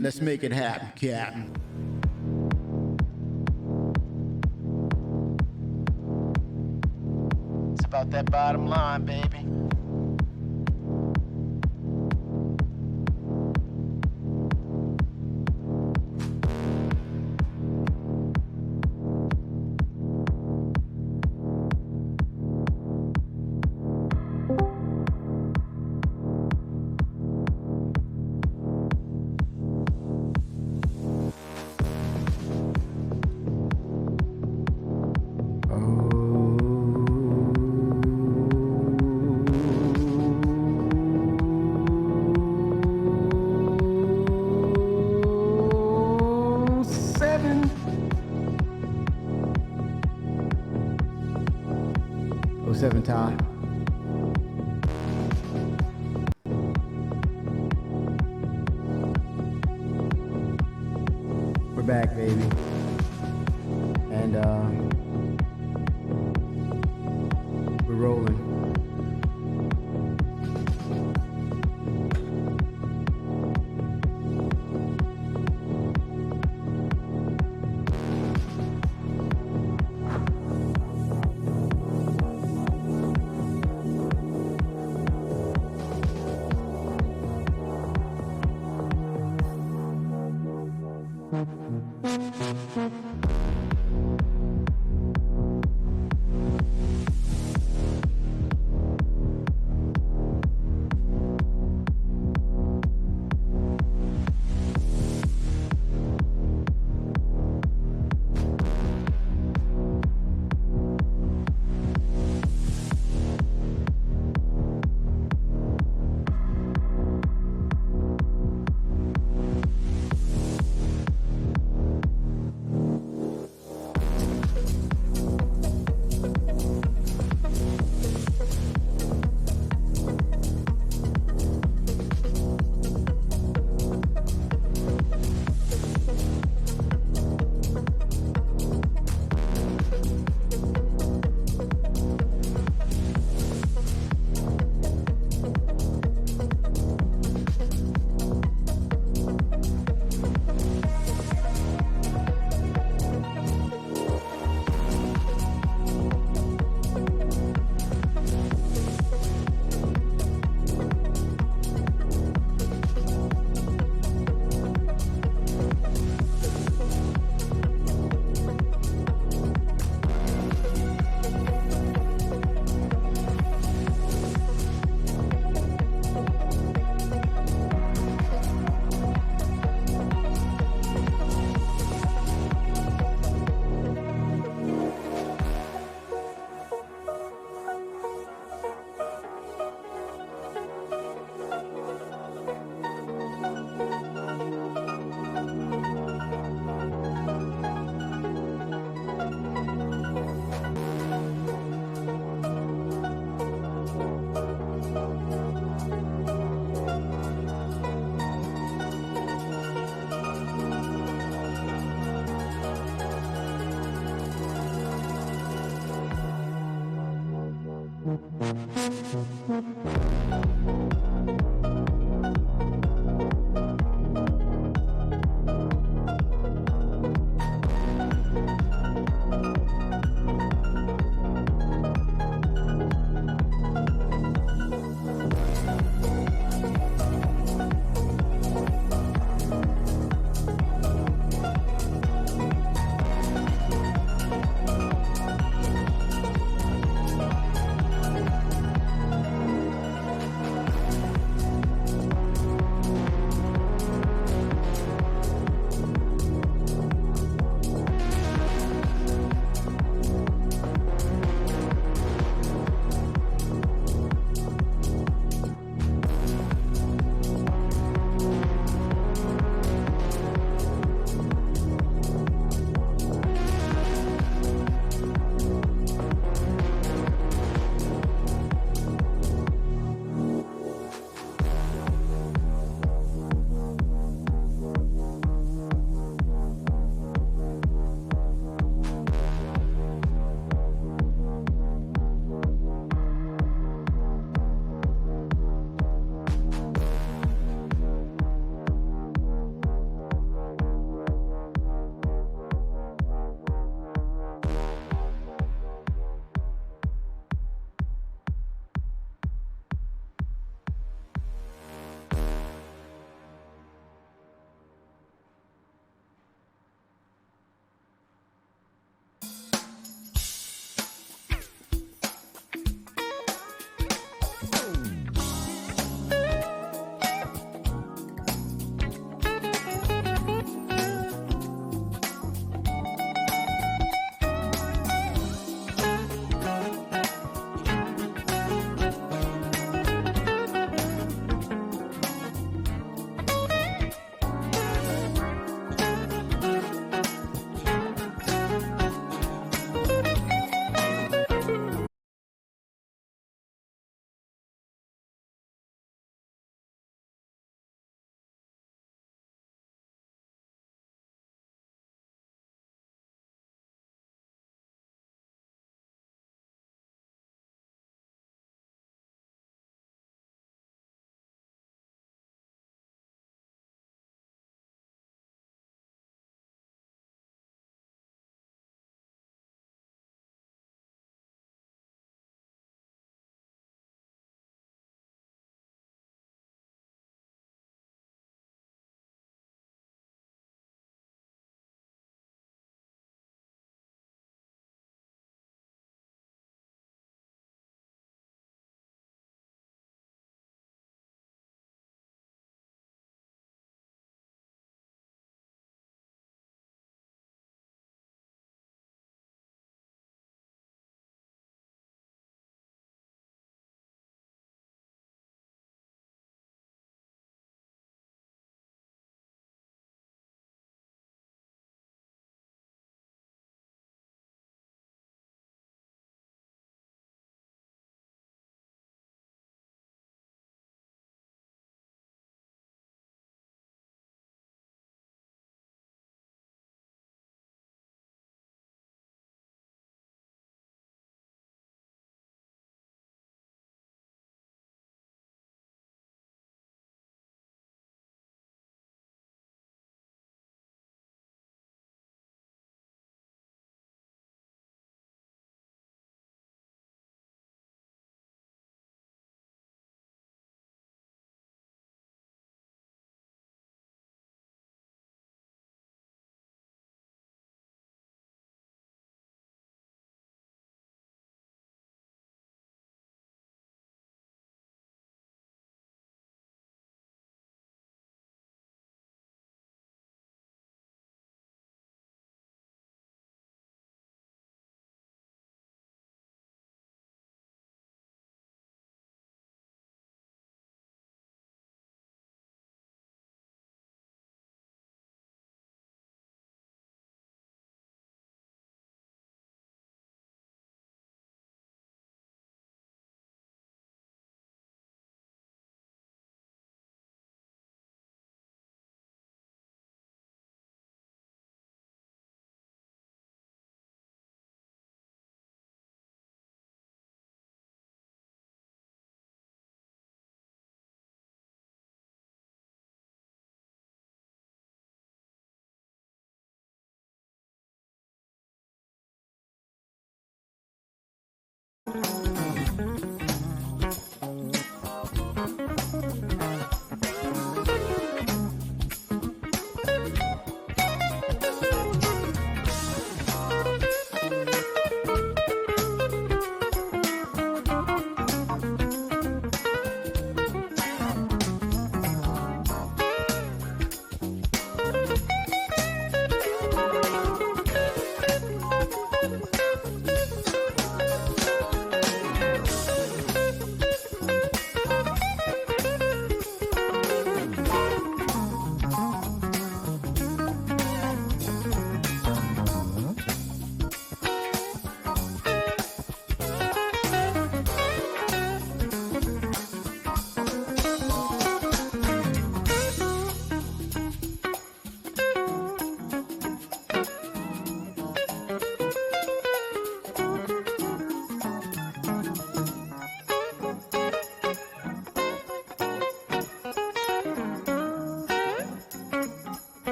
Let's make it happen, Captain. It's about that bottom line, baby. Seven Ty. We're back, baby. And we're rolling.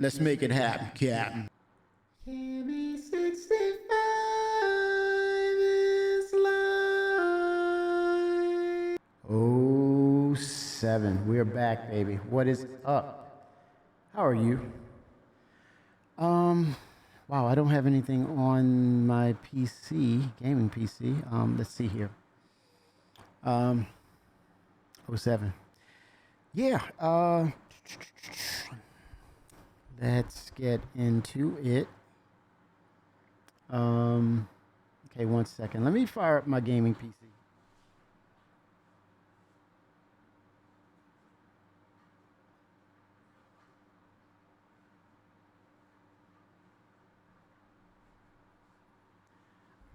Let's make it happen, Captain. Give me 65 is life. Oh, 7. We're back, baby. What is up? How are you? Wow, I don't have anything on my PC, gaming PC. Let's see here. 07. Yeah, let's get into it. Okay, 1 second. Let me fire up my gaming PC.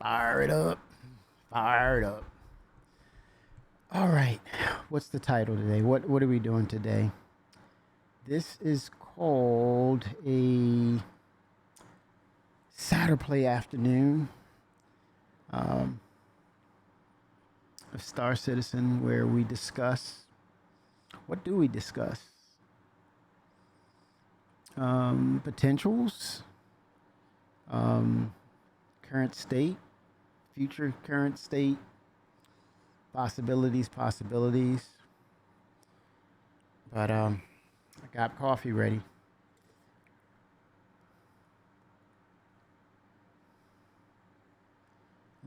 Fire it up. Fire it up. All right. What's the title today? What are we doing today? This is called a Saturplay afternoon of Star Citizen, where we discuss, what do we discuss? Potentials, current state, future current state, possibilities. But I got coffee ready.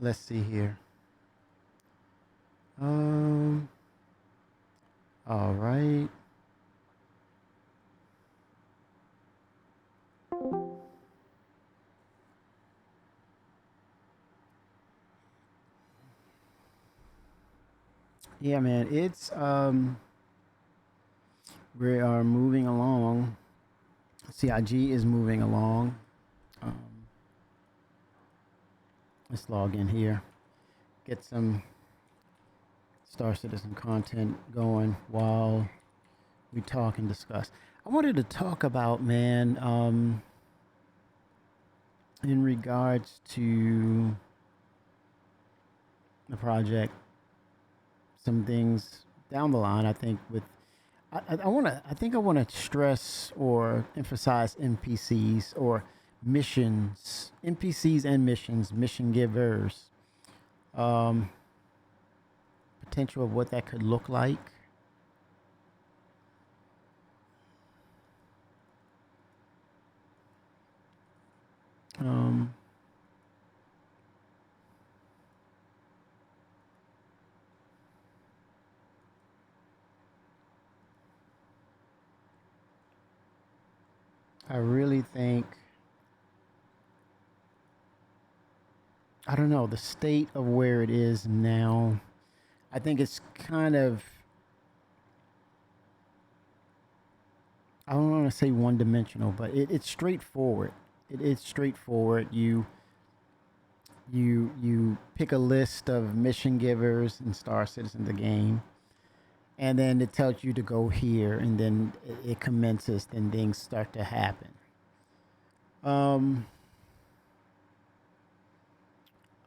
Let's see here. All right. Yeah, man, it's we are moving along. CIG is moving along. Let's log in here. Get some Star Citizen content going while we talk and discuss. I wanted to talk about, man, in regards to the project, some things down the line. I think with I want to stress or emphasize NPCs or missions, NPCs and missions, mission givers, potential of what that could look like. I really think, I don't know, the state of where it is now, I think it's kind of, I don't want to say one-dimensional, but it's straightforward. It's straightforward. You pick a list of mission givers in Star Citizen, the game, and then it tells you to go here, and then it commences, and things start to happen. I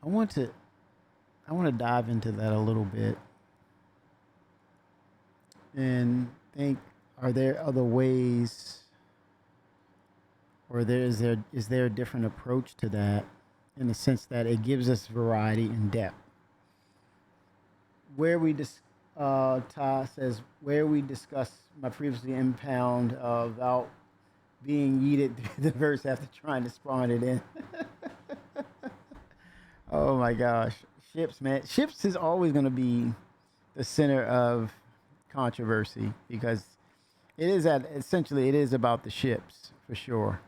want to dive into that a little bit and think, are there other ways, or is there a different approach to that, in the sense that it gives us variety and depth? Where we Ta says, where we discuss my previously impound about being yeeted through the verse after trying to spawn it in. Oh my gosh. Ships, man. Ships is always going to be the center of controversy, because it is essentially it is about the ships, for sure.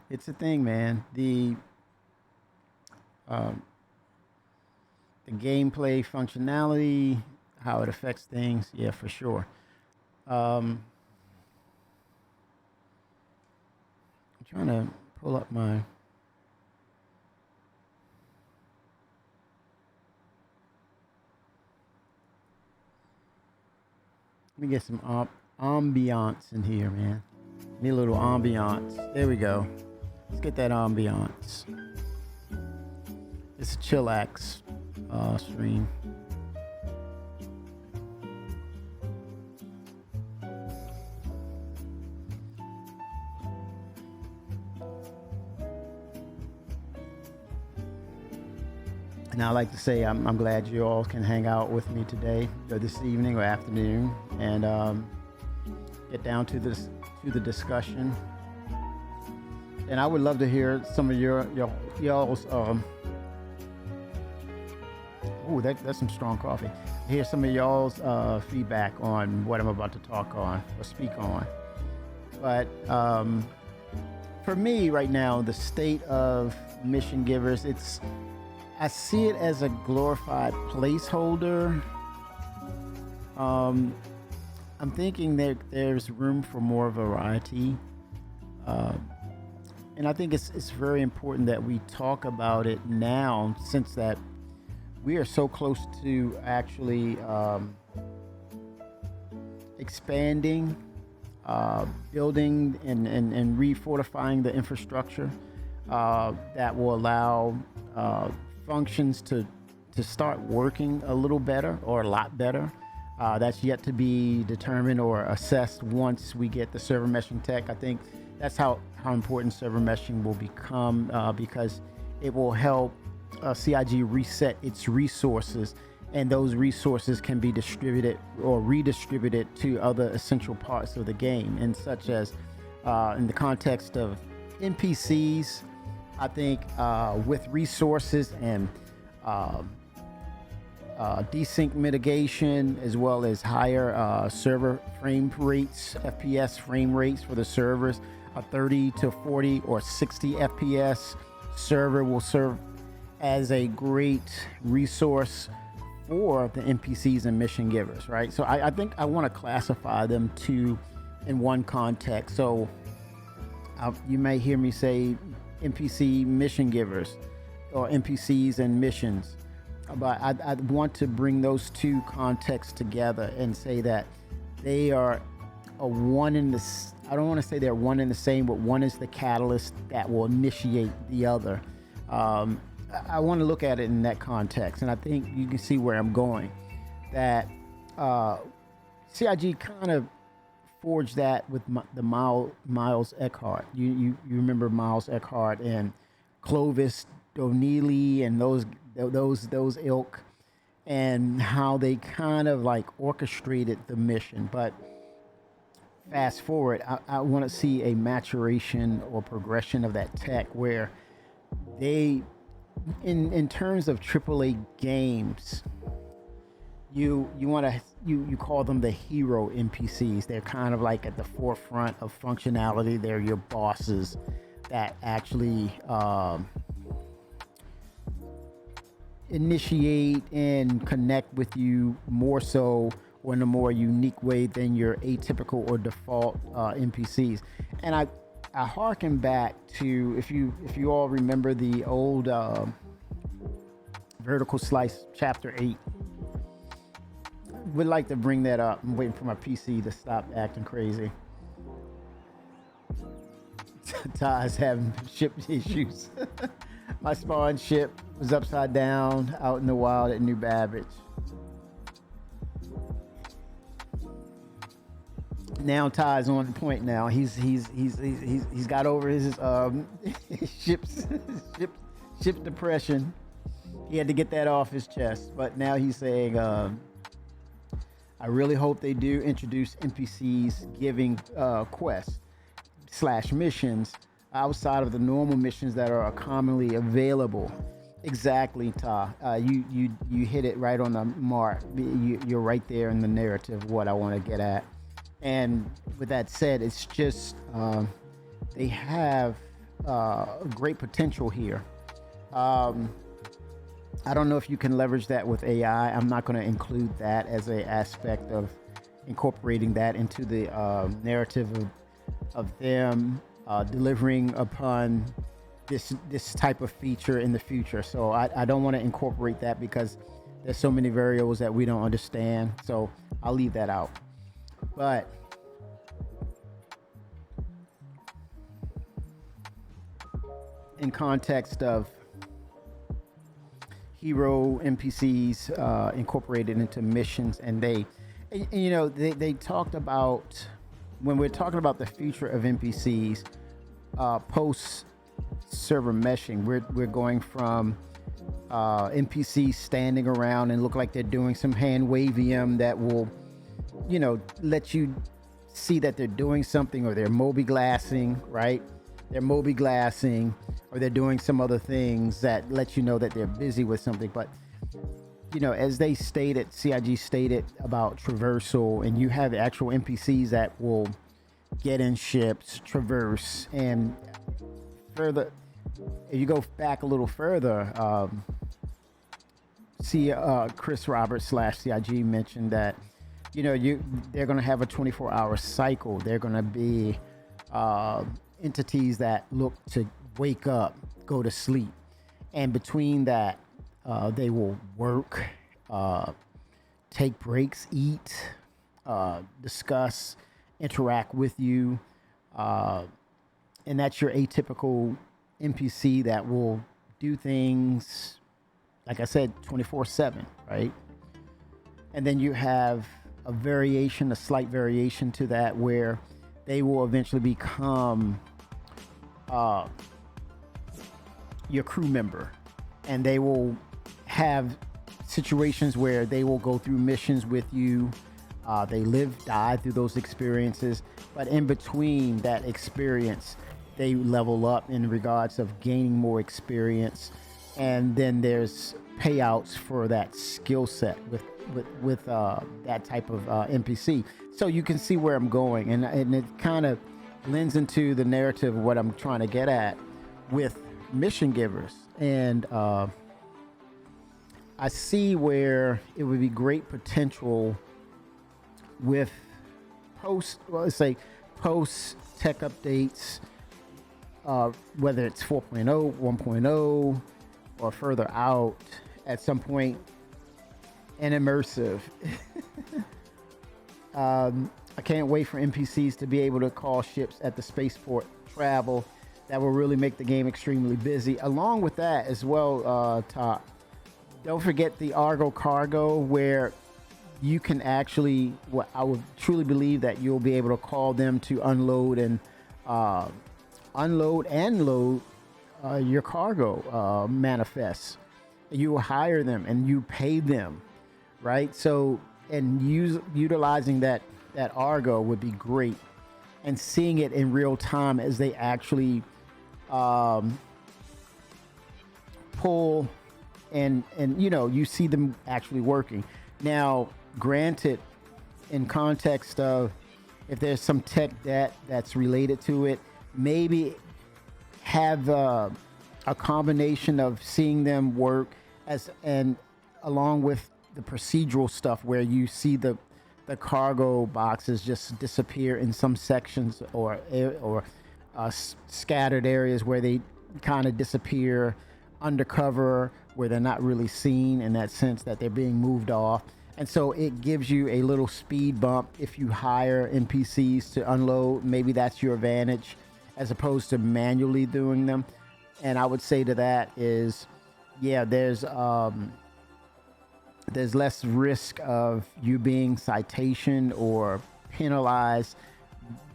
It's a thing, man. The gameplay functionality, how it affects things, yeah, for sure. I'm trying to pull up my... Let me get some ambiance in here, man. Need a little ambiance. There we go. Let's get that ambiance. It's a chillax stream. And I like to say I'm glad you all can hang out with me today, or this evening or afternoon, and get down to the discussion. And I would love to hear some of y'all's. That's some strong coffee. Hear some of y'all's feedback on what I'm about to talk on or speak on. But for me right now, the state of mission givers, I see it as a glorified placeholder. I'm thinking that there's room for more variety. And I think it's very important that we talk about it now, since that we are so close to actually expanding, building and refortifying the infrastructure that will allow functions to start working a little better or a lot better. That's yet to be determined or assessed once we get the server meshing tech. I think that's how important server meshing will become, because it will help CIG reset its resources, and those resources can be distributed or redistributed to other essential parts of the game, and such as in the context of NPCs. I think with resources and desync mitigation, as well as higher server frame rates, FPS frame rates for the servers, a 30 to 40 or 60 FPS server will serve as a great resource for the NPCs and mission givers, right? So I think I want to classify them two in one context. So you may hear me say NPC mission givers or NPCs and missions, but I want to bring those two contexts together and say that they are a one in the. I don't want to say they're one and the same, but one is the catalyst that will initiate the other. I want to look at it in that context, and I think you can see where I'm going. That CIG kind of forged that with the Miles Eckhart. You remember Miles Eckhart and Clovis O'Neely and those ilk, and how they kind of like orchestrated the mission. But fast forward, I want to see a maturation or progression of that tech where they, in terms of AAA games, you call them the hero NPCs. They're kind of like at the forefront of functionality. They're your bosses that actually initiate and connect with you more so, or in a more unique way than your atypical or default NPCs. And I harken back to, if you all remember the old Vertical Slice Chapter 8. Would like to bring that up. I'm waiting for my PC to stop acting crazy. Ty's having ship issues. My spawn ship was upside down out in the wild at New Babbage. Now Ty's on point. Now he's got over his ship's depression. He had to get that off his chest, but now he's saying, I really hope they do introduce NPCs giving quests / missions outside of the normal missions that are commonly available. Exactly, Ty. You hit it right on the mark. You're right there in the narrative of what I want to get at. And with that said, it's just they have great potential here. I don't know if you can leverage that with AI. I'm not going to include that as an aspect of incorporating that into the narrative of them delivering upon this type of feature in the future. So I don't want to incorporate that because there's so many variables that we don't understand. So I'll leave that out. But in context of hero NPCs incorporated into missions, and they talked about, when we're talking about the future of NPCs post server meshing, we're going from NPCs standing around and look like they're doing some hand wavium that will, let you see that they're doing something, or they're Moby glassing, right? They're Moby glassing, or they're doing some other things that let you know that they're busy with something. But as they stated, CIG stated about traversal, and you have actual NPCs that will get in ships, traverse, and further. If you go back a little further, Chris Roberts slash CIG mentioned that they're going to have a 24-hour cycle. They're going to be entities that look to wake up, go to sleep, and between that, they will work, take breaks, eat, discuss, interact with you, and that's your atypical NPC that will do things, like I said, 24/7, right? And then you have a slight variation to that, where they will eventually become your crew member, and they will have situations where they will go through missions with you. They die through those experiences, but in between that experience, they level up in regards of gaining more experience, and then there's payouts for that skill set with that type of NPC. So you can see where I'm going, and it kind of lends into the narrative of what I'm trying to get at with mission givers. And I see where it would be great potential with post tech updates, whether it's 4.0, 1.0, or further out at some point, and immersive. I can't wait for NPCs to be able to call ships at the spaceport, travel. That will really make the game extremely busy. Along with that as well, Todd, don't forget the Argo Cargo, where you can actually, I would truly believe that you'll be able to call them to unload and load your cargo manifests. You will hire them and you pay them, right? So, and utilizing that Argo would be great, and seeing it in real time as they actually pull and you see them actually working. Now, granted, in context of if there's some tech debt that's related to it, maybe have a combination of seeing them work and along with the procedural stuff, where you see the cargo boxes just disappear in some sections, or scattered areas where they kind of disappear undercover, where they're not really seen, in that sense that they're being moved off. And so it gives you a little speed bump if you hire NPCs to unload. Maybe that's your advantage, as opposed to manually doing them. And I would say to that is, yeah, there's less risk of you being citation or penalized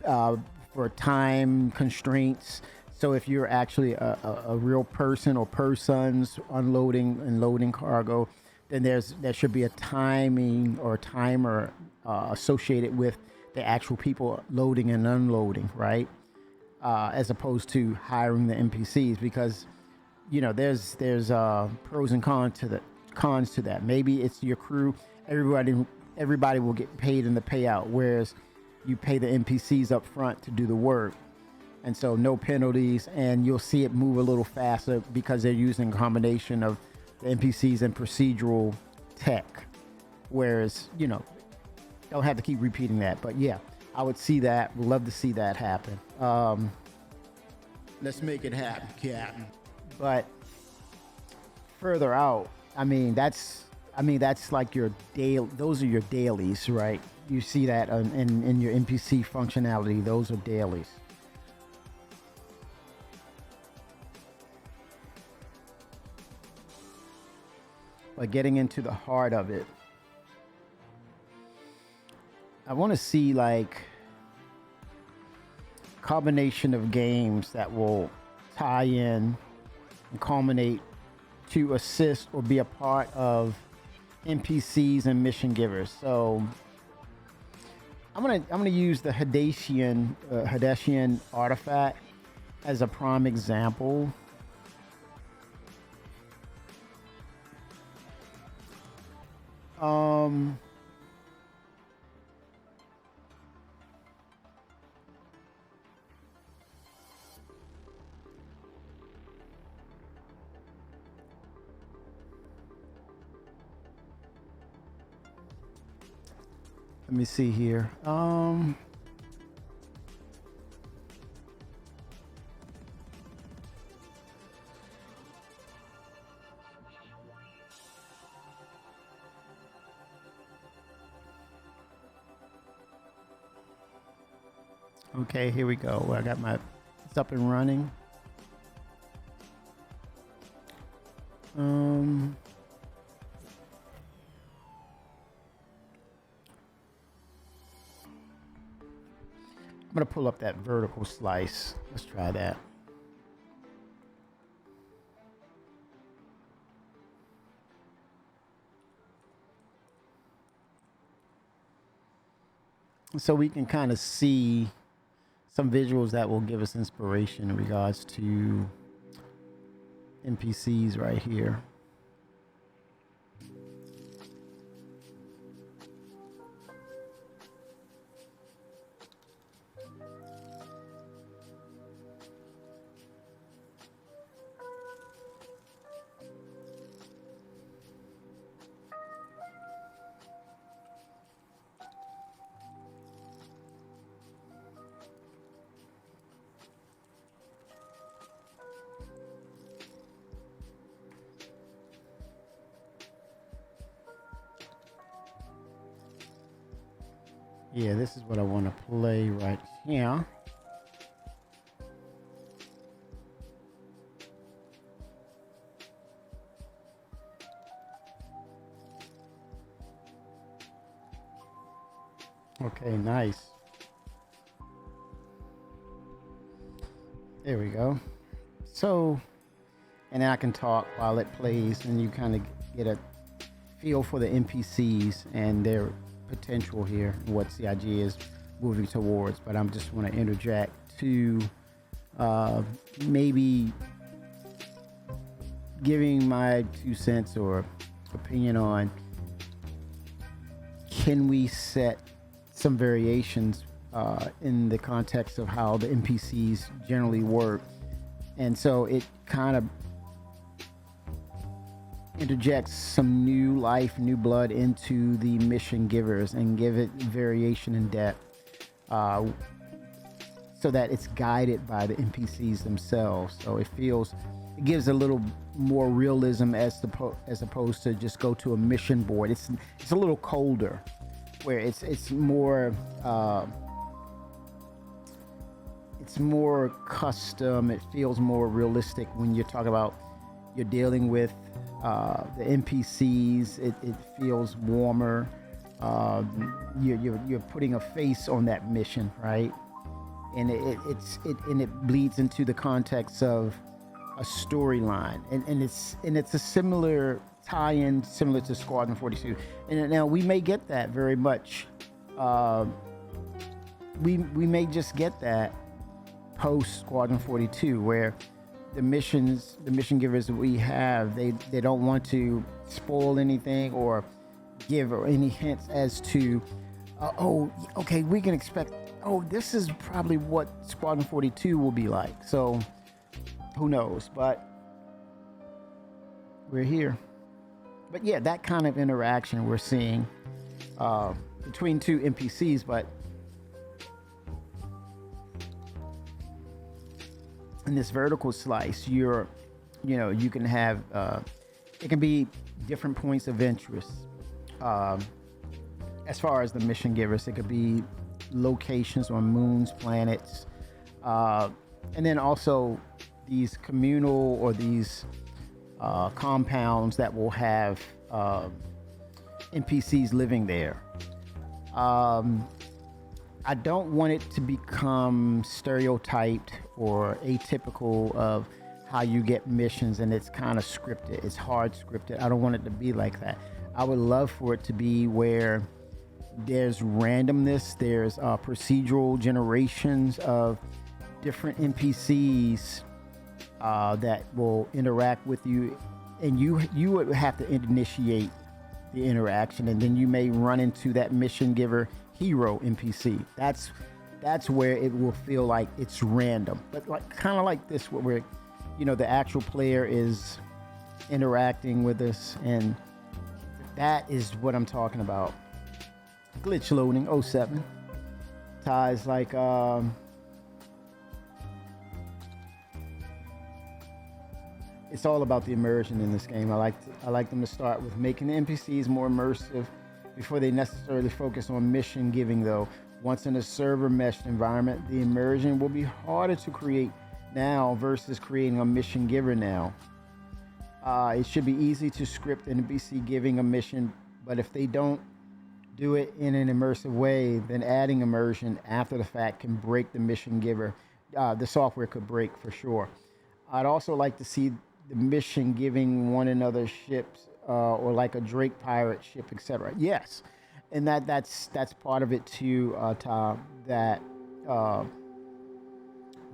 for time constraints. So if you're actually a real person or persons unloading and loading cargo, then there should be a timing or timer associated with the actual people loading and unloading, right? As opposed to hiring the NPCs, because there's pros and cons to that. Maybe it's your crew, everybody will get paid in the payout, whereas you pay the NPCs up front to do the work, and so no penalties, and you'll see it move a little faster because they're using a combination of the NPCs and procedural tech, whereas don't have to keep repeating that. But yeah, I would see that. Would love to see that happen. Let's make it happen, Captain. But further out, that's like your daily. Those are your dailies, right? You see that in your NPC functionality. Those are dailies. But getting into the heart of it, I want to see like a combination of games that will tie in and culminate to assist or be a part of NPCs and mission givers. So I'm gonna use the Hadesian artifact as a prime example. Let me see here. Okay, here we go. I got my, it's up and running. I'm gonna pull up that vertical slice. Let's try that. So we can kind of see some visuals that will give us inspiration in regards to NPCs right here. Yeah, this is what I want to play right here. Okay, nice. There we go. So, and then I can talk while it plays, and you kind of get a feel for the NPCs and their potential here, what CIG is moving towards. But I'm just want to interject to maybe giving my 2 cents or opinion on, can we set some variations in the context of how the NPCs generally work. And so it kind of interjects some new life, new blood into the mission givers and give it variation in depth, so that it's guided by the NPCs themselves. So it gives a little more realism as opposed to just go to a mission board. It's a little colder, where it's more custom. It feels more realistic when you talk about you're dealing with the NPCs. It feels warmer. You're putting a face on that mission, right? And it bleeds into the context of a storyline, and it's a similar tie-in, similar to Squadron 42. And now we may get that very much. We may just get that post Squadron 42, where the mission givers that we have, they don't want to spoil anything or give any hints as to okay, we can expect, this is probably what Squadron 42 will be like. So who knows, but we're here. But yeah, that kind of interaction we're seeing between two NPCs. But in this vertical slice, you can have it can be different points of interest. As far as the mission givers, it could be locations on moons, planets, and then also these communal or these compounds that will have NPCs living there. I don't want it to become stereotyped or atypical of how you get missions, and it's kind of scripted. It's hard scripted. I don't want it to be like that. I would love for it to be where there's randomness, there's procedural generations of different NPCs that will interact with you, and you would have to initiate the interaction, and then you may run into that mission giver hero NPC. That's where it will feel like it's random, but like kind of like this, where the actual player is interacting with us, and that is what I'm talking about. Glitch loading 07 ties like it's all about the immersion in this game. I like them to start with making the NPCs more immersive before they necessarily focus on mission giving, though. Once in a server meshed environment, the immersion will be harder to create now versus creating a mission giver now. It should be easy to script an NPC giving a mission, but if they don't do it in an immersive way, then adding immersion after the fact can break the mission giver. The software could break for sure. I'd also like to see the mission giving one another ships, or like a Drake pirate ship, etc. Yes, and that's part of it too, Tom. That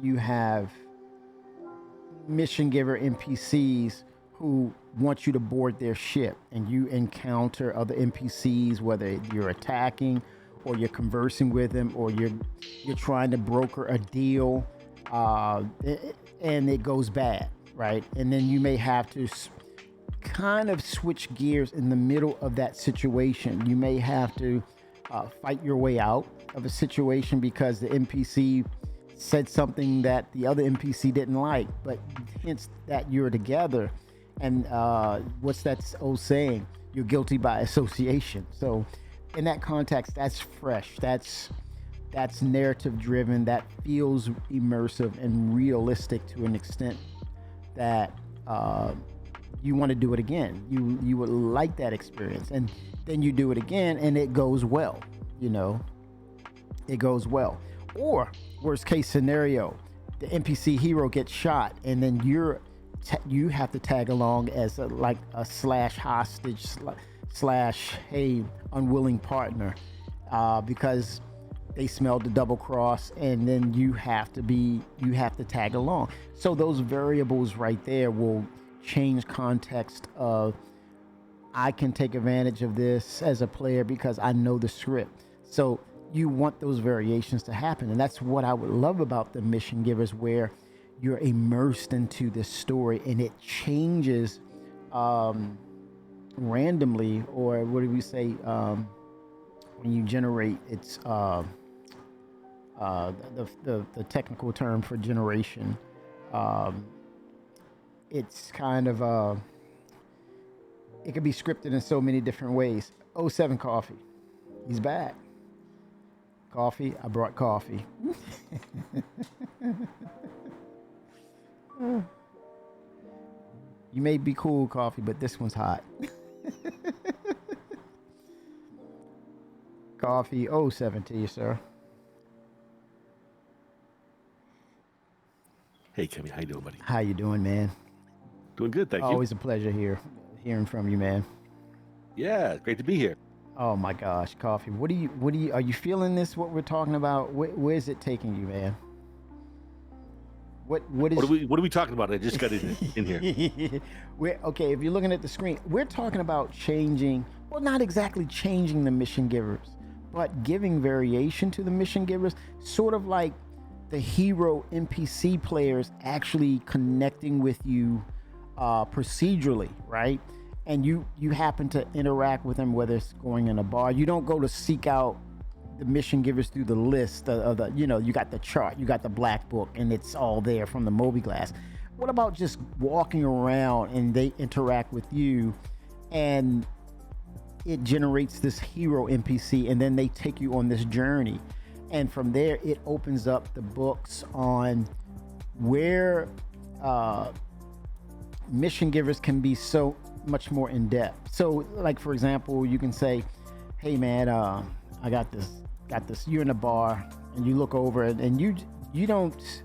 you have mission giver NPCs who want you to board their ship, and you encounter other NPCs, whether you're attacking or you're conversing with them, or you're trying to broker a deal, and it goes bad, right? And then you may have to kind of switch gears in the middle of that situation. You may have to fight your way out of a situation because the NPC said something that the other NPC didn't like, but hence that you're together. And what's that old saying? You're guilty by association. So in that context, that's fresh. That's narrative driven. That feels immersive and realistic to an extent that you want to do it again. You would like that experience, and then you do it again, and it goes well. It goes well. Or worst case scenario, the NPC hero gets shot, and then you have to tag along as a slash hostage slash hey unwilling partner, because they smelled the double cross, and then you have to tag along. So those variables right there will change context of, I can take advantage of this as a player because I know the script. So you want those variations to happen, and that's what I would love about the mission givers, where you're immersed into this story and it changes randomly, or what do we say, when you generate, it's the technical term for generation. It's kind of it could be scripted in so many different ways. 07 Coffee, he's back. Coffee, I brought coffee. You may be cool, Coffee, but this one's hot. Coffee 07 to you, sir. Hey, Kevin, how you doing, buddy? How you doing, man? Doing good, thank you. Always a pleasure hearing from you, man. Yeah, great to be here. Oh my gosh, Coffee. What do you are you feeling this, what we're talking about? Where's it taking you, man? What are we talking about? I just got in here. Okay, if you're looking at the screen, we're talking about changing, well, not exactly changing the mission givers, but giving variation to the mission givers, sort of like the hero NPC players actually connecting with you procedurally, right? And you happen to interact with them, whether it's going in a bar. You don't go to seek out the mission givers through the list of the, you got the chart, you got the black book, and it's all there from the mobiGlas. What about just walking around and they interact with you, and it generates this hero NPC, and then they take you on this journey, and from there it opens up the books on where mission givers can be so much more in depth. So, like, for example, you can say, hey man, I got this, you're in a bar, and you look over and you don't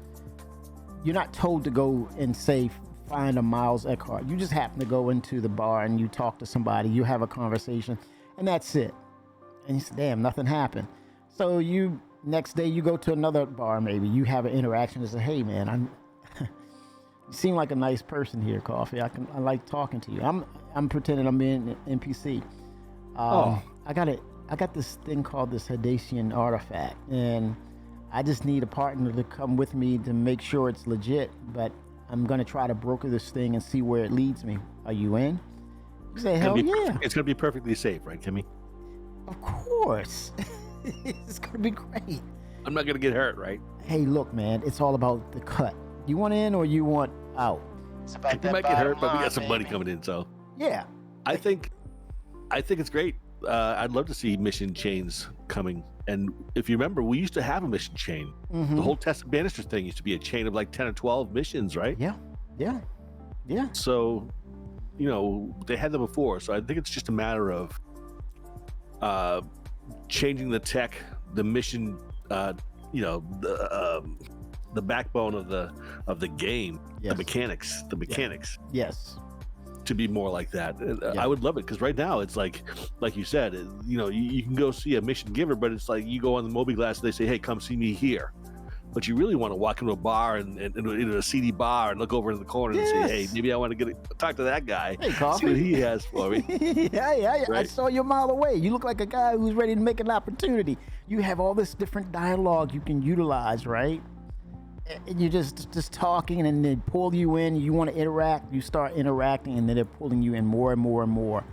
you're not told to go and say find a Miles Eckhart. You just happen to go into the bar and you talk to somebody, you have a conversation, and that's it. And you say, damn, nothing happened. So you next day you go to another bar, maybe you have an interaction and say, hey man, you seem like a nice person here, Coffee. I like talking to you. I'm pretending I'm being an NPC. I got this thing called this Hadesian artifact, and I just need a partner to come with me to make sure it's legit, but I'm gonna try to broker this thing and see where it leads me. Are you in? You say, hell yeah. It's gonna be perfectly safe, right, Kimmy? Of course. It's gonna be great. I'm not gonna get hurt, right? Hey, look, man, it's all about the cut. You want in or you want out? It's about You might get hurt, but we got some money coming in, so yeah. I think it's great. I'd love to see mission chains coming. And if you remember, we used to have a mission chain. Mm-hmm. The whole Tessa Bannister thing used to be a chain of like 10 or 12 missions, right? Yeah. So, they had them before. So I think it's just a matter of changing the tech, the mission, the backbone of the game, Yes. the mechanics. Yes. To be more like that. Yeah. I would love it because right now it's like you said, you can go see a mission giver, but it's like you go on the Moby Glass and they say, hey, come see me here. But you really want to walk into a bar and into a seedy bar and look over in the corner and say, hey, maybe I want to talk to that guy. Hey, Coffee. See what he has for me. Yeah. Right. I saw you a mile away. You look like a guy who's ready to make an opportunity. You have all this different dialogue you can utilize, right? And you're just talking, and they pull you in. You want to interact. You start interacting, and then they're pulling you in more and more and more.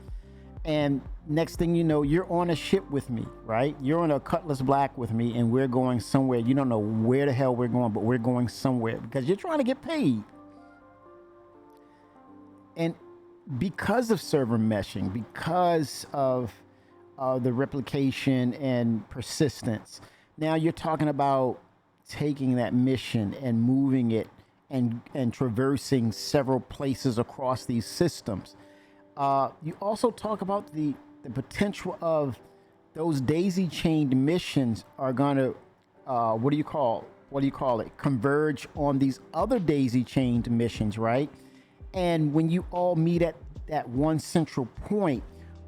And next thing you know, you're on a ship with me, right? You're on a Cutlass Black with me, and we're going somewhere. You don't know where the hell we're going, but we're going somewhere because you're trying to get paid. And because of server meshing, because of the replication and persistence, now you're talking about taking that mission and moving it and traversing several places across these systems. You also talk about the potential of those daisy chained missions are going to what do you call it, converge on these other daisy chained missions, right? And when you all meet at that one central point,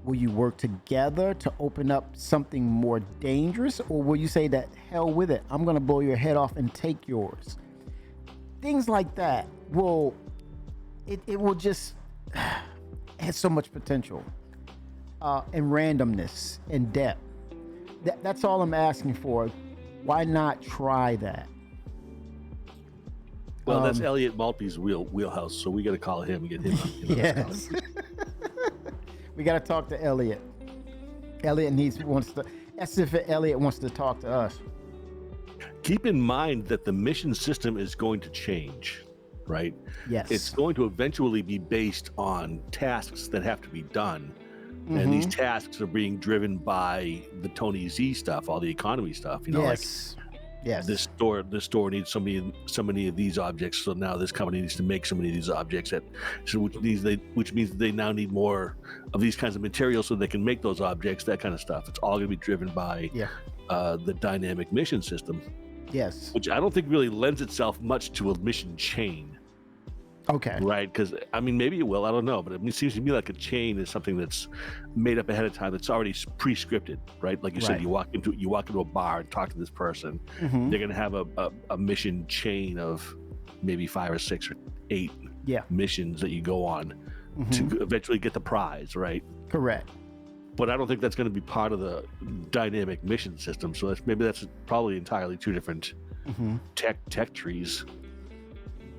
will you work together to open up something more dangerous, or will you say that hell with it, I'm going to blow your head off and take yours? Things like that will just has so much potential and randomness and depth. That's all I'm asking for. Why not try that? Well, that's Elliot Maltby's wheelhouse, so we got to call him and get him on. Yes. We got to talk to Elliot. Elliot wants to. As if Elliot wants to talk to us. Keep in mind that the mission system is going to change, right? Yes. It's going to eventually be based on tasks that have to be done. Mm-hmm. And these tasks are being driven by the Tony Z stuff, all the economy stuff. Yes. Yes. This store needs so many of these objects, so now this company needs to make so many of these objects, which means that they now need more of these kinds of materials so they can make those objects, that kind of stuff. It's all going to be driven by the dynamic mission system. Yes. Which I don't think really lends itself much to a mission chain. Okay. Right, because maybe it will. I don't know, but it seems to me like a chain is something that's made up ahead of time. That's already pre-scripted, right? Like you said, you walk into a bar and talk to this person. Mm-hmm. They're gonna have a mission chain of maybe 5 or 6 or 8 missions that you go on to eventually get the prize, right? Correct. But I don't think that's going to be part of the dynamic mission system. So that's probably entirely two different tech trees.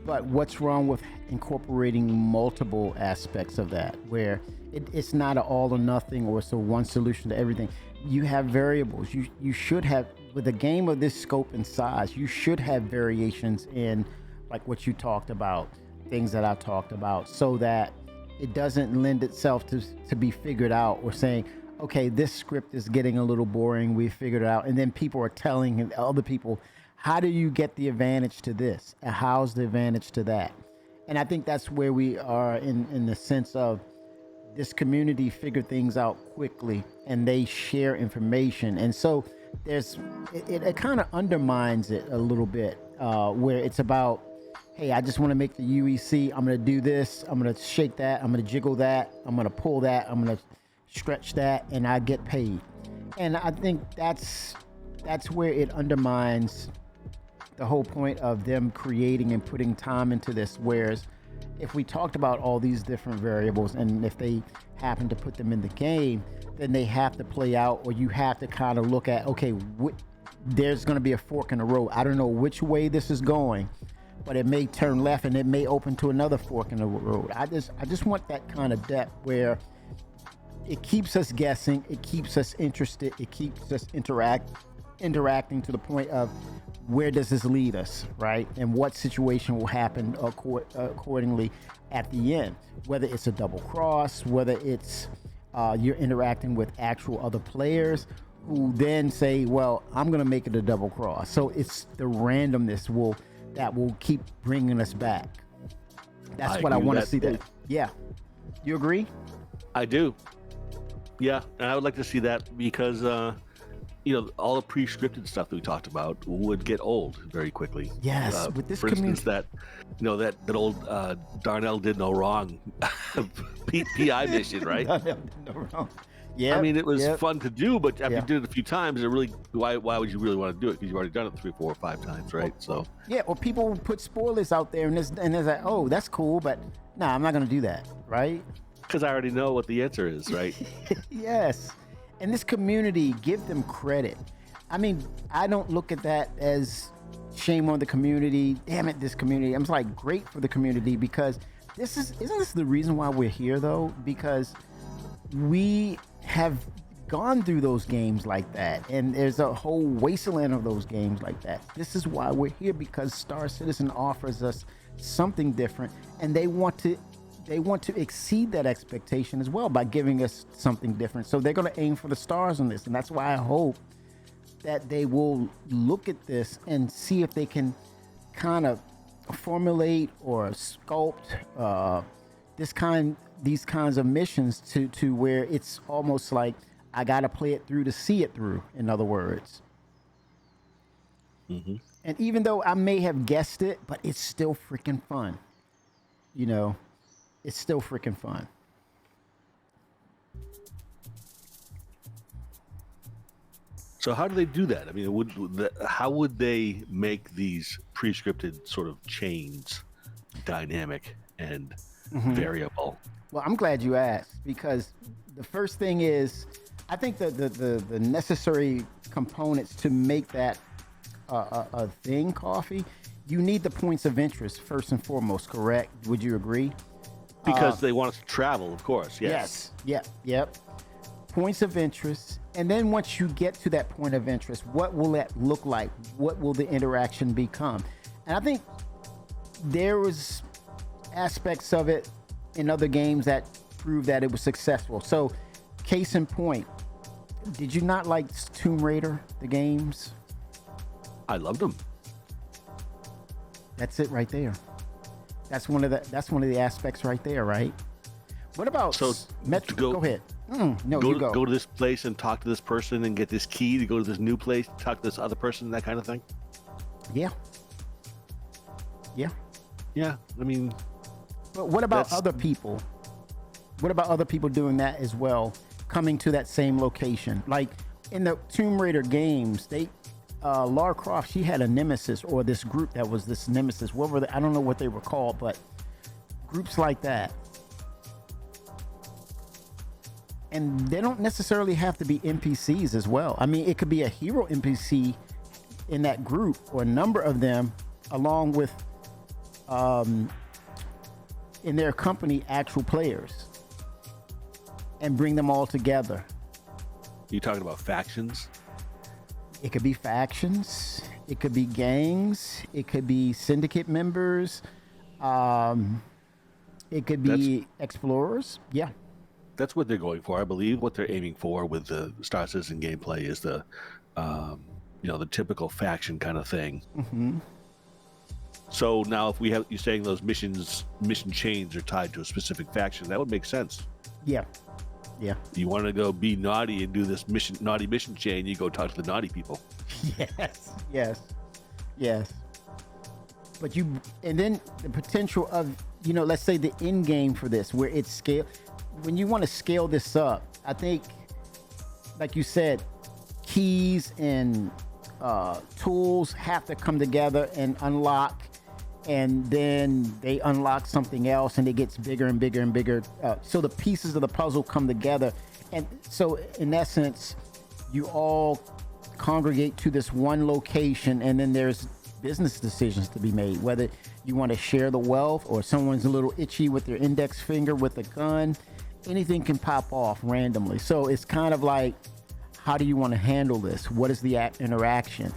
But what's wrong with incorporating multiple aspects of that, where it's not an all or nothing, or it's a one solution to everything? You have variables. You should have, with a game of this scope and size, you should have variations in, like what you talked about, things that I've talked about, so that it doesn't lend itself to be figured out, or saying, okay, this script is getting a little boring, we figured it out, and then people are telling other people, how do you get the advantage to this? And how's the advantage to that? And I think that's where we are in the sense of this community figured things out quickly and they share information. And so it kind of undermines it a little bit, where it's about hey, I just want to make the UEC. I'm going to do this. I'm going to shake that. I'm going to jiggle that. I'm going to pull that. I'm going to stretch that, and I get paid. And I think that's where it undermines the whole point of them creating and putting time into this. Whereas if we talked about all these different variables, and if they happen to put them in the game, then they have to play out, or you have to kind of look at, okay, there's going to be a fork in the road. I don't know which way this is going, but it may turn left and it may open to another fork in the road. I just want that kind of depth where it keeps us guessing, it keeps us interested, it keeps us interacting to the point of where does this lead us, right? And what situation will happen accordingly at the end, whether it's a double cross, whether it's you're interacting with actual other players who then say, well, I'm going to make it a double cross. So it's the randomness that will keep bringing us back. That's what I want to see. That. Yeah. You agree? I do. Yeah. And I would like to see that because, all the pre-scripted stuff that we talked about would get old very quickly. Yes. With this for instance, that old Darnell did no wrong PI mission, right? Darnell did no wrong. Yeah, I mean, it was fun to do, but after you did it a few times, why would you really want to do it? Because you've already done it 3, 4, or 5 times, right? So or people put spoilers out there, and it's like, oh, that's cool, but I'm not going to do that, right? Because I already know what the answer is, right? Yes, and this community, give them credit. I mean, I don't look at that as shame on the community. Damn it, this community. I'm just like, great for the community, because isn't this the reason why we're here though? Because we have gone through those games like that, and there's a whole wasteland of those games like that. This is why we're here, because Star Citizen offers us something different, and they want to exceed that expectation as well by giving us something different. So they're going to aim for the stars on this, and that's why I hope that they will look at this and see if they can kind of formulate or sculpt these kinds of missions to where it's almost like I got to play it through to see it through, in other words. Mm-hmm. And even though I may have guessed it, but it's still freaking fun. It's still freaking fun. So how do they do that? I mean, how would they make these pre-scripted sort of chains dynamic and variable? Well, I'm glad you asked, because the first thing is, I think the necessary components to make that a thing, Coffee, you need the points of interest first and foremost, correct? Would you agree? Because they want us to travel, of course. Yes. Yep. Points of interest. And then once you get to that point of interest, what will that look like? What will the interaction become? And I think there was aspects of it in other games that proved that it was successful. So, case in point, did you not like Tomb Raider, the games? I loved them. That's it right there. That's one of the aspects right there, right? What about Go ahead. Go to this place and talk to this person and get this key to go to this new place, talk to this other person, that kind of thing. Yeah. I mean, but what about other people? What about other people doing that as well, coming to that same location? Like in the Tomb Raider games, Lara Croft, she had a nemesis, or this group that was this nemesis. What were they? I don't know what they were called, but groups like that. And they don't necessarily have to be NPCs as well. I mean, it could be a hero NPC in that group, or a number of them, along with in their company actual players, and bring them all together. You talking about factions? It could be factions, it could be gangs, it could be syndicate members, it could be explorers. Yeah. That's what they're going for. I believe what they're aiming for with the Star Citizen gameplay is the typical faction kind of thing. Mm-hmm. So now if you're saying those mission chains are tied to a specific faction, that would make sense. Yeah. You want to go be naughty and do this naughty mission chain, you go talk to the naughty people. Yes. but and then the potential of, let's say the end game for this, where it's scale. When you want to scale this up, I think, like you said, keys and tools have to come together and unlock, and then they unlock something else, and it gets bigger and bigger and bigger. So the pieces of the puzzle come together, and so in essence, you all congregate to this one location, and then there's business decisions to be made, whether you want to share the wealth or someone's a little itchy with their index finger with a gun. Anything can pop off randomly. So it's kind of like, how do you want to handle this? What is the interaction?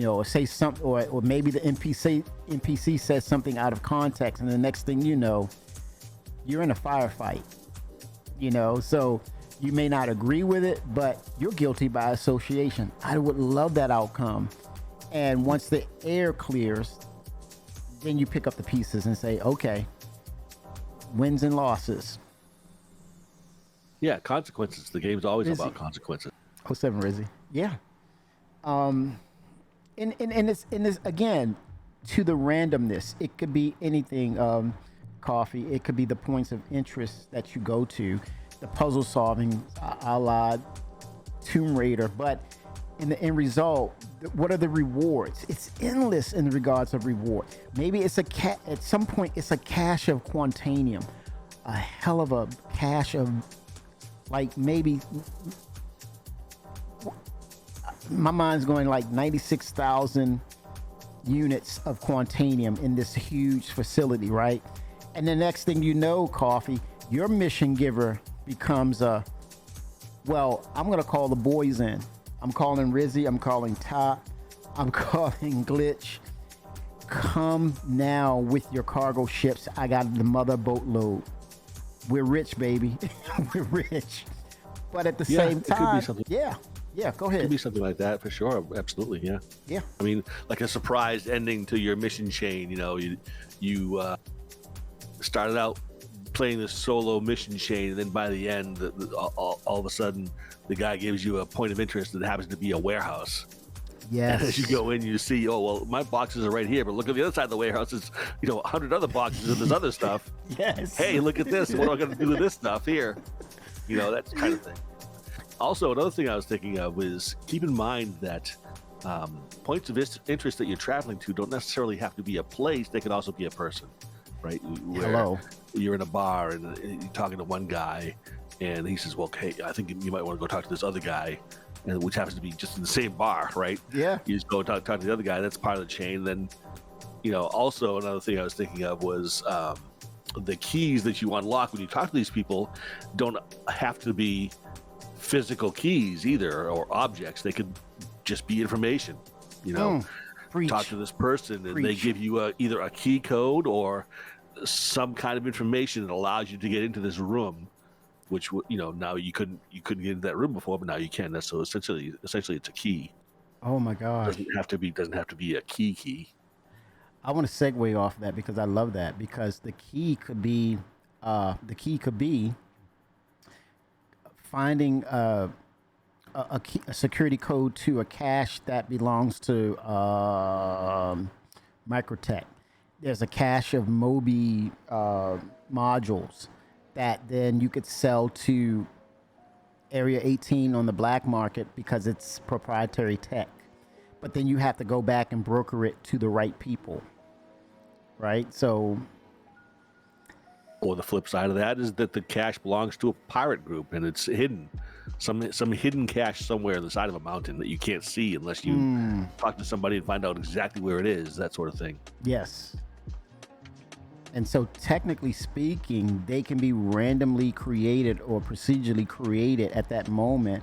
Or say something, or maybe the NPC says something out of context, and the next thing you know, you're in a firefight. So you may not agree with it, but you're guilty by association. I would love that outcome. And once the air clears, then you pick up the pieces and say, okay, wins and losses. Yeah, consequences. The game's always Rizzy. about consequences. 07 Rizzy. Yeah. And it's again, to the randomness. It could be anything, Coffee. It could be the points of interest that you go to, the puzzle solving, a la Tomb Raider. But in the end result, what are the rewards? It's endless in regards of reward. Maybe it's at some point it's a cache of Quantanium, a hell of a cache of, like, maybe, my mind's going like 96,000 units of Quantanium in this huge facility, right? And the next thing you know, Coffee, your mission giver becomes well, I'm gonna call the boys in. I'm calling Rizzy, I'm calling Top, I'm calling Glitch. Come now with your cargo ships. I got the mother boatload. We're rich, baby. We're rich. But at the same time, go ahead. It could be something like that for sure. Absolutely, yeah. Yeah. I mean, like a surprise ending to your mission chain. You started out playing this solo mission chain, and then by the end, all of a sudden, the guy gives you a point of interest that happens to be a warehouse. Yes. And as you go in, you see, oh, well, my boxes are right here, but look at the other side of the warehouse. It's 100 other boxes of this other stuff. Yes. Hey, look at this. What am I going to do with this stuff here? That kind of thing. Also, another thing I was thinking of was keep in mind that points of interest that you're traveling to don't necessarily have to be a place. They can also be a person, right? Hello. You're in a bar and you're talking to one guy, and he says, well, hey, I think you might want to go talk to this other guy, and which happens to be just in the same bar, right? Yeah. You just go talk to the other guy. That's part of the chain. Then, also another thing I was thinking of was the keys that you unlock when you talk to these people don't have to be physical keys either, or objects. They could just be information. Talk to this person, and they give you either a key code or some kind of information that allows you to get into this room, which now you couldn't get into that room before, but now you can. So essentially it's a key. Oh my gosh. Doesn't have to be a key. I want to segue off that because I love that, because the key could be finding a security code to a cache that belongs to Microtech. There's a cache of Mobi modules that then you could sell to Area 18 on the black market because it's proprietary tech. But then you have to go back and broker it to the right people, right? So, or the flip side of that is that the cache belongs to a pirate group and it's hidden, some hidden cache somewhere on the side of a mountain that you can't see unless you talk to somebody and find out exactly where it is, that sort of thing. Yes. And so technically speaking, they can be randomly created or procedurally created at that moment,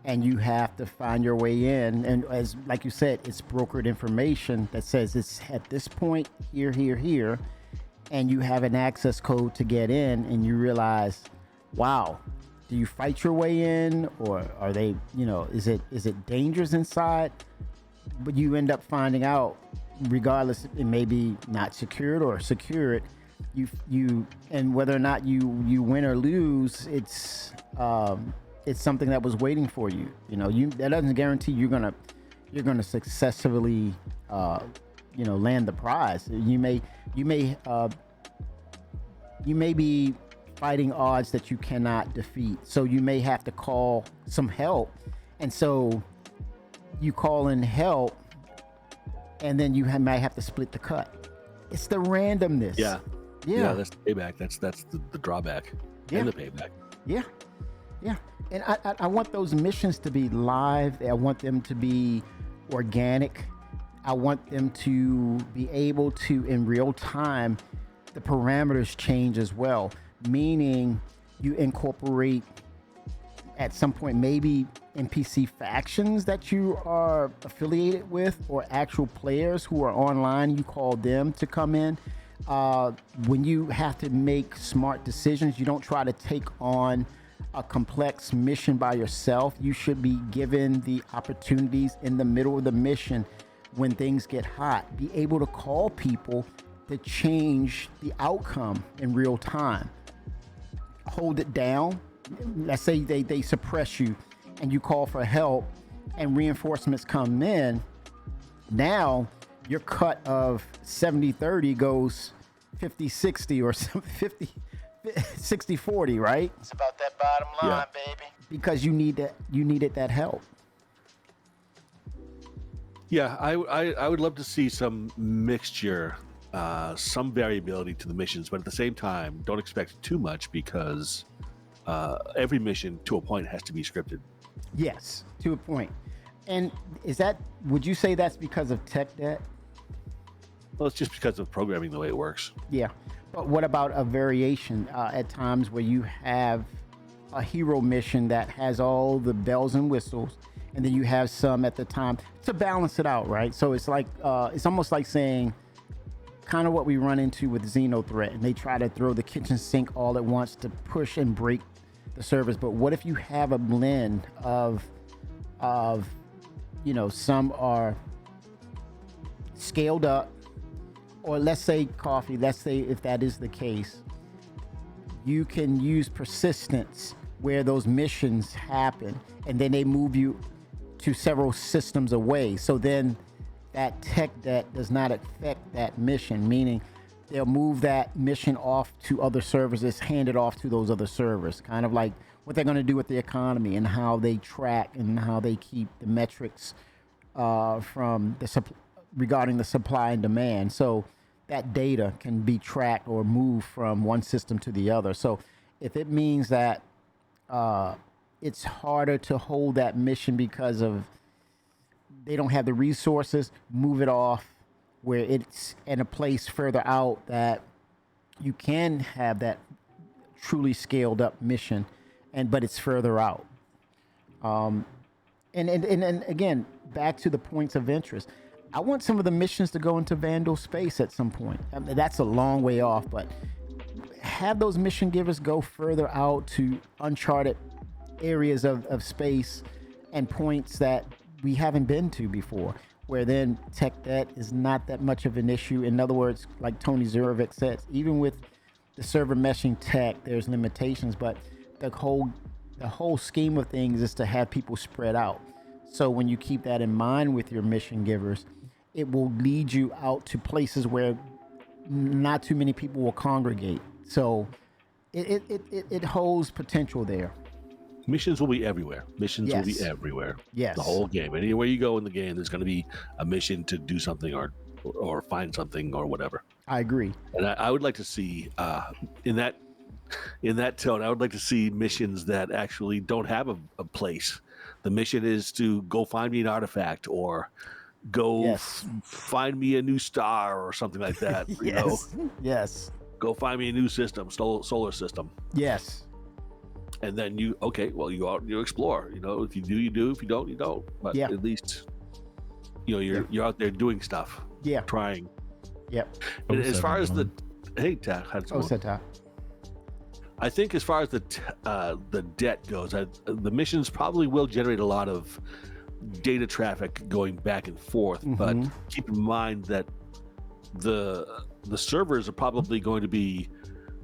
and you have to find your way in. And as like you said, it's brokered information that says it's at this point here, and you have an access code to get in, and you realize, wow, do you fight your way in, or are they, is it dangerous inside? But you end up finding out, regardless, it may be not secured or secured. You and whether or not you win or lose, it's something that was waiting for you. That doesn't guarantee you're gonna successfully land the prize. You may be fighting odds that you cannot defeat, so you may have to call some help, and so you call in help, and then you might have to split the cut. It's the randomness. Yeah, that's the payback. That's the drawback. Yeah. And the payback. Yeah. And I want those missions to be live. I want them to be organic. I want them to be able to, in real time, the parameters change as well. Meaning you incorporate at some point maybe NPC factions that you are affiliated with, or actual players who are online. You call them to come in. When you have to make smart decisions, you don't try to take on a complex mission by yourself. You should be given the opportunities in the middle of the mission, when things get hot, be able to call people to change the outcome in real time. Hold it down. Let's say they suppress you and you call for help and reinforcements come in. Now your cut of 70-30 goes 50-60 or 50-60-40, right? It's about that bottom line, baby. Because you needed that help. Yeah, I would love to see some mixture, some variability to the missions, but at the same time, don't expect too much, because every mission to a point has to be scripted. Yes, to a point. And would you say that's because of tech debt? Well, it's just because of programming the way it works. Yeah. But what about a variation at times where you have a hero mission that has all the bells and whistles, and then you have some at the time to balance it out, right? So it's like, it's almost like saying kind of what we run into with Xenothreat, and they try to throw the kitchen sink all at once to push and break the service. But what if you have a blend of some are scaled up, or let's say if that is the case, you can use persistence where those missions happen, and then they move you to several systems away. So then that tech debt does not affect that mission, meaning they'll move that mission off to other servers, hand it off to those other servers, kind of like what they're going to do with the economy and how they track and how they keep the metrics regarding the supply and demand. So that data can be tracked or moved from one system to the other. So if it means that it's harder to hold that mission because of they don't have the resources, move it off where it's in a place further out that you can have that truly scaled up mission, but it's further out. And again, back to the points of interest. I want some of the missions to go into Vandal space at some point. I mean, that's a long way off, but have those mission givers go further out to uncharted areas of space and points that we haven't been to before, where then tech debt is not that much of an issue. In other words, like Tony Zurovic says, even with the server meshing tech, there's limitations, but the whole scheme of things is to have people spread out. So when you keep that in mind with your mission givers, it will lead you out to places where not too many people will congregate. So it holds potential there. Missions will be everywhere. Missions will be Yes. everywhere. Yes. The whole game. Anywhere you go in the game, there's going to be a mission to do something or find something or whatever. I agree. And I would like to see in that tone, I would like to see missions that actually don't have a place. The mission is to go find me an artifact, or go Yes. find me a new star or something like that. You know, Yes. Yes. go find me a new system, solar system. Yes. And then you go out and you explore. You know, if you do, you do. If you don't, you don't. But Yeah. at least, you're out there doing stuff. Yeah. Trying. Yep. And as far as the how's it going? Oseta. I think as far as the debt goes, the missions probably will generate a lot of data traffic going back and forth. But keep in mind that the servers are probably going to be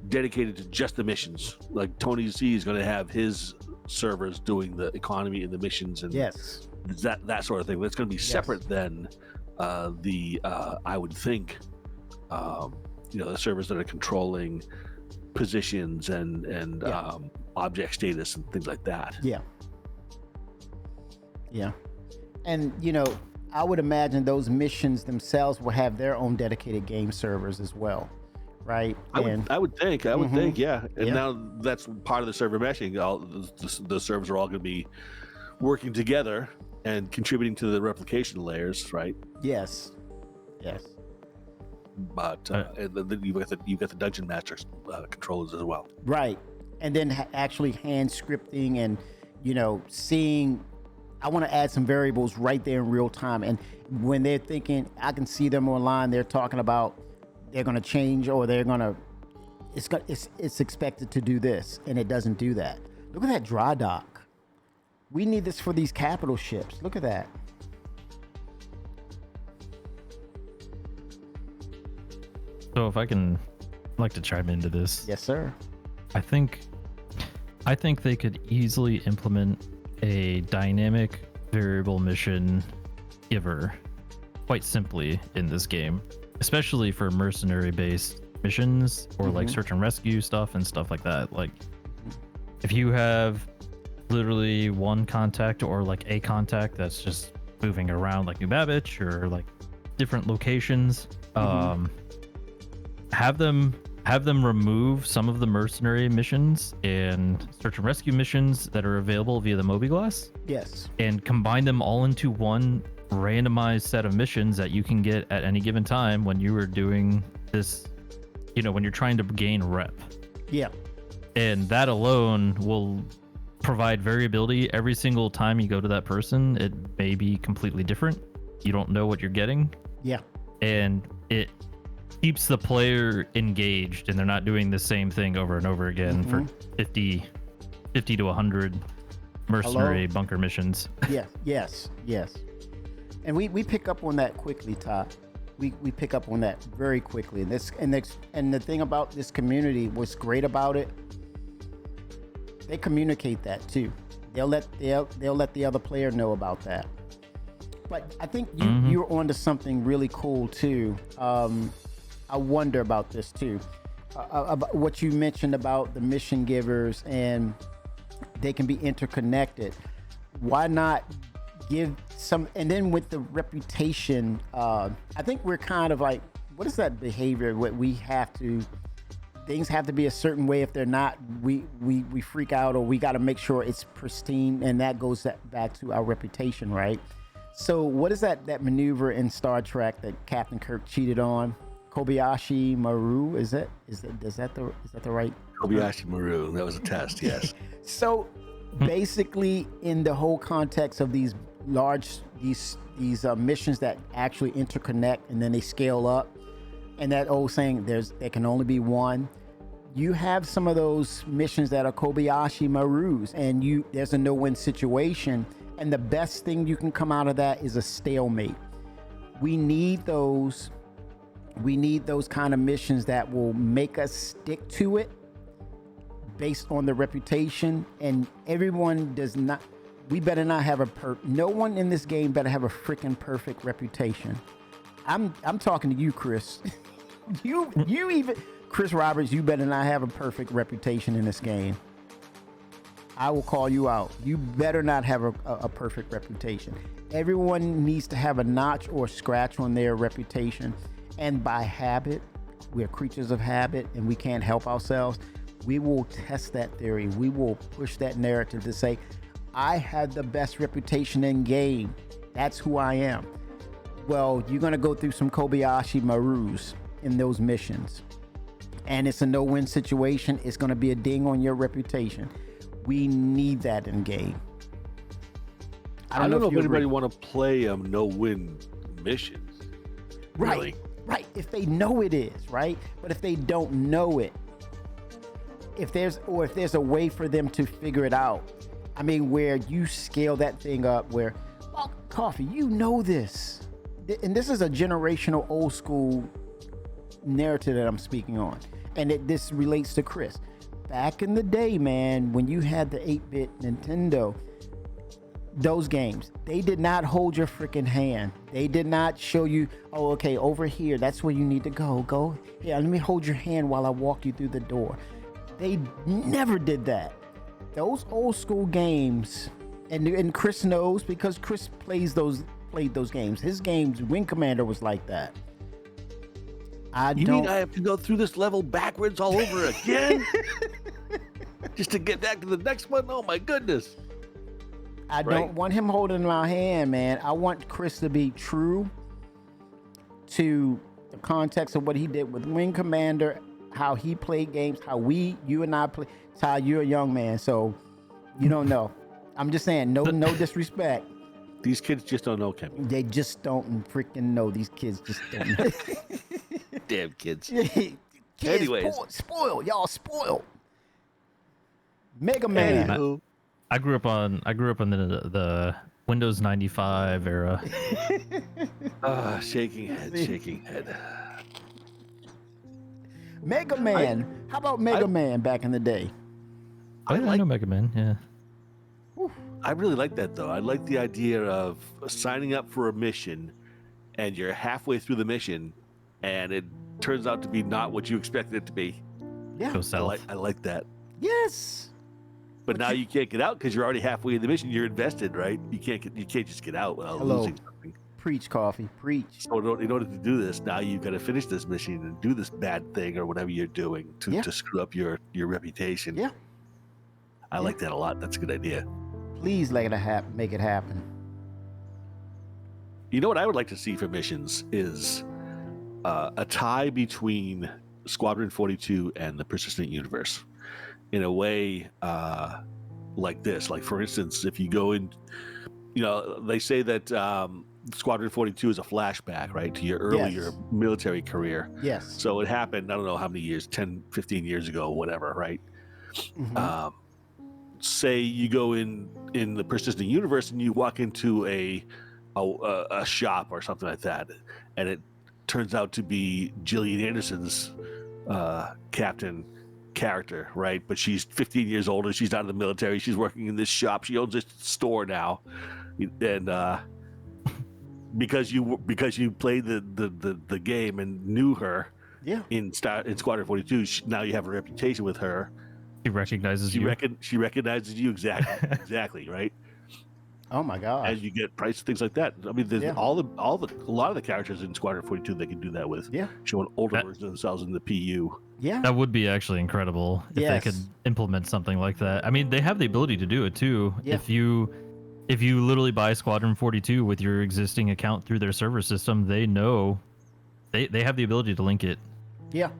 dedicated to just the missions. Like Tony Z is going to have his servers doing the economy and the missions and Yes. that sort of thing. That's going to be separate than I would think, the servers that are controlling positions and object status and things like that. Yeah. And I would imagine those missions themselves will have their own dedicated game servers as well, right? I would think, yeah. And Yeah. now that's part of the server meshing. All the servers are all going to be working together and contributing to the replication layers, right? Yes. But and then you've got the dungeon masters controllers as well. Right. And then actually hand scripting and seeing. I want to add some variables right there in real time. And when they're thinking, I can see them online. They're talking about they're going to change or they're going to. It's expected to do this, and it doesn't do that. Look at that dry dock. We need this for these capital ships. Look at that. So if I can, I'd like to chime into this. Yes, sir. I think they could easily implement a dynamic variable mission giver quite simply in this game, especially for mercenary based missions or like search and rescue stuff and stuff like that. Like if you have literally one contact or like a contact that's just moving around like New Babbage or like different locations, have them remove some of the mercenary missions and search and rescue missions that are available via the Mobiglass. Yes. And combine them all into one randomized set of missions that you can get at any given time when you are doing this, when you're trying to gain rep. Yeah. And that alone will provide variability every single time you go to that person. It may be completely different. You don't know what you're getting. Yeah. And it keeps the player engaged and they're not doing the same thing over and over again for 50 to 100 mercenary bunker missions. Yes. And we pick up on that quickly, Todd. We pick up on that very quickly. And the thing about this community, what's great about it, they communicate that too. They'll let the other player know about that. But I think you're onto something really cool too. I wonder about this too, about what you mentioned about the mission givers and they can be interconnected. Why not give some? And then with the reputation, I think we're kind of like, what is that behavior? What we have to, things have to be a certain way. If they're not, we freak out, or we got to make sure it's pristine, and that goes back to our reputation, right? So what is that maneuver in Star Trek that Captain Kirk cheated on? Kobayashi Maru, is that the right? Kobayashi Maru, that was a test, yes. So basically, in the whole context of these missions that actually interconnect and then they scale up, and that old saying, there can only be one. You have some of those missions that are Kobayashi Marus, and there's a no-win situation, and the best thing you can come out of that is a stalemate. We need those kind of missions that will make us stick to it based on the reputation. And everyone does not, we better not have no one in this game better have a freaking perfect reputation. I'm talking to you, Chris. you even, Chris Roberts, you better not have a perfect reputation in this game. I will call you out. You better not have a perfect reputation. Everyone needs to have a notch or scratch on their reputation. And by habit, we're creatures of habit and we can't help ourselves. We will test that theory. We will push that narrative to say, I have the best reputation in game. That's who I am. Well, you're going to go through some Kobayashi Marus in those missions. And it's a no-win situation. It's going to be a ding on your reputation. We need that in game. I don't know if anybody want to play a no-win mission. Really. Right. If they know it is, right? But if they don't know it, if there's a way for them to figure it out, I mean, where you scale that thing up where, oh, Coffee, you know this. And this is a generational old school narrative that I'm speaking on. And this relates to Chris. Back in the day, man, when you had the 8-bit Nintendo, Those games, they did not hold your freaking hand. They did not show you, oh, okay, over here, that's where you need to go. Go here, let me hold your hand while I walk you through the door. They never did that. Those old school games, and Chris knows because Chris played those games. His games, Wing Commander was like that. You mean I have to go through this level backwards all over again? Just to get back to the next one? Oh my goodness. I don't want him holding my hand, man. I want Chris to be true to the context of what he did with Wing Commander, how he played games, you and I play. It's how you're a young man, so you don't know. I'm just saying, no disrespect. These kids just don't know, Kevin. They just don't freaking know. These kids just don't know. Damn kids. Kids, anyways, spoil. Y'all spoil. Mega Man. Anywho. I grew up on the Windows 95 era. Shaking head. Mega Man. How about Mega Man back in the day? I know Mega Man, yeah. I really like that though. I like the idea of signing up for a mission and you're halfway through the mission and it turns out to be not what you expected it to be. Yeah. Go south. I like that. Yes. But now you can't get out because you're already halfway in the mission. You're invested, right? You can't just get out without losing something. Preach, Coffee. Preach. So in order to do this, now you've got to finish this mission and do this bad thing or whatever you're doing to screw up your reputation. Yeah. I like that a lot. That's a good idea. Please make it happen. You know what I would like to see for missions is a tie between Squadron 42 and the Persistent Universe in a way like this. Like, for instance, if you go in, they say that Squadron 42 is a flashback, right, to your earlier military career. Yes. So it happened, I don't know how many years, 10, 15 years ago, whatever, right? Mm-hmm. Say you go in the Persistent Universe and you walk into a shop or something like that, and it turns out to be Gillian Anderson's captain character, right? But she's 15 years older. She's out of the military. She's working in this shop. She owns this store now, and because you played the game and knew her, in Squadron 42, now you have a reputation with her. She recognizes you. She recognizes you exactly, right? Oh my God! As you get price things like that. I mean, there's a lot of the characters in Squadron 42 they can do that with. Yeah, showing older versions of themselves in the PU. Yeah, that would be actually incredible if they could implement something like that. I mean, they have the ability to do it too. Yeah. If you literally buy Squadron 42 with your existing account through their server system, they know they have the ability to link it. Yeah.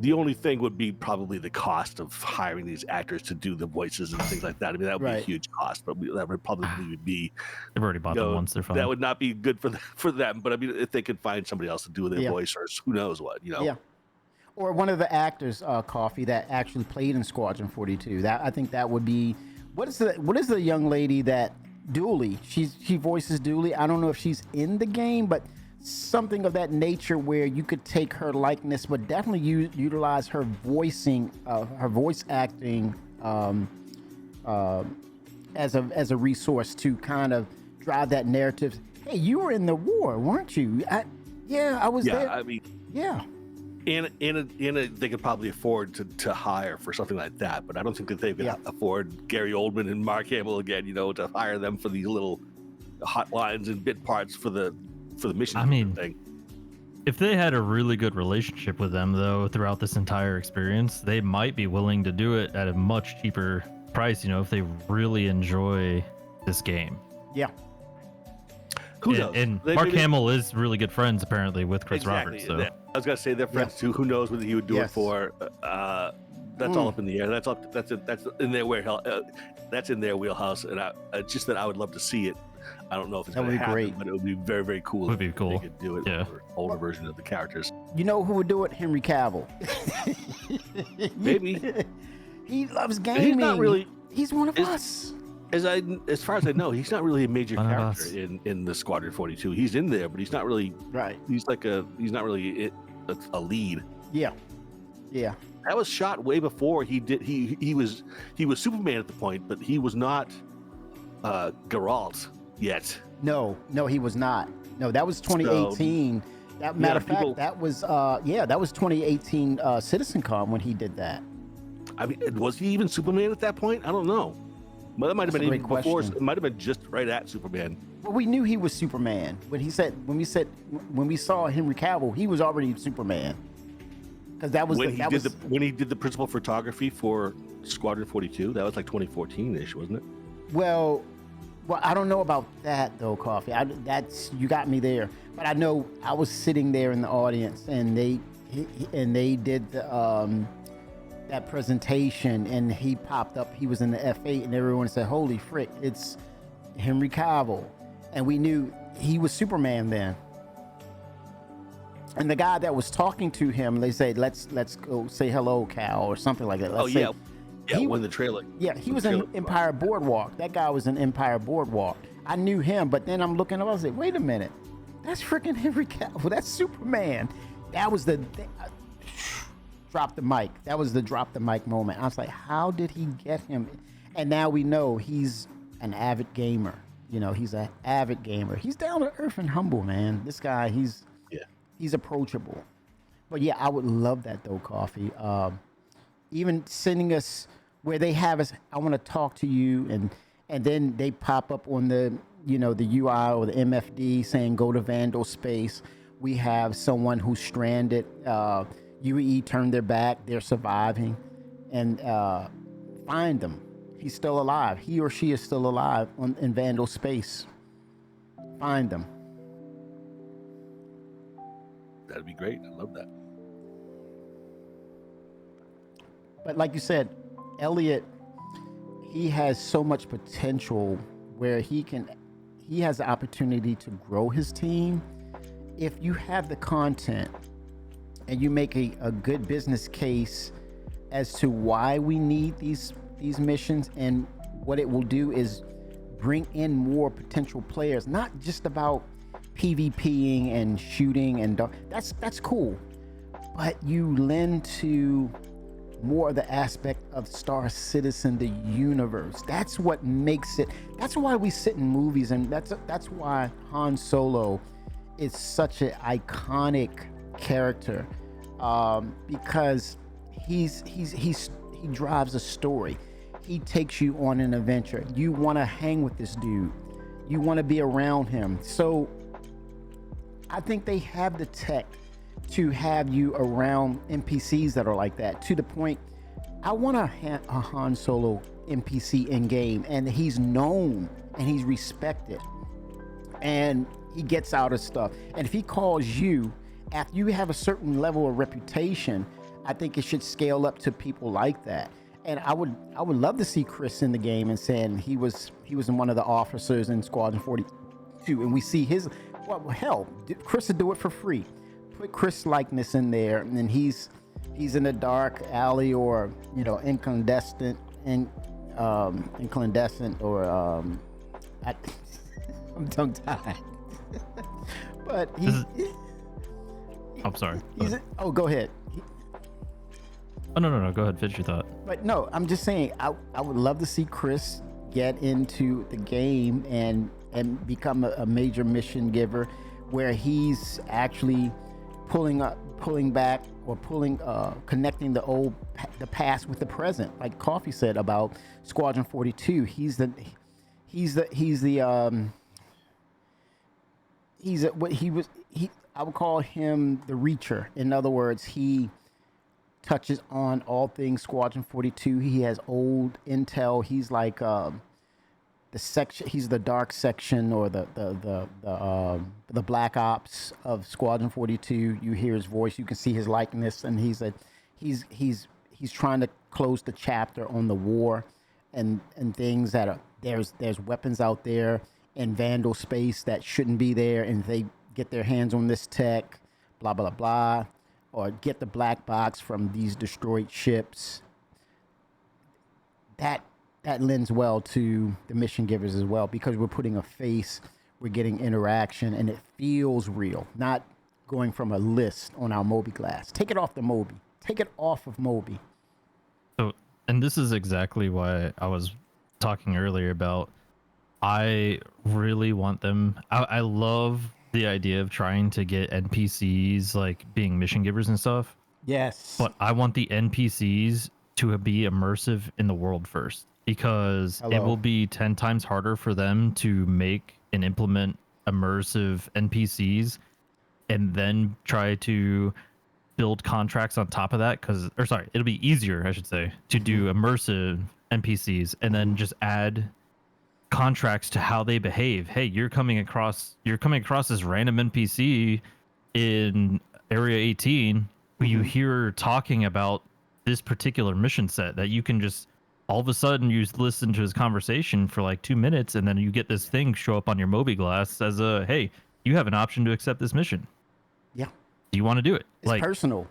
The only thing would be probably the cost of hiring these actors to do the voices and things like that. I mean, that would be a huge cost, but that would probably be. They've already bought them once. They're fine. That would not be good for them. But I mean, if they could find somebody else to do their voice, or who knows what, Yeah. Or one of the actors, Coffee, that actually played in Squadron 42. That I think that would be. What is the young lady that Dooley? She voices Dooley. I don't know if she's in the game, but something of that nature where you could take her likeness, but definitely utilize her voicing, her voice acting as a resource to kind of drive that narrative. Hey, you were in the war, weren't you? I was there. I mean, yeah. They could probably afford to hire for something like that, but I don't think that they could afford Gary Oldman and Mark Hamill again, to hire them for these little hotlines and bit parts for the mission. I mean, thing. If they had a really good relationship with them, though, throughout this entire experience, they might be willing to do it at a much cheaper price, if they really enjoy this game. Yeah. Who knows? And Mark Hamill is really good friends, apparently, with Chris Roberts. So. I was going to say they're friends, too. Who knows what he would do it for. That's all up in the air. That's in their warehouse. That's in their wheelhouse. And just that I would love to see it. I don't know if it's going to happen, great. But it would be very, very cool. It would be cool. They could do it for an older version of the characters. You know who would do it? Henry Cavill. Maybe. He loves gaming. He's not really. He's one of us. As far as I know, he's not really a major character in the Squadron 42. He's in there, but he's not really. Right. He's not really a lead. Yeah. Yeah. That was shot way before he did. He was Superman at the point, but he was not Geralt yet. No, he was not. No, that was 2018. That matter of fact, that was 2018 CitizenCon when he did that. I mean, was he even Superman at that point? I don't know. Well, that might have been even before. It might have been just right at Superman. Well, we knew he was Superman when we saw Henry Cavill, he was already Superman. Because that was when he did the principal photography for Squadron 42. That was like 2014-ish, wasn't it? Well, I don't know about that though, Coffee. You got me there. But I know I was sitting there in the audience, and they did the, that presentation, and he popped up. He was in the F8, and everyone said, "Holy frick, it's Henry Cavill," and we knew he was Superman then. And the guy that was talking to him, they said, "Let's go say hello, Cal," or something like that. When the trailer. Yeah, he was in Empire Boardwalk. That guy was in Empire Boardwalk. I knew him, but then I'm looking up. I was like, "Wait a minute, that's freaking Henry Cavill. That's Superman." That was the drop the mic. That was the drop the mic moment. I was like, "How did he get him?" And now we know he's an avid gamer. He's an avid gamer. He's down to earth and humble, man. This guy, he's approachable. But yeah, I would love that though, Coffee. Even sending us where they have us, I want to talk to you, and then they pop up on the the UI or the MFD saying go to Vandal Space. We have someone who's stranded. UAE turned their back. They're surviving, and find them. He's still alive. He or she is still alive in Vandal Space. Find them. That'd be great. I love that. But like you said, Elliot, he has so much potential where he has the opportunity to grow his team. If you have the content and you make a good business case as to why we need these missions, and what it will do is bring in more potential players, not just about PvPing and shooting, and that's cool, but you lend to more of the aspect of Star Citizen, the universe. That's what makes it. That's why we sit in movies, and that's why Han Solo is such an iconic character, because he drives a story. He takes you on an adventure. You want to hang with this dude. You want to be around him. So I think they have the tech to have you around NPCs that are like that, to the point I want a Han Solo NPC in game, and he's known and he's respected and he gets out of stuff. And if he calls you after you have a certain level of reputation, I think it should scale up to people like that. And I would love to see Chris in the game and saying he was in one of the officers in Squadron 42, and we see his, well, hell, Chris would do it for free. Put Chris likeness in there, and then he's in a dark alley, or incandescent, or I'm tongue-tied. But I'm sorry. Go ahead. Oh, no. Go ahead. Finish your thought. But no, I'm just saying, I would love to see Chris get into the game and become a major mission giver, where he's actually connecting the past with the present, like Coffee said about Squadron 42. I would call him the Reacher. In other words, he touches on all things Squadron 42. He has old intel. He's like the section. He's the dark section, or the black ops of Squadron 42. You hear his voice. You can see his likeness, and he's trying to close the chapter on the war and things that are there's weapons out there in Vandal Space that shouldn't be there, and they get their hands on this tech, blah blah blah, or get the black box from these destroyed ships. That lends well to the mission givers as well, because we're putting a face, we're getting interaction, and it feels real, not going from a list on our Moby glass. Take it off the Moby. Take it off of Moby. So, and this is exactly why I was talking earlier about I really want them. I love the idea of trying to get NPCs like being mission givers and stuff, Yes. but I want the NPCs to be immersive in the world first, because it Hello. will be 10 times harder for them to make and implement immersive NPCs and then try to build contracts on top of that, it'll be easier, I should say, to do immersive NPCs and then just add contracts to how they behave. Hey, you're coming across this random NPC in area 18 who you hear talking about this particular mission set, that you can just all of a sudden you listen to his conversation for like 2 minutes, and then you get this thing show up on your Moby Glass as a, hey, you have an option to accept this mission. Yeah. Do you want to do it? It's personal.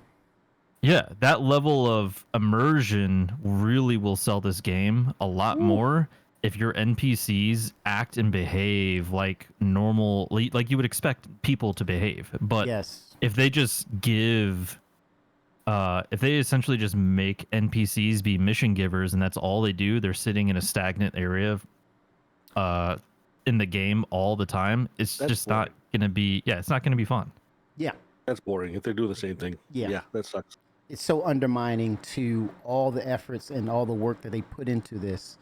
Yeah, that level of immersion really will sell this game a lot more if your NPCs act and behave like normal, like you would expect people to behave. But Yes. if they just if they essentially just make NPCs be mission givers and that's all they do, they're sitting in a stagnant area in the game all the time, it's That's just boring. not going to be, it's not going to be fun. Yeah. That's boring. If they're doing the same thing, Yeah. that sucks. It's so undermining to all the efforts and all the work that they put into this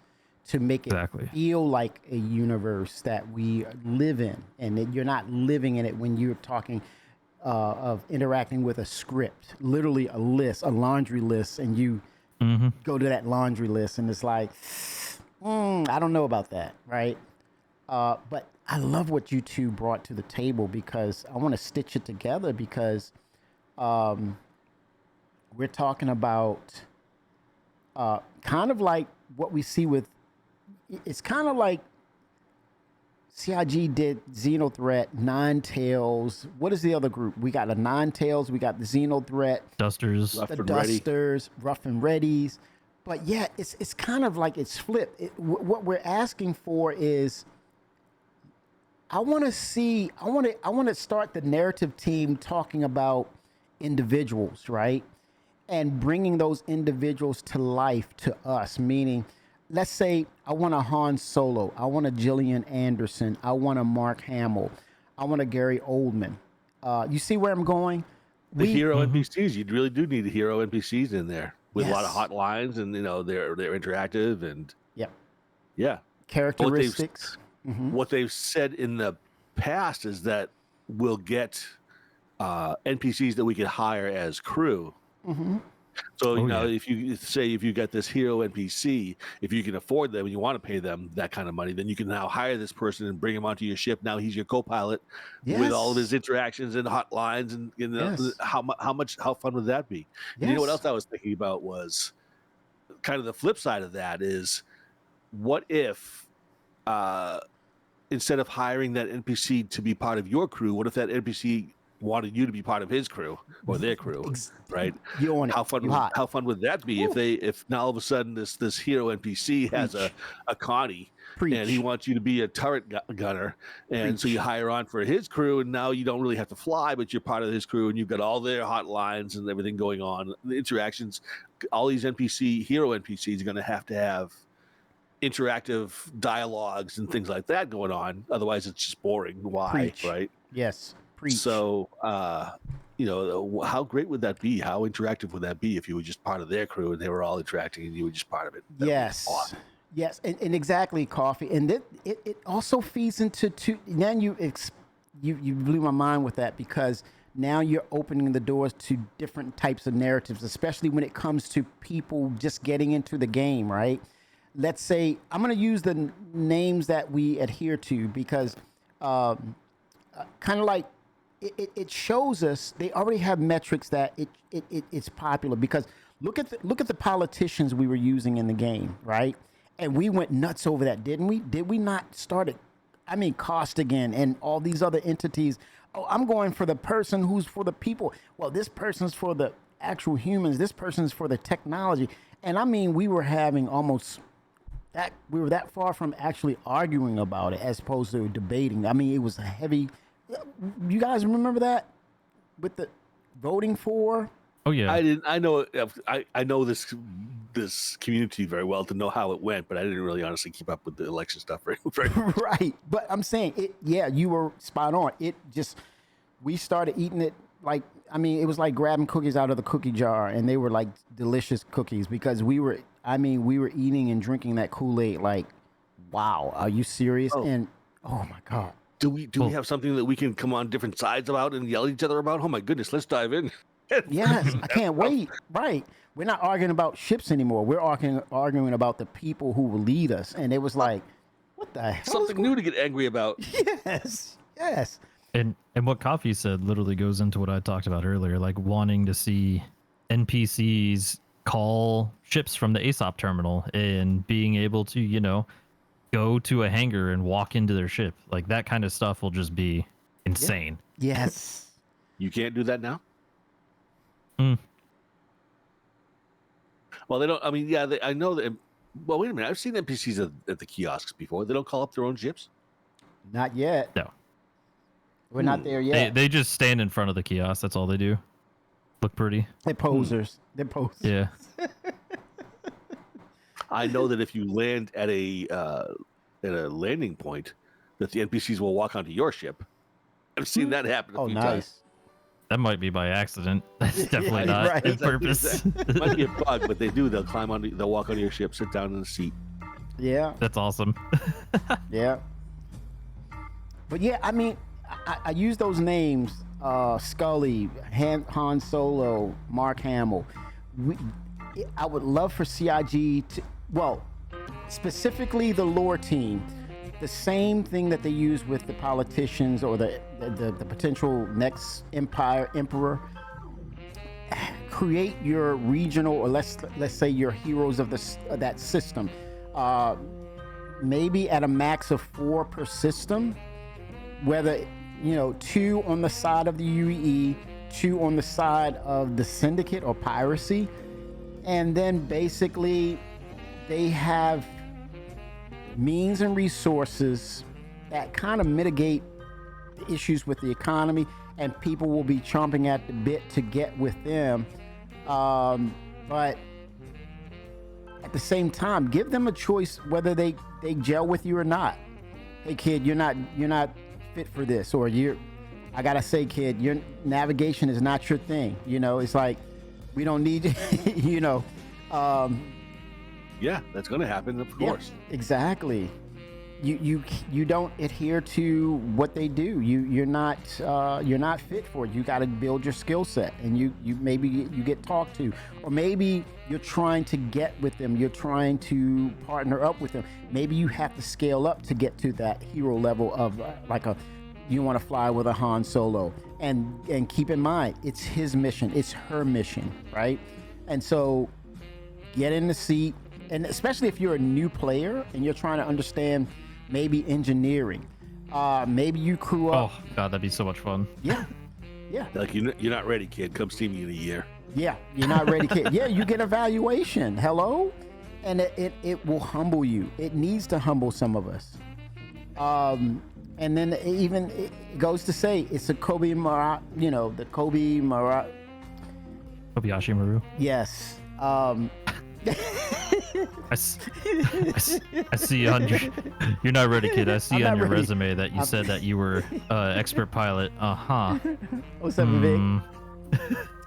to make it Exactly. feel like a universe that we live in, and that you're not living in it when you're talking of interacting with a script, literally a list, a laundry list, and you go to that laundry list and it's like, I don't know about that, right? But I love what you two brought to the table, because I want to stitch it together, because we're talking about kind of like what we see with, it's kind of like CIG did Xenothreat, Nine Tails. What is the other group? We got the Nine Tails, we got the Xenothreat, Dusters. Rough the and Ready. Dusters, Rough and Readies. But yeah, it's kind of like it's flipped. What we're asking for is, I want to start the narrative team talking about individuals, right? And bringing those individuals to life to us, meaning, let's say I want a Han Solo, I want a Gillian Anderson, I want a Mark Hamill, I want a Gary Oldman. You see where I'm going? The hero NPCs, you really do need hero NPCs in there with a lot of Yes. hot lines, and they're interactive, and Yep. yeah. Characteristics. What they've said in the past is that we'll get NPCs that we could hire as crew. So if you get this hero NPC, if you can afford them and you want to pay them that kind of money, then you can now hire this person and bring him onto your ship. Now he's your co-pilot with all of his interactions and hotlines, and Yes. how fun would that be? And you know what else I was thinking about was kind of the flip side of that is, what if instead of hiring that NPC to be part of your crew, what if that NPC wanted you to be part of his crew or their crew, right? You on it. How fun? You hot. How fun would that be if now all of a sudden this hero NPC has a Connie, and he wants you to be a turret gunner, and so you hire on for his crew, and now you don't really have to fly, but you're part of his crew, and you've got all their hotlines and everything going on, the interactions. All these hero NPCs are going to have interactive dialogues and things like that going on. Otherwise, it's just boring. Why? Preach. Right? Yes. Preach. So, how great would that be? How interactive would that be if you were just part of their crew and they were all interacting and you were just part of it? That would be Yes. awesome. Yes, and exactly, Coffee. And it also feeds into now you blew my mind with that, because now you're opening the doors to different types of narratives, especially when it comes to people just getting into the game, right? Let's say, I'm going to use the names that we adhere to, because kind of like it shows us they already have metrics that it's popular, because look at the politicians we were using in the game, right? And we went nuts over that, didn't we? Did we not start it? I mean, Costigan and all these other entities. Oh, I'm going for the person who's for the people. Well, this person's for the actual humans. This person's for the technology. And I mean, we were having almost that. We were that far from actually arguing about it as opposed to debating. I mean, it was a heavy. You guys remember that with the voting for? Oh yeah. I know. I know this community very well to know how it went, but I didn't really honestly keep up with the election stuff very much. Right. But I'm saying it. Yeah, you were spot on. It just we started eating it like I mean, it was like grabbing cookies out of the cookie jar, and they were like delicious cookies because we were. I mean, we were eating and drinking that Kool-Aid. Like, wow, are you serious? Oh. And oh my god. Do we have something that we can come on different sides about and yell at each other about? Oh my goodness, let's dive in. Yes, I can't wait. Right. We're not arguing about ships anymore. We're arguing about the people who will lead us. And it was like, what the hell? Something new to get angry about. Yes. Yes. And what Coffee said literally goes into what I talked about earlier, like wanting to see NPCs call ships from the ASOP terminal and being able to, you know, go to a hangar and walk into their ship. Like that kind of stuff will just be insane. Yes. You can't do that now? Mm. Well, they don't. I mean, yeah, I know that. Well, wait a minute. I've seen NPCs at the kiosks before. They don't call up their own ships? Not yet. No. We're not there yet. They just stand in front of the kiosk. That's all they do. Look pretty. They're posers. They're posers. Yeah. I know that if you land at a landing point, that the NPCs will walk onto your ship. I've seen that happen a Oh, few nice. times. That might be by accident. That's definitely not right. on purpose. It might be a bug, but they do. They'll they'll walk onto your ship, sit down in the seat. Yeah. That's awesome. Yeah. But yeah, I mean, I use those names, Scully, Han Solo, Mark Hamill. I would love for CIG to, well, specifically the lore team, the same thing that they use with the politicians or the potential next emperor. Create your regional, or let's say your heroes of that system. Maybe at a max of 4 per system, whether 2 on the side of the UEE, 2 on the side of the syndicate or piracy, and then basically they have means and resources that kind of mitigate the issues with the economy, and people will be chomping at the bit to get with them. But at the same time, give them a choice whether they gel with you or not. Hey kid, you're not fit for this, or I gotta say, kid, your navigation is not your thing. It's like we don't need you. Yeah, that's going to happen, of course. Yeah, exactly. You don't adhere to what they do. You're not fit for it. You got to build your skill set, and you maybe you get talked to, or maybe you're trying to get with them. You're trying to partner up with them. Maybe you have to scale up to get to that hero level of you want to fly with a Han Solo, and keep in mind it's his mission, it's her mission, right? And so get in the seat. And especially if you're a new player and you're trying to understand maybe engineering, maybe you crew up. Oh God, that'd be so much fun. Yeah. Like you're not ready, kid. Come see me in a year. Yeah, you're not ready, kid. Yeah, you get evaluation. Hello, and it will humble you. It needs to humble some of us. And then it goes to say it's a Kobe Mara, the Kobe Mara. Kobayashi Maru. Yes. I see on your, you're not ready, kid. I see on your resume that you said that you were expert pilot. What's up, Vic?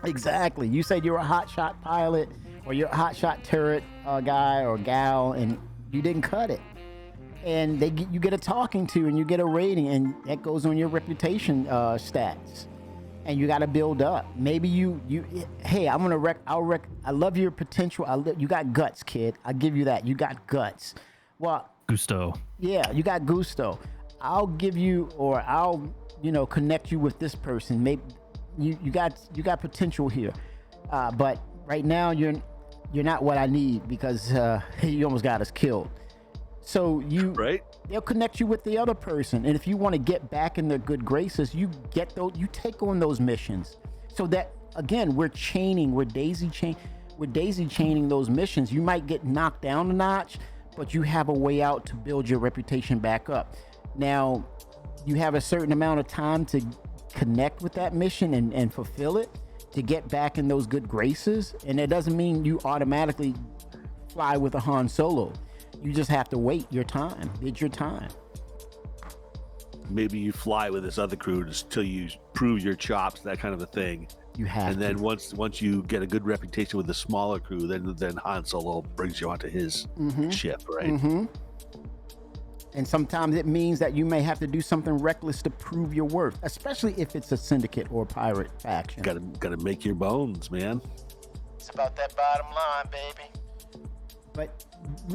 Exactly. You said you're a hotshot pilot, or you're a hotshot turret guy or gal, and you didn't cut it. And you get a talking to, and you get a rating, and that goes on your reputation stats. And you got to build up. Maybe hey, I love your potential. You got guts, kid. I'll give you that. You got guts. Well, gusto. Yeah, you got gusto. I'll give you, or I'll, connect you with this person. Maybe you got potential here. But right now you're not what I need, because you almost got us killed. So they'll connect you with the other person, and if you want to get back in their good graces, you take on those missions. So that again, we're daisy chaining those missions. You might get knocked down a notch, but you have a way out to build your reputation back up. Now, you have a certain amount of time to connect with that mission and fulfill it. to get back in those good graces. And it doesn't mean you automatically fly with a Han Solo. You just have to wait your time, bid your time. Maybe you fly with this other crew until you prove your chops, that kind of a thing. You have and then once you get a good reputation with the smaller crew, then Han Solo brings you onto his ship, right? Mm-hmm. And sometimes it means that you may have to do something reckless to prove your worth, especially if it's a syndicate or pirate faction. Gotta make your bones, man. It's about that bottom line, baby. But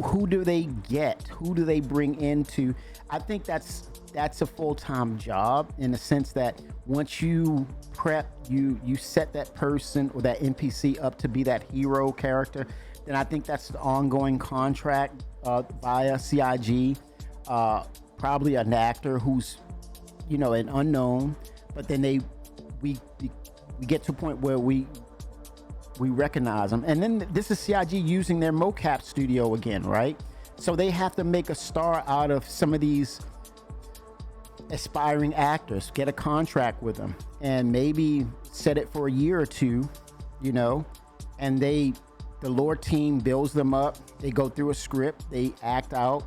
who do they get? Who do they bring into? I think that's a full-time job, in the sense that once you prep, you set that person or that NPC up to be that hero character, then I think that's the ongoing contract via CIG. Probably an actor who's, an unknown, but then we get to a point where we recognize them. And then this is CIG using their mocap studio again, right? So they have to make a star out of some of these aspiring actors, get a contract with them, and maybe set it for a year or two, and the lore team builds them up. They go through a script, they act out,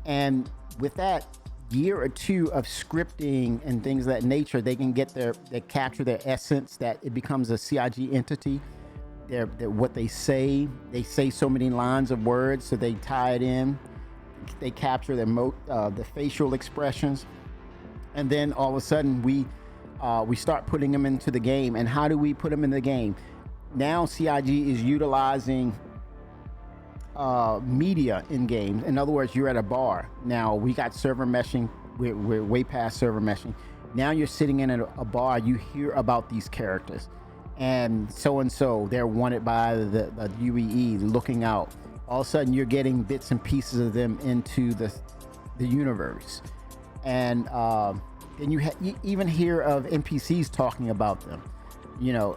and with that year or two of scripting and things of that nature, they can they capture their essence, that it becomes a CIG entity. They're what they say so many lines of words, so they tie it in. They capture the facial expressions, and then all of a sudden we start putting them into the game. And how do we put them in the game? Now CIG is utilizing media in games. In other words, you're at a bar. Now we got server meshing. We're way past server meshing. Now you're sitting in a bar. You hear about these characters, and so they're wanted by the UEE, looking out. All of a sudden you're getting bits and pieces of them into the universe, and then you even hear of NPCs talking about them.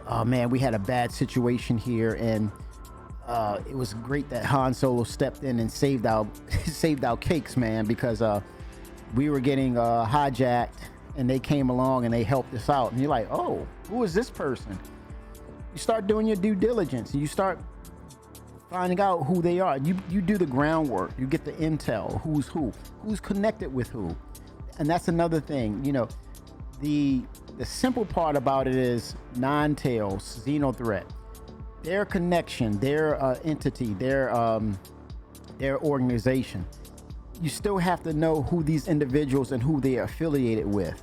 Oh man, we had a bad situation here, and it was great that Han Solo stepped in and saved our cakes, man, because we were getting hijacked, and they came along and they helped us out. And you're like, oh, who is this person? You start doing your due diligence, and you start finding out who they are. You do the groundwork. You get the intel. Who's connected with who. And that's another thing. The simple part about it is Nine-Tails, Xenothreat, their connection, their entity, their organization. You still have to know who these individuals and who they are affiliated with.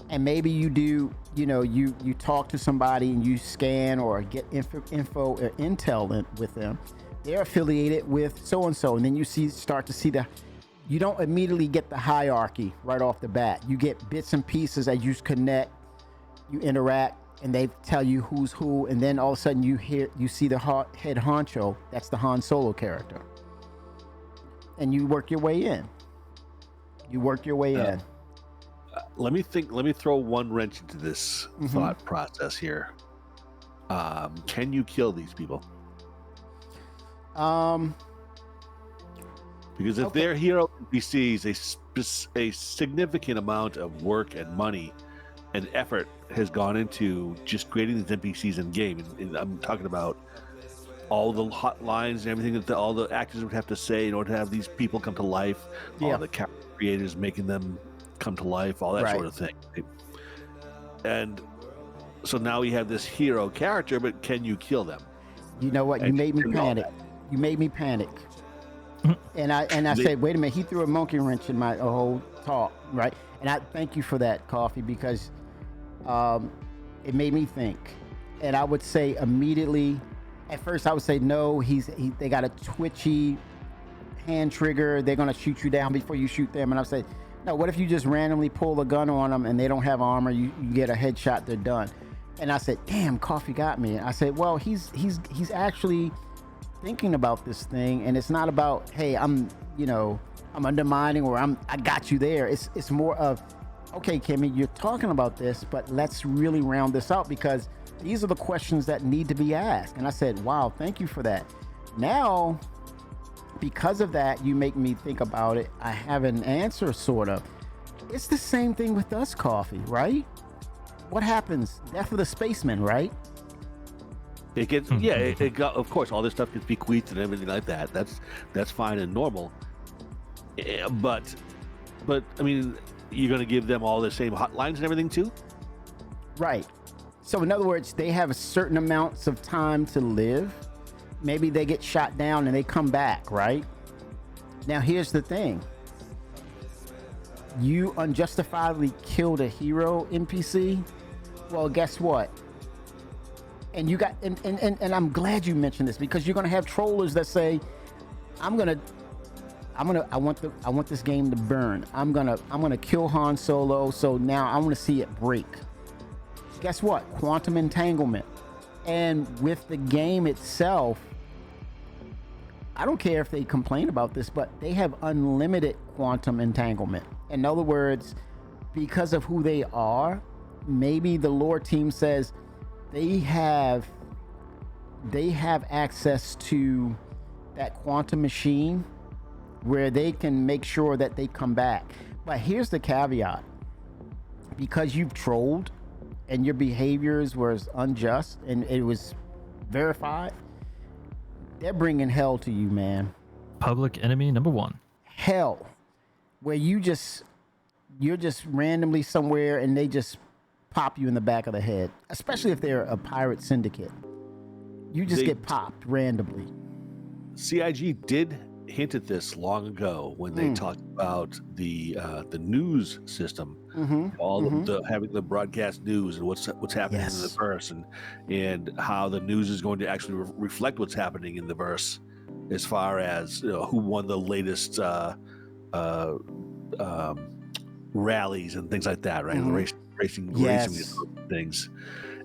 And maybe you do, you talk to somebody and you scan or get info or intel with them. They're affiliated with so-and-so. And then you start to see you don't immediately get the hierarchy right off the bat. You get bits and pieces as you connect, you interact, and they tell you who's who. And then all of a sudden you see the head honcho. That's the Han Solo character. And you work your way in. Let me throw one wrench into this thought process here. Can you kill these people? Because if they're hero NPCs, a significant amount of work and money and effort has gone into just creating these NPCs in game. And I'm talking about all the hotlines and everything that all the actors would have to say in order to have these people come to life. Yeah. All the character creators making them come to life, all that sort of thing. And so now we have this hero character, but can you kill them? You know what? You made me panic. And I said, wait a minute, he threw a monkey wrench in my whole talk, right? And I thank you for that, Coffee, because it made me think. And I would say immediately, at first I would say, no, they got a twitchy hand trigger. They're going to shoot you down before you shoot them. And I would say, no, what if you just randomly pull a gun on them and they don't have armor? You get a headshot, they're done. And I said, damn, Coffee got me. I said, well, he's actually thinking about this thing, and it's not about, hey, I'm undermining, or I got you there. It's more of, okay, Kimmy, you're talking about this, but let's really round this out, because these are the questions that need to be asked. And I said, wow, thank you for that. Now, because of that, you make me think about it. I have an answer, sort of. It's the same thing with us, Coffee, right? What happens? Death of the spaceman, right? It gets it got, of course, all this stuff gets bequeathed and everything like that. That's fine and normal. But I mean, you're going to give them all the same hotlines and everything too? Right. So in other words, they have a certain amounts of time to live. Maybe they get shot down and they come back, right? Now here's the thing. You unjustifiably killed a hero NPC. Well, guess what? And you got and I'm glad you mentioned this, because you're gonna have trollers that say, I want this game to burn. I'm gonna kill Han Solo, so now I want to see it break. Guess what? Quantum entanglement. And with the game itself, I don't care if they complain about this, but they have unlimited quantum entanglement. In other words, because of who they are, maybe the lore team says they have access to that quantum machine where they can make sure that they come back. But here's the caveat. Because you've trolled and your behaviors was unjust and it was verified, they're bringing hell to you, man. Public enemy number one. Hell, where you're just randomly somewhere and they just pop you in the back of the head, especially if they're a pirate syndicate. You just get popped randomly. CIG did hint at this long ago when they talked about the news system, having the broadcast news and what's happening in the verse, and how the news is going to actually reflect what's happening in the verse, as far as who won the latest rallies and things like that, right? Racing things.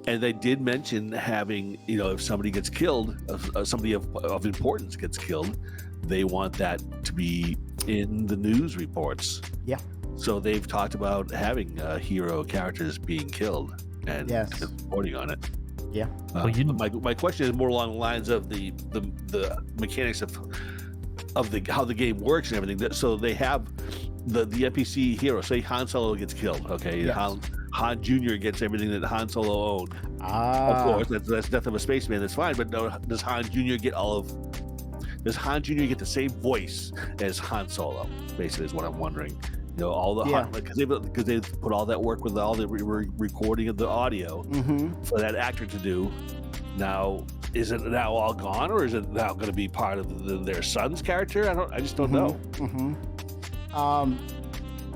And they did mention having, if somebody gets killed, somebody of importance gets killed, they want that to be in the news reports. Yeah. So they've talked about having hero characters being killed and reporting on it. Yeah. My question is more along the lines of the mechanics of how the game works and everything. So they have the NPC hero. Say Han Solo gets killed. Okay. Yes. Han Jr. gets everything that Han Solo owned. Of course, that's death of a spaceman. That's fine. But no, does Han Jr. get Does Han Jr. get the same voice as Han Solo? Basically, is what I'm wondering. All the because they put all that work with all the recording of the audio for that actor to do. Now, is it now all gone, or is it now going to be part of their son's character? I just don't know.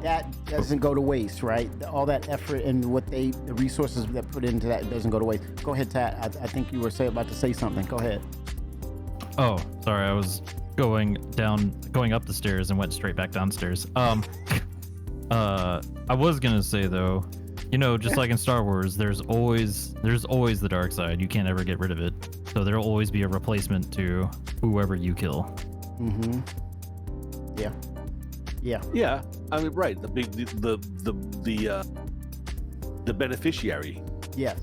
That doesn't go to waste, right? All that effort and the resources that put into that doesn't go to waste. Go ahead, Tat. I think you were about to say something. Go ahead. Oh, sorry. I was going up the stairs and went straight back downstairs. I was gonna say though, just like in Star Wars, there's always the dark side. You can't ever get rid of it. So there'll always be a replacement to whoever you kill. Yeah. I mean, right. The beneficiary. Yeah.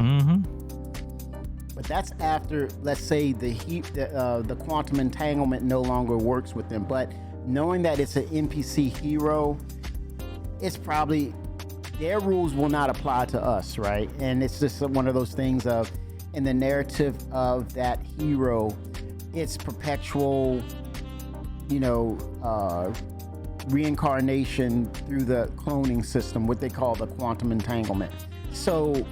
But that's after, let's say, the quantum entanglement no longer works with them. But knowing that it's an NPC hero, it's probably their rules will not apply to us, right? And it's just one of those things of, in the narrative of that hero, it's perpetual, reincarnation through the cloning system, what they call the quantum entanglement. So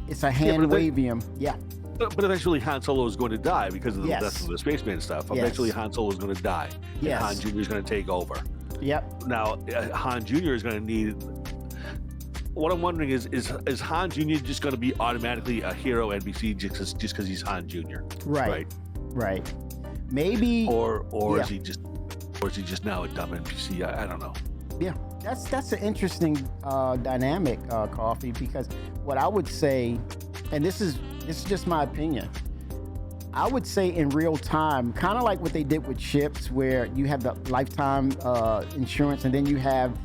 it's a hand-wavium. Yeah. But eventually Han Solo is going to die because of the death of the spaceman stuff. Eventually Han Solo is going to die. And Han Jr. is going to take over. Yep. Now, Han Jr. is going to need... What I'm wondering is Han Jr. just going to be automatically a hero NPC just because he's Han Jr.? Right. Maybe... Or is he just now a dumb NPC? I don't know. Yeah, that's an interesting dynamic, Coffee, because what I would say, and this is just my opinion, I would say in real time, kind of like what they did with ships, where you have the lifetime insurance, and then you have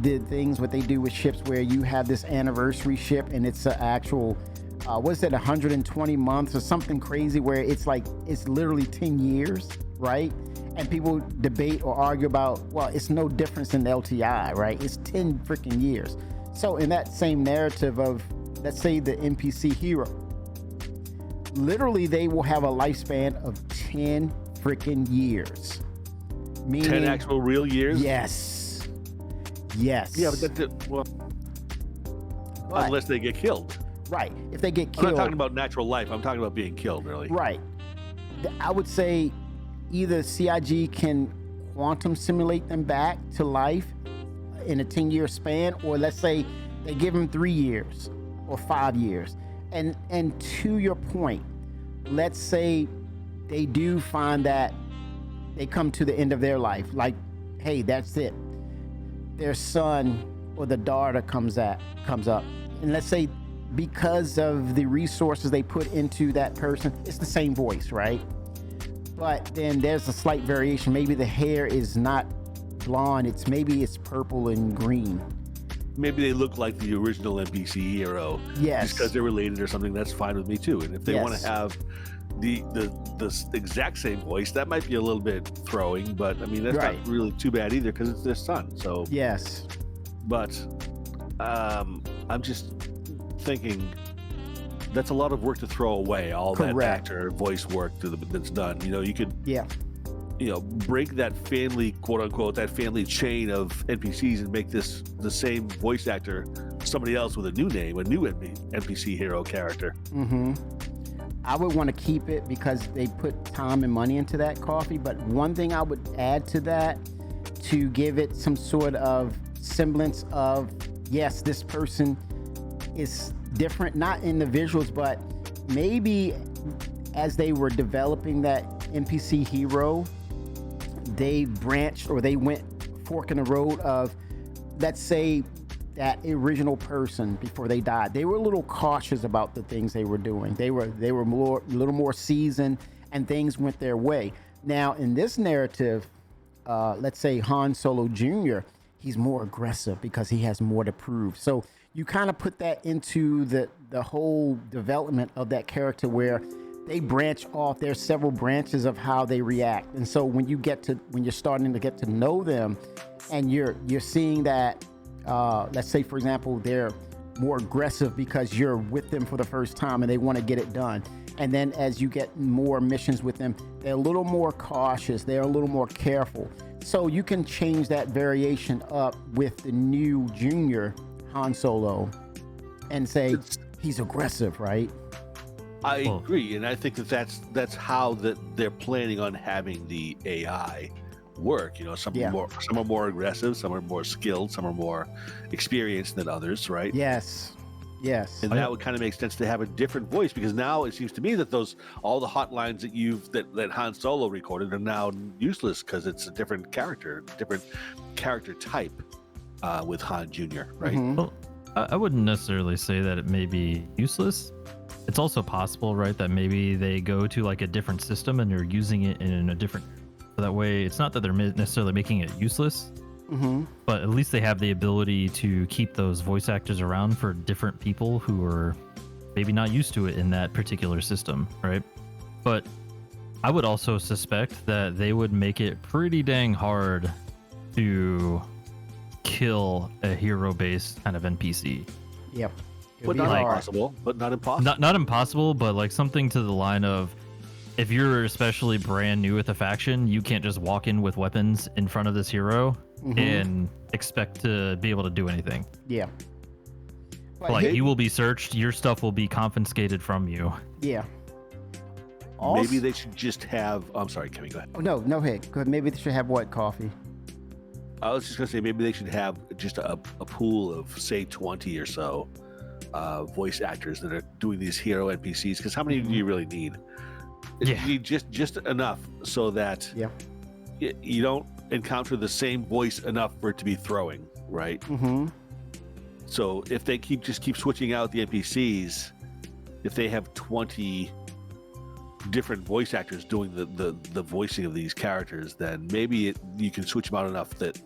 the things what they do with ships where you have this anniversary ship and it's an actual what's that, 120 months or something crazy, where it's literally 10 years, right? And people debate or argue about, well, it's no difference in LTI, right? It's 10 freaking years. So in that same narrative of, let's say, the NPC hero, literally they will have a lifespan of 10 freaking years. Meaning, 10 actual real years? Yes. Yes. Yeah, well, But- unless they get killed. right. If they get I'm killed. not talking about natural life. I'm talking about being killed, really. Right. I would say either CIG can quantum simulate them back to life in a 10-year span, or let's say they give them 3 years or 5 years. And to your point, let's say they do find that they come to the end of their life, like, hey, that's it. Their son or the daughter comes up, and let's say because of the resources they put into that person, it's the same voice, right? But then there's a slight variation. Maybe the hair is not blonde, maybe it's purple and green. Maybe they look like the original NPC hero. Yes. Just because they're related or something, that's fine with me too. And if they want Yes. to have the exact same voice, that might be a little bit throwing, but I mean that's Right. not really too bad either because it's their son. So Yes. but I'm just thinking that's a lot of work to throw away, all that Correct. actor voice work that's done. You know, you could Yeah. break that family, quote unquote, that family chain of NPCs and make this the same voice actor somebody else with a new name, a new NPC hero character. Mm-hmm. I would want to keep it because they put time and money into that coffee. But one thing I would add to that to give it some sort of semblance of, yes, this person is different, not in the visuals, but maybe as they were developing that NPC hero, they branched or they went fork in the road of, let's say, that original person before they died. They were a little cautious about the things they were doing. They were a little more seasoned, and things went their way. Now, in this narrative, let's say Han Solo Jr., he's more aggressive because he has more to prove. So you kind of put that into the whole development of that character where they branch off. There's several branches of how they react. And so when you're starting to get to know them and you're seeing that, let's say, for example, they're more aggressive because you're with them for the first time and they want to get it done. And then as you get more missions with them, they're a little more cautious. They're a little more careful. So you can change that variation up with the new junior Han Solo and say he's aggressive, right? I agree, and I think that's how they're planning on having the AI work. You know, some are more aggressive, some are more skilled, some are more experienced than others, right? Yes. And that would kind of make sense to have a different voice, because now it seems to me that all the hotlines that Han Solo recorded are now useless because it's a different character type with Han Jr. Right? Mhm. Well, I wouldn't necessarily say that it may be useless. It's also possible, right, that maybe they go to like a different system and they're using it in a different. So that way, it's not that they're necessarily making it useless, but at least they have the ability to keep those voice actors around for different people who are maybe not used to it in that particular system, right? But I would also suspect that they would make it pretty dang hard to kill a hero-based kind of NPC. Yep. But not impossible. But not impossible. Not impossible, but like something to the line of, if you're especially brand new with a faction, you can't just walk in with weapons in front of this hero and expect to be able to do anything. Yeah. Like, you will be searched, your stuff will be confiscated from you. Yeah. Maybe they should just have. I'm sorry, Kevin, go ahead. Oh, no, hey. Maybe they should have what, coffee? I was just gonna say maybe they should have just a pool of, say, 20 or so voice actors that are doing these hero NPCs. Because how many do you really need? Yeah. You need just enough so that you don't encounter the same voice enough for it to be throwing, right? Mm-hmm. So if they keep switching out the NPCs, if they have 20 different voice actors doing the voicing of these characters, then maybe you can switch them out enough that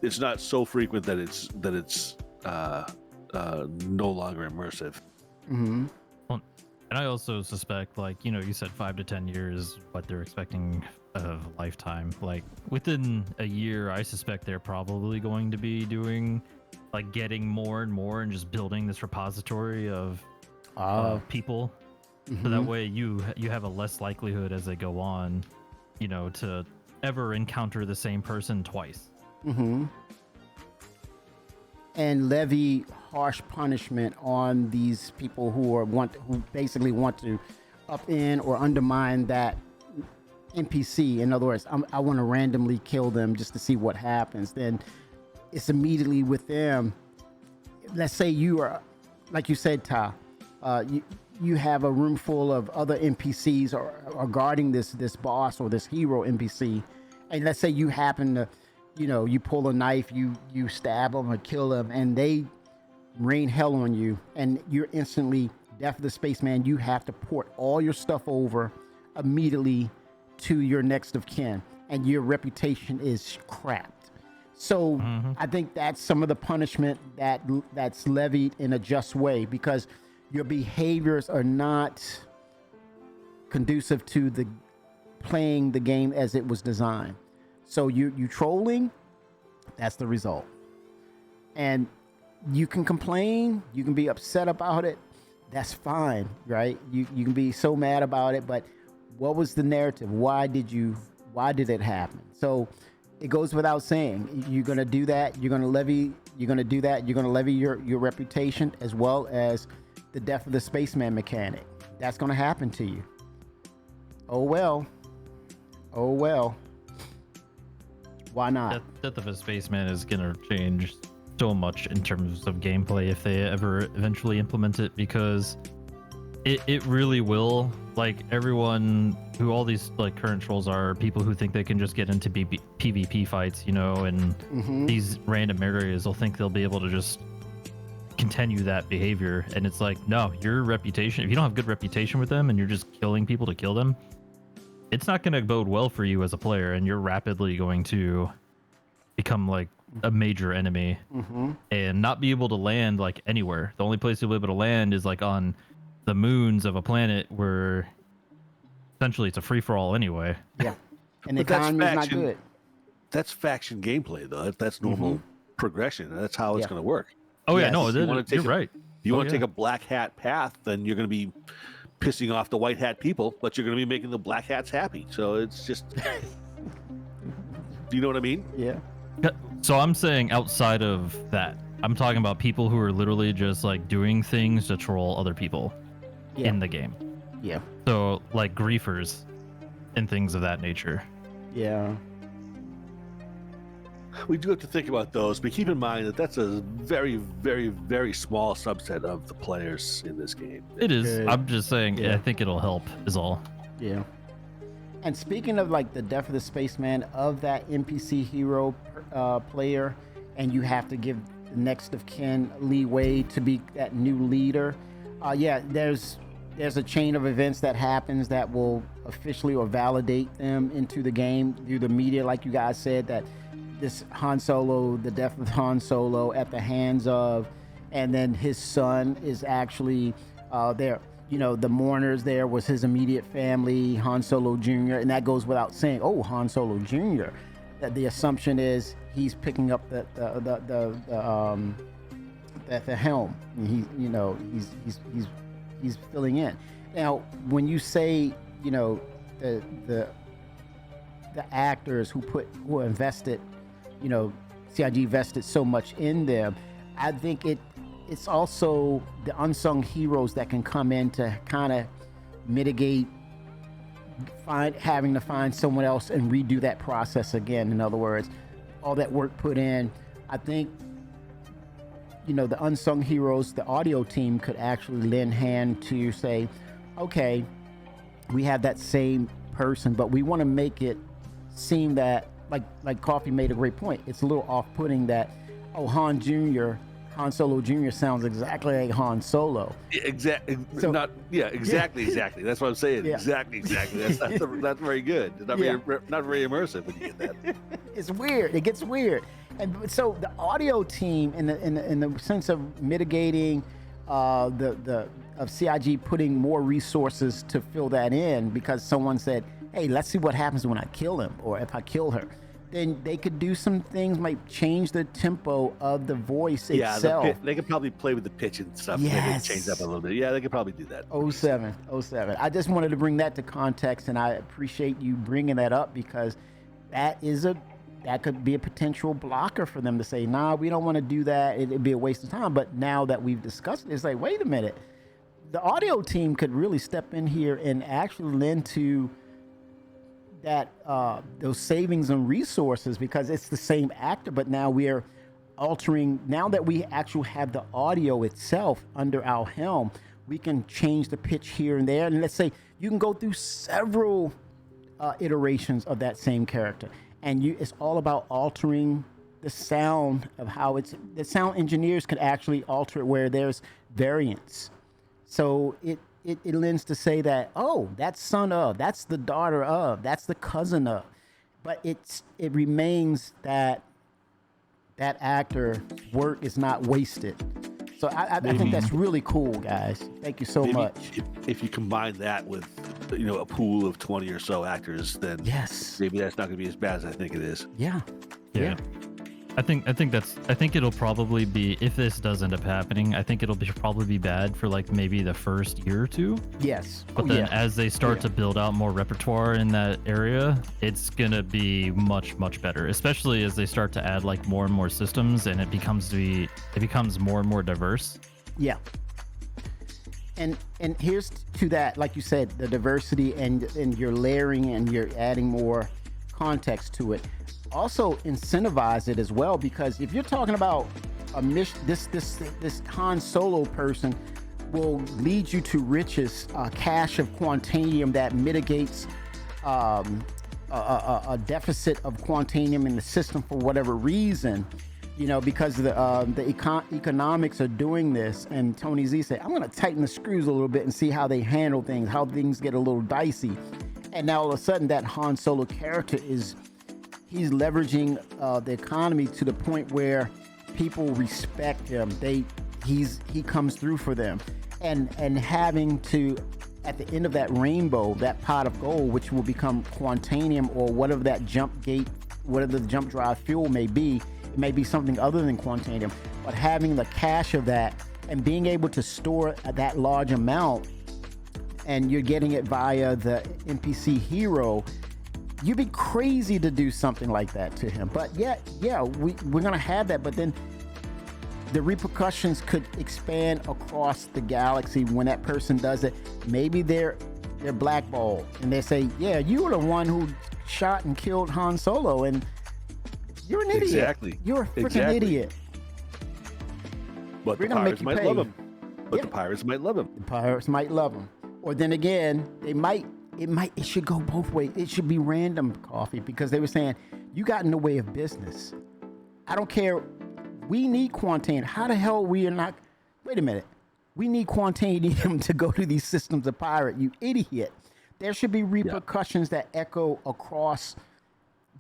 it's not so frequent that it's no longer immersive. Mm-hmm. Well, and I also suspect, like, you said 5 to 10 years, what they're expecting of lifetime. Like, within a year, I suspect they're probably going to be doing, getting more and more and just building this repository of people. So that way you have a less likelihood as they go on, to ever encounter the same person twice. And levy harsh punishment on these people who basically want to up in or undermine that NPC. In other words, I want to randomly kill them just to see what happens. Then it's immediately with them. Let's say you are, like you said, Ty, you have a room full of other NPCs or guarding this boss or this hero NPC, and let's say you happen to, you pull a knife, you stab them or kill them, and they rain hell on you, and you're instantly death of the spaceman. You have to port all your stuff over immediately to your next of kin, and your reputation is crapped. So I think that's some of the punishment that's levied in a just way, because your behaviors are not conducive to the playing the game as it was designed. So you trolling, that's the result. And you can complain, you can be upset about it, that's fine, right? You can be so mad about it, but what was the narrative? Why did it happen? So it goes without saying, you're going to do that, you're going to levy your reputation, as well as the death of the spaceman mechanic. That's going to happen to you. Oh well. Why not? Death of a spaceman is going to change so much in terms of gameplay if they ever eventually implement it, because it really will. Like, everyone who all these like current trolls are people who think they can just get into PvP fights, and these random areas, they'll think they'll be able to just continue that behavior. And it's like, no, your reputation, if you don't have good reputation with them and you're just killing people to kill them, it's not going to bode well for you as a player, and you're rapidly going to become like a major enemy and not be able to land like anywhere. The only place you'll be able to land is like on the moons of a planet where essentially it's a free-for-all anyway. Yeah. And the economy is not good. That's faction gameplay, though. That's normal progression. That's how it's going to work. Oh, Yes. yeah, no, you're right. If you want to take a black hat path, then you're going to be pissing off the white hat people, but you're going to be making the black hats happy. So it's just... Do you know what I mean? Yeah. So I'm saying outside of that, I'm talking about people who are literally just like doing things to troll other people in the game. Yeah. So like griefers and things of that nature. Yeah. We do have to think about those, but keep in mind that that's a very, very, very small subset of the players in this game. It is. Good. I'm just saying, Yeah. I think it'll help is all. Yeah. And speaking of like the death of the spaceman, of that NPC hero player, and you have to give the next of kin leeway to be that new leader. There's a chain of events that happens that will officially or validate them into the game through the media, like you guys said, that this Han Solo, the death of Han Solo at the hands of, and then his son is actually there. The mourners there was his immediate family, Han Solo Jr., and that goes without saying. Oh, Han Solo Jr. That the assumption is he's picking up the helm. He's filling in. Now, when you say the actors who invested, CIG invested so much in them, I think it's also the unsung heroes that can come in to kind of mitigate having to find someone else and redo that process again. In other words, all that work put in. I think the unsung heroes, the audio team, could actually lend hand to say, okay, we have that same person, but we want to make it seem that like Coffee made a great point. It's a little off-putting that Han Solo Jr. sounds exactly like Han Solo. Exactly. So, Exactly. That's what I'm saying. Yeah. Exactly. That's very good. It's not very immersive when you get that. It's weird. It gets weird. And so the audio team, in the sense of mitigating of CIG putting more resources to fill that in, because someone said, hey, let's see what happens when I kill him or if I kill her. then they could do some things, might change the tempo of the voice Yeah, itself. they could probably play with the pitch and stuff. Maybe Yes. change that up a little bit. Yeah, they could probably do that. 07. I just wanted to bring that to context, and I appreciate you bringing that up because that could be a potential blocker for them to say, nah, we don't want to do that. It'd be a waste of time. But now that we've discussed it, it's like, wait a minute. The audio team could really step in here and actually lend to that those savings and resources because it's the same actor, but now we're altering. Now that we actually have the audio itself under our helm, we can change the pitch here and there. And let's say you can go through several iterations of that same character, and it's all about altering the sound of how the sound engineers could actually alter it where there's variance. So it lends to say that, oh, that's son of, that's the daughter of, that's the cousin of, but it remains that actor work is not wasted. So I think that's really cool, guys. Thank you so much. If you combine that with a pool of 20 or so actors, then yes, maybe that's not going to be as bad as I think it is. Yeah. I think it'll probably be, if this does end up happening, I think it'll probably be bad for like maybe the first year or two. Yes. But then as they start to build out more repertoire in that area, it's gonna be much, much better, especially as they start to add like more and more systems and it becomes more and more diverse. Yeah. And here's to that, like you said, the diversity and you're layering and you're adding more context to it. Also incentivize it as well, because if you're talking about a mission, this Han Solo person will lead you to riches, cache of quantanium that mitigates a deficit of quantanium in the system for whatever reason, because the economics are doing this. And Tony Z said, I'm going to tighten the screws a little bit and see how they handle things, how things get a little dicey. And now all of a sudden that Han Solo character he's leveraging the economy to the point where people respect him. He comes through for them, and having to, at the end of that rainbow, that pot of gold, which will become quantanium or whatever that jump gate, whatever the jump drive fuel may be. It may be something other than quantanium, but having the cache of that and being able to store that large amount, and you're getting it via the NPC hero. You'd be crazy to do something like that to him. But we're going to have that. But then the repercussions could expand across the galaxy when that person does it. Maybe they're blackballed and they say, yeah, you were the one who shot and killed Han Solo. And you're an idiot. Exactly. You're a freaking idiot. But the pirates might love him. The pirates might love him. The pirates might love him. Or then again, it should go both ways. It should be random, Coffee, because they were saying, you got in the way of business. I don't care. We need quantanium. How the hell we are not? Wait a minute. We need quantanium to go to these systems of pirate, you idiot. There should be repercussions that echo across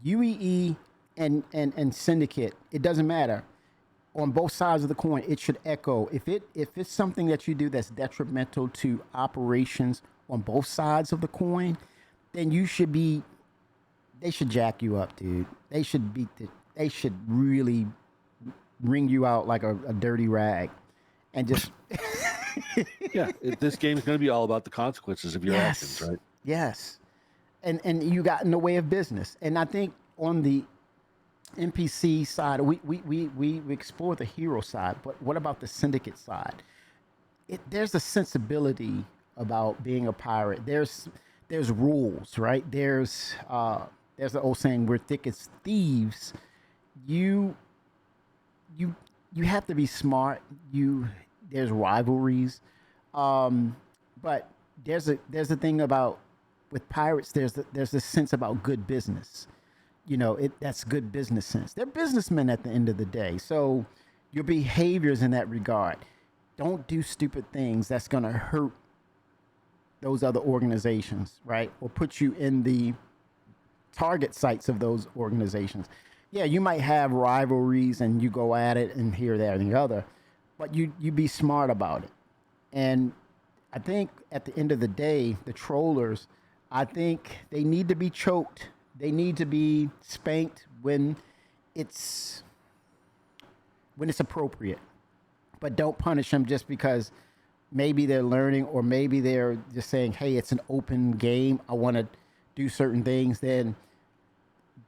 UEE and Syndicate. It doesn't matter. On both sides of the coin, it should echo. If it's something that you do that's detrimental to operations on both sides of the coin, then they should jack you up, dude. They should really wring you out like a dirty rag and just this game is going to be all about the consequences of your actions, right? Yes. And you got in the way of business. And I think on the NPC side, we explore the hero side, but what about the Syndicate side? There's a sensibility about being a pirate. There's rules, right? There's the old saying, we're thick as thieves. You have to be smart. There's rivalries, but there's a thing about, with pirates, there's this sense about good business. That's good business sense. They're businessmen at the end of the day. So your behaviors in that regard, don't do stupid things that's going to hurt those other organizations, right? Or put you in the target sites of those organizations. Yeah, you might have rivalries and you go at it and here, there, and the other, but you be smart about it. And I think at the end of the day, the trollers, I think they need to be choked They need to be spanked it's when it's appropriate, but don't punish them just because maybe they're learning or maybe they're just saying, "Hey, it's an open game. I want to do certain things." Then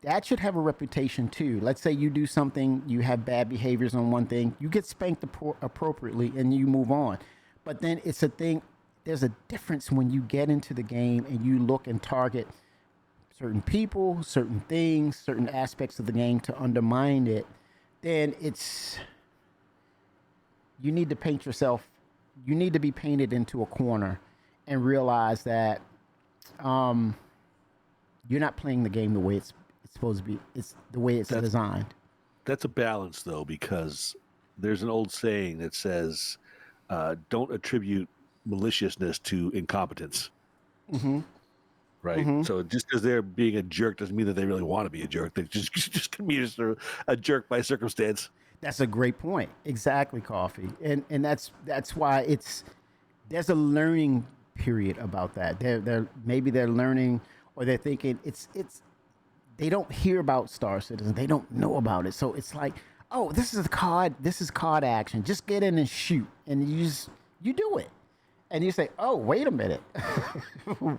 that should have a reputation too. Let's say you do something, you have bad behaviors on one thing, you get spanked appropriately and you move on. But then it's a thing, there's a difference when you get into the game and you look and target certain people, certain things, certain aspects of the game to undermine it. Then you need to paint yourself, you need to be painted into a corner and realize that you're not playing the game the way it's supposed to be. It's the way it's designed. That's a balance, though, because there's an old saying that says, "Don't attribute maliciousness to incompetence." Mm-hmm. Right. Mm-hmm. So just because they're being a jerk doesn't mean that they really want to be a jerk. They just can be just a jerk by circumstance. That's a great point. Exactly, Coffee. And that's why there's a learning period about that. Maybe they're learning or they're thinking it's they don't hear about Star Citizen. They don't know about it. So it's like, oh, this is COD action. Just get in and shoot. And you do it. And you say, oh, wait a minute.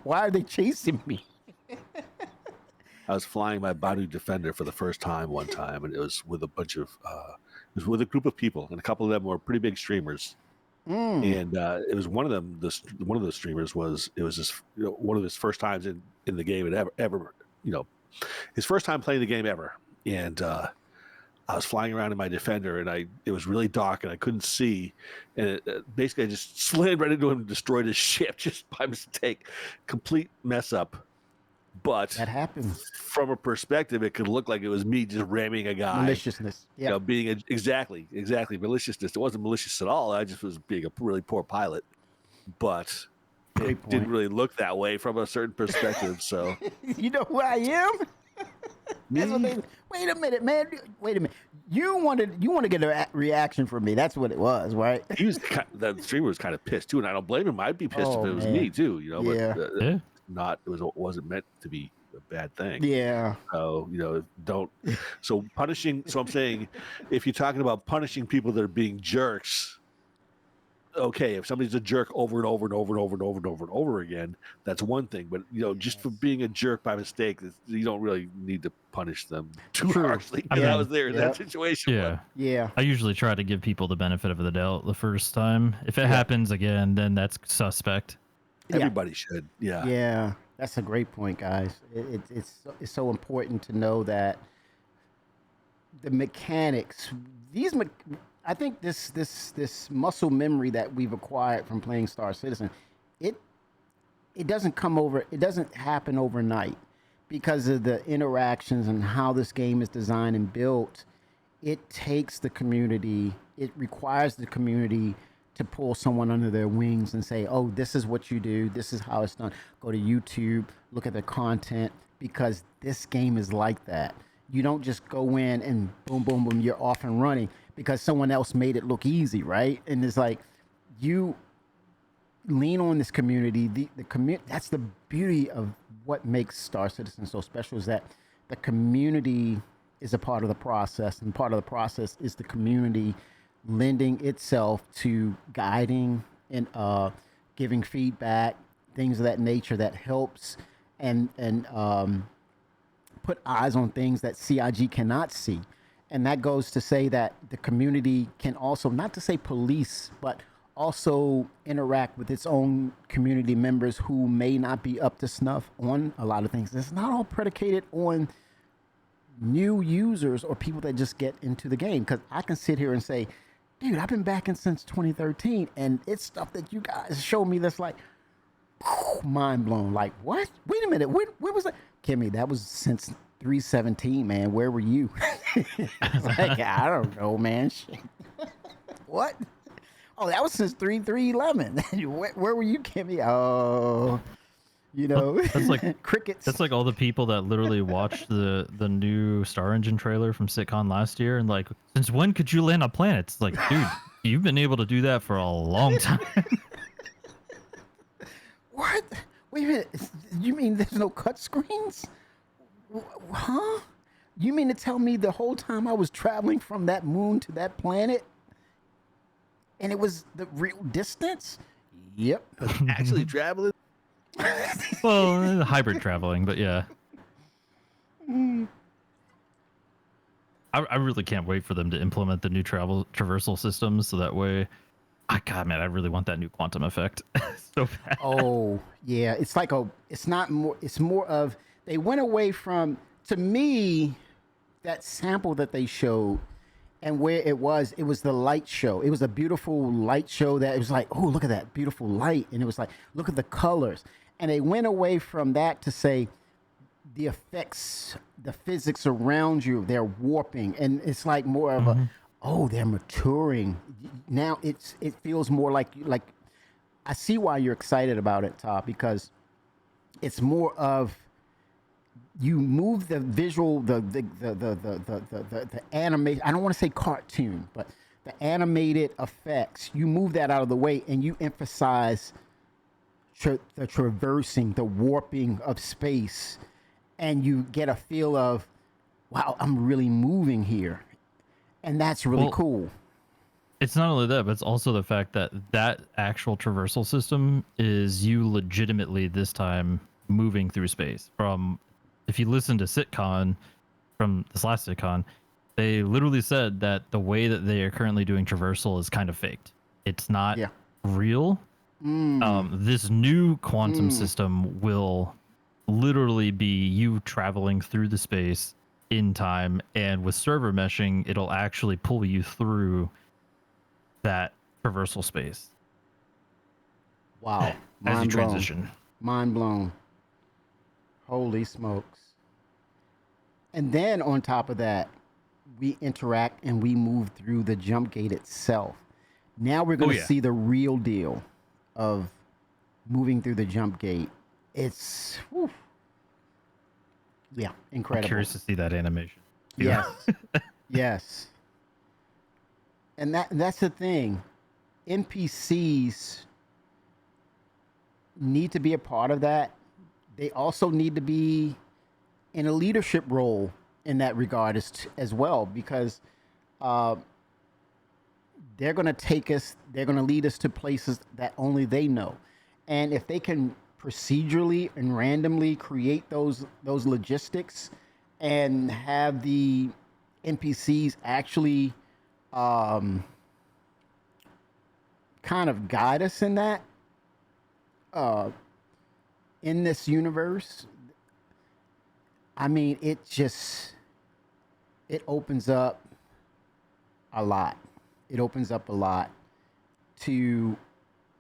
Why are they chasing me? I was flying my Banu Defender for the first time one time, and it was with a bunch of it was with a group of people, and a couple of them were pretty big streamers. And it was one of them. One of the streamers was just one of his first times in the game and ever his first time playing the game ever. And I was flying around in my Defender, and it was really dark, and I couldn't see. And basically, I just slammed right into him and destroyed his ship just by mistake. Complete mess up. But that happens. From a perspective, it could look like it was me just ramming a guy. Maliciousness. Yeah. Being exactly maliciousness. It wasn't malicious at all. I just was being a really poor pilot. But it didn't really look that way from a certain perspective. So you know who I am? Wait a minute, man. Wait a minute. You want to get a reaction from me. That's what it was, right? The streamer was kind of pissed too, and I don't blame him. I'd be pissed if it was me too. Yeah. But it wasn't meant to be a bad thing. Yeah. So don't. So punishing. So I'm saying, if you're talking about punishing people that are being jerks, okay, if somebody's a jerk over and over and over and over and over and over and over again, that's one thing. But just for being a jerk by mistake, you don't really need to punish them too harshly. I was there in that situation. Yeah, yeah. I usually try to give people the benefit of the doubt the first time. If it happens again, then that's suspect. Everybody should. Yeah. Yeah, that's a great point, guys. It's so important to know that the mechanics, I think this muscle memory that we've acquired from playing Star Citizen, it doesn't happen overnight because of the interactions and how this game is designed and built. It takes the community, it requires the community to pull someone under their wings and say, oh, this is what you do, this is how it's done. Go to YouTube, look at their content, because this game is like that. You don't just go in and boom, boom, boom, you're off and running because someone else made it look easy, right? And it's like, you lean on this community. The community, that's the beauty of what makes Star Citizen so special, is that the community is a part of the process, and part of the process is the community lending itself to guiding and giving feedback, things of that nature that helps and put eyes on things that CIG cannot see. And that goes to say that the community can also, not to say police, but also interact with its own community members who may not be up to snuff on a lot of things. It's not all predicated on new users or people that just get into the game. Because I can sit here and say, dude, I've been backing since 2013, and it's stuff that you guys show me that's like, mind blown. Like, what? Wait a minute. When was that? Kimmy, that was since 317, man. Where were you? Like, I don't know, man. Shit. What? Oh, that was since 311. Where were you, Kimmy? Oh, that's like crickets. That's like all the people that literally watched the new Star Engine trailer from SitCon last year and like, since when could you land on planets? It's like, dude, you've been able to do that for a long time. What? Wait a minute. You mean there's no cut screens? Huh? You mean to tell me the whole time I was traveling from that moon to that planet, and it was the real distance? Yep. Actually, traveling. Well, hybrid traveling, but yeah. I really can't wait for them to implement the new traversal systems, so that way, God, man, I really want that new quantum effect so bad. Oh, yeah. It's like it's not more, it's more of, they went away from, to me, that sample that they showed and where it was the light show. It was a beautiful light show that it was like, oh, look at that beautiful light. And it was like, look at the colors. And they went away from that to say, the effects, the physics around you, they're warping, and it's like more of a, oh, they're maturing. Now it feels more like I see why you're excited about it, Todd, because it's more of, you move the visual, the animation. I don't want to say cartoon, but the animated effects. You move that out of the way, and you emphasize the traversing, the warping of space, and you get a feel of, wow, I'm really moving here, and that's really cool. It's not only that, but it's also the fact that that actual traversal system is you legitimately this time moving through space. From, if you listen to SitCon, from this last SitCon, they literally said that the way that they are currently doing traversal is kind of faked. It's not real. This new quantum system will literally be you traveling through the space in time, and with server meshing, it'll actually pull you through that traversal space. Wow. As you transition. Mind blown. Holy smokes. And then on top of that, we interact and we move through the jump gate itself. Now we're going to see the real deal of moving through the jump gate. It's, whew. Yeah, incredible. I'm curious to see that animation. Yes. Yes. And that's the thing. NPCs need to be a part of that. They also need to be in a leadership role in that regard as well, because they're going to take us, they're going to lead us to places that only they know. And if they can procedurally and randomly create those logistics and have the NPCs actually kind of guide us in that, in this universe, I mean, it opens up a lot. It opens up a lot to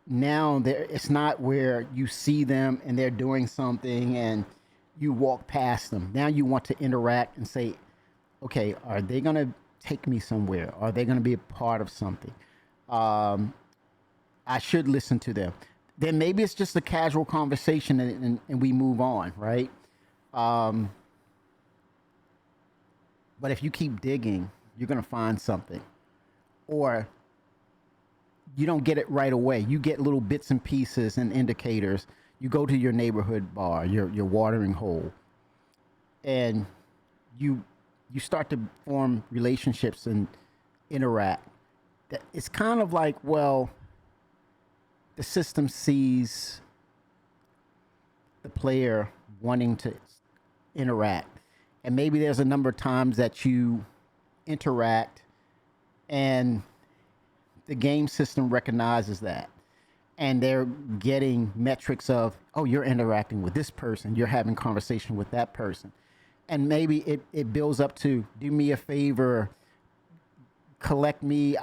now. It's not where you see them and they're doing something and you walk past them. Now you want to interact and say, okay, are they going to take me somewhere? Are they going to be a part of something? I should listen to them. Then maybe it's just a casual conversation and we move on, right? But if you keep digging, you're going to find something. Or you don't get it right away. You get little bits and pieces and indicators. You go to your neighborhood bar, your watering hole, and you start to form relationships and interact. It's kind of like, well, the system sees the player wanting to interact. And maybe there's a number of times that you interact and the game system recognizes that. And they're getting metrics of, oh, you're interacting with this person. You're having conversation with that person. And maybe it builds up to, do me a favor, collect me.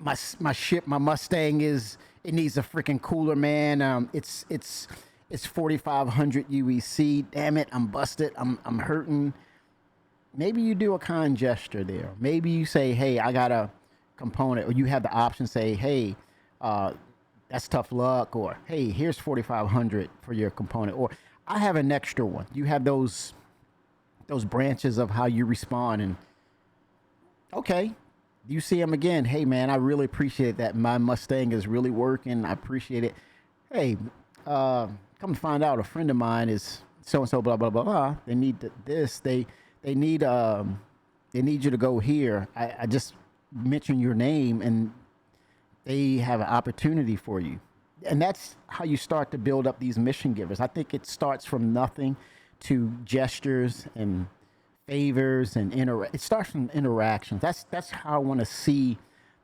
My ship, my Mustang it needs a freaking cooler, man. It's 4,500 UEC. Damn it, I'm busted. I'm hurting. Maybe you do a kind gesture there. Maybe you say, hey, I got a component, or you have the option to say, hey, that's tough luck, or hey, here's 4,500 for your component, or I have an extra one. You have those branches of how you respond, and okay, you see him again. Hey man, I really appreciate that. My Mustang is really working. I appreciate it. Hey, come to find out, a friend of mine is so and so, blah blah blah blah. They need this. They need you to go here. I just mention your name, and they have an opportunity for you. And that's how you start to build up these mission givers. I think it starts from nothing to gestures and favors and it starts from interactions. That's how I want to see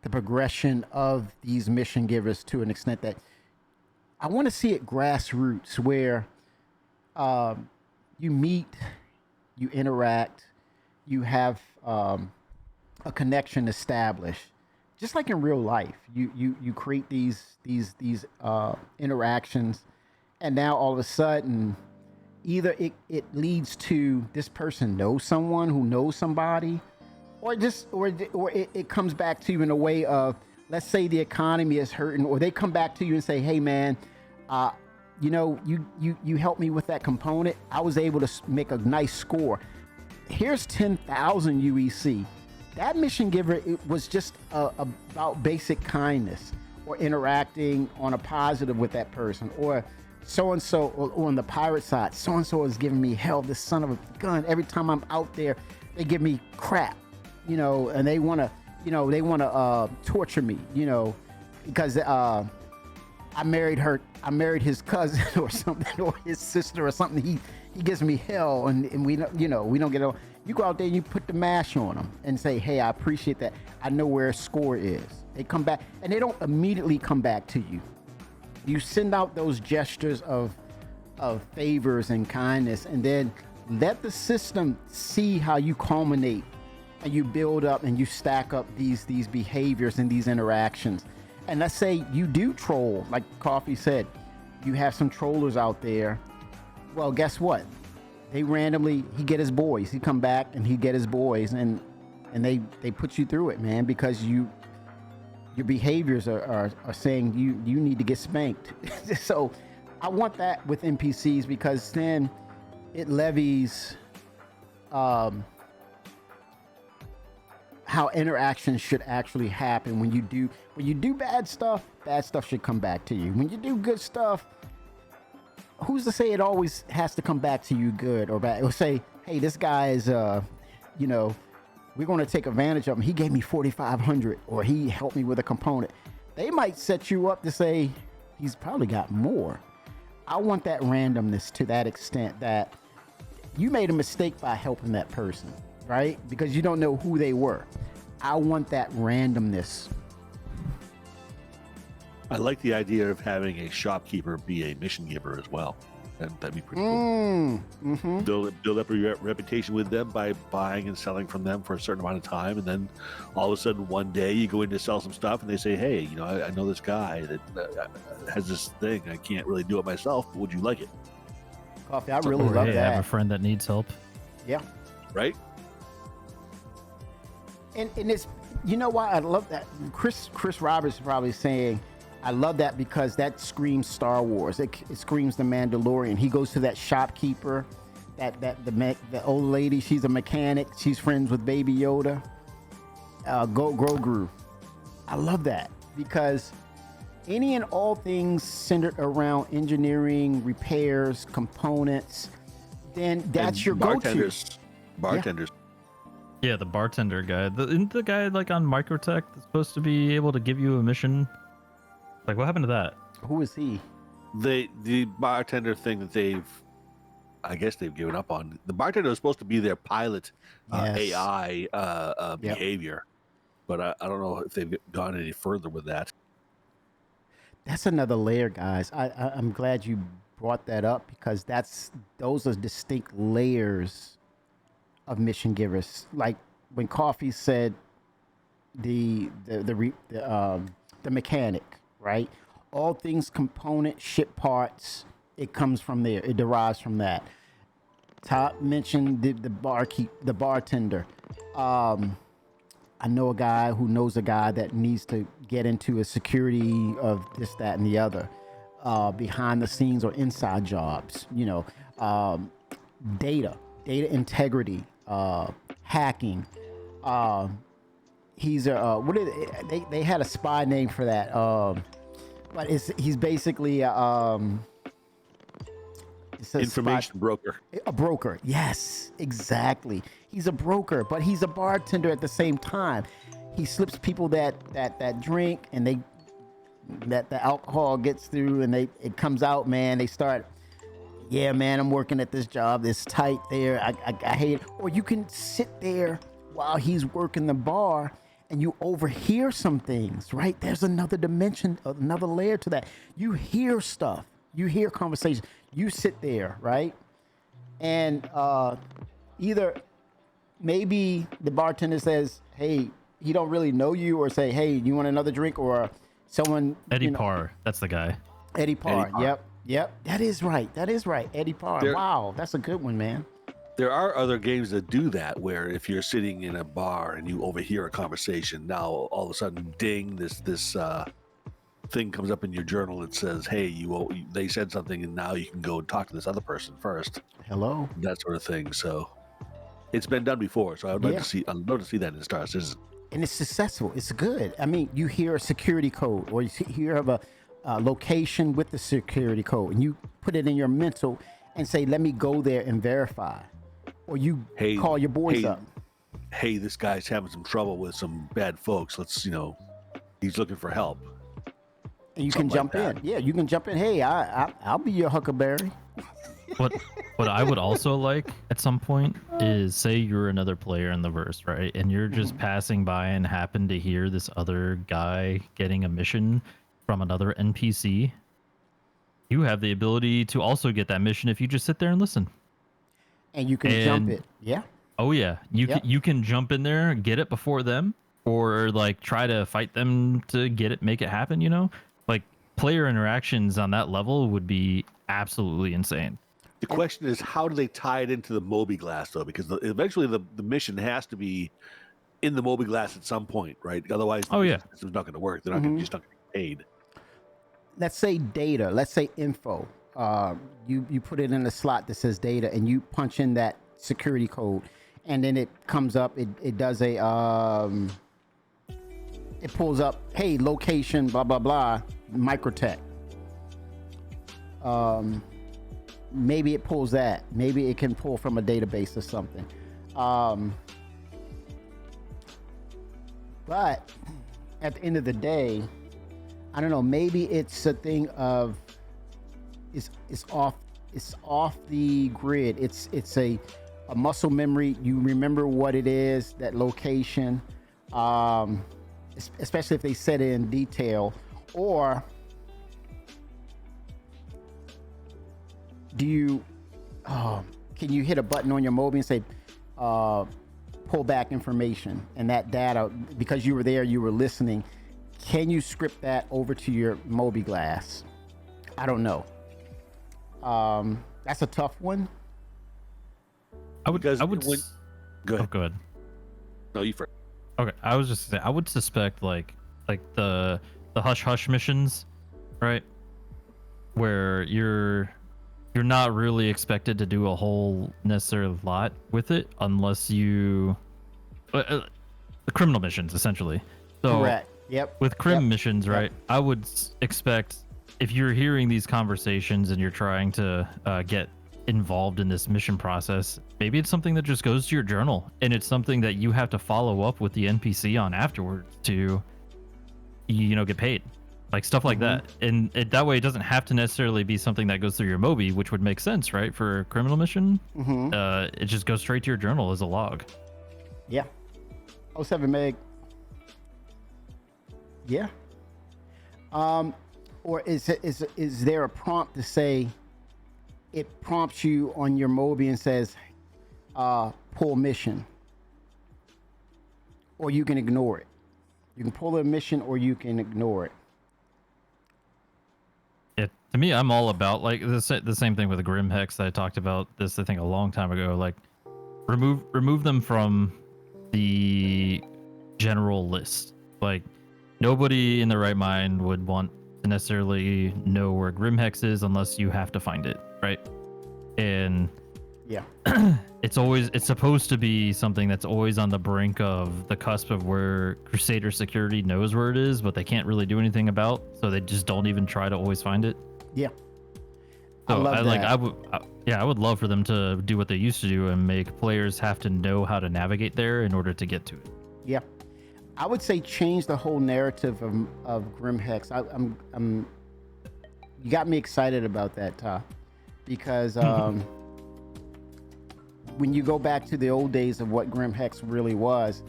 the progression of these mission givers, to an extent that I want to see it grassroots, where you meet, you interact, you have a connection established, just like in real life. You create these interactions, and now all of a sudden, either it leads to this person knows someone who knows somebody, or it comes back to you in a way of, let's say the economy is hurting, or they come back to you and say, hey man, you helped me with that component. I was able to make a nice score. Here's 10,000 UEC. That mission giver, it was just about basic kindness, or interacting on a positive with that person, or so-and-so, or on the pirate side, so-and-so is giving me hell, this son of a gun. Every time I'm out there, they give me crap, and they want to torture me, because I married his cousin or something, or his sister or something. He gives me hell, and we don't get along. You go out there and you put the mash on them and say, hey, I appreciate that. I know where a score is. They come back, and they don't immediately come back to you. You send out those gestures of favors and kindness, and then let the system see how you culminate, and you build up and you stack up these behaviors and these interactions. And let's say you do troll, like Coffee said, you have some trollers out there. Well, guess what? He get his boys. He come back and he get his boys, and they put you through it, man, because your behaviors are saying you need to get spanked. So I want that with NPCs, because then it levies how interactions should actually happen. When you do bad stuff should come back to you. When you do good stuff, who's to say it always has to come back to you good or bad? It'll say, hey, this guy is we're going to take advantage of him. He gave me 4,500, or he helped me with a component. They might set you up to say he's probably got more. I want that randomness to that extent, that you made a mistake by helping that person, right? Because you don't know who they were. I want that randomness. I like the idea of having a shopkeeper be a mission giver as well. That'd be pretty cool. Mm-hmm. Build up your reputation with them by buying and selling from them for a certain amount of time, and then all of a sudden one day you go in to sell some stuff, and they say, "Hey, I know this guy that has this thing. I can't really do it myself, but would you like it?" Coffee, I really love hey, that. I have a friend that needs help. Yeah. Right. And it's, why I love that. Chris Roberts is probably saying, I love that because that screams Star Wars. It screams The Mandalorian. He goes to that shopkeeper, the old lady. She's a mechanic. She's friends with Baby Yoda. Grogu. I love that because any and all things centered around engineering, repairs, components, then that's and your go-to. Bartenders. Yeah, the bartender guy. Isn't the guy like on Microtech that's supposed to be able to give you a mission? Like, what happened to that? Who is he? The bartender thing that I guess they've given up on. The bartender is supposed to be their pilot Yes. AI behavior, but I don't know if they've gone any further with that. That's another layer, guys. I'm glad you brought that up because those are distinct layers of mission givers. Like when Coffee said the mechanic, right? All things component, ship parts, it comes from there. It derives from that. Top mentioned the bartender. I know a guy who knows a guy that needs to get into a security of this, that, and the other, behind the scenes or inside jobs. Data integrity, hacking. He's they had a spy name for that. But he's basically is It's a Information broker. a broker. Yes, exactly. He's a broker, but he's a bartender at the same time. He slips people that drink, and that the alcohol gets through, and it comes out, man. They start, yeah, man, I'm working at this job. It's tight there. I hate it. Or you can sit there while he's working the bar, and you overhear some things, right? There's another dimension, another layer to that. You hear stuff. You hear conversations. You sit there, right? And either maybe the bartender says, hey, he don't really know you, or say, hey, you want another drink? Or someone... Eddie Parr, that's the guy. Eddie Parr, Eddie Parr. Yep. That is right. Eddie Parr. Wow, that's a good one, man. There are other games that do that, where if you're sitting in a bar and you overhear a conversation, now all of a sudden, ding, this thing comes up in your journal that says, hey, they said something, and now you can go and talk to this other person first. Hello. That sort of thing. So it's been done before. So I'd love to see that in Star Citizen. And it's successful. It's good. I mean, you hear a security code, or you hear of a location with the security code, and you put it in your mental and say, let me go there and verify. Or you call your boys up. Hey, this guy's having some trouble with some bad folks. Let's, he's looking for help. And you can jump in. Yeah, you can jump in. Hey, I'll be your Huckleberry. What I would also like at some point is, say you're another player in the verse, right? And you're just passing by and happen to hear this other guy getting a mission from another NPC. You have the ability to also get that mission if you just sit there and listen. And you can jump it. Yeah. Oh yeah. You can jump in there, get it before them, or like try to fight them to get it, make it happen, Like player interactions on that level would be absolutely insane. The question is, how do they tie it into the Moby Glass, though? Because eventually the mission has to be in the Moby Glass at some point, right? Otherwise, it's not going to work. They're not going to just not going to get paid. Let's say data. Let's say info. You put it in a slot that says data, and you punch in that security code, and then it comes up. It does a it pulls up, hey, location, blah blah blah, Microtech. Maybe it pulls that. Maybe it can pull from a database or something. But at the end of the day, I don't know. Maybe it's a thing of it's off the grid. It's a muscle memory. You remember what it is, that location, especially if they set it in detail. Or do you can you hit a button on your Moby and say pull back information, and that data, because you were there, you were listening, can you script that over to your Moby Glass? I don't know. That's a tough one. Go ahead. Oh, go ahead. No, you first. Okay, I was just saying, I would suspect like the hush hush missions, right? Where you're not really expected to do a whole necessarily lot with it unless you the criminal missions essentially. So correct. Yep. With missions, right? I would expect, if you're hearing these conversations and you're trying to get involved in this mission process, maybe it's something that just goes to your journal, and it's something that you have to follow up with the NPC on afterwards to, get paid, like stuff like that. And that way, it doesn't have to necessarily be something that goes through your Moby, which would make sense, right? For a criminal mission, it just goes straight to your journal as a log. Yeah. 07 meg. Yeah. Or is there a prompt to say, it prompts you on your Moby and says, pull mission, or you can ignore it. You can pull a mission or you can ignore it. Yeah, to me, I'm all about like the same thing with the Grim Hex that I talked about this, I think, a long time ago. Like remove them from the general list. Like nobody in their right mind would want to necessarily know where Grim Hex is unless you have to find it, right? And yeah, it's supposed to be something that's always on the brink of the cusp of where Crusader security knows where it is, but they can't really do anything about, so they just don't even try to always find it. Yeah. I love that. I would love for them to do what they used to do and make players have to know how to navigate there in order to get to it. Yeah, I would say change the whole narrative of Grim Hex. I'm you got me excited about that, Ty, because when you go back to the old days of what Grim Hex really was,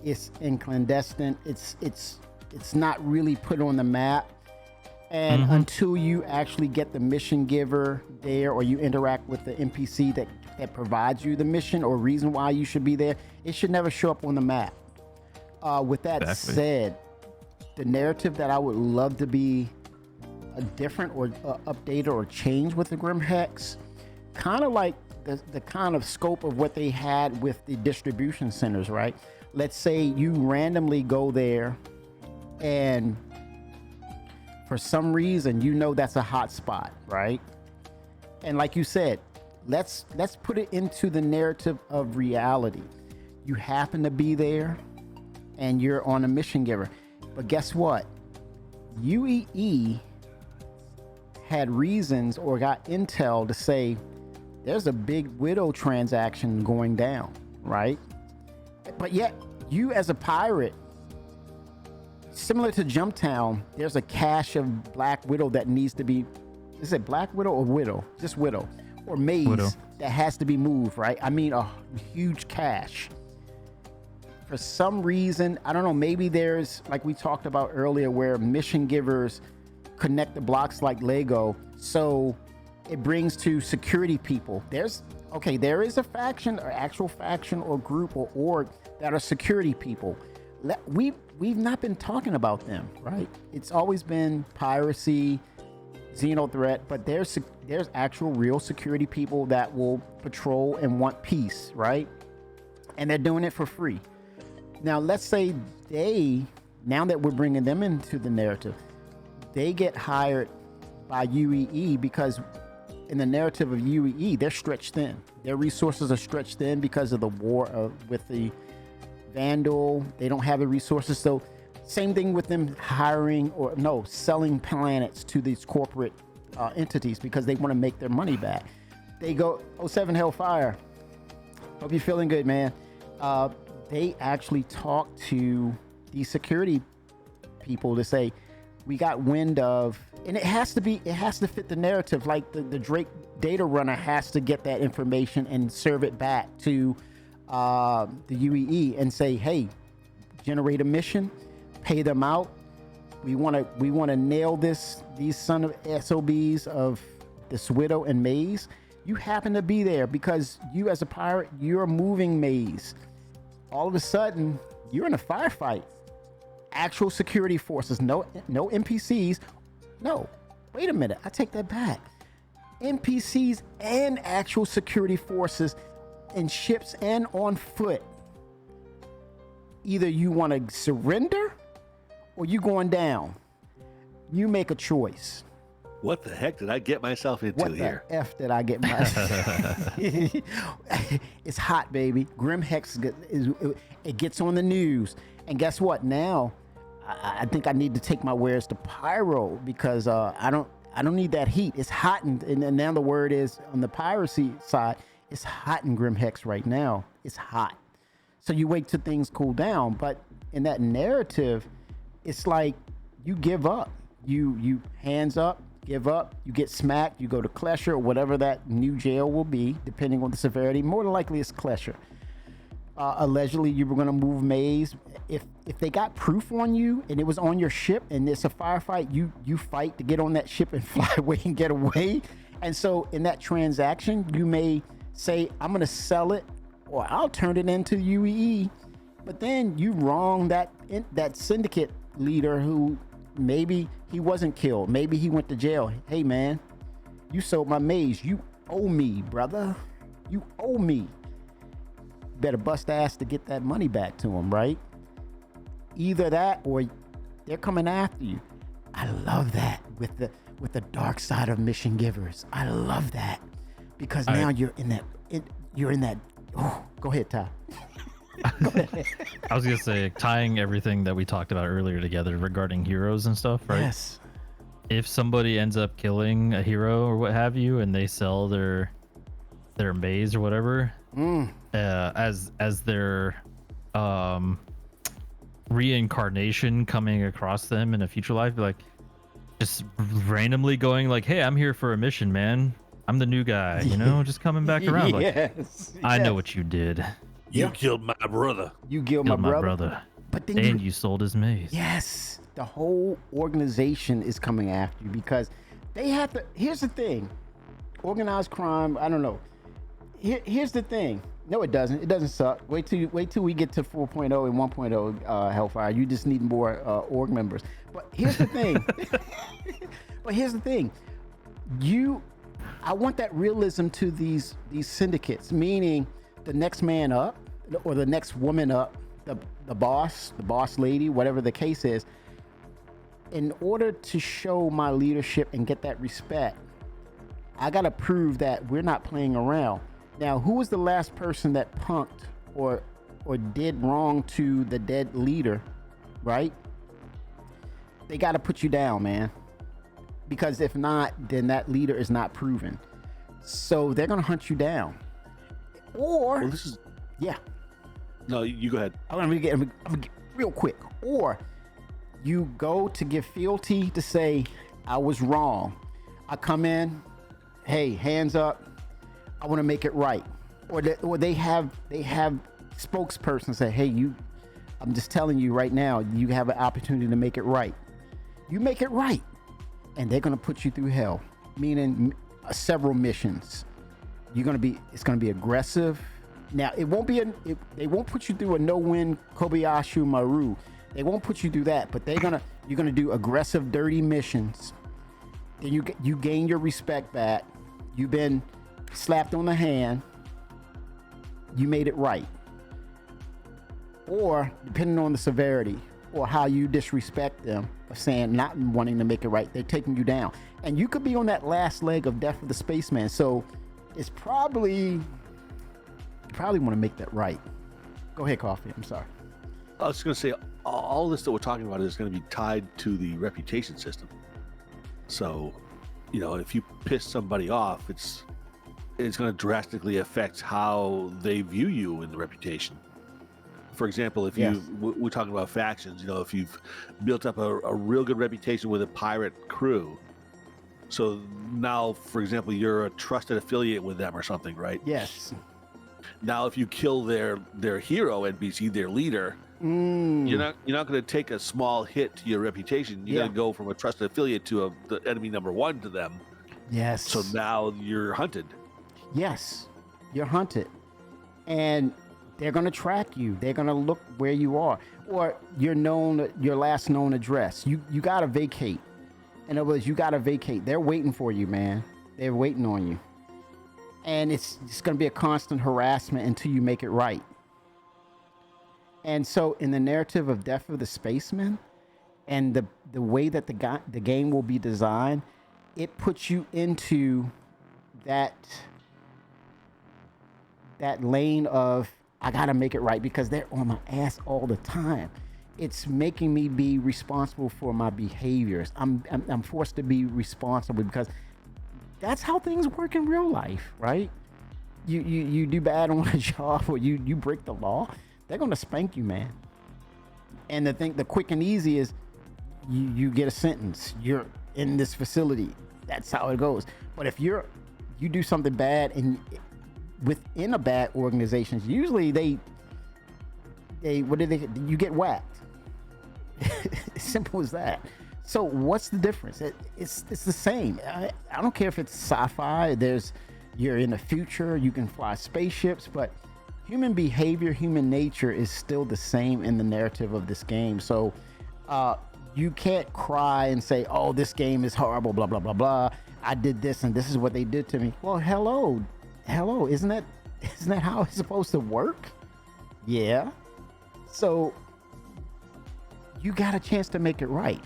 it's in clandestine. It's not really put on the map. And until you actually get the mission giver there, or you interact with the NPC that provides you the mission or reason why you should be there, it should never show up on the map. With that said, the narrative that I would love to be a different or updated or change with the Grim Hex, kind of like the kind of scope of what they had with the distribution centers, right? Let's say you randomly go there and for some reason, you know that's a hot spot, right? And like you said, let's put it into the narrative of reality. You happen to be there and you're on a mission giver. But guess what? UEE had reasons or got intel to say there's a big Widow transaction going down, right? But yet, you as a pirate, similar to Jumptown, there's a cache of Black Widow that needs to be, is it Black Widow or Widow? Just Widow. Or Maze Widow. That has to be moved, right? I mean, a huge cache. For some reason, I don't know, maybe there's, like we talked about earlier, where mission givers connect the blocks like Lego. So it brings to security people. There is a faction or actual faction or group or org that are security people. We've not been talking about them, right? It's always been piracy, Xeno threat, but there's actual real security people that will patrol and want peace, right? And they're doing it for free. Now, let's say now that we're bringing them into the narrative, they get hired by UEE because in the narrative of UEE, they're stretched thin. Their resources are stretched thin because of the war with the Vandal. They don't have the resources. So same thing with them selling planets to these corporate entities because they want to make their money back. They go, 07 Hellfire, hope you're feeling good, man. They actually talk to these security people to say, we got wind of, and it has to fit the narrative. Like the Drake data runner has to get that information and serve it back to the UEE and say, hey, generate a mission, pay them out. We want to nail these son of SOBs of this Widow and Maze. You happen to be there because you as a pirate, you're moving Maze. All of a sudden, you're in a firefight. Actual security forces, no NPCs. No, wait a minute, I take that back. NPCs and actual security forces in ships and on foot. Either you want to surrender or you going down. You make a choice. What the heck did I get myself into here? What the F did I get myself? It's hot, baby. Grim Hex, it gets on the news. And guess what? Now, I think I need to take my wares to Pyro because I don't need that heat. It's hot, and now the word is on the piracy side, it's hot in Grim Hex right now. It's hot. So you wait till things cool down. But in that narrative, it's like you give up. You hands up, give up, you get smacked, you go to Klesher or whatever that new jail will be, depending on the severity. More than likely it's Klesher. Allegedly, you were going to move Maze. If they got proof on you and it was on your ship and it's a firefight, you fight to get on that ship and fly away and get away. And so in that transaction, you may say, I'm going to sell it or I'll turn it into UEE. But then you wrong that syndicate leader who maybe he wasn't killed. Maybe he went to jail. Hey, man, you sold my Maze. You owe me, brother. You owe me. Better bust ass to get that money back to him, right? Either that or they're coming after you. I love that with the dark side of mission givers. I love that because now you're in that. Oh, go ahead, Ty. Go ahead. I was gonna say, tying everything that we talked about earlier together regarding heroes and stuff, right? Yes. if somebody ends up killing a hero or what have you, and they sell their maze or whatever, as their reincarnation coming across them in a future life, like just randomly going like, "Hey, I'm here for a mission, man. I'm the new guy, just coming back around." Like, Yes. I know yes. what you did. You Yeah. killed my brother. You killed Killed my my brother. brother. But then And you sold his maze. yes, the whole organization is coming after you because they have to. Here's the thing, organized crime. I don't know. Here's the thing. No, it doesn't. It doesn't suck. Wait till we get to 4.0 and 1.0 Hellfire. You just need more org members. But here's the thing. I want that realism to these syndicates, meaning the next man up or the next woman up, the boss lady, whatever the case is. In order to show my leadership and get that respect, I gotta prove that we're not playing around. Now, who was the last person that punked or did wrong to the dead leader, right? They gotta put you down, man. Because if not, then that leader is not proven. So they're gonna hunt you down. Or Well, this is yeah, no. You go ahead. I'm gonna get real quick. Or you go to give fealty to say, I was wrong. I come in, hey, hands up. I want to make it right. Or they have spokesperson say, hey, I'm just telling you right now, you have an opportunity to make it right. You make it right, and they're gonna put you through hell. Meaning several missions. It's gonna be aggressive. Now it won't be they won't put you through a no-win Kobayashi Maru. They won't put you through that, but you're gonna do aggressive, dirty missions. Then you gain your respect back. You've been slapped on the hand. You made it right. Or depending on the severity or how you disrespect them, of saying not wanting to make it right, they're taking you down. And you could be on that last leg of Death of the Spaceman. So it's you probably want to make that right. Go ahead, Coffee. I'm sorry. I was going to say, all this that we're talking about is going to be tied to the reputation system. So, if you piss somebody off, it's going to drastically affect how they view you in the reputation. For example, if Yes. we're talking about factions, if you've built up a real good reputation with a pirate crew, so now, for example, you're a trusted affiliate with them or something, right? Yes. Now, if you kill their hero NPC, their leader, you're not going to take a small hit to your reputation. You're going to go from a trusted affiliate to the enemy number one to them. Yes. So now you're hunted. Yes, you're hunted, and they're gonna track you. They're gonna look where you are, or your last known address. You gotta vacate. In other words, you gotta vacate. They're waiting for you, man. They're waiting on you, and it's gonna be a constant harassment until you make it right. And so, in the narrative of Death of the Spaceman, and the way that the game will be designed, it puts you into that lane of I gotta make it right because they're on my ass all the time. It's making me be responsible for my behaviors. I'm forced to be responsible because that's how things work in real life, right? You do bad on a job or you break the law, they're gonna spank you, man. And the quick and easy is you get a sentence. You're in this facility. That's how it goes. But if you do something bad and within a bad organization, usually you get whacked. Simple as that. So what's the difference? It's the same. I don't care if it's sci-fi. You're in the future. You can fly spaceships, but human behavior, human nature is still the same in the narrative of this game. So you can't cry and say, "Oh, this game is horrible." Blah blah blah blah. I did this and this is what they did to me. Well, hello, isn't that how it's supposed to work? Yeah. So you got a chance to make it right,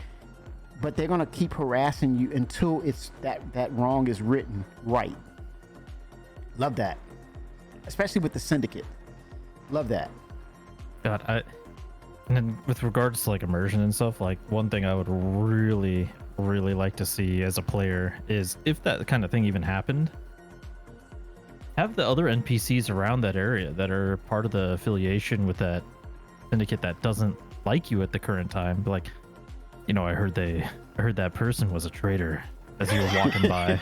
but they're gonna keep harassing you until it's that wrong is written right. Love that, especially with the syndicate. Love that. God, and then with regards to like immersion and stuff, like one thing I would really, really like to see as a player is if that kind of thing even happened, have the other NPCs around that area that are part of the affiliation with that syndicate that doesn't like you at the current time. Be like, I heard that person was a traitor as you were walking by.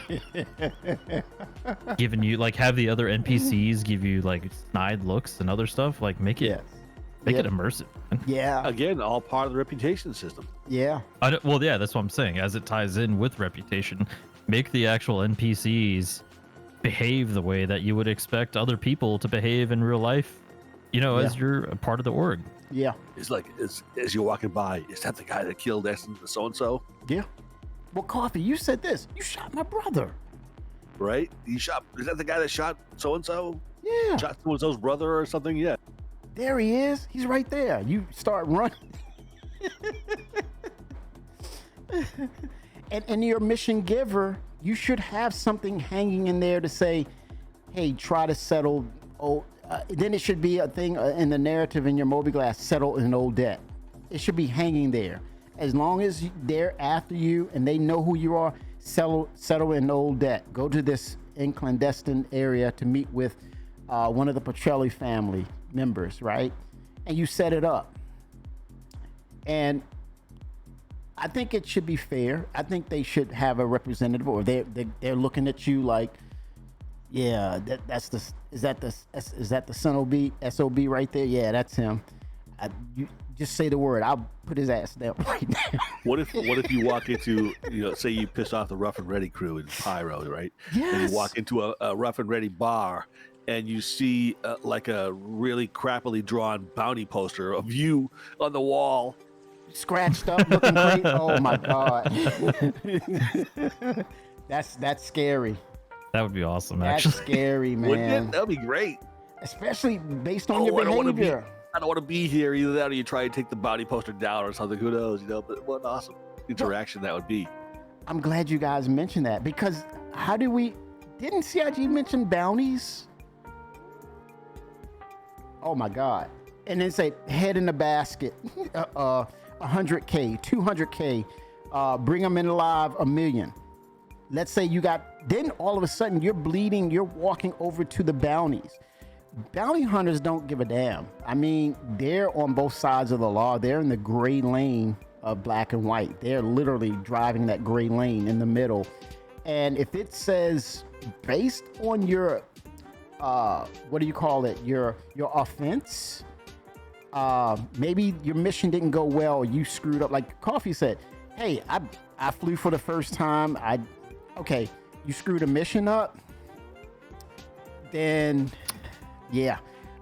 Giving you have the other NPCs give you snide looks and other stuff. Make it Yes. make Yep. it immersive. Man. Yeah. Again, all part of the reputation system. Yeah. Well, yeah, that's what I'm saying. As it ties in with reputation, make the actual NPCs behave the way that you would expect other people to behave in real life. As you're a part of the org. Yeah. It's like as you're walking by, is that the guy that killed so and so? Yeah. Well, Coffee, you said this. You shot my brother. Right? Is that the guy that shot so and so? Yeah. Shot so and so's brother or something? Yeah. There he is. He's right there. You start running. and your mission giver, you should have something hanging in there to say, hey, try to settle. Then it should be a thing in the narrative in your mobiGlas, settle an old debt. It should be hanging there. As long as they're after you and they know who you are, settle an old debt. Go to this in clandestine area to meet with one of the Petrelli family members, right? And you set it up. And I think it should be fair. I think they should have a representative, or they're looking at you like, yeah, is that the SOB right there? Yeah, that's him. You just say the word. I'll put his ass down right now. What if you walk into, say you piss off the Rough and Ready crew in Pyro, right? Yes. And you walk into a Rough and Ready bar and you see a really crappily drawn bounty poster of you on the wall. Scratched up, looking great. Oh my God. That's scary. That would be awesome, That's actually. scary, man. Wouldn't it? That'd be great. Especially based on Oh, your I don't wanna behavior. I don't want to be here. Either that or you try and take the bounty poster down or something. Who knows? But what an awesome interaction that would be. I'm glad you guys mentioned that, because didn't CIG mention bounties? Oh my God. And then say head in the basket, 100K, 200K, bring them in alive, 1 million. Let's say then all of a sudden you're bleeding, you're walking over to the bounties. Bounty hunters don't give a damn. I mean, they're on both sides of the law. They're in the gray lane of black and white. They're literally driving that gray lane in the middle. And if it says based on your, what do you call it? Your offense, maybe your mission didn't go well. You screwed up. Like Coffee said, hey, I flew for the first time. Okay, you screwed a mission up. Then, yeah,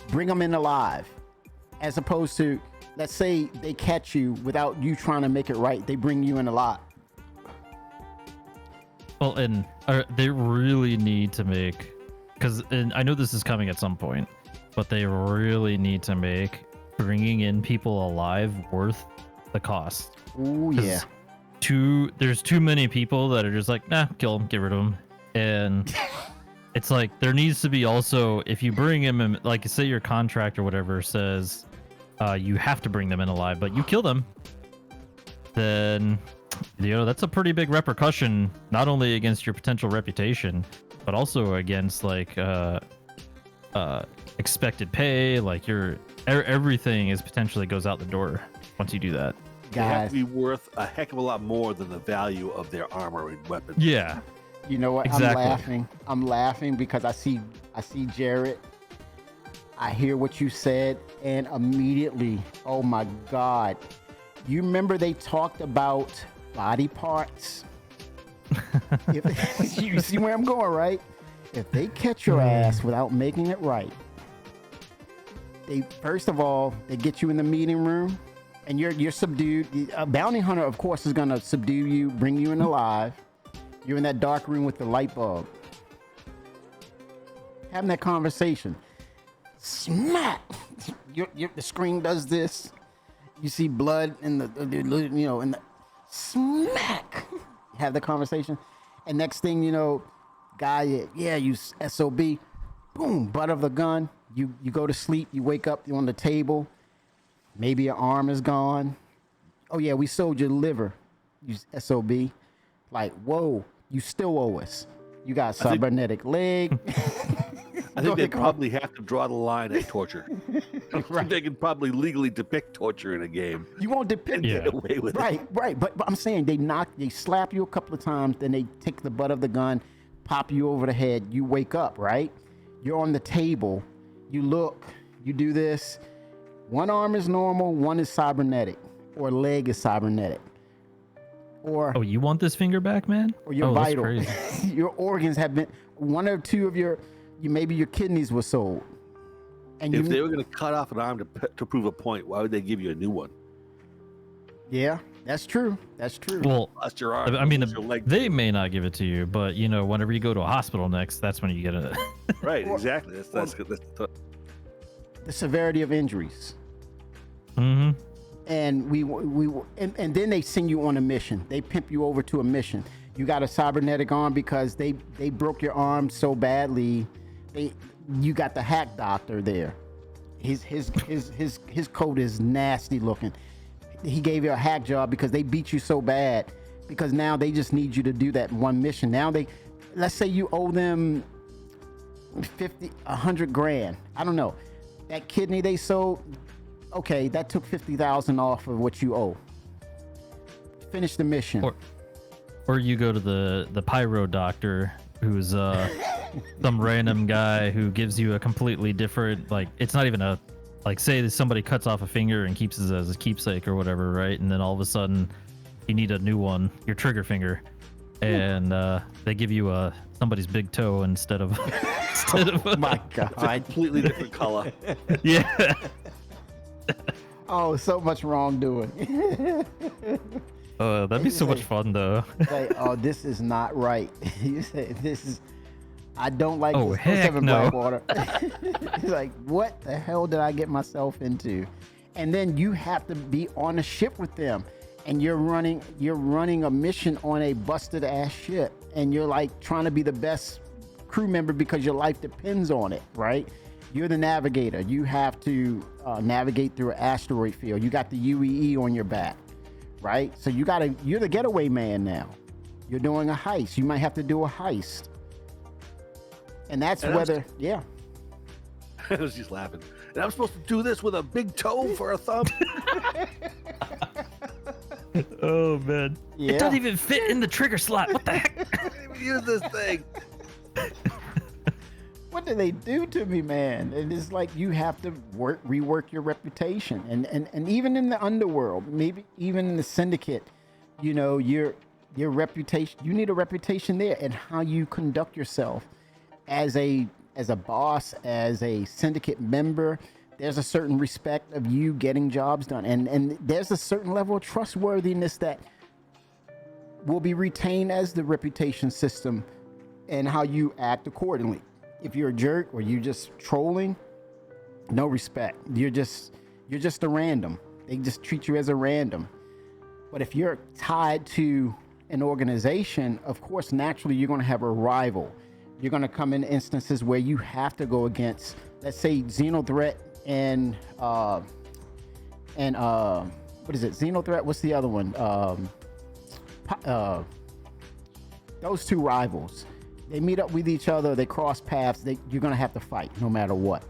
bring them in alive. As opposed to, let's say they catch you without you trying to make it right. They bring you in alive. Well, and they really need to make, because I know this is coming at some point, but they really need to make bringing in people alive worth the cost. Ooh, yeah. There's too many people that are just like, nah, kill them, get rid of them. And it's like, there needs to be also, if you bring him in, like say your contract or whatever says you have to bring them in alive, but you kill them, then that's a pretty big repercussion, not only against your potential reputation, but also against expected pay. Like everything is potentially goes out the door once you do that. They have Guys, to be worth a heck of a lot more than the value of their armor and weapons. Yeah. you know what? Exactly. I'm laughing because I see Jared. I hear what you said, and immediately, oh my God. You remember they talked about body parts? You see where I'm going, right? If they catch your ass without making it right, first of all, they get you in the meeting room, and you're subdued. A bounty hunter, of course, is gonna subdue you, bring you in alive. You're in that dark room with the light bulb, having that conversation. Smack! The screen does this. You see blood in the smack. Have the conversation, and next thing you know, guy, yeah, you SOB, boom, butt of the gun. You go to sleep. You wake up. You're on the table. Maybe your arm is gone. Oh yeah, we sold your liver. You SOB. Like, whoa, you still owe us. You got I think- cybernetic leg. I think they probably have to draw the line at torture. Right. They can probably legally depict torture in a game You won't and depict get Yeah. away with it. Right. But I'm saying they slap you a couple of times, then they take the butt of the gun, pop you over the head. You wake up, right? You're on the table. You look. You do this. One arm is normal. One is cybernetic, or leg is cybernetic, or Oh, you want this finger back, man? or your Oh, that's vital. crazy. Your organs have been one or two of maybe your kidneys were sold, and If they were going to cut off an arm to prove a point, why would they give you a new one? yeah, that's true. That's true. Well, Lost your arm. I mean, lost your leg. they may not give it to you, but whenever you go to a hospital next, that's when you get it. Right, exactly. That's The severity of injuries. hmm And and then they send you on a mission. They pimp you over to a mission. You got a cybernetic arm because they broke your arm so badly. You got the hack doctor there. His coat is nasty looking. He gave you a hack job because they beat you so bad. Because now they just need you to do that one mission. Now let's say you owe them 100 grand. I don't know. That kidney they sold. Okay, that took 50,000 off of what you owe. Finish the mission. Or you go to the pyro doctor, who's some random guy who gives you a completely different, like, it's not even a, like, say that somebody cuts off a finger and keeps it as a keepsake or whatever, right? And then all of a sudden you need a new one, your trigger finger, and they give you somebody's big toe instead of My God. completely different color. yeah. Oh, so much wrongdoing. That'd be so much fun though. Like, oh, this is not right. You say this is. I don't like Oh, this. heck 07 no. Blackwater. It's like, what the hell did I get myself into? And then you have to be on a ship with them, and you're running a mission on a busted ass ship, and you're like trying to be the best crew member because your life depends on it, right? You're the navigator. You have to navigate through an asteroid field. You got the UEE on your back, right? So you're the getaway man now. You're doing a heist. You might have to do a heist. And that's And I'm whether, yeah. I was just laughing. And I'm supposed to do this with a big toe for a thumb? Oh man. Yeah. It doesn't even fit in the trigger slot. What the heck? I can't even use this thing. What do they do to me, man? And it's like you have to rework your reputation. And even in the underworld, maybe even in the syndicate, your reputation, you need a reputation there, and how you conduct yourself as a boss, as a syndicate member. There's a certain respect of you getting jobs done, and there's a certain level of trustworthiness that will be retained as the reputation system, and how you act accordingly. If you're a jerk or you're just trolling, no respect. You're just a random. They just treat you as a random. But if you're tied to an organization, of course, naturally you're going to have a rival. You're going to come in instances where you have to go against, let's say, Xenothreat and what is it? Xenothreat. What's the other one? Those two rivals. They meet up with each other. They cross paths. You're going to have to fight no matter what.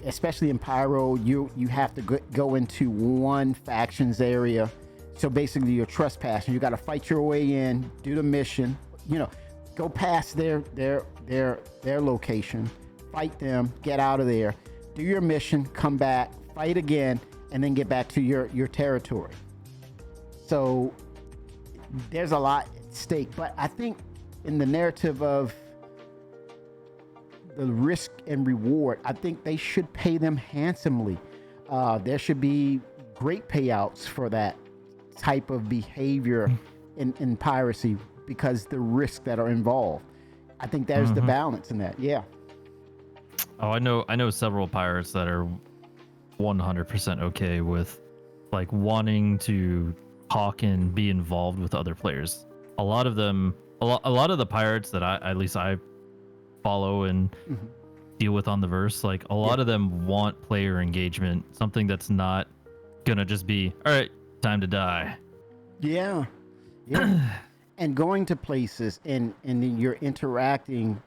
Especially in Pyro, you have to go into one faction's area. So basically, you're trespassing. You got to fight your way in, do the mission. Go past their location, fight them, get out of there, do your mission, come back, fight again, and then get back to your territory. So there's a lot at stake. But I think in the narrative of the risk and reward, I think they should pay them handsomely. There should be great payouts for that type of behavior in piracy, because the risks that are involved. I think there's the balance in that. Yeah. Oh, I know several pirates that are 100% okay with like wanting to talk and be involved with other players. A lot of them, a lot of the pirates that I follow and deal with on the verse, like a lot of them want player engagement, something that's not gonna just be, all right, time to die. Yeah. Yeah. and going to places and then you're interacting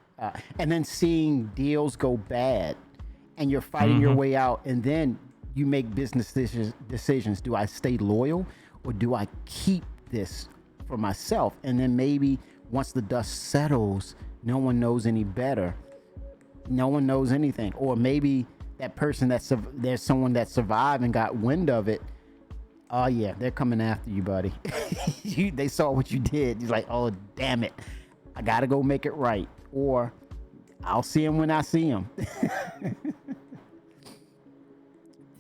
and then seeing deals go bad and you're fighting your Mm-hmm. way out and then you make business decisions. Do I stay loyal or do I keep this for myself? And then maybe once the dust settles, no one knows any better. No one knows anything. Or maybe that person there's someone that survived and got wind of it. Oh yeah, they're coming after you, buddy. They saw what you did. You're like, oh damn it, I gotta go make it right, or I'll see him when I see him.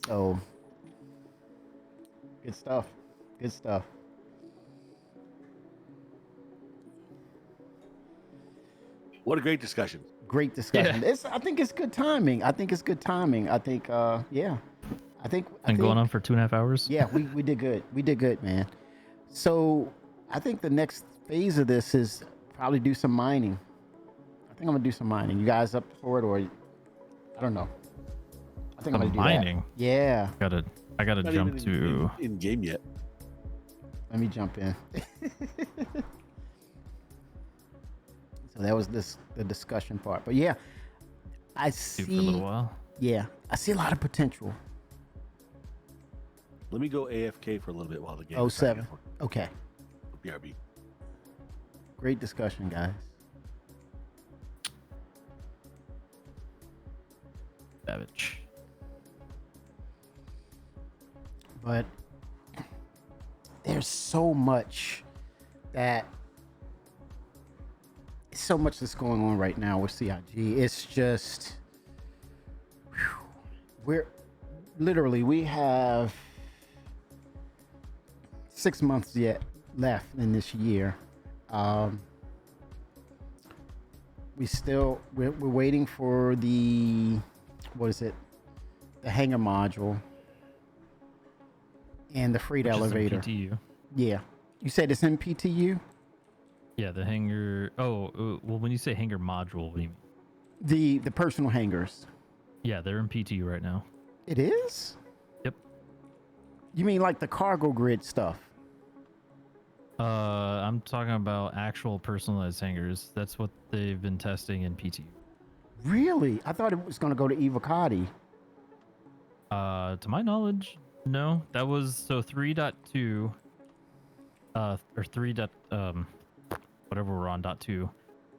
So, good stuff. Good stuff. What a great discussion. Great discussion. Yeah. I think it's good timing. I think, yeah. I Been going on for 2.5 hours. Yeah, we did good. We did good, man. So I think the next phase of this is probably do some mining. I think I'm gonna do some mining. You guys up for it, or I don't know. I think I'm Some gonna do mining. that. Yeah. I gotta Not jump even to. in game yet. Let me jump in. So that was the discussion part. But yeah, I do see. for a little while. Yeah, I see a lot of potential. Let me go AFK for a little bit while the game. Oh is starting seven. Okay. for BRB. Great discussion, guys. Savage. But there's so much that's going on right now with CIG. It's just we have 6 months yet left in this year. We're waiting for the hangar module and the freight Which is in elevator. PTU. Yeah. You said it's in PTU? Yeah, the hangar. Oh, well, when you say hangar module, what do you mean? The personal hangars. Yeah, they're in PTU right now. It is? Yep. You mean like the cargo grid stuff? I'm talking about actual personalized hangars. That's what they've been testing in PTU. Really? I thought it was going to go to Evocati. To my knowledge, no. That was 3.2, or 3. Whatever we're on, .2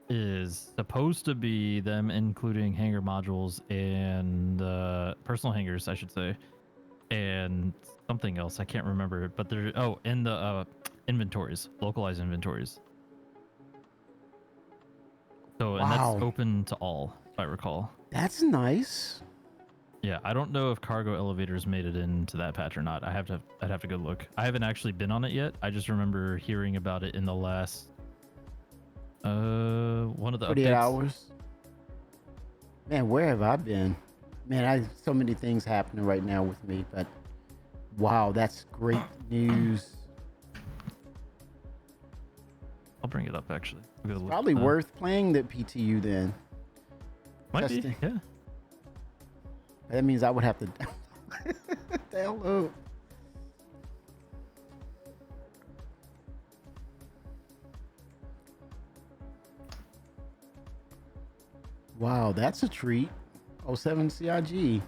is supposed to be them including hangar modules and personal hangars, I should say, and something else I can't remember. But they're in the inventories, localized inventories. So and Wow. that's open to all, if I recall. That's nice. Yeah, I don't know if cargo elevators made it into that patch or not. I'd have to go look. I haven't actually been on it yet. I just remember hearing about it in the last one of the 48 updates. hours. Man, where have I been? Man, I have so many things happening right now with me, but wow, that's great news. I'll bring it up actually. We'll go look Probably at that. worth playing the PTU then. Might be, testing. yeah. That means I would have to download. Wow, that's a treat. 07 CIG.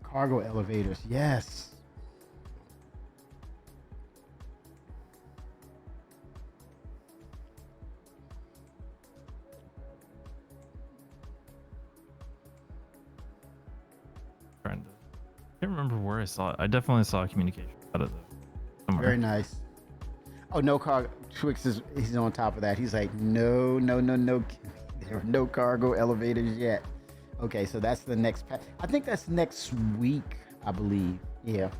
Cargo elevators, yes. Trying to. I can't remember where I saw it. I definitely saw a communication about it though. Somewhere. Very nice. Oh, no cargo. Twix he's on top of that. He's like, no. There are no cargo elevators yet. Okay, so that's the next I think that's next week, I believe. Yeah.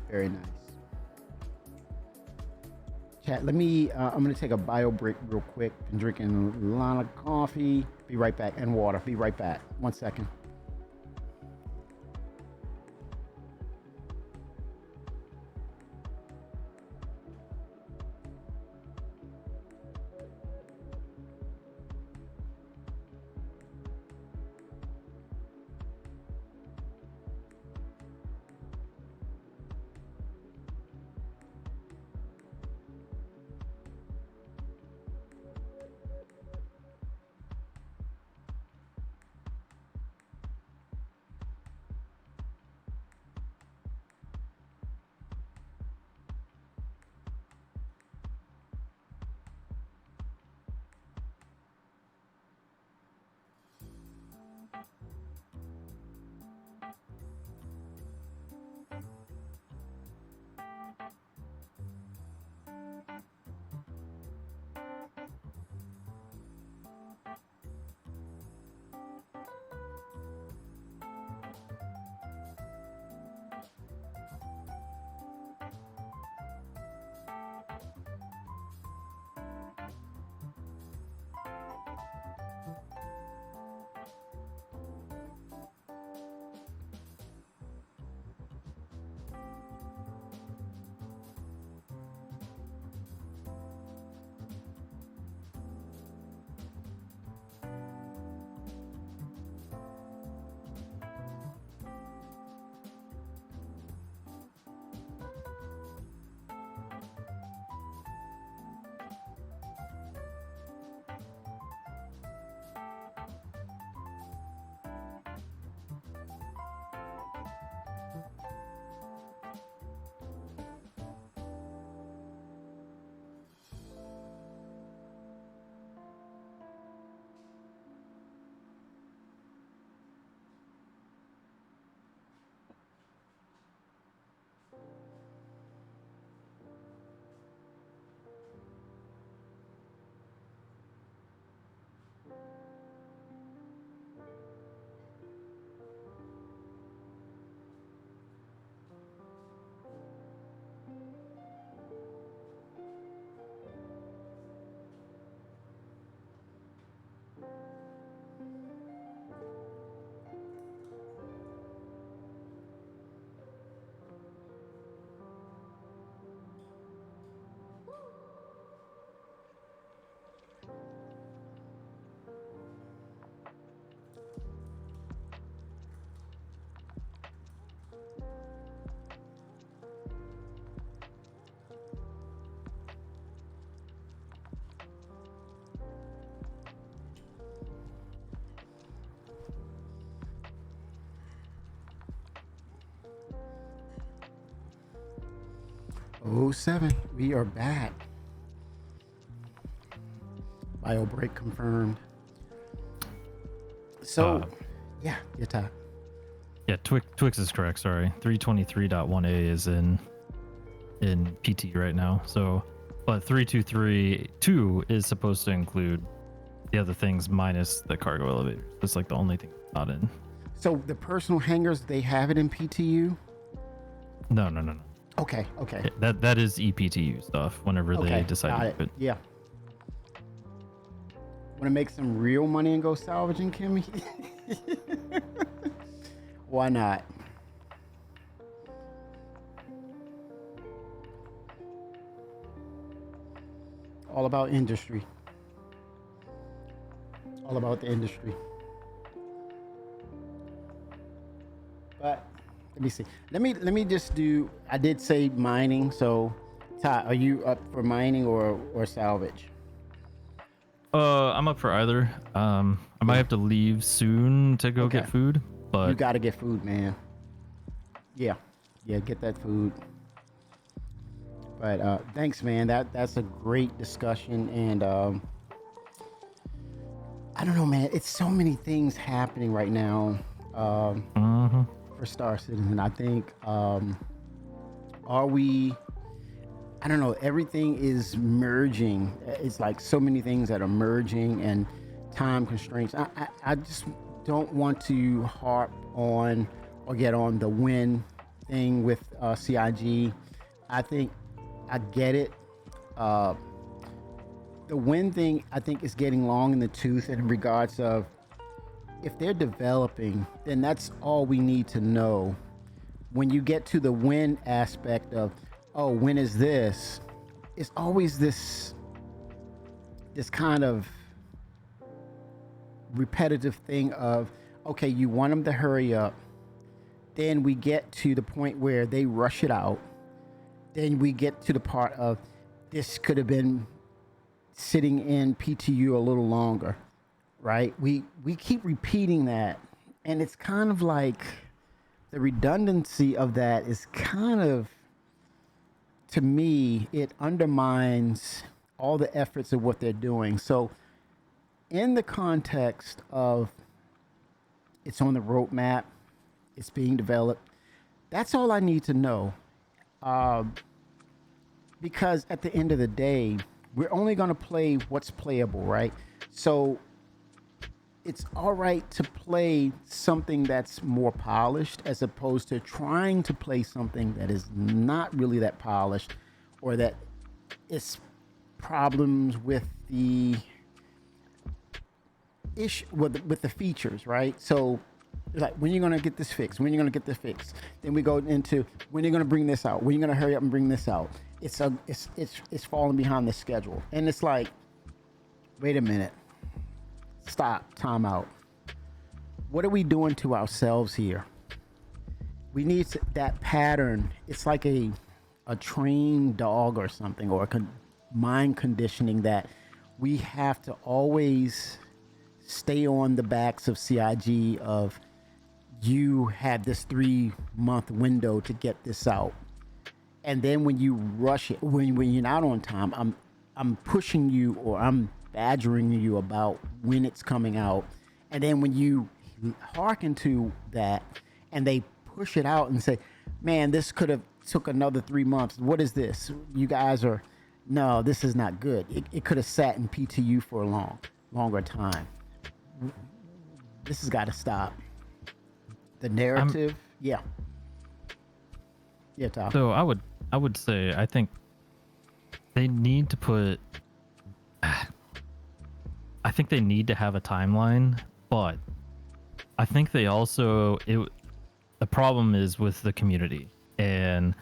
Very nice. Chat, let me, I'm going to take a bio break real quick. Been drinking a lot of coffee. Be right back. And water. Be right back. 1 second. Oh, 07. We are back. Bio break confirmed. So, yeah, your top. Yeah, Twix is correct. Sorry, 323.1a is in PT right now. So, but 323.2 is supposed to include the other things minus the cargo elevator. That's like the only thing not in. So the personal hangars, they have it in PTU? No. Okay. Yeah, that is ePTU stuff. Whenever they decide to do it. Yeah. Want to make some real money and go salvaging, Kimmy? Why not? All about industry. All about the industry. But let me see. Let me just do. I did say mining. So, Todd, are you up for mining or salvage? I'm up for either. I might have to leave soon to go get food, but you got to get food, man. Yeah, get that food. But thanks, man. That's a great discussion, and I don't know, man. It's so many things happening right now for Star Citizen. I think are we? I don't know. Everything is merging. It's like so many things that are merging and time constraints. I just don't want to harp on or get on the win thing with CIG. I think I get it. The win thing, I think, is getting long in the tooth in regards of if they're developing, then that's all we need to know. When you get to the win aspect of, oh, when is this? It's always this kind of repetitive thing of, okay, you want them to hurry up. Then we get to the point where they rush it out. Then we get to the part of this could have been sitting in PTU a little longer, right? We keep repeating that. And it's kind of like the redundancy of that is kind of, to me, it undermines all the efforts of what they're doing. So in the context of it's on the roadmap, it's being developed, that's all I need to know. Because at the end of the day, we're only going to play what's playable, right? So it's all right to play something that's more polished as opposed to trying to play something that is not really that polished or that is problems with the issue with the features, right? So like, when you're gonna get this fixed? When you're gonna get this fixed? Then we go into when you're gonna bring this out? When you're gonna hurry up and bring this out? It's falling behind the schedule, and it's like, wait a minute, stop, time out. What are we doing to ourselves here? We need that pattern. It's like a trained dog or something, or mind conditioning that we have to always stay on the backs of CIG of, you had this 3-month window to get this out. And then when you rush it, when you're not on time, I'm pushing you or I'm badgering you about when it's coming out. And then when you hearken to that and they push it out and say, man, this could have took another 3 months. What is this? You guys are, no, this is not good. It could have sat in PTU for a longer time. This has got to stop. The narrative, yeah, Tom. So I would say I think they need to put. I think they need to have a timeline, but I think they also the problem is with the community, and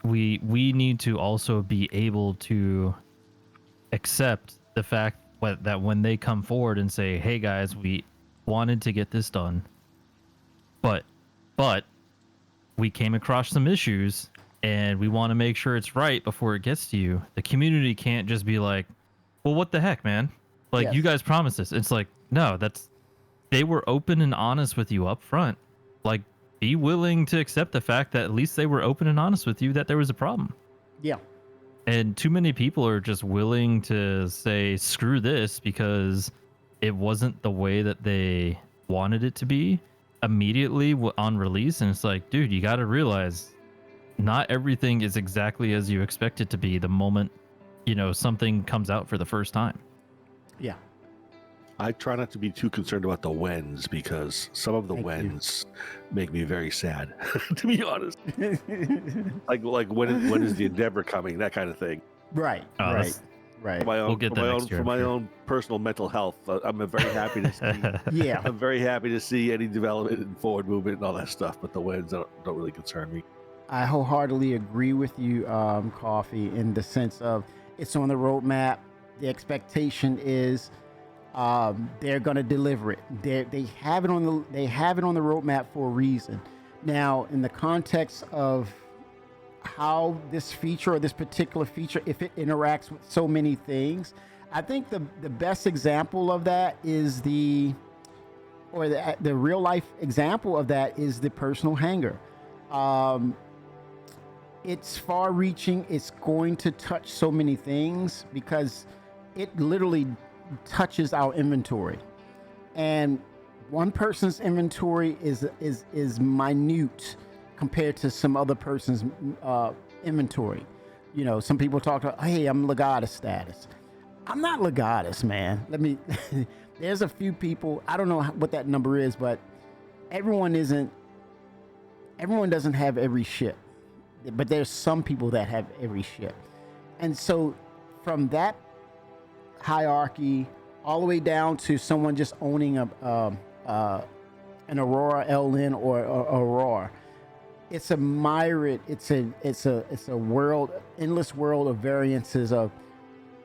we need to also be able to accept the fact that when they come forward and say, hey guys, we wanted to get this done, but we came across some issues and we want to make sure it's right before it gets to you. The community can't just be like, well, what the heck, man? Like, yes, you guys promised this. It's like, no, they were open and honest with you up front. Like, be willing to accept the fact that at least they were open and honest with you that there was a problem. Yeah. And too many people are just willing to say screw this because it wasn't the way that they wanted it to be immediately on release. And it's like, dude, you got to realize not everything is exactly as you expect it to be the moment, something comes out for the first time. Yeah. I try not to be too concerned about the whens because some of the Thank you. whens make me very sad, to be honest. Like when is the Endeavor coming? That kind of thing. Right. Oh, Right. that's- Right. For my own, We'll get for that my next own, year, for I'm my sure. own personal mental health. I'm very happy to see. Yeah. I'm very happy to see any development and forward movement and all that stuff. But the whens don't really concern me. I wholeheartedly agree with you, Coffee, in the sense of it's on the roadmap. The expectation is they're going to deliver it. They have it on the roadmap for a reason. Now, in the context of how this feature or this particular feature, if it interacts with so many things, I think the best example of that is the real life example of that is the personal hanger. It's far reaching. It's going to touch so many things because it literally touches our inventory, and one person's inventory is minute compared to some other person's inventory. Some people talk about, hey, I'm Legatus status. I'm not Legatus, man. There's a few people, I don't know what that number is, but everyone doesn't have every ship. But there's some people that have every ship. And so from that hierarchy all the way down to someone just owning an Aurora LN or Aurora, it's a myriad, it's a world, endless world of variances of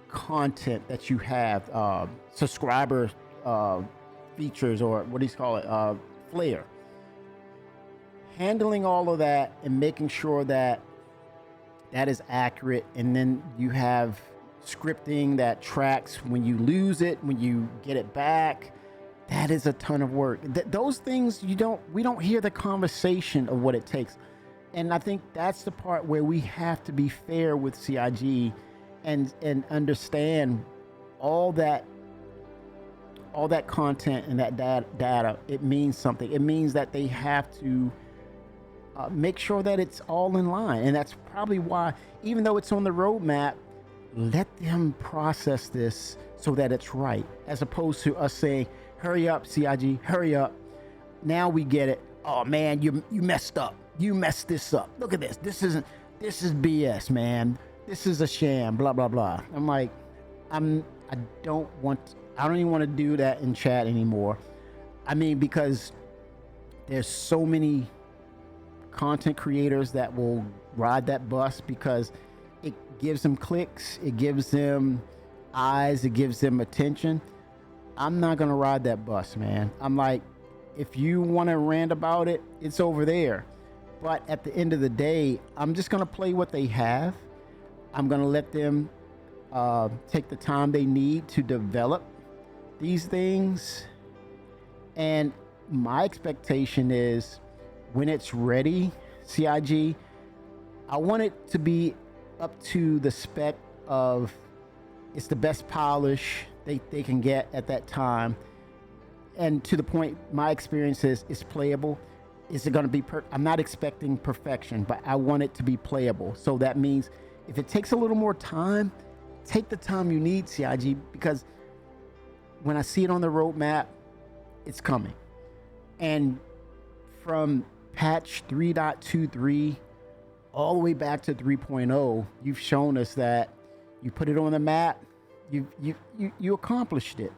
content that you have, subscriber features, or what do you call it, flair. Handling all of that and making sure that is accurate, and then you have scripting that tracks when you lose it, when you get it back. That is a ton of work. Those things we don't hear the conversation of what it takes. And I think that's the part where we have to be fair with CIG and understand all that content and that data. It means something. It means that they have to make sure that it's all in line. And that's probably why, even though it's on the roadmap, let them process this so that it's right, as opposed to us saying, hurry up, CIG, hurry up. Now we get it. Oh man, you messed up. You messed this up. Look at this. This is BS, man. This is a sham, blah, blah, blah. I'm like, I don't even want to do that in chat anymore. I mean, because there's so many content creators that will ride that bus because it gives them clicks, it gives them eyes, it gives them attention. I'm not gonna ride that bus, man. I'm like, if you want to rant about it, it's over there. But at the end of the day, I'm just gonna play what they have. I'm gonna let them take the time they need to develop these things. And my expectation is when it's ready, CIG, I want it to be up to the spec of it's the best polish they can get at that time. And to the point, my experience is it's playable. Is it going to be I'm not expecting perfection, but I want it to be playable. So that means if it takes a little more time, take the time you need, CIG, because when I see it on the roadmap, it's coming. And from patch 3.23 all the way back to 3.0, you've shown us that you put it on the map, you accomplished it,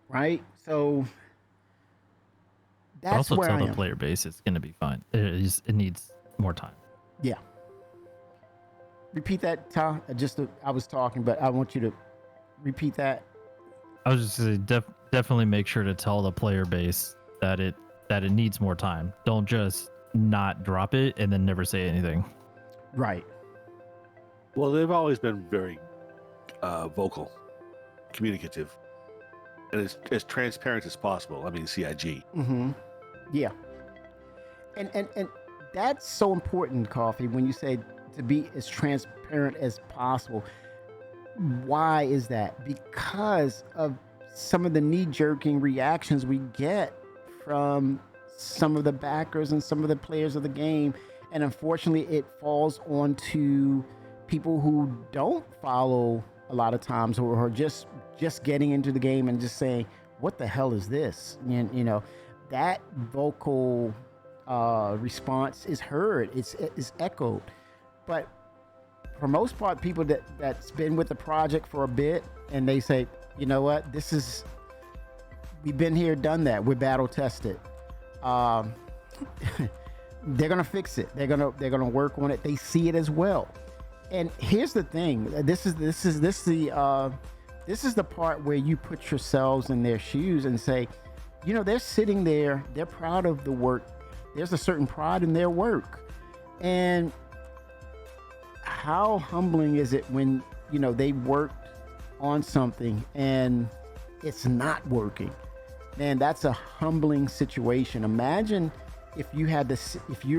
right? So that's also where tell I the am. player base it's going to be fine. It needs more time. Yeah. Repeat that, Tom. I was talking, but I want you to repeat that. I was just going to definitely make sure to tell the player base that it needs more time. Don't just not drop it and then never say anything. Right. Well, they've always been very vocal, communicative, and as transparent as possible. I mean, CIG. Mm-hmm. Yeah. And that's so important, Coffee, when you say to be as transparent as possible. Why is that? Because of some of the knee-jerking reactions we get from some of the backers and some of the players of the game, and unfortunately it falls onto people who don't follow a lot of times, or are just getting into the game and just saying, what the hell is this? You know, that vocal response is heard, it's echoed. But for most part, people that's been with the project for a bit, and they say, you know what, we've been here, done that, we're battle tested. They're gonna fix it. They're gonna work on it. They see it as well. And here's the thing. This is the part where you put yourselves in their shoes and say, you know, they're sitting there. They're proud of the work. There's a certain pride in their work. And how humbling is it when, you know, they worked on something and it's not working? Man, that's a humbling situation. Imagine if you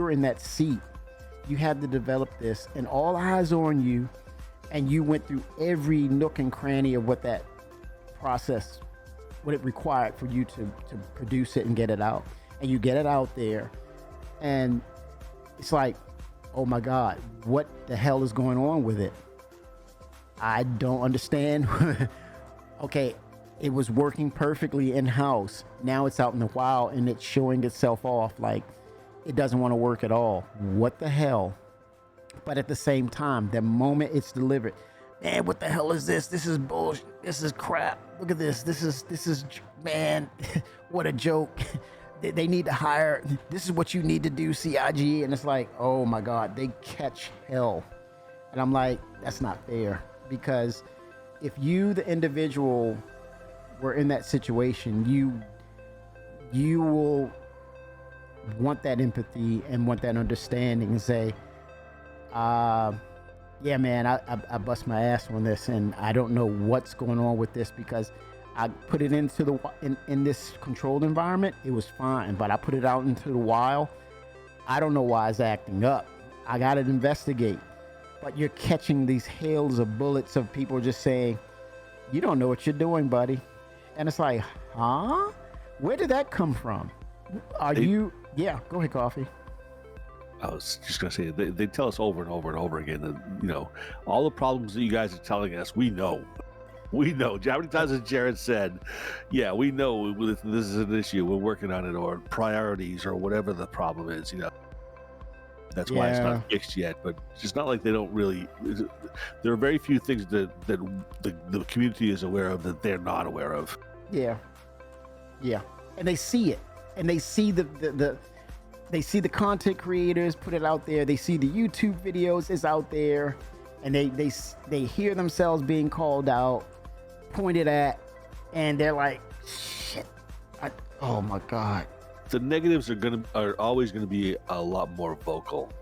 were in that seat, you had to develop this, and all eyes are on you, and you went through every nook and cranny of what that process, what it required for you to produce it and get it out. And you get it out there, and it's like, oh my God, what the hell is going on with it? I don't understand. Okay, it was working perfectly in-house. Now it's out in the wild and it's showing itself off like it doesn't want to work at all. What the hell? But at the same time, the moment it's delivered, man, what the hell is this? This is bullshit. This is crap. Look at this. This is man, what a joke. They need to hire. This is what you need to do, CIG. And it's like, oh my God, they catch hell. And I'm like, that's not fair. Because if you, the individual, were in that situation, you will want that empathy and want that understanding and say, yeah, man, I bust my ass on this, and I don't know what's going on with this, because I put it into in this controlled environment, it was fine, but I put it out into the wild, I don't know why it's acting up. I gotta investigate. But you're catching these hails of bullets of people just saying, you don't know what you're doing, buddy. And it's like, huh? Where did that come from? Yeah, go ahead, Coffee. I was just going to say, they tell us over and over and over again that, you know, all the problems that you guys are telling us, we know. We know. How many times has Jared said, yeah, we know this is an issue, we're working on it, or priorities, or whatever the problem is, you know. That's why it's not fixed yet. But it's just not like they don't really. There are very few things that the community is aware of that they're not aware of. Yeah, and they see it, and they see they see the content creators put it out there. They see the YouTube videos is out there, and they hear themselves being called out, pointed at, and they're like, shit, oh my God. The negatives are always gonna be a lot more vocal.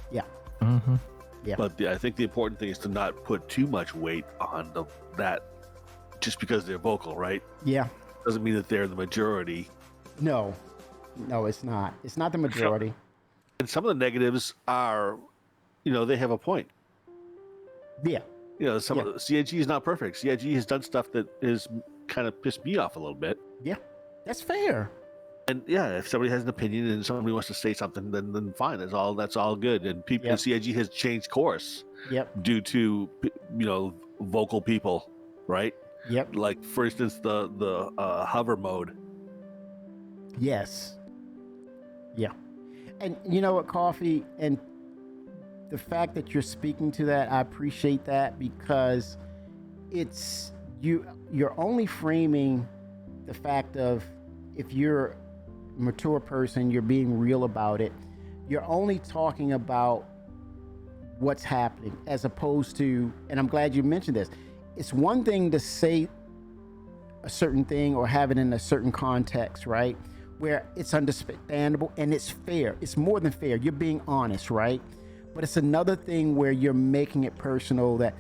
Yeah. Mm-hmm. Yeah. But I think the important thing is to not put too much weight on that just because they're vocal, right? Yeah. Doesn't mean that they're the majority. No, it's not. It's not the majority. And some of the negatives are, you know, they have a point. Yeah. You know, of the CIG is not perfect. CIG has done stuff that is kind of pissed me off a little bit. Yeah, that's fair. And yeah, if somebody has an opinion and somebody wants to say something, then fine. That's all good. And people, CIG has changed course. Yep. Due to, you know, vocal people, right? Yep. Like, for instance, the hover mode. Yes. Yeah. And you know what, Coffee, and the fact that you're speaking to that, I appreciate that, because it's you're only framing the fact of, if you're a mature person, you're being real about it. You're only talking about what's happening, as opposed to, and I'm glad you mentioned this, it's one thing to say a certain thing or have it in a certain context, right? Where it's understandable and it's fair. It's more than fair. You're being honest, right? But it's another thing where you're making it personal, that,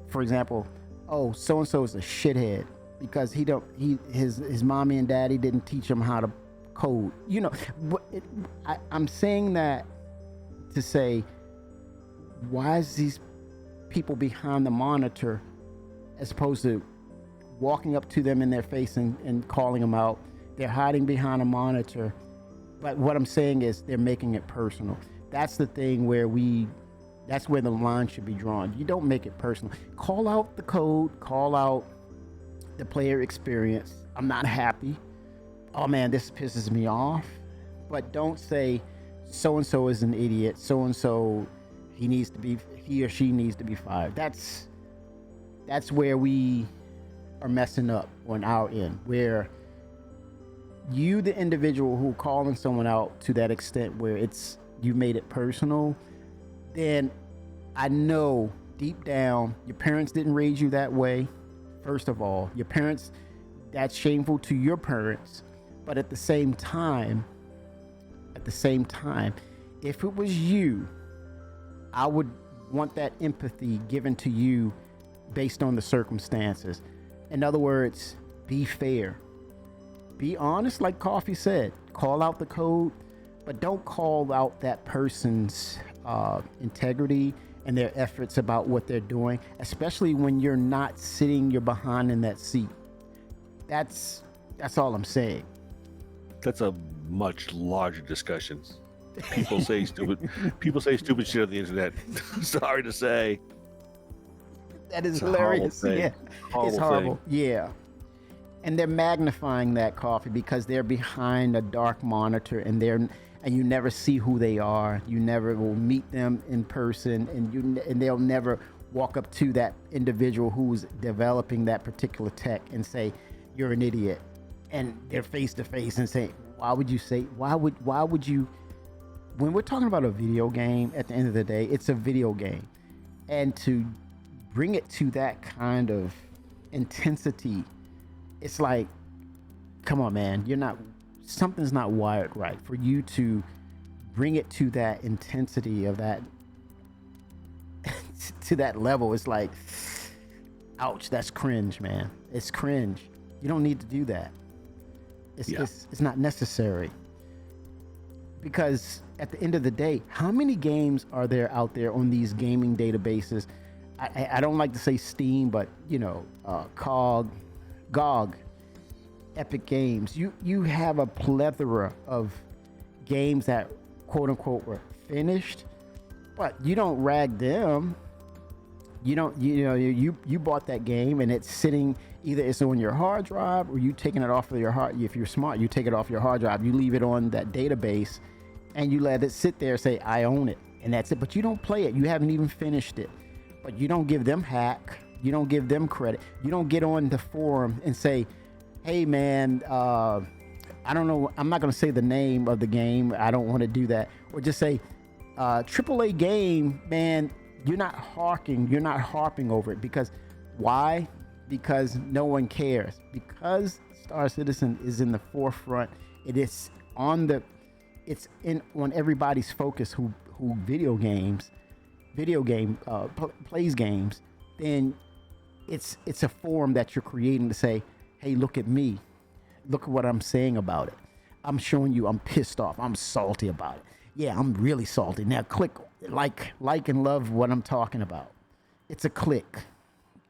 for example, oh, so-and-so is a shithead because his mommy and daddy didn't teach him how to code. You know, I'm saying that to say, why is these people behind the monitor as opposed to walking up to them in their face and calling them out? They're hiding behind a monitor. But what I'm saying is they're making it personal. That's the thing where that's where the line should be drawn. You don't make it personal. Call out the code, call out the player experience. I'm not happy. Oh man, this pisses me off. But don't say so-and-so is an idiot. So-and-so, he or she needs to be fired. That's where we are messing up on our end, where you, the individual who calling someone out to that extent where you made it personal, then I know deep down your parents didn't raise you that way. First of all, your parents, that's shameful to your parents. But at the same time, if it was you, I would want that empathy given to you based on the circumstances. In other words, be fair. Be honest, like Coffee said. Call out the code, but don't call out that person's integrity and their efforts about what they're doing, especially when you're not sitting your behind in that seat. That's all I'm saying. That's a much larger discussion. People say stupid shit on the internet. Sorry to say. That is It's a hilarious. horrible thing. Yeah. It's horrible. Yeah. And they're magnifying that, Coffee, because they're behind a dark monitor and you never see who they are. You never will meet them in person, and they'll never walk up to that individual who's developing that particular tech and say, "You're an idiot." And they're face to face and say, why would you, when we're talking about a video game, at the end of the day, it's a video game. And to bring it to that kind of intensity, it's like, come on, man, something's not wired right for you to bring it to that intensity of that, to that level. It's like, ouch, that's cringe, man. It's cringe. You don't need to do that. It's not necessary. Because at the end of the day, how many games are there out there on these gaming databases? I don't like to say Steam, but GOG, Epic Games. You have a plethora of games that quote unquote were finished, but you don't rag them. You bought that game and it's sitting, either it's on your hard drive or you taking it off of your hard. If you're smart, you take it off your hard drive, you leave it on that database and you let it sit there, say, I own it, and that's it. But you don't play it. You haven't even finished it. But you don't give them hack. You don't give them credit. You don't get on the forum and say, hey man, I don't know, I'm not going to say the name of the game. I don't want to do that. Or just say, AAA game, man, you're not harping over it. Because why? Because no one cares. Because Star Citizen is in the forefront. It's on everybody's focus who plays games. Then it's a forum that you're creating to say, hey, look at me. Look at what I'm saying about it. I'm showing you I'm pissed off. I'm salty about it. Yeah, I'm really salty. Now click like and love what I'm talking about. It's a click.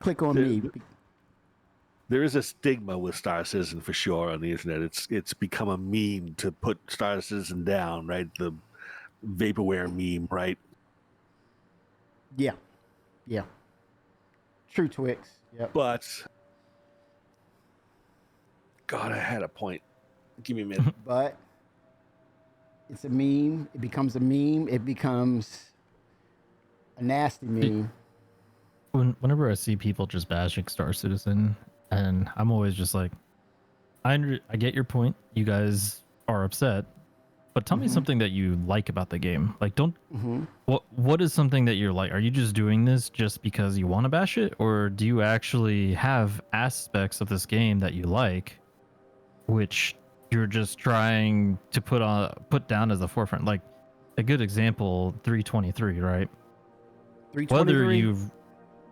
Click on me. There is a stigma with Star Citizen for sure on the internet. It's become a meme to put Star Citizen down, right? The vaporware meme, right? Yeah. True, Twix. Yep. But God, I had a point. Give me a minute. But it's a meme. It becomes a meme. It becomes a nasty meme. Whenever I see people just bashing Star Citizen, and I'm always just like, I get your point. You guys are upset, but tell me something that you like about the game. Like, what is something that you're like? Are you just doing this just because you want to bash it, or do you actually have aspects of this game that you like, which you're just trying to put down as the forefront? Like a good example, 323, right? 323. Whether you've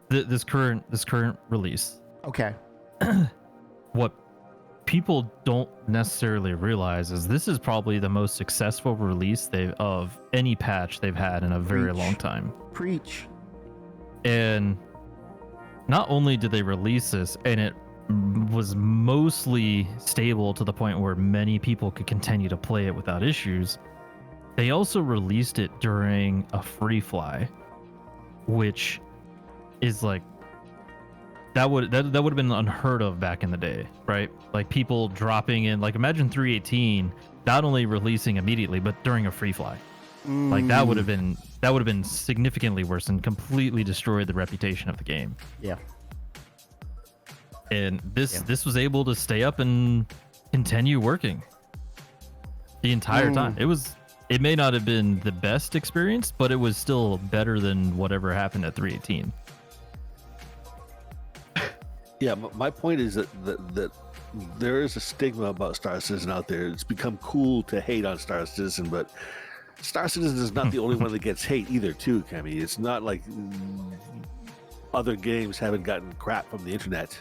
this current release. Okay. What people don't necessarily realize is this is probably the most successful release of any patch they've had in a very long time. Preach. And not only did they release this and it was mostly stable to the point where many people could continue to play it without issues, they also released it during a free fly, which is like that would have been unheard of back in the day, right? Like people dropping in, like imagine 318 not only releasing immediately but during a free fly. Like that would have been significantly worse and completely destroyed the reputation of the game. Yeah. And this was able to stay up and continue working the entire time. It may not have been the best experience, but it was still better than whatever happened at 318. Yeah, my point is that there is a stigma about Star Citizen out there. It's become cool to hate on Star Citizen, but Star Citizen is not the only one that gets hate either, too, Kemi. It's not like other games haven't gotten crap from the internet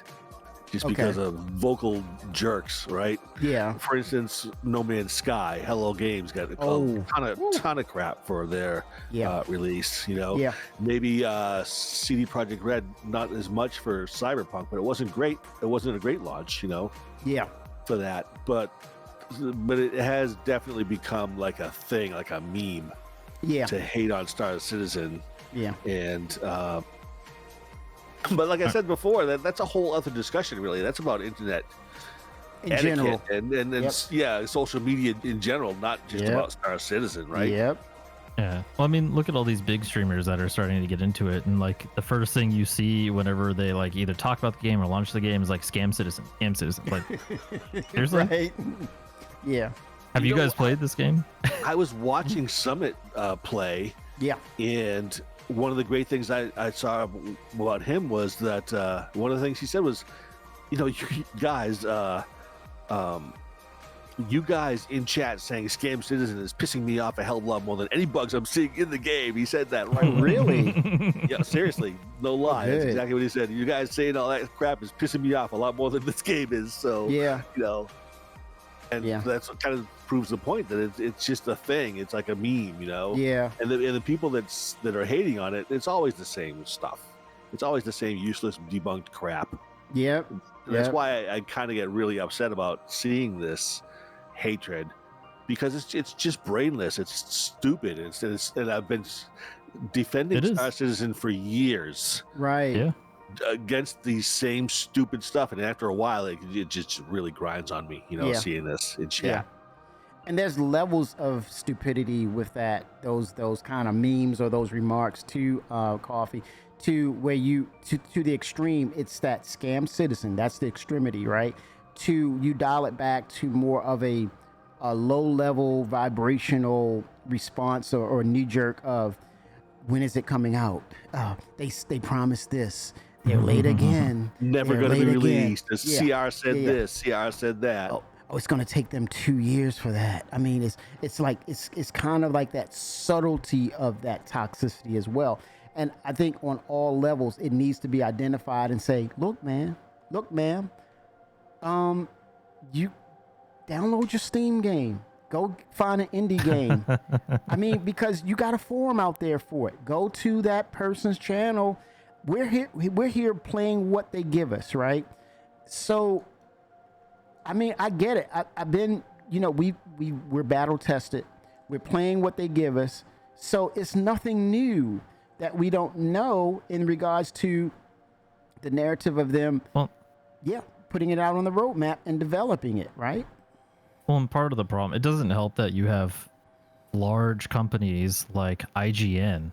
just because of vocal jerks, right? Yeah. For instance, No Man's Sky, Hello Games got a ton of crap for their release. You know, maybe CD Projekt Red not as much for Cyberpunk, but it wasn't great. It wasn't a great launch, you know. Yeah. For that, but it has definitely become like a thing, like a meme. Yeah. To hate on Star Citizen. Yeah. And but like I said before, that's a whole other discussion, really. That's about internet in general, and social media in general, not just about Star Citizen, right? Yep. Yeah. Well, I mean, look at all these big streamers that are starting to get into it, and like the first thing you see whenever they like either talk about the game or launch the game is like scam citizen. Like, seriously? Right. Yeah. Have you guys played this game? I was watching Summit play. Yeah. And one of the great things I saw about him was that one of the things he said was, you know, you guys in chat saying Scam Citizen is pissing me off a hell of a lot more than any bugs I'm seeing in the game. He said that, right? Really? Yeah, seriously. No lie. That's exactly what he said. You guys saying all that crap is pissing me off a lot more than this game is. So, you know, and that's what kind of proves the point that it's just a thing. It's like a meme, you know? Yeah. And the people that are hating on it, it's always the same stuff. It's always the same useless, debunked crap. Yep. That's why I kind of get really upset about seeing this hatred, because it's just brainless. It's stupid. And I've been defending Star Citizen for years. Right. Yeah. Against these same stupid stuff, and after a while, it just really grinds on me, you know, seeing this in chat. Yeah. And there's levels of stupidity with that, those kind of memes or those remarks to Coffee, to where you to the extreme. It's that Scam Citizen. That's the extremity, right? To you dial it back to more of a low level vibrational response or knee jerk of, when is it coming out? They promised this. They're late again. Never going to be released. The CR said this. CR said that. Oh, it's going to take them 2 years for that. I mean, it's like it's kind of like that subtlety of that toxicity as well. And I think on all levels, it needs to be identified and say, look, ma'am, you download your Steam game. Go find an indie game. I mean, because you got a forum out there for it. Go to that person's channel. We're here playing what they give us, right? So, I mean, I get it. I've been, you know, we're battle tested. We're playing what they give us. So it's nothing new that we don't know in regards to the narrative of them. Well, putting it out on the roadmap and developing it, right? Well, and part of the problem, it doesn't help that you have large companies like IGN,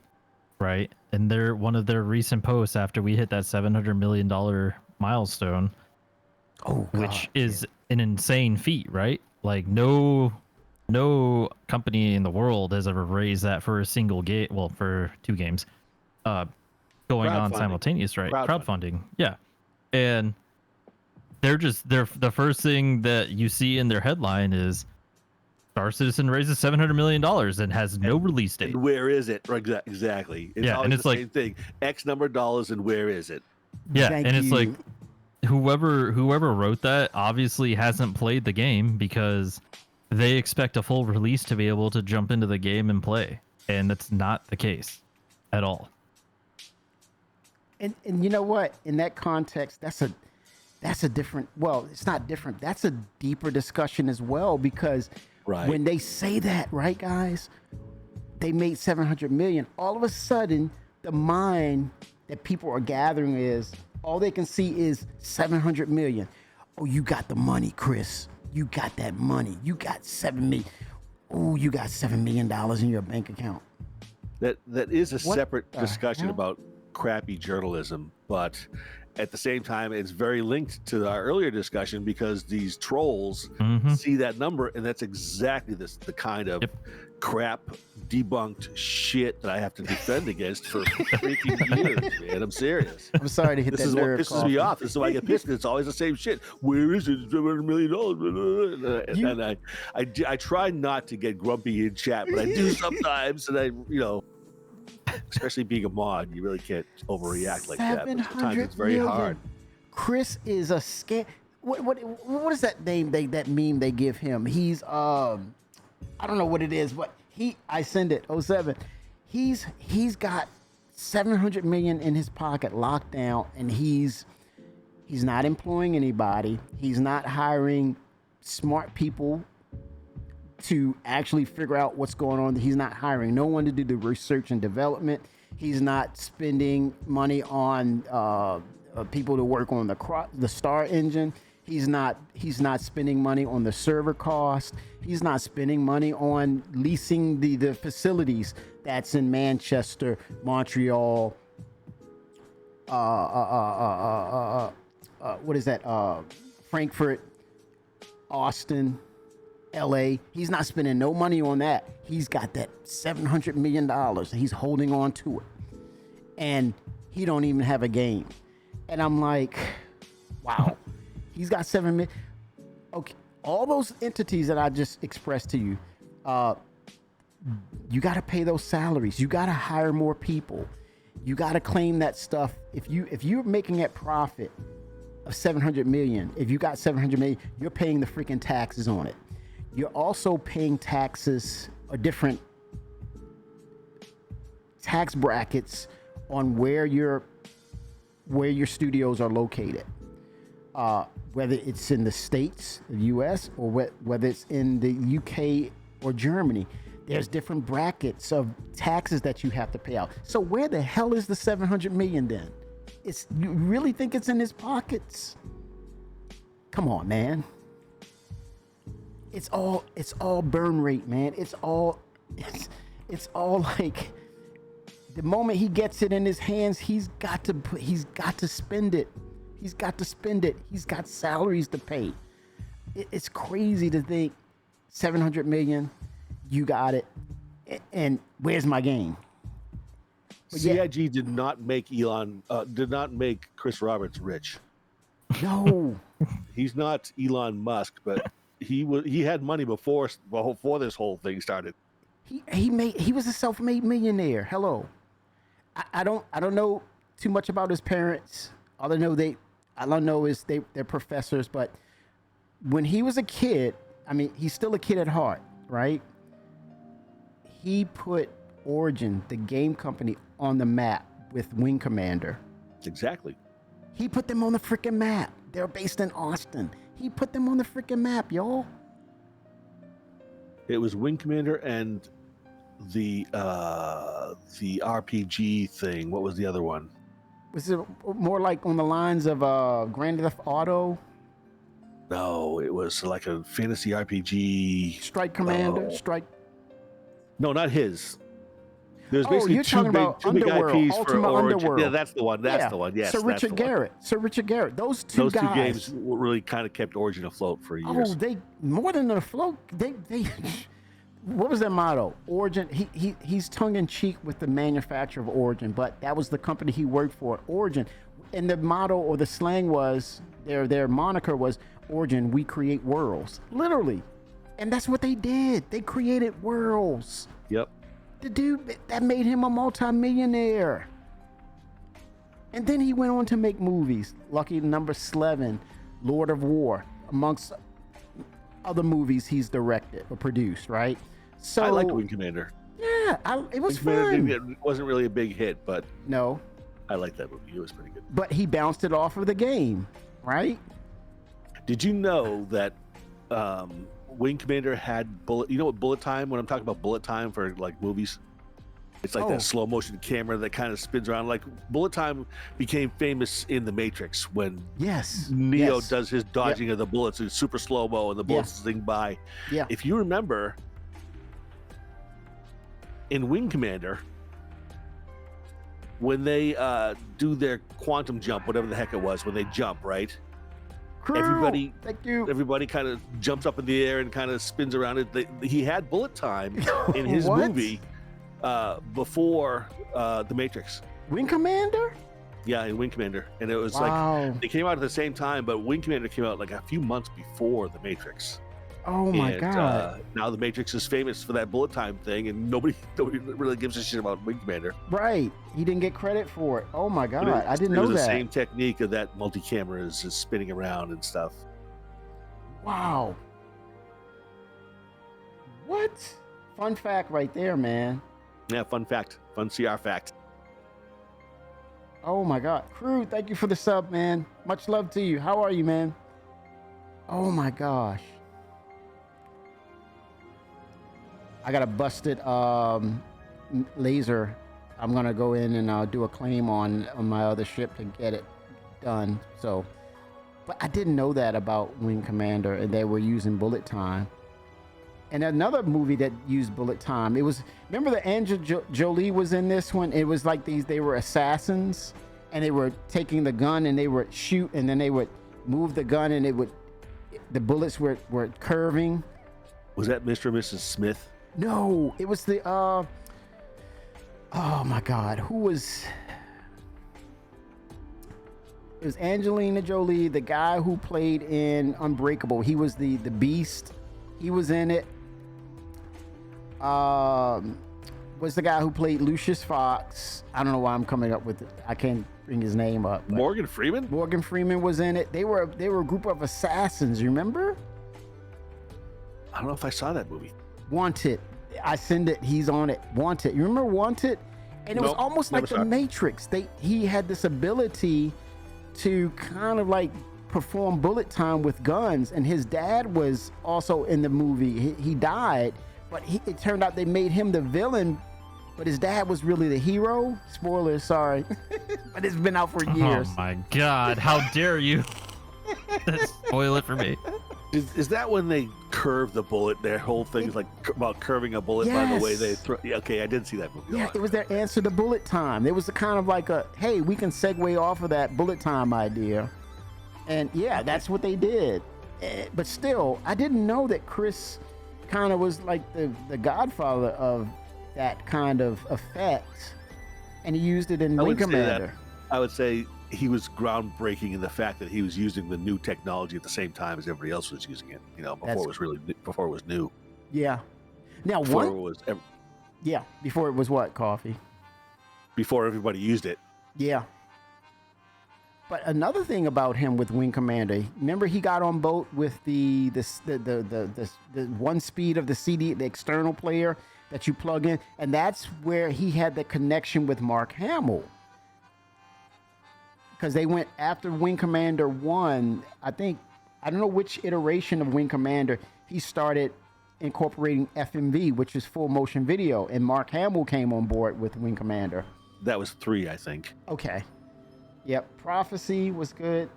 right? And one of their recent posts after we hit that $700 million milestone, which is an insane feat, right? Like no company in the world has ever raised that for a single game. Well, for two games, going on simultaneous, right? Crowdfunding, yeah. And they're the first thing that you see in their headline is Star Citizen raises $700 million and has no release date. And where is it? Exactly. It's always and it's the like same thing. X number of dollars, and where is it? Yeah, and it's like whoever wrote that obviously hasn't played the game, because they expect a full release to be able to jump into the game and play, and that's not the case at all. And you know what? In that context, that's a different. Well, it's not different. That's a deeper discussion as well, because Right. when they say that, right, guys, they made 700 million. All of a sudden, the mind that people are gathering is all they can see is 700 million. Oh, you got the money, Chris. You got that money. You got 7 million. Oh, you got $7 million in your bank account. That is a What separate the discussion hell? about crappy journalism, but at the same time, it's very linked to our earlier discussion, because these trolls see that number, and that's exactly the kind of crap, debunked shit that I have to defend against for freaking years, man. I'm serious. I'm sorry to hit This that is what nerve. pisses me off. This is why I get pissed. It's always the same shit. Where is it? $700 million. And I try not to get grumpy in chat, but I do sometimes. And especially being a mod, you really can't overreact like that. But sometimes it's very hard. Chris is a scam. What is that name? That meme they give him? He's I don't know what it is, but I send it 07. He's got 700 million in his pocket locked down, and he's not employing anybody. He's not hiring smart people to actually figure out what's going on. He's not hiring no one to do the research and development. He's not spending money on people to work on the Star engine. He's not spending money on the server cost. He's not spending money on leasing the facilities that's in Manchester, Montreal. What is that? Frankfurt, Austin, LA. He's not spending no money on that. He's got that $700 million and he's holding on to it. And he don't even have a game. And I'm like, wow, he's got 7 million. Okay, all those entities that I just expressed to you, you got to pay those salaries. You got to hire more people. You got to claim that stuff. If you're making that profit of 700 million, if you got 700 million, you're paying the freaking taxes on it. You're also paying taxes or different tax brackets on where your studios are located. Whether it's in the States, the US, or whether it's in the UK or Germany, there's different brackets of taxes that you have to pay out. So where the hell is the 700 million then? You really think it's in his pockets? Come on, man. It's all burn rate, man. It's all like the moment he gets it in his hands, he's got to spend it. He's got to spend it. He's got salaries to pay. It's crazy to think 700 million, you got it. And where's my game? But CIG did not make Chris Roberts rich. No. He's not Elon Musk, but he had money before this whole thing started. He was a self-made millionaire. Hello. I don't know too much about his parents. All I know is they're professors, but when he was a kid, I mean, he's still a kid at heart, right? He put Origin, the game company, on the map with Wing Commander. Exactly. He put them on the freaking map. They're based in Austin. He put them on the freaking map, y'all. It was Wing Commander and the RPG thing. What was the other one? Was it more like on the lines of Grand Theft Auto? No, it was like a fantasy RPG. Strike Commander? No, not his. There's Oh, basically you're talking about two big Underworld, IPs for Ultima Origin. Underworld. Yeah, that's the one. That's the one. Yes, Sir that's Richard the one. Garrett. Those two Those guys. two games really kind of kept Origin afloat for years. Oh, they more than afloat. They what was their motto? Origin. He's tongue in cheek with the manufacturer of Origin, but that was the company he worked for, Origin. And the motto or the slang was their moniker was Origin. We create worlds, literally, and that's what they did. They created worlds. Yep. The dude that made him a multimillionaire. And then he went on to make movies. Lucky Number 11, Lord of War, amongst other movies he's directed or produced, right? So I liked Wing Commander. Yeah, it was Wing Commander fun. it wasn't really a big hit, but No, I liked that movie. It was pretty good. but he bounced it off of the game, right? Did you know that Wing Commander had bullet? You know what bullet time? When I'm talking about bullet time for like movies, it's like Oh. that slow motion camera that kind of spins around. Like bullet time became famous in The Matrix when Yes. Neo yes. does his dodging of the bullets. It's super slow mo, and the bullets zing by. Yeah. If you remember, in Wing Commander, when they do their quantum jump, whatever the heck it was, when they jump, right? Crew, Everybody- thank you. Everybody kind of jumps up in the air and kind of spins around it. He had bullet time in his What? movie before The Matrix. Wing Commander? Yeah, in Wing Commander. And it was like, Wow. they came out at the same time, but Wing Commander came out like a few months before The Matrix. Oh my and, God. Now The Matrix is famous for that bullet time thing, and nobody really gives a shit about Wing Commander. Right. He didn't get credit for it. Oh my God. But I didn't it know was the that. same technique of that multi-camera is spinning around and stuff. Wow. What? Fun fact right there, man. Yeah, fun fact. Fun CR fact. Oh my God. Crew, thank you for the sub, man. Much love to you. How are you, man? Oh my gosh. I got a busted laser. I'm gonna go in and do a claim on my other ship to get it done. So, but I didn't know that about Wing Commander, and they were using bullet time. And another movie that used bullet time. It was, remember the Jolie was in this one. It was like they were assassins, and they were taking the gun and they would shoot, and then they would move the gun, and the bullets were curving. Was that Mr. and Mrs. Smith? No, it was the oh my God, who was? It was Angelina Jolie, the guy who played in Unbreakable. He was the Beast. He was in it. Was the guy who played Lucius Fox. I don't know why I'm coming up with it. I can't bring his name up. but Morgan Freeman? Morgan Freeman was in it. They were a group of assassins. You remember? I don't know if I saw that movie. Wanted. I send it. He's on it. Wanted. You remember Wanted? And it was Nope, almost like never the saw it. Matrix. He had this ability to kind of like perform bullet time with guns. And his dad was also in the movie. He died, but it turned out they made him the villain, but his dad was really the hero. Spoilers, sorry. But it's been out for years. Oh my God! How dare you spoil it for me? Is that when they curve the bullet? Their whole thing is like about curving a bullet by the way they Yes. throw. Yeah, okay, I did see that movie. Yeah, it was their answer to bullet time. It was a kind of like a, hey, we can segue off of that bullet time idea. And yeah, that's what they did. But still, I didn't know that Chris kind of was like the godfather of that kind of effect. And he used it in I Wing wouldn't say that. Commander. I would say he was groundbreaking in the fact that he was using the new technology at the same time as everybody else was using it. You know, before it was new. Yeah. Now, Before one, it was before it was what, Coffee? before everybody used it. Yeah. But another thing about him with Wing Commander, remember he got on boat with the one speed of the CD, the external player that you plug in, and that's where he had the connection with Mark Hamill. Because they went after Wing Commander 1, I don't know which iteration of Wing Commander, he started incorporating FMV, which is full motion video, and Mark Hamill came on board with Wing Commander. That was 3, I think. Okay. Yep. Prophecy was good.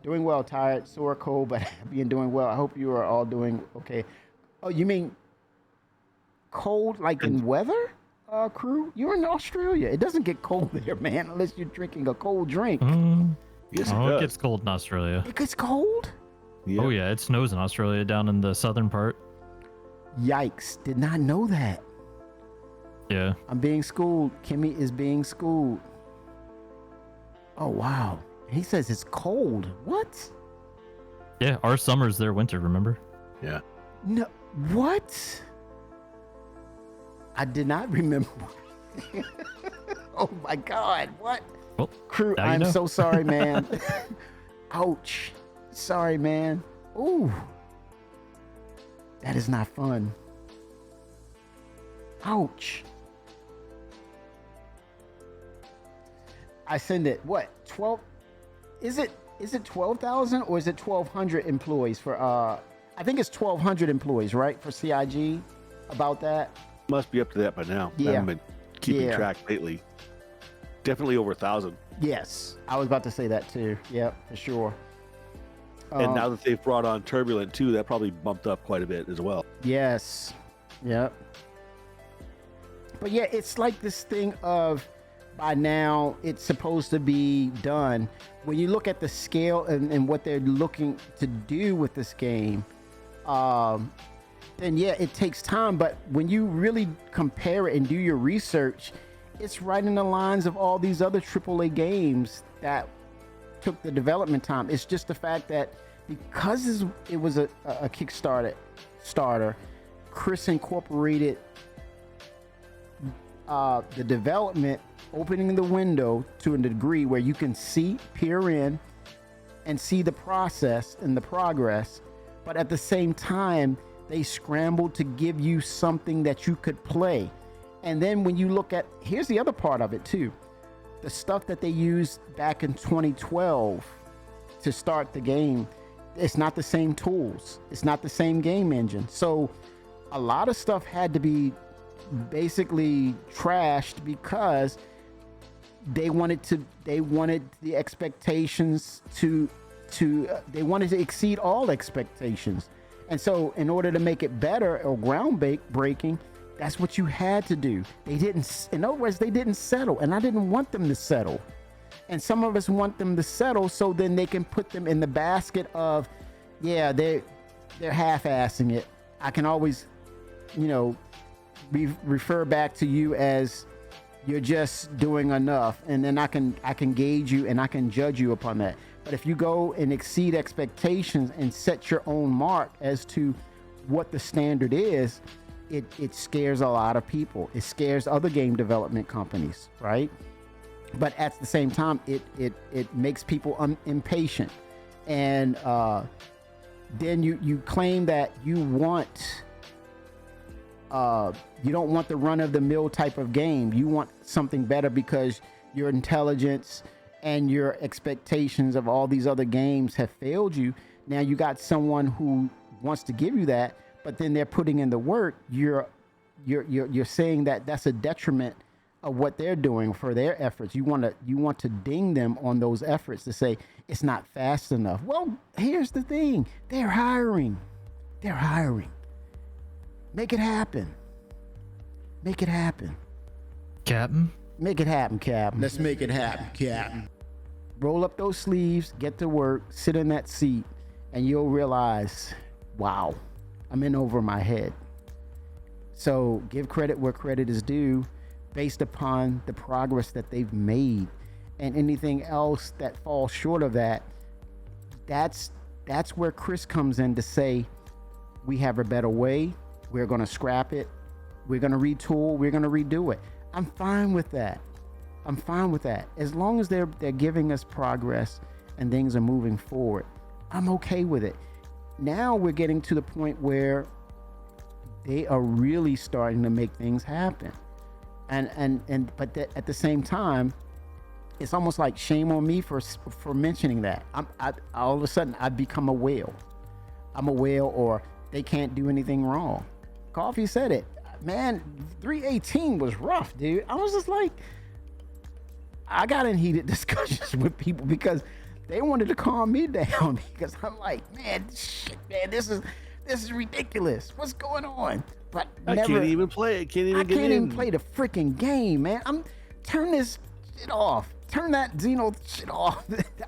Doing well, tired, sore, cold, but doing well. I hope you are all doing okay. Oh, you mean cold like in weather, crew? You're in Australia. It doesn't get cold there, man, unless you're drinking a cold drink. Yes, Oh, it it does. gets cold in Australia. It gets cold? Yeah. Oh yeah, it snows in Australia down in the southern part. Yikes. Did not know that. Yeah. I'm being schooled. Kimmy is being schooled. Oh, wow. He says it's cold. What? Yeah, our summer's their winter, remember? Yeah. No. What? I did not remember. Oh my God. What? Well, Crew, now you I'm know. so sorry, man. Ouch. Sorry, man. Ooh. That is not fun. Ouch. I send it, what, 12? Is it 12,000 or is it 1,200 employees for, I think it's 1,200 employees, right? For CIG, about that? Must be up to that by now. Yeah. I haven't been keeping Yeah. track lately. Definitely over 1,000. Yes. I was about to say that too. Yep, for sure. And now that they've brought on Turbulent too, that probably bumped up quite a bit as well. Yes. Yep. But yeah, it's like this thing of by now it's supposed to be done. When you look at the scale and what they're looking to do with this game, then yeah, it takes time. But when you really compare it and do your research, it's right in the lines of all these other AAA games that took the development time. It's just the fact that because it was a Kickstarter starter, Chris incorporated the development, opening the window to a degree where you can peer in and see the process and the progress, but at the same time they scrambled to give you something that you could play. And then when you look at, here's the other part of it too, the stuff that they used back in 2012 to start the game, it's not the same tools, it's not the same game engine. So a lot of stuff had to be basically trashed because they wanted the expectations they wanted to exceed all expectations. And so in order to make it better or groundbreaking, that's what you had to do. They didn't, in other words, they didn't settle, and I didn't want them to settle. And some of us want them to settle so then they can put them in the basket of, yeah, they're half-assing it. I can always, refer back to you as you're just doing enough, and then I can gauge you and I can judge you upon that. But if you go and exceed expectations and set your own mark as to what the standard is, it scares a lot of people. It scares other game development companies, right? But at the same time, it makes people impatient. And then you claim that you don't want the run-of-the-mill type of game. You want something better because your intelligence and your expectations of all these other games have failed you. Now you got someone who wants to give you that, but then they're putting in the work. You're saying that that's a detriment of what they're doing for their efforts. You want to ding them on those efforts to say it's not fast enough. Well, here's the thing: they're hiring. Make it happen. Make it happen. Captain? Make it happen, Captain. Let's make it happen, Captain. Roll up those sleeves, get to work, sit in that seat, and you'll realize, wow, I'm in over my head. So give credit where credit is due based upon the progress that they've made. And anything else that falls short of that, that's where Chris comes in to say, we have a better way. We're going to scrap it. We're going to retool. We're going to redo it. I'm fine with that. As long as they're giving us progress and things are moving forward, I'm okay with it. Now we're getting to the point where they are really starting to make things happen. But at the same time, it's almost like shame on me for mentioning that. All of a sudden I've become a whale. I'm a whale, or they can't do anything wrong. Coffee said it. Man, 318 was rough, dude. I was just like, I got in heated discussions with people because they wanted to calm me down because I'm like, man, shit, man, this is ridiculous. What's going on? But I can't even play it. Can't even play the freaking game, man. Turn this shit off. Turn that Xeno shit off.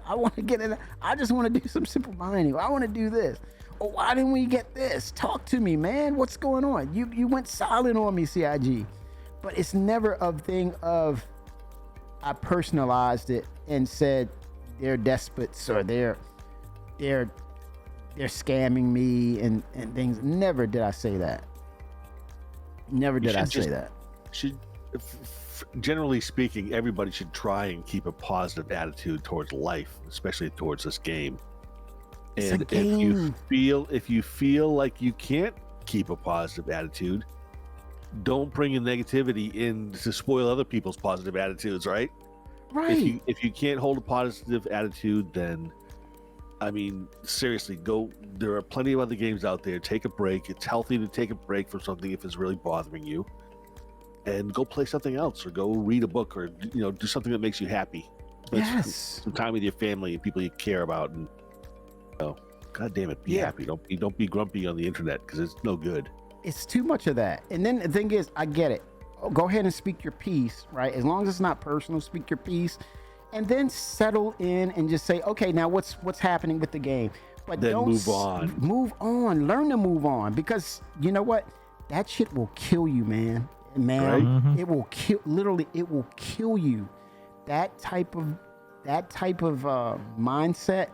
I want to get in. I just want to do some simple mining. I want to do this. Oh, why didn't we get this? Talk to me, man. What's going on? You went silent on me, CIG. But it's never a thing of I personalized it and said they're despots or they're scamming me and things. Never did I say that. Never did I say that. generally speaking, everybody should try and keep a positive attitude towards life, especially towards this game. It's a And game. if you feel like you can't keep a positive attitude, don't bring in negativity in to spoil other people's positive attitudes, right? Right. If you can't hold a positive attitude, then I mean, seriously, go. There are plenty of other games out there. Take a break. It's healthy to take a break from something if it's really bothering you, and go play something else, or go read a book, or do something that makes you happy. Spend some time with your family and people you care about, and God damn it, be happy. Don't be grumpy on the internet, because it's no good. It's too much of that. And then the thing is, I get it. Go ahead and speak your piece, right? As long as it's not personal, speak your piece, and then settle in and just say, okay, now what's happening with the game? But then don't move on. Move on. Learn to move on, because you know what? That shit will kill you, man. Right? It will kill. Literally, it will kill you. That type of mindset,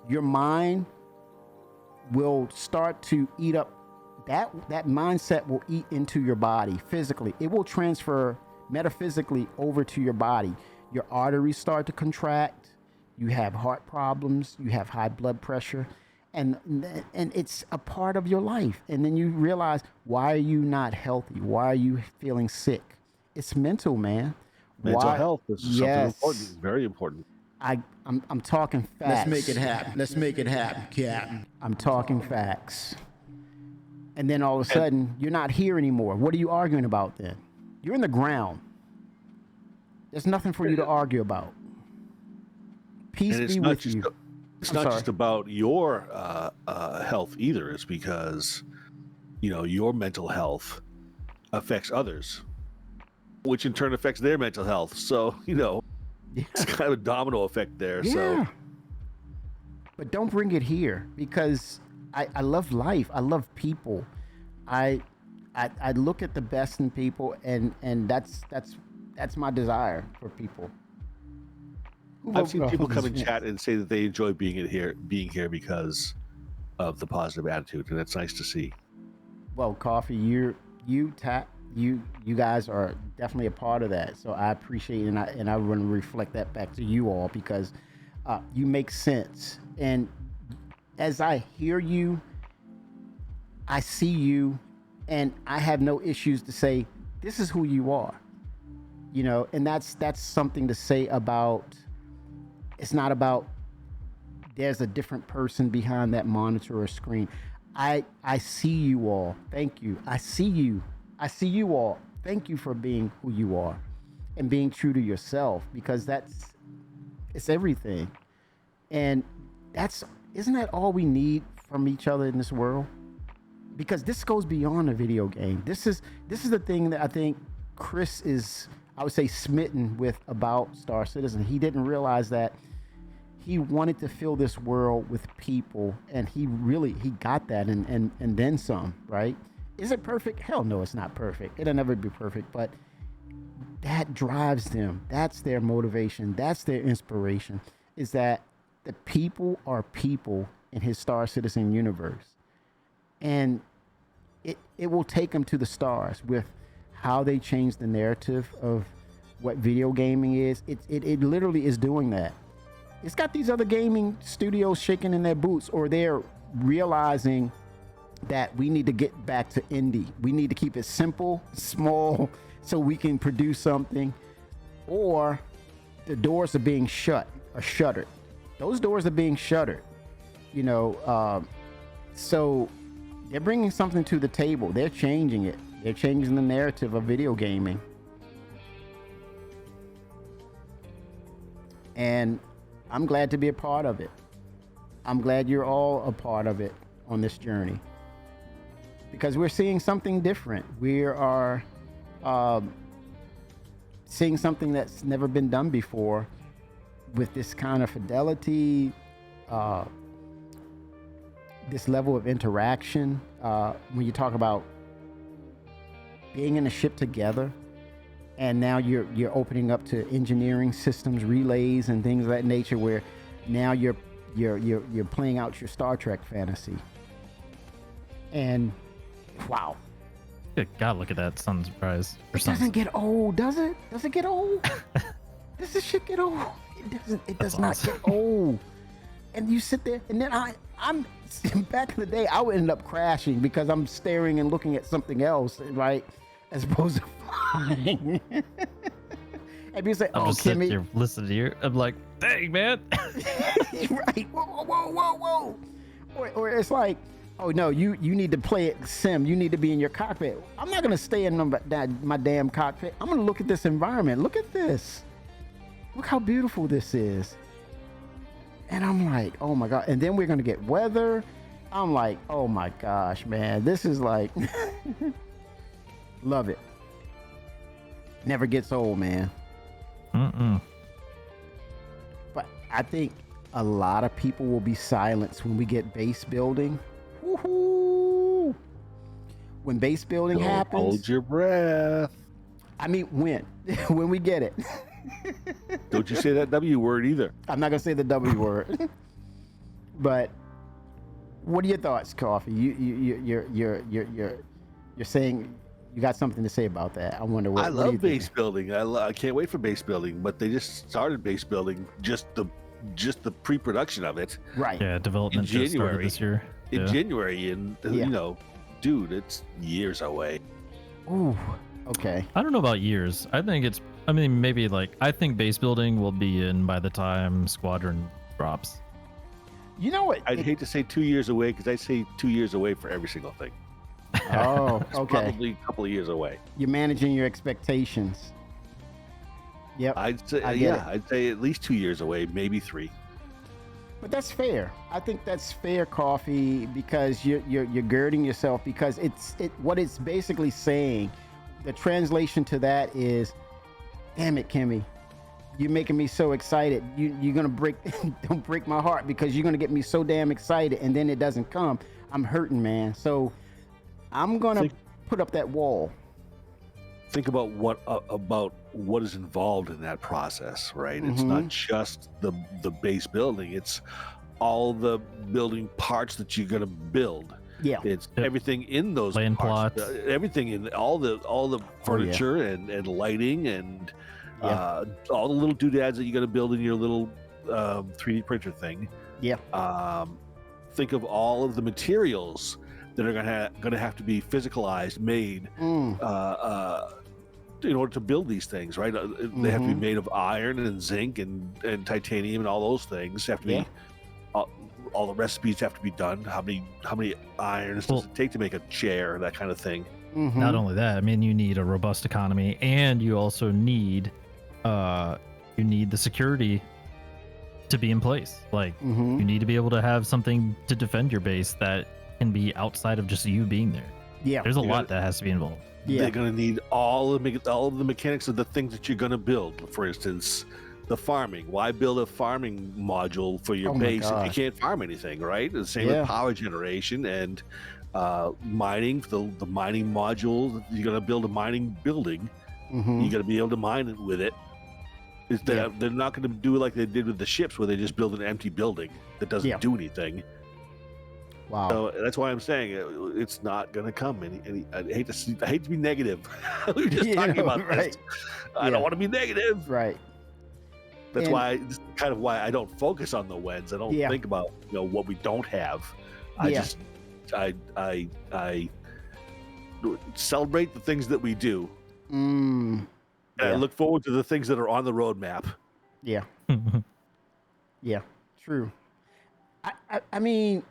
your mind will start to eat up. That mindset will eat into your body physically. It will transfer metaphysically over to your body. Your arteries start to contract. You have heart problems. You have high blood pressure, and it's a part of your life. And then you realize, why are you not healthy? Why are you feeling sick? It's mental, man. Mental health is something important, very important. I'm talking facts. Let's make it happen. Let's make it happen, Captain. I'm talking facts. And then all of a sudden, you're not here anymore. What are you arguing about then? You're in the ground. There's nothing for you to argue about. Peace be with you. It's not just about your health either. It's because, your mental health affects others, which in turn affects their mental health. So, it's kind of a domino effect there. Yeah. So, but don't bring it here, because I love life. I love people. I look at the best in people, and that's my desire for people. I've seen people come and chat and say that they enjoy being here because of the positive attitude, and it's nice to see. Well, Coffee, you guys are definitely a part of that. So I appreciate it, and I want to reflect that back to you all, because you make sense. And as I hear you, I see you, and I have no issues to say, this is who you are. And that's something to say about. It's not about there's a different person behind that monitor or screen. I see you all. Thank you. I see you all. Thank you for being who you are and being true to yourself, because it's everything. And isn't that all we need from each other in this world? Because this goes beyond a video game. This is the thing that I think Chris is, I would say, smitten with about Star Citizen. He didn't realize that he wanted to fill this world with people, and he got that and then some, right? Is it perfect? Hell no, it's not perfect. It'll never be perfect, but that drives them. That's their motivation. That's their inspiration, is that the people are people in his Star Citizen universe. And it will take them to the stars with how they change the narrative of what video gaming is. It literally is doing that. It's got these other gaming studios shaking in their boots, or they're realizing that we need to get back to indie. We need to keep it simple, small, so we can produce something. Or the doors are being shuttered. Those doors are being shuttered. So they're bringing something to the table. They're changing it. They're changing the narrative of video gaming. And I'm glad to be a part of it. I'm glad you're all a part of it on this journey, because we're seeing something different. We are seeing something that's never been done before, with this kind of fidelity, this level of interaction. When you talk about being in a ship together, and now you're opening up to engineering systems, relays, and things of that nature, where now you're playing out your Star Trek fantasy. And wow, Good God, look at that sun surprise. Or It doesn't get old, does it? Does it get old? Does this shit get old? It doesn't. It does not get old. And you sit there, and then I'm back in the day, I would end up crashing because I'm staring and looking at something else, right? As opposed to flying. And people say, I'm "Oh, just sitting Kimmy," here listening to you. I'm like, dang, man. right? Whoa. Or it's like, oh no, you need to play it sim. You need to be in your cockpit. I'm not gonna stay in my damn cockpit. I'm gonna look at this environment. Look at this. Look how beautiful this is. And I'm like, oh my God. And then we're gonna get weather. I'm like, oh my gosh, man. This is like, love it. Never gets old, man. But I think a lot of people will be silenced when we get base building. Woohoo! When base building Don't happens. hold your breath. I mean, when? When we get it. Don't you say that W word either. I'm not gonna say the W word. But what are your thoughts, Coffee? You're saying you got something to say about that. I wonder what. I what do you love think? base building. I can't wait for base building, but they just started base building, just the pre-production of it Yeah, development just started January. this year. in Yeah. January, and Yeah. dude, it's years away. Ooh. Okay. I don't know about years. I mean, maybe I think base building will be in by the time Squadron drops. You know what? I'd hate to say 2 years away because I say 2 years away for every single thing. Oh, It's okay. probably a couple of years away. You're managing your expectations. Yep. I'd say I get it. I'd say at least 2 years away, maybe 3. But that's fair. I think that's fair, Coffee, because you're girding yourself, because what it's basically saying. The translation to that is, damn it, Kimmy, you're making me so excited. You're gonna don't break my heart, because you're gonna get me so damn excited, and then it doesn't come. I'm hurting, man. So I'm gonna put up that wall. Think about what is involved in that process, right? It's not just the base building; it's all the building parts that you're going to build. Yeah. It's everything in those Land parts, plots. Everything in all the furniture and lighting and all the little doodads that you're going to build in your little 3D printer thing. Yeah. Think of all of the materials that are going to have to be physicalized, made. In order to build these things, right? They have to be made of iron and zinc and titanium and all those things. Have to be all the recipes have to be done. How many irons does it take to make a chair? That kind of thing. Not only that, I mean, you need a robust economy, and you also need the security to be in place. You need to be able to have something to defend your base that can be outside of just you being there. Yeah. There's a lot that has to be involved. Yeah. They're going to need all of the mechanics of the things that you're going to build. For instance, the farming. Why build a farming module for your Oh my base if you gosh. can't farm anything, right? The same Yeah. with power generation and mining. The mining module. You're going to build a mining building. You got to be able to mine it with it. They're not going to do it like they did with the ships, where they just build an empty building that doesn't do anything. Wow. So that's why I'm saying it's not going to come. I hate to be negative. We were just talking about right. this. I don't want to be negative. Right. That's And- this is kind of why I don't focus on the wins. I don't think about what we don't have. I celebrate the things that we do. And I look forward to the things that are on the roadmap. Yeah. Yeah. True. I mean,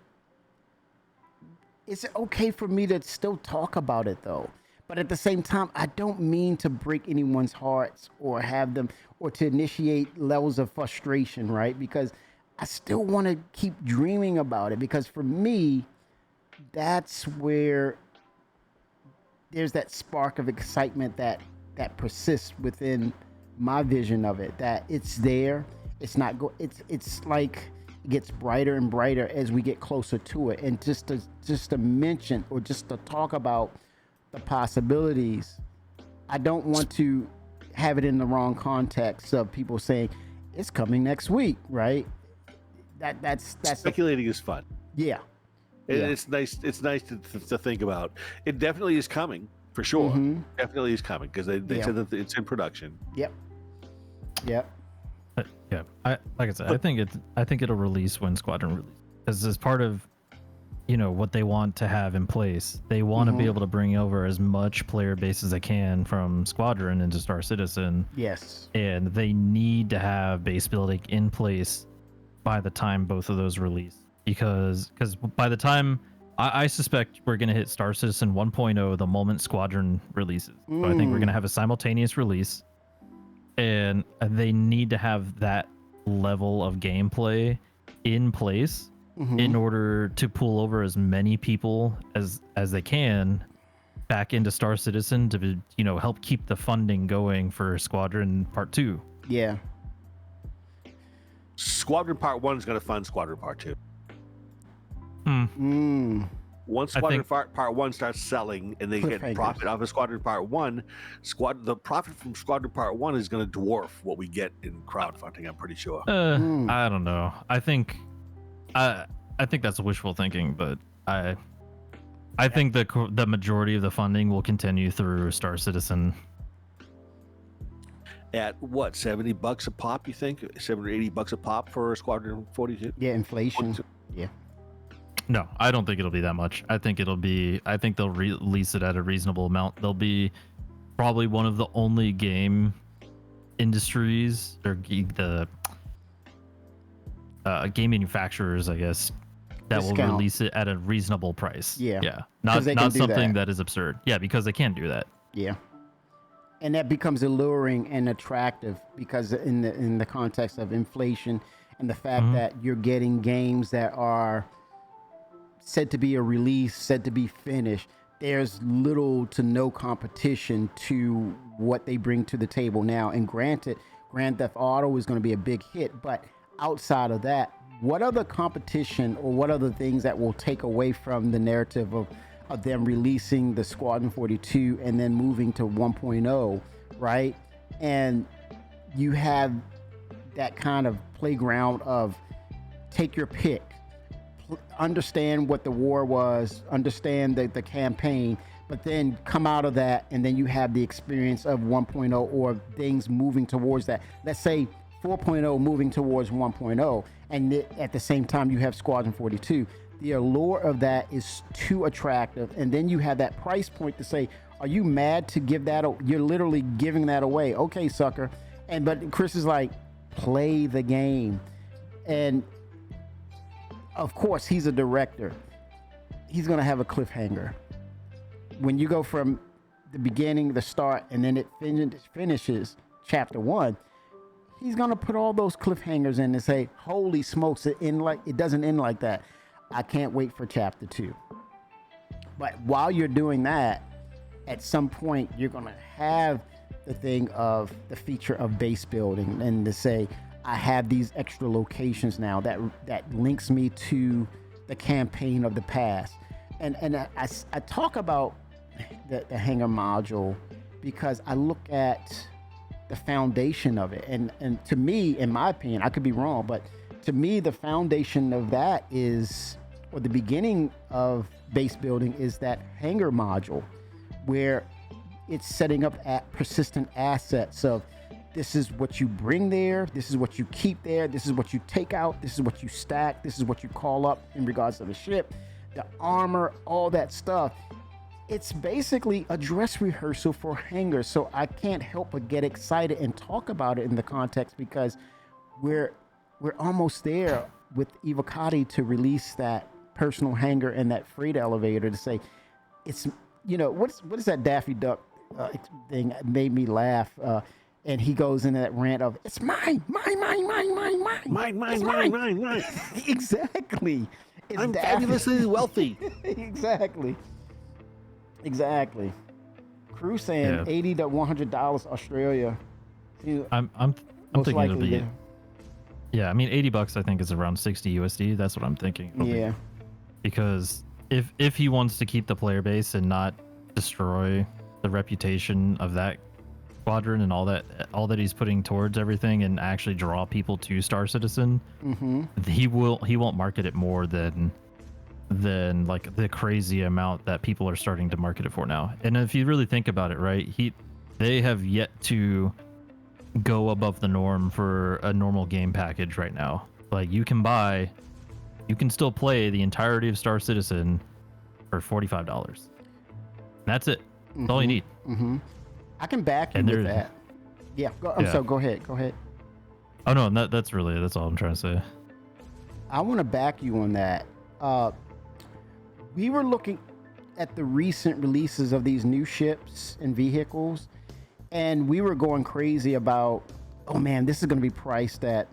it's okay for me to still talk about it, though. But at the same time, I don't mean to break anyone's hearts or have them, or to initiate levels of frustration, right? Because I still want to keep dreaming about it, because for me, that's where there's that spark of excitement that persists within my vision of it, that it's there. It's not it's like it gets brighter and brighter as we get closer to it. And just to mention, or just to talk about the possibilities, I don't want to have it in the wrong context of people saying it's coming next week, right? That's Speculating is fun. yeah. And it's nice to think about. It definitely is coming. for sure. Mhm. Definitely is coming because they Yeah. said that it's in production. Yep. Yep. Yeah, like I said, I think it'll release when Squadron releases, because as part of what they want to have in place, they want to be able to bring over as much player base as they can from Squadron into Star Citizen, Yes. and they need to have base building in place by the time both of those release, because by the time I suspect we're going to hit Star Citizen 1.0 the moment Squadron releases. So I think we're going to have a simultaneous release, and they need to have that level of gameplay in place in order to pull over as many people as they can back into Star Citizen to help keep the funding going for Squadron Part 2. Yeah. Squadron Part 1 is going to fund Squadron Part 2. Once I Squadron think- Part 1 starts selling and they get Cliffhangers. profit off of Squadron Part 1, the profit from Squadron Part 1 is going to dwarf what we get in crowdfunding, I'm pretty sure. I don't know. I think that's wishful thinking, but I think the majority of the funding will continue through Star Citizen. At what, $70 a pop, you think? $70 or $80 a pop for Squadron 42? Yeah. Inflation. Yeah. No, I don't think it'll be that much. I think they'll release it at a reasonable amount. They'll be probably one of the only game industries or the game manufacturers, I guess, that will Discount. release it at a reasonable price. Yeah. Yeah. 'Cause Not they can not do something that. that is absurd. Yeah, because they can do that. Yeah. And that becomes alluring and attractive because in the context of inflation and the fact that you're getting games that are said to be a release, said to be finished, there's little to no competition to what they bring to the table now. And granted, Grand Theft Auto is going to be a big hit, but outside of that, what other competition or what other things that will take away from the narrative of them releasing the Squadron 42 and then moving to 1.0, right? And you have that kind of playground of take your pick, understand what the war was, understand the campaign, but then come out of that and then you have the experience of 1.0 or things moving towards that. Let's say 4.0 moving towards 1.0, and at the same time you have Squadron 42. The allure of that is too attractive, and then you have that price point to say, are you mad to give that? You're literally giving that away. Okay, sucker. But Chris is like, play the game. And of course, he's a director. He's going to have a cliffhanger. When you go from the beginning, the start, and then it finishes chapter 1, he's going to put all those cliffhangers in and say, holy smokes, it doesn't end like that. I can't wait for chapter 2. But while you're doing that, at some point, you're going to have the thing of the feature of base building and to say, I have these extra locations now that links me to the campaign of the past. And I talk about the hangar module because I look at the foundation of it. And to me, in my opinion, I could be wrong, but to me, the foundation of that is, or the beginning of base building is that hangar module where it's setting up at persistent assets of this is what you bring there, this is what you keep there, this is what you take out, this is what you stack, this is what you call up in regards to the ship, the armor, all that stuff. It's basically a dress rehearsal for hangars. So I can't help but get excited and talk about it in the context because we're almost there with Evocati to release that personal hangar and that freight elevator to say, it's, what is that Daffy Duck thing that made me laugh? And he goes into that rant of, it's mine. Mine. Exactly. It's I'm Daffy. fabulously wealthy. Exactly. Crew saying $80 to $100 Australia. I'm Most thinking it'll likely, be. Yeah, I mean $80 I think is around 60 USD. That's what I'm thinking. it'll be. Yeah. Because if he wants to keep the player base and not destroy the reputation of that squadron and all that he's putting towards everything and actually draw people to Star Citizen, he won't market it more than than like the crazy amount that people are starting to market it for now. And if you really think about it, right, they have yet to go above the norm for a normal game package right now. Like you can still play the entirety of Star Citizen for $45. That's it. That's all you need. Mm-hmm. I can back you And with that. Yeah. So go ahead. Go ahead. Oh no, that's all I'm trying to say. I want to back you on that. We were looking at the recent releases of these new ships and vehicles, and we were going crazy about, oh man, this is going to be priced at.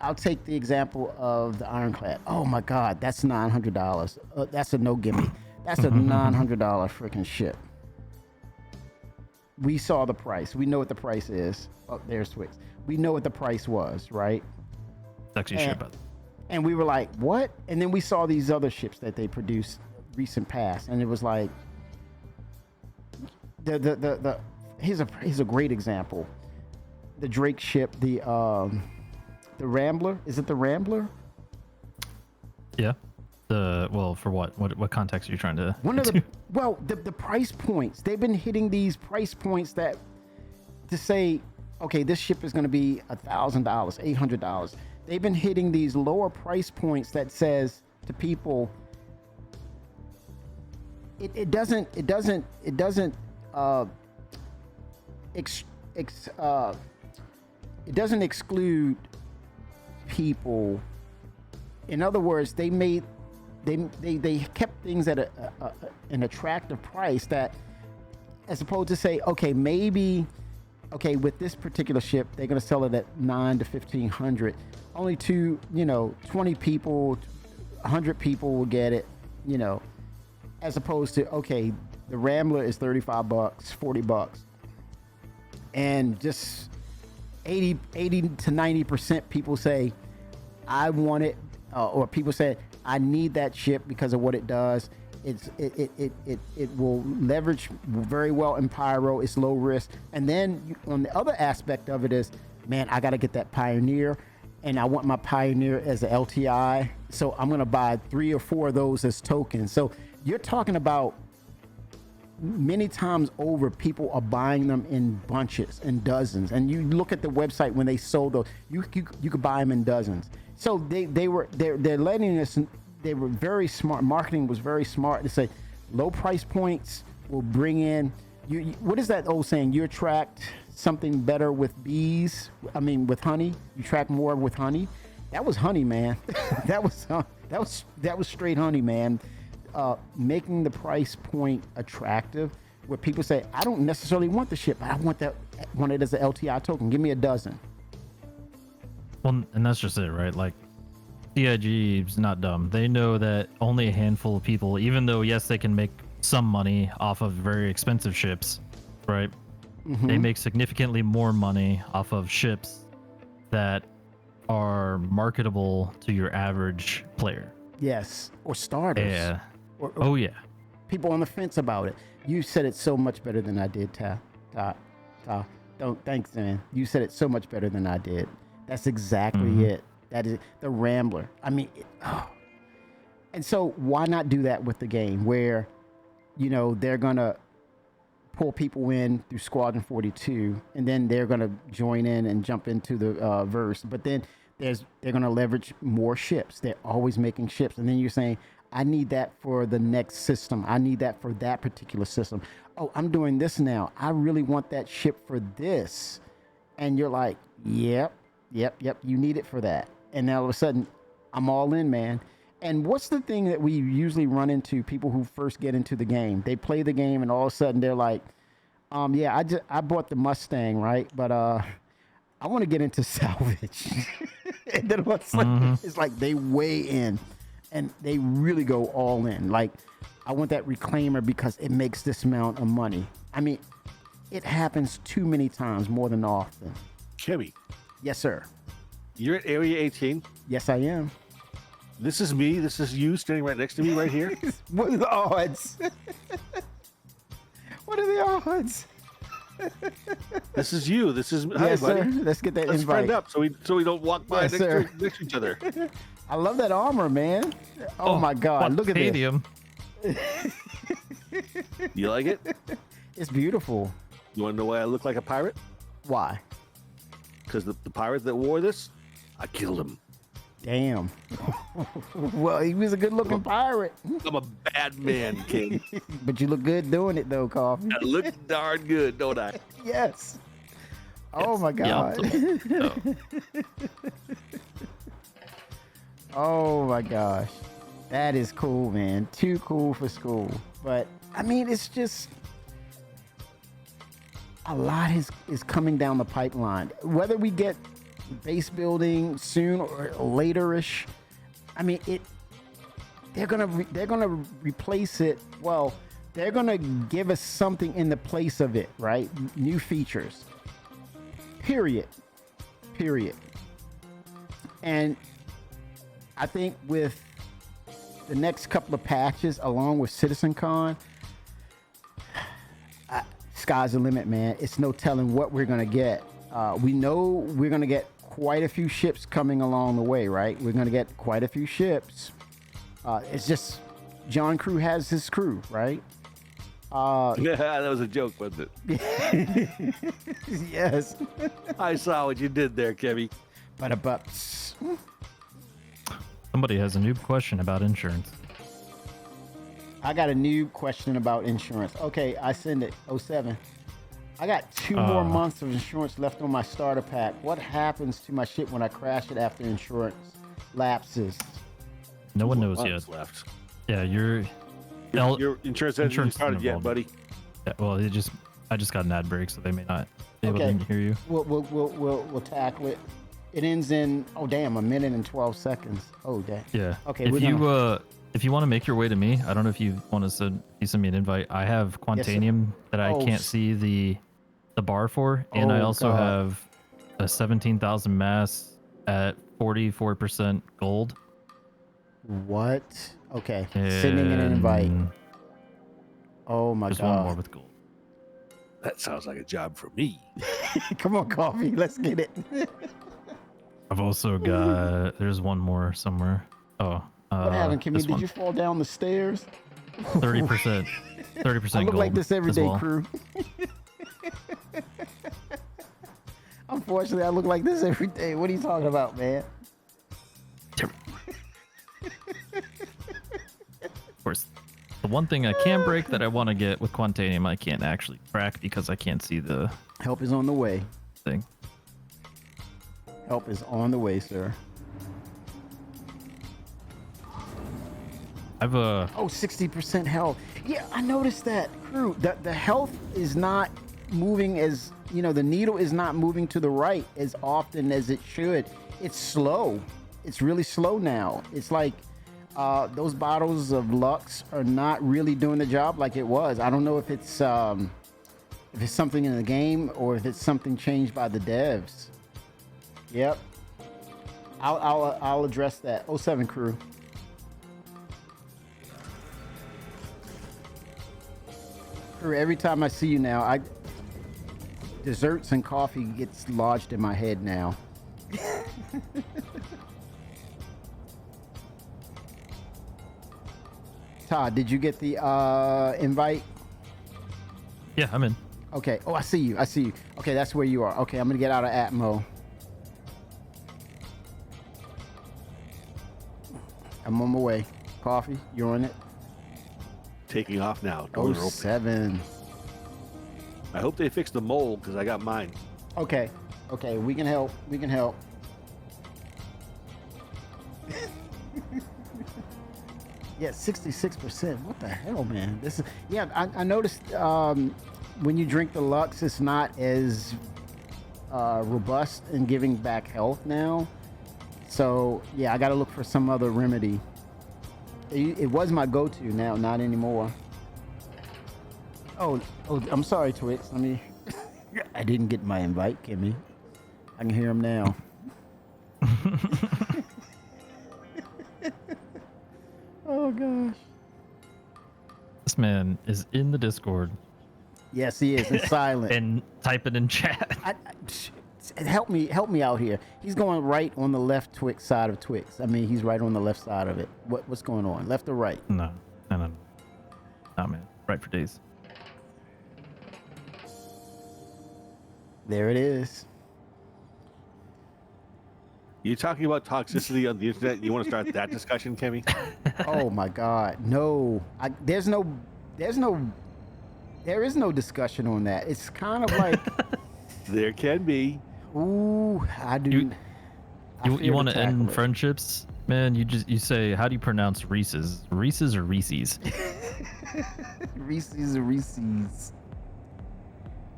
I'll take the example of the Ironclad. Oh my God, that's $900. That's a no gimme. That's a $900 freaking ship. We saw the price. We know what the price is. Oh, there's Twix. We know what the price was, right? It's actually a ship. And we were like, what? And then we saw these other ships that they produced recent past, and it was like, here's a great example. The Drake ship, the Rambler. Is it the Rambler? Yeah. For what context are you trying to? The price points. They've been hitting these price points that to say, okay, this ship is going to be $1,000, $800. They've been hitting these lower price points that says to people, it doesn't exclude people. In other words, they kept things at an attractive price that, as opposed to say, okay, with this particular ship, they're going to sell it at $900 to $1,500. Only 20 people, 100 people will get it, as opposed to, okay, the Rambler is $35, $40, and just 80 to 90% people say, I want it, or people say, I need that ship because of what it does. It will leverage very well in pyro. It's low risk. And then on the other aspect of it is, man, I got to get that Pioneer, and I want my Pioneer as a LTI. So I'm going to buy 3 or 4 of those as tokens. So you're talking about many times over, people are buying them in bunches and dozens. And you look at the website when they sold those, you could buy them in dozens. So they're letting us. They were very smart. Marketing was very smart to say low price points will bring in. You what is that old saying? You attract something better with bees. I mean, with honey. You attract more with honey. That was honey, man. that was straight honey, man. Making the price point attractive, where people say, I don't necessarily want the ship, but I want it as an LTI token. Give me a dozen. Well, and that's just it, right? Like, CIG is not dumb. They know that only a handful of people, even though, yes, they can make some money off of very expensive ships, right? Mm-hmm. They make significantly more money off of ships that are marketable to your average player. Yes, or starters. Yeah. Or people on the fence about it. You said it so much better than I did, Ta. Thanks, man. You said it so much better than I did. That's exactly it. That is the Rambler. I mean, and so why not do that with the game where, they're gonna pull people in through Squadron 42, and then they're gonna join in and jump into the verse. But then they're gonna leverage more ships. They're always making ships, and then you're saying, I need that for the next system. I need that for that particular system. Oh, I'm doing this now. I really want that ship for this. And you're like, yep. You need it for that. And now all of a sudden, I'm all in, man. And what's the thing that we usually run into, people who first get into the game? They play the game and all of a sudden they're like, I bought the Mustang, right? But I want to get into salvage. And then it's like they weigh in. And they really go all in. Like, I want that reclaimer because it makes this amount of money. I mean, it happens too many times, more than often. Kimmy. Yes, sir. You're at Area 18. Yes, I am. This is me. This is you standing right next to me right here. What are the odds? What are the odds? This is you. This is yes, hi, buddy. Sir. Let's get that Let's invite. Friend up so we don't walk by yes, next to each other. I love that armor, man. Oh my God, look at this. Quantanium. You like it? It's beautiful. You want to know why I look like a pirate? Why? Because the pirate that wore this, I killed him. Damn. Well, he was a good-looking pirate. I'm a bad man, King. But you look good doing it, though, Coffee. I look darn good, don't I? Yes. Oh my The God. ultimate. Oh. Oh my gosh. That is cool, man. Too cool for school. But I mean, it's just a lot is coming down the pipeline. Whether we get base building soon or later-ish, I mean, they're gonna replace it. Well, they're gonna give us something in the place of it, right? New features. Period. And I think with the next couple of patches, along with CitizenCon, sky's the limit, man. It's no telling what we're gonna get. We know we're gonna get quite a few ships coming along the way, right? We're gonna get quite a few ships. It's just John Crew has his crew, right? Yeah, that was a joke, wasn't it? Yes. I saw what you did there, Kevy. But Somebody has a noob question about insurance. I got a new question about insurance. Okay, I send it. 07. I got 2 more months of insurance left on my starter pack. What happens to my ship when I crash it after insurance lapses? No one knows Months yet. left. Yeah, Your insurance hasn't Insurance started isn't yet, involved. buddy. yeah, well, I just got an ad break, so they may not be able Okay. to hear you. We'll tackle it. It ends in a minute and 12 seconds. Oh damn. Yeah. Okay, If we're you gonna- if you want to make your way to me, I don't know if you want to send me an invite. I have Quantanium that I Oh, can't see the bar for, and I Oh, also God. have a 17,000 mass at 44% gold. What? Okay. Sending an invite. and Oh my There's one more God. with gold. That sounds like a job for me. Come on, Coffee. Let's get it. I've also got there's one more somewhere. Oh, What happened, Kimmy? this Did one. you fall down the stairs? 30%. 30% I look gold. like this every as day, well. crew. Unfortunately, I look like this every day. What are you talking about, man? Of course, the one thing I can break that I want to get with Quantanium, I can't actually crack because I can't see the Help is on the way. thing. Help is on the way, sir. I've Oh, 60% health. Yeah, I noticed that, crew. The health is not moving as, the needle is not moving to the right as often as it should. It's slow. It's really slow now. It's like those bottles of Lux are not really doing the job like it was. I don't know if it's something in the game or if it's something changed by the devs. Yep. I'll address that. 07 crew. Every time I see you now, desserts and coffee gets lodged in my head now. Todd, did you get the invite? yeah, I'm in. Okay. Oh, I see you. Okay, that's where you are. Okay, I'm gonna get out of Atmo. I'm on my way. Coffee, you're on it. Taking off now. Doors are open. 07. I hope they fix the mole because I got mine. Okay, we can help. Yeah, 66%. What the hell, man? This is I noticed when you drink the Lux, it's not as robust in giving back health now. So yeah, I got to look for some other remedy. It was my go-to, now not anymore. Oh, I'm sorry, Twix. Let me. I didn't get my invite, Kimmy. I can hear him now. Oh gosh. This man is in the Discord Yes, he is. It's silent. and typing in chat. Help me out here. He's going right on the left Twix side of Twix. I mean, he's right on the left side of it. What's going on? Left or right? No. Nah, man. Right for days. There it is. You're talking about toxicity on the internet. You want to start that discussion, Kemi? Oh my God, no! There is no discussion on that. It's kind of like, There can be. ooh, I do. You want to end friendships, man? You say, how do you pronounce Reese's? Reese's or Reese's? Reese's or Reese's.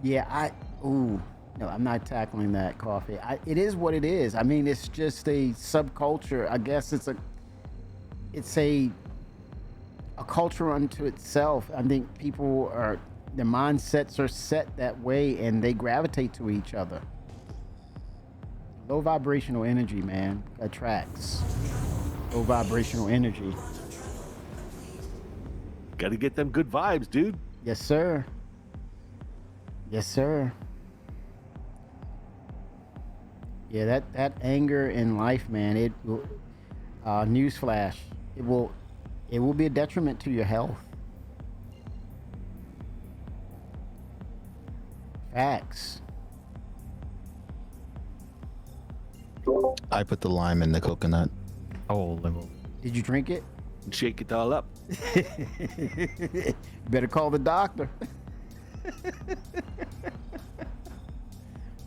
Yeah, no, I'm not tackling that, Coffee. It is what it is. I mean, it's just a subculture. I guess it's a culture unto itself. I think their mindsets are set that way, and they gravitate to each other. Low vibrational energy, man, attracts low vibrational energy. Got to get them good vibes, dude. Yes, sir. Yes, sir. Yeah, that anger in life, man. It will. Newsflash. It will be a detriment to your health. Facts. I put the lime in the coconut. Oh, lemon. Did you drink it? Shake it all up. You better call the doctor.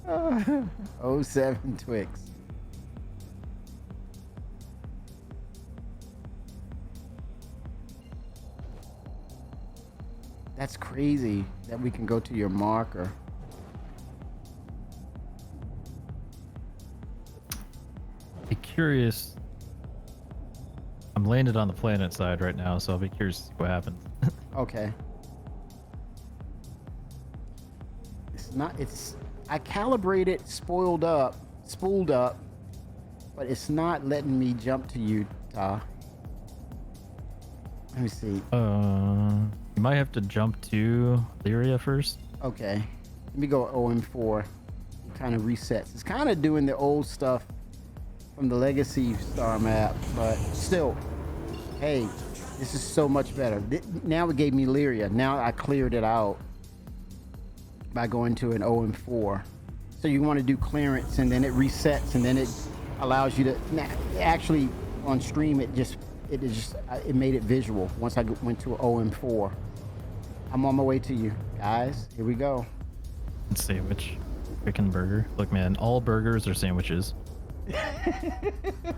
07 Twix. That's crazy that we can go to your marker. Be curious. I'm landed on the planet side right now, so I'll be curious to see what happens. Okay. I calibrated, spooled up, but it's not letting me jump to you, Ta. Let me see. You might have to jump to Lyria first. Okay. Let me go OM4. It kind of resets. It's kind of doing the old stuff from the Legacy Star map, but still, hey, this is so much better. Now it gave me Lyria. Now I cleared it out by going to an OM4. So you want to do clearance, and then it resets, and then it allows you to. Actually, on stream, it made it visual once I went to an OM4. I'm on my way to you guys. Here we go. Sandwich, chicken burger. Look, man, all burgers are sandwiches.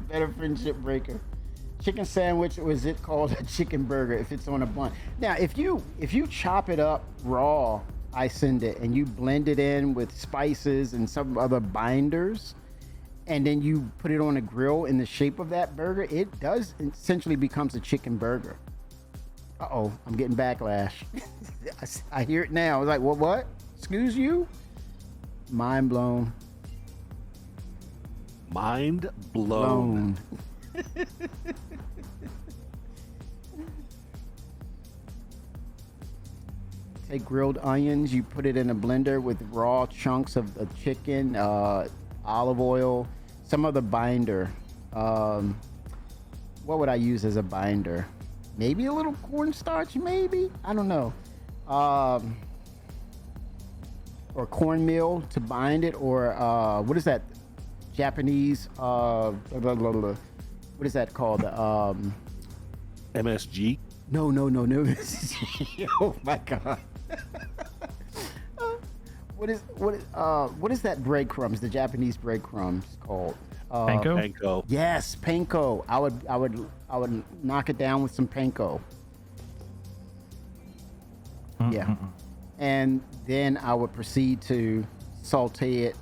Better friendship breaker. Chicken sandwich, or is it called a chicken burger if it's on a bun? Now, if you chop it up raw, I send it, and you blend it in with spices and some other binders, and then you put it on a grill in the shape of that burger, it does essentially becomes a chicken burger. Uh-oh, I'm getting backlash. I hear it now. I was like, what? Excuse you? Mind blown. Mind blown. Take grilled onions, you put it in a blender with raw chunks of the chicken, olive oil, some other binder. What would I use as a binder? Maybe a little cornstarch, maybe? I don't know. Or cornmeal to bind it, or what is that? Japanese, what is that called? MSG. No. Oh my God. What is that breadcrumbs? The Japanese breadcrumbs called? Panko? Panko. Yes, panko. I would knock it down with some panko. Yeah, and then I would proceed to saute it.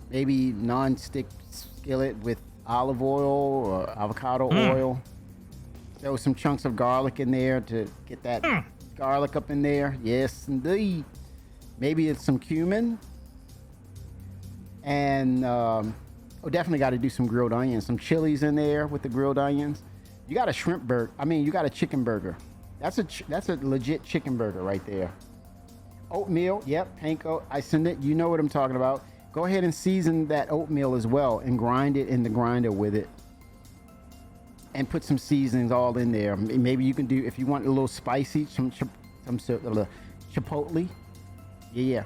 Maybe non-stick skillet with olive oil or avocado oil. Throw some chunks of garlic in there to get that garlic up in there. Yes, indeed. Maybe it's some cumin. And definitely got to do some grilled onions. Some chilies in there with the grilled onions. You got a shrimp burger. You got a chicken burger. That's a legit chicken burger right there. Oatmeal, yep, panko. I send it. You know what I'm talking about. Go ahead and season that oatmeal as well and grind it in the grinder with it. And put some seasonings all in there. Maybe you can do, if you want a little spicy, some sort of chipotle. Yeah.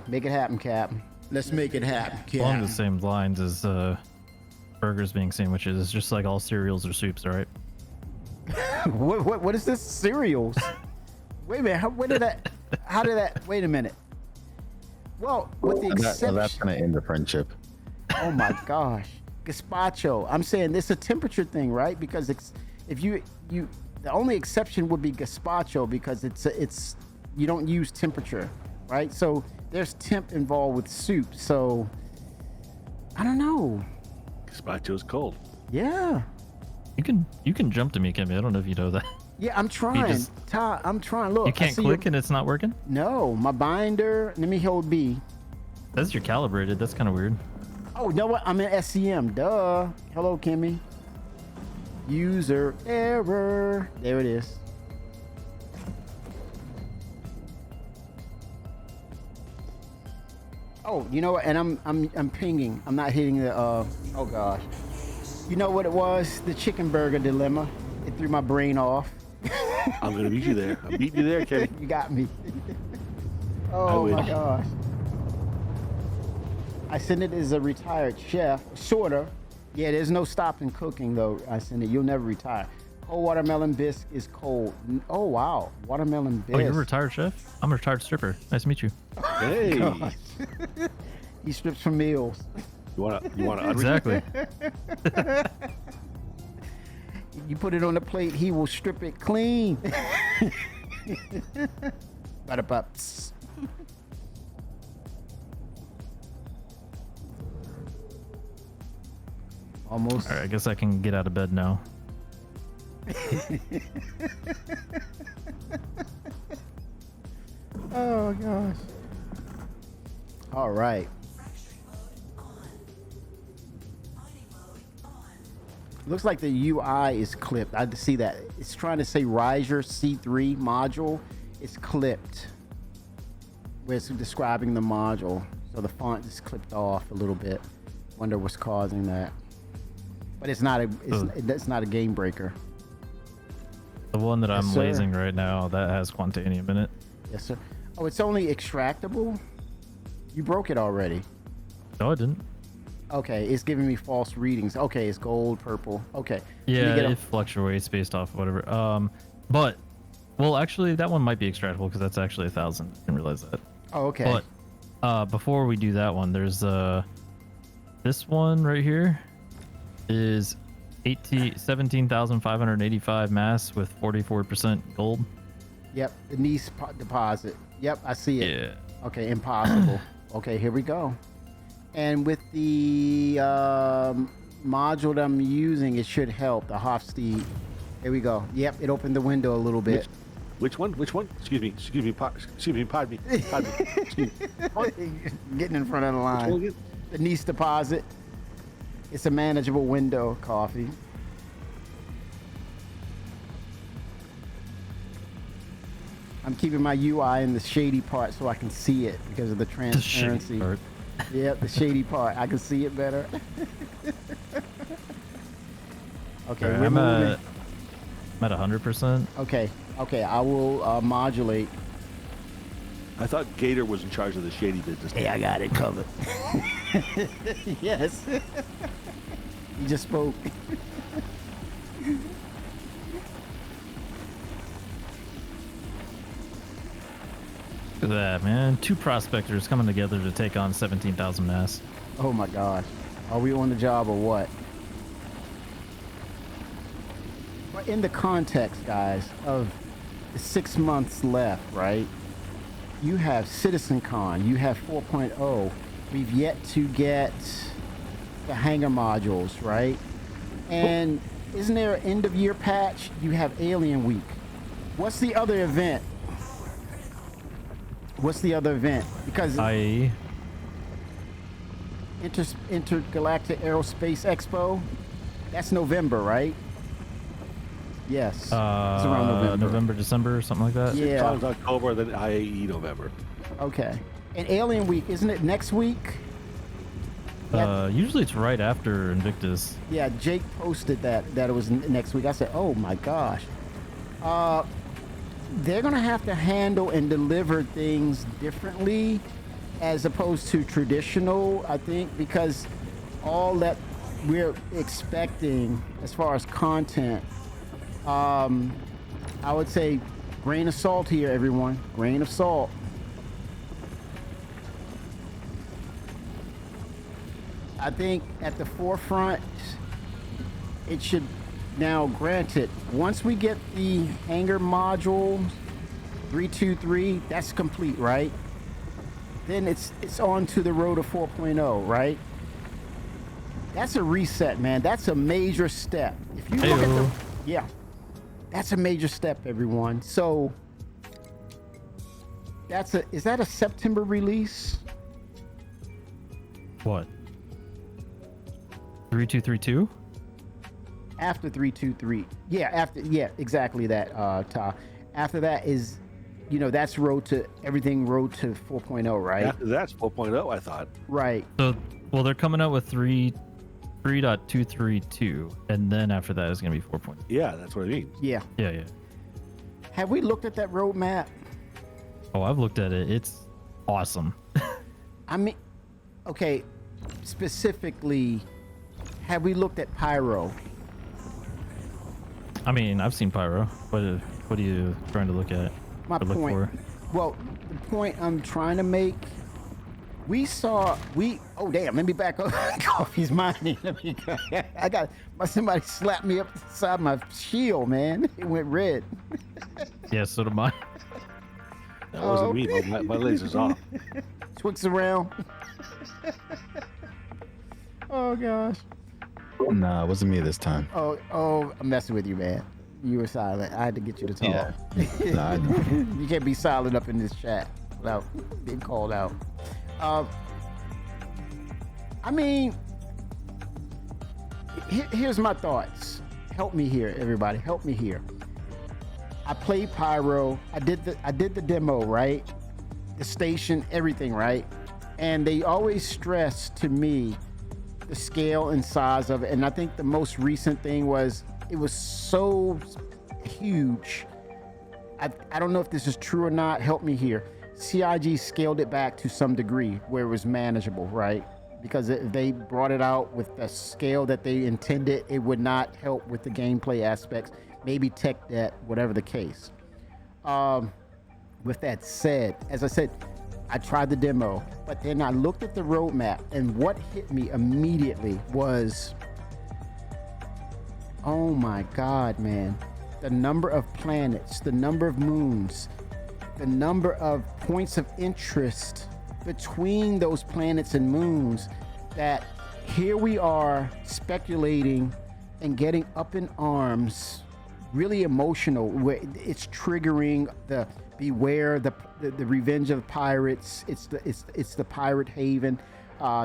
Make it happen, Captain. Let's make it happen, Along Captain. the same lines as burgers being sandwiches, it's just like all cereals or soups, right? What is this? Cereals? Wait a minute. How did that? Wait a minute. Well, with the exception. That's gonna end the friendship. Oh my gosh, gazpacho. I'm saying it's a temperature thing, right? Because if you the only exception would be gazpacho because it's you don't use temperature, right? So there's temp involved with soup. So I don't know. Gazpacho's cold. Yeah. You can jump to me, Kimmy. I don't know if you know that. Yeah, I'm trying. Ty, I'm trying. Look, You can't click and it's not working? No, my binder. Let me hold B. Says you're calibrated. That's kind of weird. Oh, you know what? I'm in SCM. Duh. Hello, Kimmy. User error. There it is. Oh, you know what? And I'm pinging. I'm not hitting the. Oh gosh. You know what it was? The chicken burger dilemma. It threw my brain off. I'm gonna beat you there. I'm beating you there, Kenny. You got me. Oh my gosh. I sent it as a retired chef, sorta. Yeah, there's no stopping cooking though. I sent it. You'll never retire. Cold watermelon bisque is cold. Oh wow, watermelon bisque. Oh, you're a retired chef? I'm a retired stripper. Nice to meet you. Hey, He strips for meals. you wanna Exactly. You put it on the plate, he will strip it clean. Bada-bups. Almost. All right, I guess I can get out of bed now. Oh gosh. All right. Looks like the UI is clipped. I see that. It's trying to say Riser C3 module. It's clipped. Where it's describing the module. So the font is clipped off a little bit. Wonder what's causing that. But it's not a game breaker. The one that Yes, I'm sir. lasing right now, that has Quantanium in it. Yes, sir. Oh, it's only extractable? You broke it already. No, I didn't. Okay, it's giving me false readings. Okay, it's gold, purple. Okay. Let me Yeah, get a- it fluctuates based off of whatever. But, well, actually, that one might be extractable because that's actually 1,000. I didn't realize that. Oh, okay. But before we do that one, there's this one right here is 17,585 mass with 44% gold. Yep, the niece deposit. Yep, I see it. Yeah. Okay, impossible. Okay, here we go. And with the module that I'm using, it should help, the Hofstede. Here we go. Yep, it opened the window a little bit. Which one? Excuse me, pardon me. Excuse me. Getting in front of the Which one line. again? The niece deposit. It's a manageable window, coffee. I'm keeping my UI in the shady part so I can see it because of the The shady transparency. part. Yep, the shady part. I can see it better. Okay, Alright, we're I'm moving. at 100%. Okay, I will modulate. I thought Gator was in charge of the shady business. Hey, I got it covered. Yes. He just spoke. Look at that, man. 2 prospectors coming together to take on 17,000 mass. Oh my gosh. Are we on the job or what? But in the context, guys, of the 6 months left, right? You have CitizenCon, you have 4.0. We've yet to get the hangar modules, right? And isn't there an end of year patch? You have Alien Week. What's the other event? What's the other event? Because I Intergalactic Aerospace Expo, that's November, right? Yes. It's around November. December, something like that. Yeah. Con's October, then IAE November. Okay. And Alien Week, isn't it next week? Usually it's right after Invictus. Yeah, Jake posted that it was next week. I said, "Oh my gosh." They're gonna have to handle and deliver things differently as opposed to traditional, I think, because all that we're expecting as far as content, I would say grain of salt here, everyone. Grain of salt. I think at the forefront, it should now, granted, once we get the hangar module 323, that's complete, right? Then it's on to the road to 4.0, right? That's a reset, man. That's a major step. If you look at the, yeah, that's a major step, everyone. So is that a September release? What? 3232? After 323, yeah, exactly that, Ta. After that is, that's road to 4.0, right? After that's 4.0, I thought. Right. So, well, they're coming out with 3.232, and then after that is going to be 4.0. Yeah, that's what I mean. Yeah. Yeah. Have we looked at that roadmap? Oh, I've looked at it. It's awesome. I mean, okay, specifically, have we looked at Pyro? I mean, I've seen Pyro. What are you trying to look at? My or look point. for? Well, the point I'm trying to make. Oh damn! Let me back up. Coffee's mine. Somebody slapped me up the side of my shield, man. It went red. Yeah, so did mine. That wasn't me. My laser's off. Twix around. Oh gosh. Nah, it wasn't me this time. Oh, I'm messing with you, man. You were silent. I had to get you to talk. Yeah. Nah, I know. You can't be silent up in this chat without being called out. I mean, here's my thoughts. Help me here, everybody. Help me here. I played Pyro. I did the demo, right? The station, everything, right? And they always stress to me the scale and size of it. And I think the most recent thing was it was so huge. I don't know if this is true or not. Help me here. CIG scaled it back to some degree where it was manageable, right? Because if they brought it out with the scale that they intended, it would not help with the gameplay aspects, maybe tech debt, whatever the case. With that said, as I said, I tried the demo, but then I looked at the roadmap, and what hit me immediately was, oh my God, man. The number of planets, the number of moons, the number of points of interest between those planets and moons, that here we are speculating and getting up in arms, really emotional, where it's triggering the beware, the revenge of pirates. It's the pirate haven.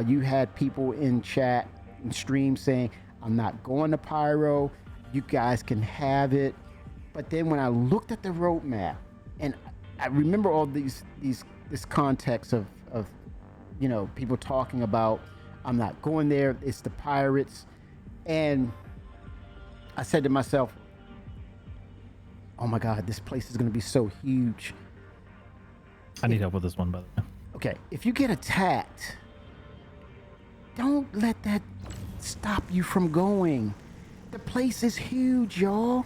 You had people in chat and stream saying, I'm not going to Pyro, you guys can have it. But then when I looked at the roadmap, and I remember all this context of people talking about, I'm not going there, it's the pirates. And I said to myself, oh my God, this place is going to be so huge. I need help with this one, by the way. Okay, if you get attacked, don't let that stop you from going. The place is huge, y'all.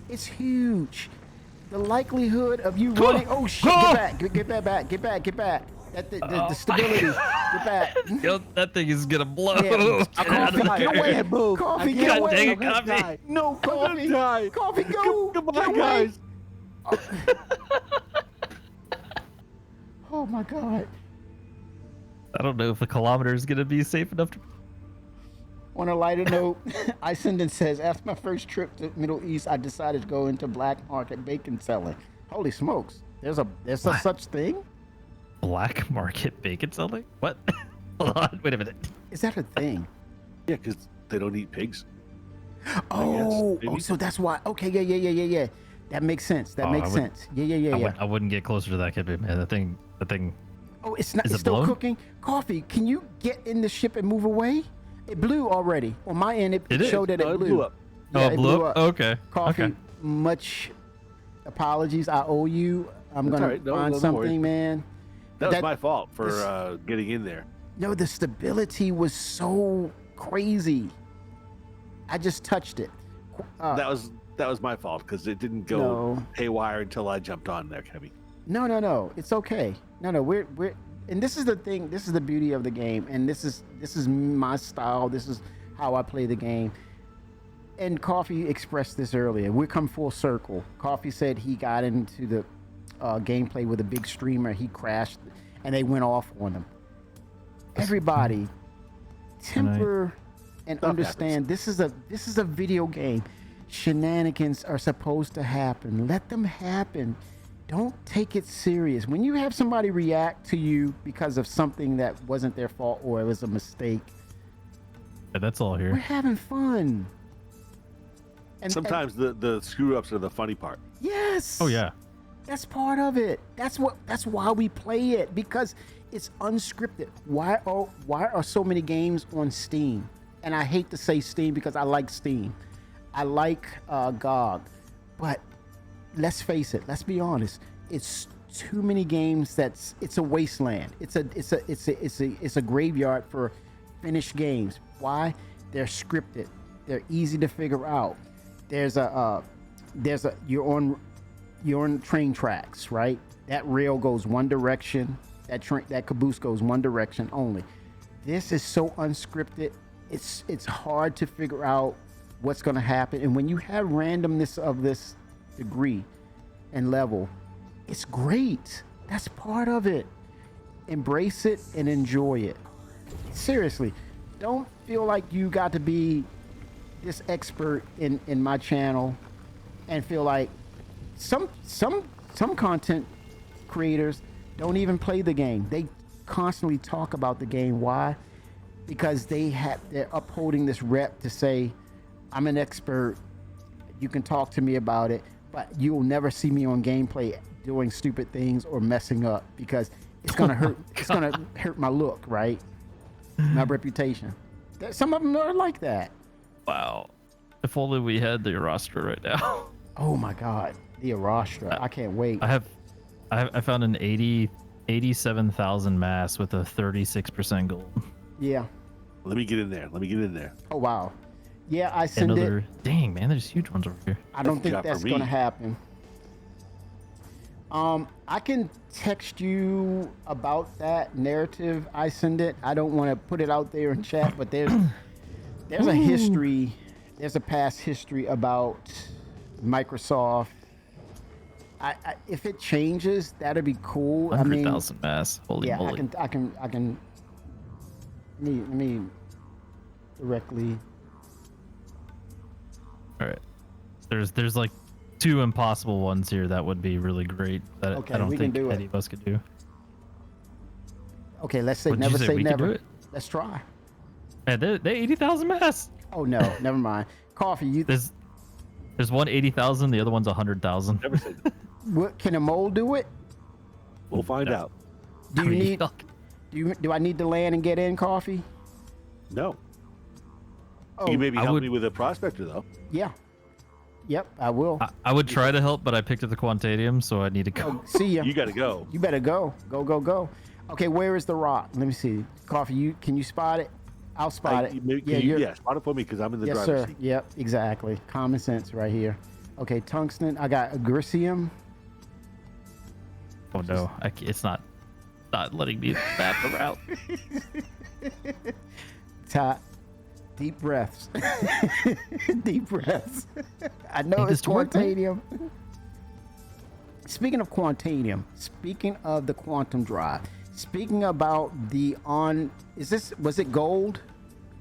It's huge. The likelihood of you running, oh shit, get back. The stability, get back. Yo, that thing is gonna blow. Yeah. Get away, boo. Coffee, God get away. dang it, Coffee. No, Coffee. Coffee, go. Goodbye, Get away. guys. Oh my God. I don't know if the kilometer is gonna be safe enough to. On a lighter note, Isenden says, after my first trip to Middle East, I decided to go into black market bacon selling. Holy smokes. There's a such thing? Black market bacon selling? What? Hold on, wait a minute. Is that a thing? Yeah, because they don't eat pigs. Oh, maybe. so that's why. Okay, yeah. That makes sense. That makes sense. Yeah. I wouldn't get closer to that kid, man. The thing. Oh, it's not. Is It's it still blown? cooking. Coffee, can you get in the ship and move away? It blew already. On my end, it It showed is. that No, it it blew. blew up. Yeah, it blew up? Okay. Coffee, Okay. much apologies. I owe you. I'm That's gonna all right. No, find no something, worries. man. That was That- my fault for this- getting in there. No, the stability was so crazy. I just touched it. That was my fault because it didn't go No. haywire until I jumped on there, Kevin. No. It's okay. No. We're and this is the thing. This is the beauty of the game, and this is my style. This is how I play the game. And Coffee expressed this earlier. We come full circle. Coffee said he got into the gameplay with a big streamer. He crashed, and they went off on him. Everybody, temper and Stuff understand. This is a video game. Shenanigans are supposed to happen. Let them happen. Don't take it serious. When you have somebody react to you because of something that wasn't their fault or it was a mistake, Yeah, that's all we're here. having fun. And Sometimes the screw ups are the funny part. yes. Oh yeah. That's part of it. That's why we play it, because it's unscripted. Why are so many games on Steam? And I hate to say Steam because I like Steam. I like GOG. But let's face it, let's be honest. It's too many games it's a wasteland. It's a graveyard for finished games. Why? They're scripted. They're easy to figure out. You're on train tracks, right? That rail goes one direction. That caboose goes one direction only. This is so unscripted. It's hard to figure out what's going to happen. And when you have randomness of this degree and level, it's great. That's part of it. Embrace it and enjoy it. Seriously, don't feel like you got to be this expert in my channel and feel like some content creators don't even play the game. They constantly talk about the game. Why? Because they're upholding this rep to say, I'm an expert. You can talk to me about it, but you will never see me on gameplay doing stupid things or messing up, because it's gonna hurt. It's gonna hurt my look, right? My reputation. Some of them are like that. Wow. If only we had the roster right now. Oh my God, the Arastra. I can't wait. I found an 87,000 mass with a 36% gold. Yeah. Let me get in there. Oh wow. Yeah, I send it. Dang man, there's huge ones over here. I don't think Job for that's me. gonna happen. I can text you about that narrative. I send it. I don't want to put it out there in chat, but there's a history. There's a past history about Microsoft. If it changes, that'd be cool. 100,000 mass. Holy yeah, moly. I can. Let me directly. All right. There's like 2 impossible ones here that would be really great that Okay, I don't we can think do it. any of us could do. Okay, let's say What'd never you say? say We can do never. it? Let's try. Man, they 80,000 mass. Oh no, never mind. Coffee, you. There's one 80,000, the other one's 100,000. Never say that. What, can a mole do it? We'll find No. out. Do you need? Do I need to land and get in, Coffee? No. Oh, You maybe I help would- me with a prospector though. yeah. Yep, I will. I would try to help, but I picked up the Quantadium, so I need to go. Oh, see ya. You got to go. You better go. Go. Okay, where is the rock? Let me see. Coffee, can you spot it? I'll spot it. Yeah, spot it for me because I'm in the Yes, driver's sir. seat. Yep, exactly. Common sense right here. Okay, tungsten. I got agricium. Oh no, it's not letting me map the route. Deep breaths. Deep breaths. I know Hey, it's this work, man? Quantanium. Speaking of Quantanium, speaking of the quantum drive, speaking about was it gold?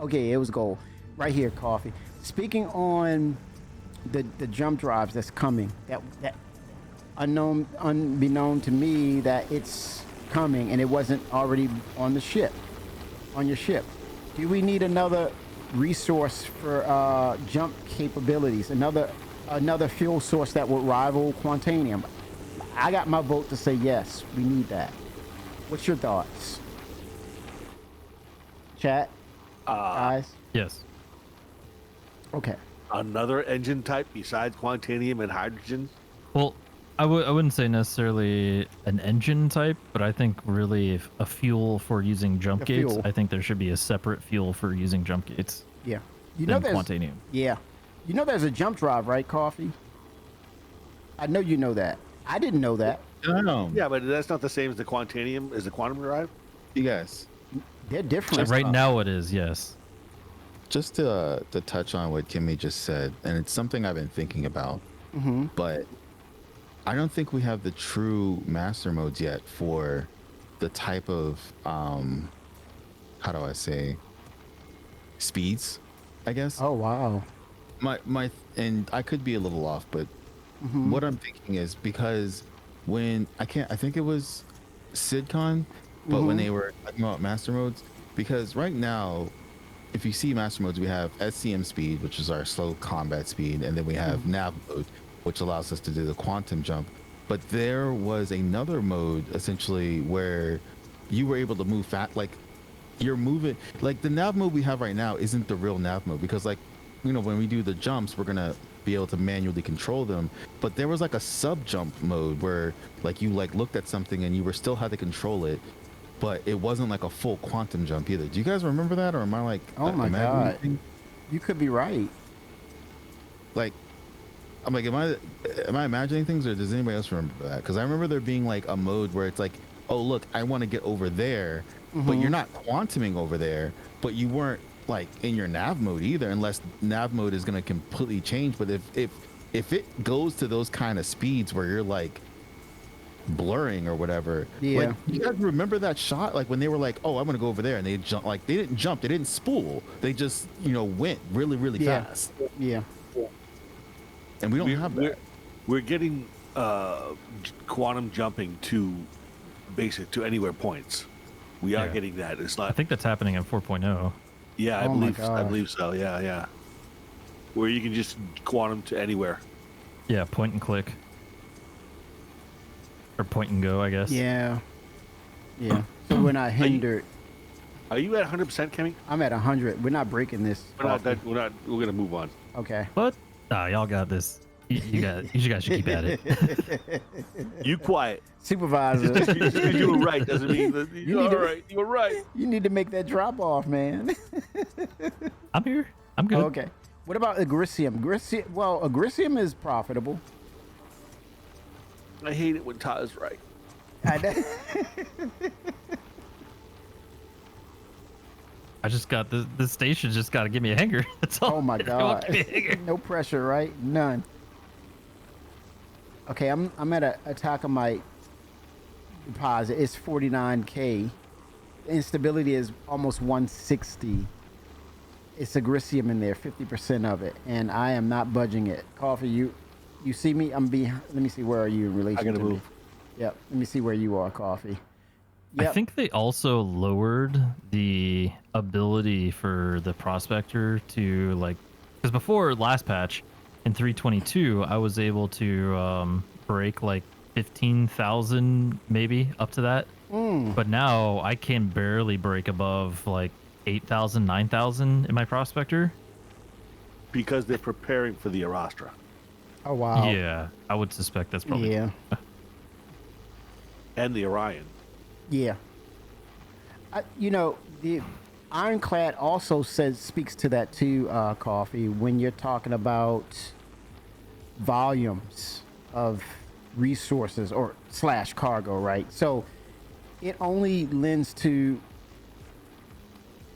Okay, it was gold. Right here, Coffee. Speaking on the jump drives that's coming, that unbeknown to me that it's coming and it wasn't already on your ship. Do we need another resource for jump capabilities? Another fuel source that would rival Quantanium? I got my vote to say yes, we need that. What's your thoughts? Chat, guys. Yes. Okay. Another engine type besides quantanium and hydrogen. Well, I wouldn't say necessarily an engine type, but I think really if a fuel for using jump A gates. fuel. I think there should be a separate fuel for using jump gates Yeah. You know than there's quantanium. Yeah. You know there's a jump drive, right, Coffee? I know you know that. I didn't know that. Yeah, but that's not the same as the quantanium, as the quantum drive. You guys, They're different. Right now it is, yes. just to touch on what Kimmy just said, and it's something I've been thinking about, but I don't think we have the true master modes yet for the type of how do I say, speeds, I guess. Oh wow. My and I could be a little off, but what I'm thinking is because when I think it was SidCon, but when they were talking about master modes, because right now, if you see master modes, we have SCM speed, which is our slow combat speed, and then we have nav mode, which allows us to do the quantum jump. But there was another mode essentially where you were able to move fast, like you're moving, like the nav mode we have right now isn't the real nav mode, because like, you know, when we do the jumps, we're gonna be able to manually control them. But there was like a sub jump mode where like you like looked at something and you were still had to control it, but it wasn't like a full quantum jump either. Do you guys remember that, or am I like, Oh my imagining god. things? You could be right. Like, I'm like, am I imagining things, or does anybody else remember that? Because I remember there being like a mode where it's like, oh look, I want to get over there, but you're not quantuming over there, but you weren't like in your nav mode either, unless nav mode is going to completely change. But if it goes to those kind of speeds where you're like blurring or whatever, Yeah. like, you guys remember that shot, like when they were like, oh, I'm gonna go over there, and they jump, like they didn't jump, they didn't spool, they just, you know, went really Yeah. fast. Yeah. And we don't have that. We're getting quantum jumping to anywhere points. We are Yeah. getting that. It's I not. think that's happening in 4.0. Yeah, I Oh my believe. I gosh. believe so. Yeah. Where you can just quantum to anywhere. Yeah, point and click. Or point and go, I guess. Yeah. Yeah. So we're not hindered. Are you at 100%, Kemi? I'm at 100. We're not breaking this. We're not. Coffee. We're not. We're gonna move on. Okay. But y'all got this. You guys should keep at it. You quiet. Supervisor. Just because you were right doesn't mean that You you're need all to- right. You were right. You need to make that drop off, man. I'm here. I'm good. Okay. What about Agricium? Agricium is profitable. I hate it when Todd's right. I just got the station just got to give me a hanger. That's all. Oh my It won't god. give me a hanger. No pressure, right? None. Okay, I'm at a Takamite deposit. It's 49K. Instability is almost 160. It's Agricium in there, 50% of it, and I am not budging it. Coffee, you see me? I'm behind. Let me see, where are you in relation I gotta to me? move. Yep. Let me see where you are, Coffee. I Yep. think they also lowered the ability for the prospector to like, because before last patch in 322, I was able to break like 15,000 maybe up to that. But now I can barely break above like 8,000, 9,000 in my prospector. Because they're preparing for the Arastra. Oh wow. Yeah, I would suspect that's probably. Yeah. And the Orion. Yeah. The Ironclad also speaks to that too, Coffee, when you're talking about volumes of resources or / cargo, right? So it only lends to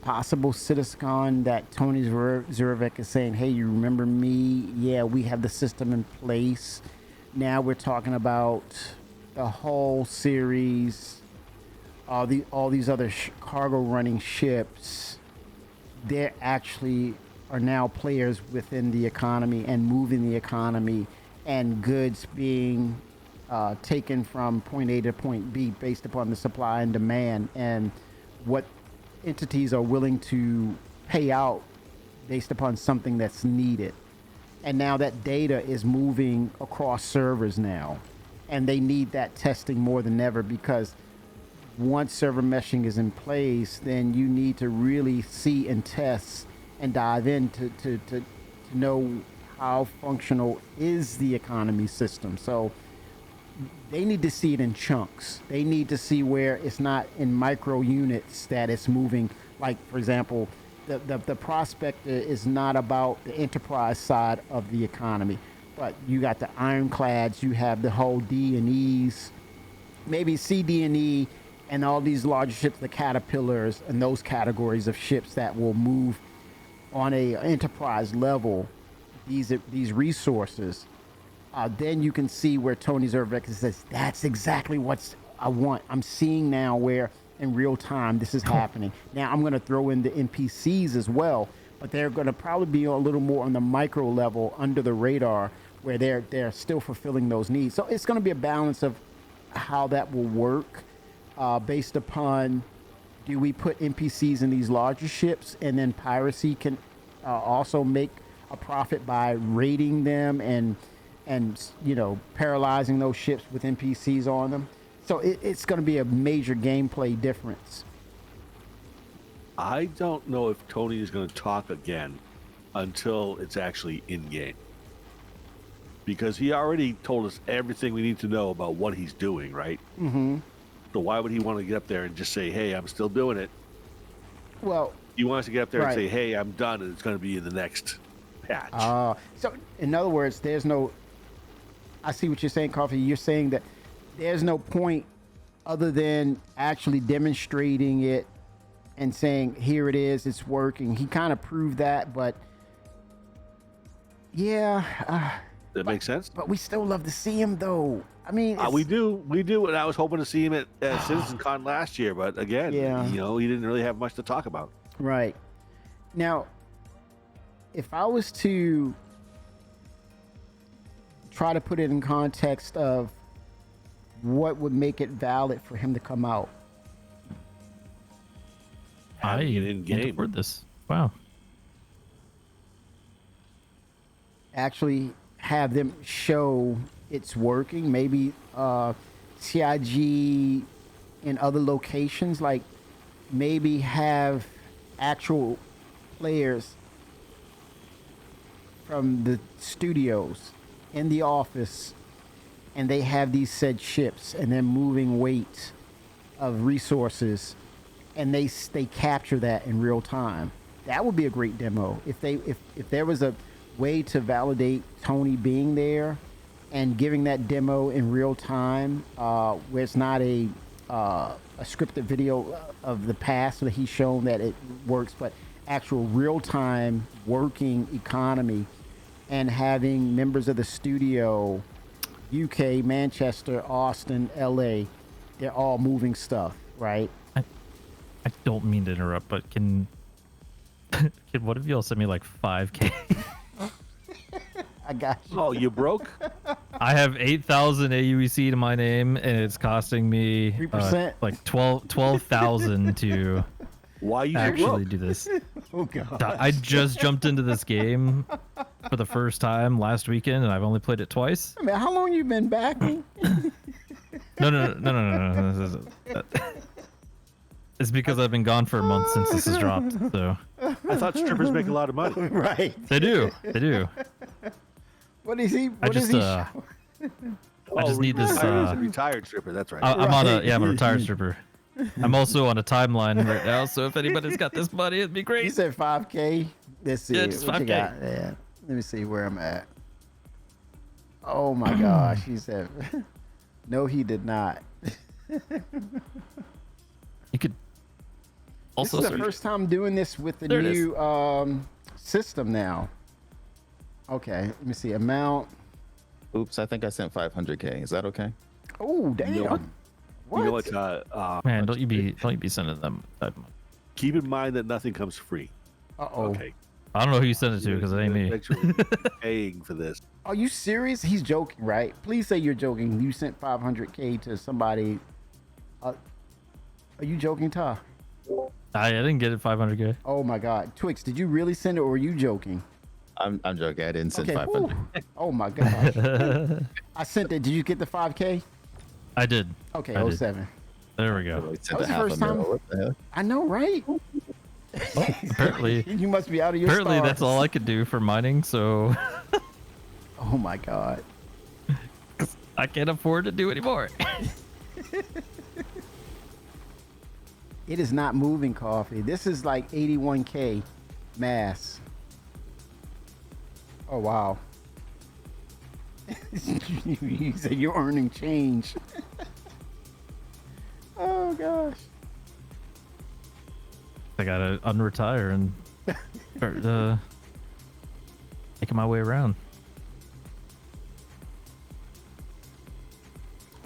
possible CitizenCon that Tony Zurevec is saying, hey, you remember me? Yeah, we have the system in place. Now we're talking about the whole series, all these other cargo running ships. They actually are now players within the economy and moving the economy, and goods being taken from point A to point B based upon the supply and demand, and what entities are willing to pay out based upon something that's needed. And now that data is moving across servers now, and they need that testing more than ever, because once server meshing is in place, then you need to really see and test and dive in to know how functional is the economy system. So they need to see it in chunks. They need to see where it's not in micro units that it's moving. Like, for example, the prospector is not about the enterprise side of the economy, but you got the ironclads, you have the whole D and E's, maybe C, D, and E, and all these larger ships, the caterpillars, and those categories of ships that will move on a enterprise level these resources. Then you can see where Tony Zervek says, that's exactly what I want. I'm seeing now where in real time this is happening. Now I'm going to throw in the NPCs as well, but they're going to probably be a little more on the micro level under the radar where they're still fulfilling those needs. So it's going to be a balance of how that will work based upon, do we put NPCs in these larger ships and then piracy can also make a profit by raiding them and paralyzing those ships with NPCs on them. So it's going to be a major gameplay difference. I don't know if Tony is going to talk again until it's actually in game, because he already told us everything we need to know about what he's doing, right? Mm-hmm. So why would he want to get up there and just say, hey, I'm still doing it? Well, He wants to get up there right. and say, hey, I'm done, and it's going to be in the next patch. So in other words, there's no, I see what you're saying, Coffee. You're saying that there's no point other than actually demonstrating it and saying, here it is, it's working. He kind of proved that, but yeah. That makes sense? But we still love to see him, though. I mean, We do, and I was hoping to see him at CitizenCon last year, but again, Yeah. he didn't really have much to talk about. Right. Now, if I was to try to put it in context of what would make it valid for him to come out. Having it in can't game. afford this. Wow. Actually have them show it's working. Maybe CIG in other locations, like maybe have actual players from the studios in the office, and they have these said ships and they're moving weight of resources, and they capture that in real time. That would be a great demo if there was a way to validate Tony being there and giving that demo in real time, where it's not a scripted video of the past that he's shown that it works, but actual real time working economy, and having members of the studio, UK, Manchester, Austin, LA, they're all moving stuff, right? I don't mean to interrupt, but can one of y'all send me like 5K? I got you. Oh, you broke? I have 8,000 AUEC to my name, and it's costing me 3%? like 12,000 to Why you actually broke? do this. Oh god. I just jumped into this game for the first time last weekend, and I've only played it twice. I mean, how long you been backing? No. It's because I've been gone for a month since this has dropped. So I thought strippers make a lot of money. Right. they do. What is he? I What is just he? I just need this. He's a retired stripper. That's right. I'm on a I'm a retired stripper. I'm also on a timeline right now, so if anybody's got this money, it'd be You great. said 5K. Let's see. Yeah, just what you 5K. got? Yeah. Let me see where I'm at. Oh my gosh. He said, no, he did not. You could also This is the first time doing this with the There it is. new system now. Okay. Let me see. Amount. Oops, I think I sent 500K. Is that okay? Oh, damn. know what? What? You know what? man. Don't you be sending them that much. Keep in mind that nothing comes free. Uh-oh. Okay. I don't know who you sent it to because it ain't me. Actually paying for this. Are you serious? He's joking, right? Please say you're joking. You sent 500K to somebody. Are you joking, Ta? I didn't get it 500K. Oh my God. Twix, did you really send it or were you joking? I'm joking. I didn't send Okay. 500. whew. Oh my gosh. I sent it. Did you get the 5K? I did. Okay, I did. 07. There we go. It said That was the the half first a mil. time- What the hell? I know, right? Oh, apparently, You must be out of your apparently that's stars. all I could do for mining, so Oh my god. I can't afford to do anymore. It is not moving, coffee. This is like 81K mass. Oh wow. You said you're earning change. Oh gosh. I gotta unretire and start making my way around.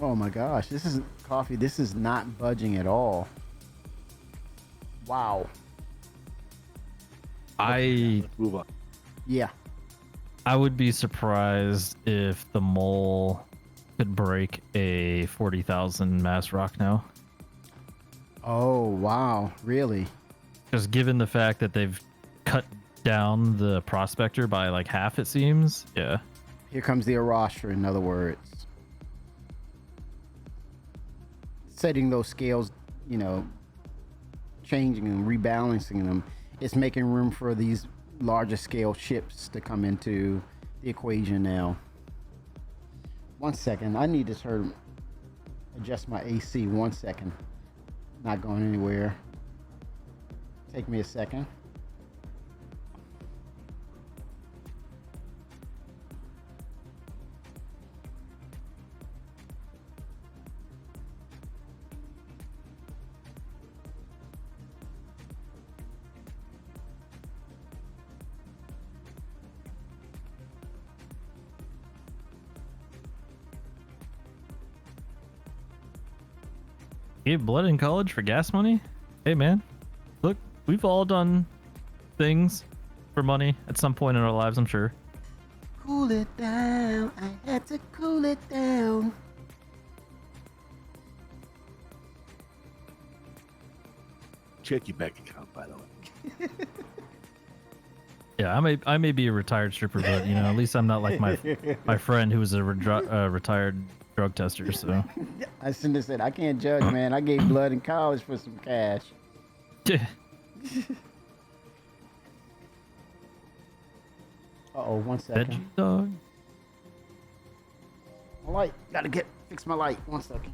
Oh my gosh. This is coffee. This is not budging at all. Wow. I Move on. Yeah. would be surprised if the mole could break a 40,000 mass rock now. Oh wow. Really? Just given the fact that they've cut down the prospector by like half, it seems. Yeah. Here comes the Arashtra, in other words. Setting those scales, you know, changing and rebalancing them. It's making room for these larger scale ships to come into the equation now. 1 second. I need to turn, adjust my AC. 1 second. Not going anywhere. Take me a second. Gave blood in college for gas money? Hey man, look, we've all done things for money at some point in our lives, I'm sure. Cool it down. I had to cool it down. Check your bank account, by the way. Yeah, I may be a retired stripper, but you know, at least I'm not like my friend who was a retired drug tester. So I shouldn't have said, I can't judge, man. I gave blood in college for some cash. Uh-oh, 1 second. veggie dog. My light. Gotta fix my light. 1 second.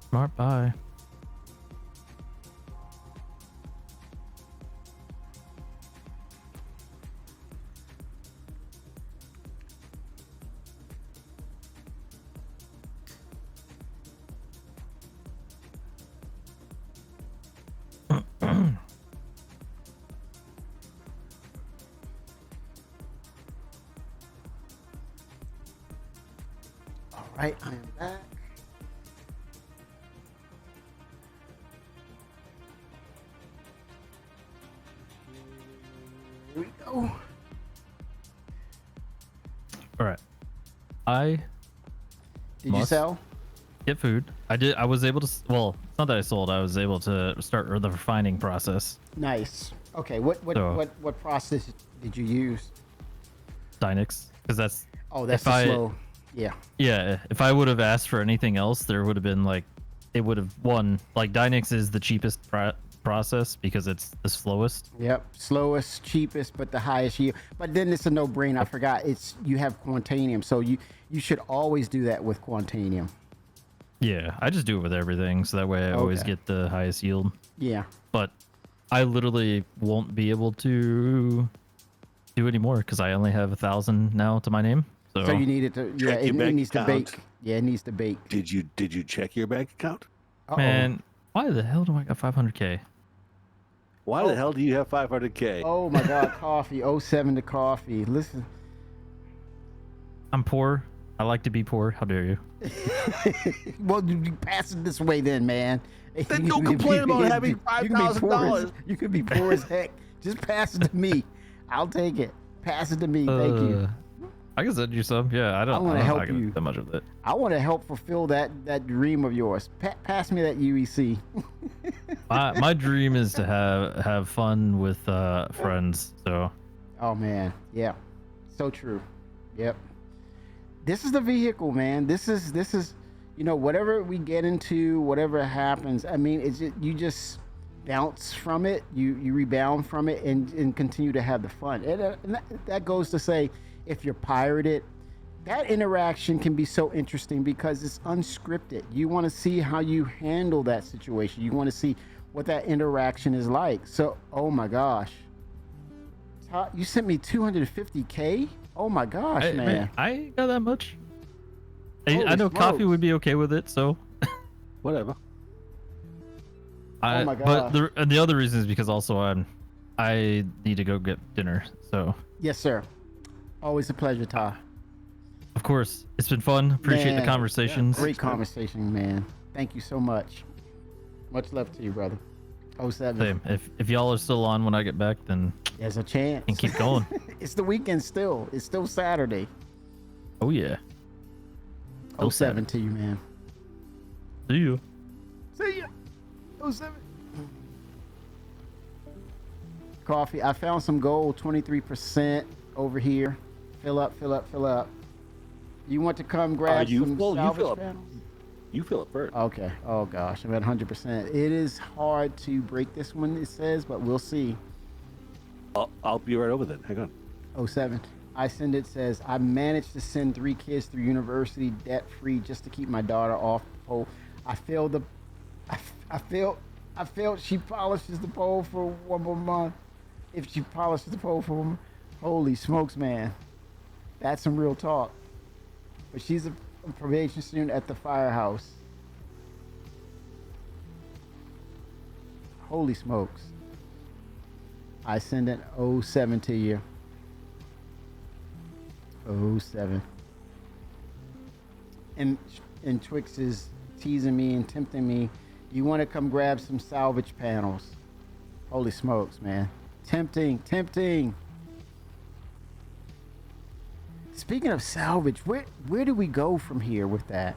Smart buy. All right, I am back. Here we go. All right. I Did you Must- sell? get food. I did. I was able to. Well, it's not that I sold. I was able to start the refining process. Nice. Okay, what So- what process did you use? Dynix, because that's Oh, that's If the I- slow. Yeah. yeah. If I would have asked for anything else, there would have been like it would have won. Like Dynix is the cheapest process because it's the slowest. Yep. Slowest, cheapest, but the highest yield. But then it's a no-brainer. I forgot. It's you have Quantanium, so you should always do that with Quantanium. Yeah, I just do it with everything, so that way I always Okay. get the highest yield. Yeah. But I literally won't be able to do anymore because I only have 1,000 now to my name. So, So you need it to. Yeah. Check It, your it bank needs to account. bake. Yeah. It needs to bake. Did you check your bank account? Uh-oh. man, why the hell do I got 500K? Why the hell do you have 500K? Oh my God. Coffee. 07 to coffee. Listen. I'm poor. I like to be poor. How dare you? Well, you pass it this way then, man. Then don't complain about having You can be poor as- $5,000. You could be poor as heck. Just pass it to me. I'll take it. Pass it to me. Thank you. I can send you some. Yeah, I don't wanna I'm help not gonna you. do that much of it. I want to help fulfill that dream of yours. Pass me that UEC. My dream is to have fun with friends. So Oh man, yeah, so true. Yep. This is the vehicle, man. This is whatever we get into, whatever happens. I mean, you just bounce from it, you rebound from it, and continue to have the fun. And that goes to say, if you're pirated, that interaction can be so interesting because it's unscripted. You want to see how you handle that situation. You want to see what that interaction is like. So, oh my gosh, you sent me 250K. Oh my gosh, man. I ain't got that much. Holy I know Coffee smokes. would be okay with it, so. Whatever. Oh my But gosh. the other reason is because also I need to go get dinner. So Yes, sir. Always a pleasure, Ty. of course it's been fun. Appreciate Man, the conversations. Great conversation, man. Thank you so much. Much love to you, brother. 07. Same. If y'all are still on when I get back, then There's a chance. and keep going. It's the weekend still. It's still Saturday. Oh yeah. 07 to you, man. See you. See ya. 07. Coffee. I found some gold, 23% over here. Fill up, fill up, fill up. You want to come grab you some full? You salvage fill up. panels? You feel it first. Okay. Oh gosh, I'm at 100%. It is hard to break this one, it says, but we'll see. I'll be right over then. Hang on. 07. I send it says, I managed to send 3 kids through university debt free just to keep my daughter off the pole. I failed she polishes the pole for 1 more month. If she polishes the pole for 1 month. Holy smokes, man. That's some real talk. But she's a probation student at the firehouse. Holy smokes. I send an 07 to you. 07. And Twix is teasing me and tempting me. You want to come grab some salvage panels? Holy smokes, man. Tempting. Speaking of salvage, where do we go from here with that,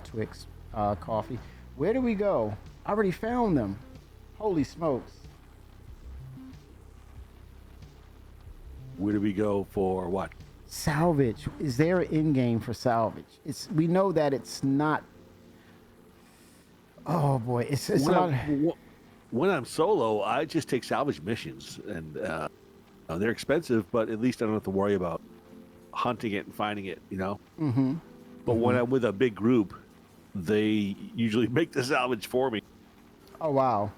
Twix, Coffee? Where do we go? I already found them. Holy smokes. Where do we go for what? Salvage. Is there an end game for salvage? We know that it's not. Oh boy, it's not. When I'm solo, I just take salvage missions, and they're expensive, but at least I don't have to worry about hunting it and finding it. Mm-hmm. But when I'm with a big group, they usually make the salvage for me. Oh wow.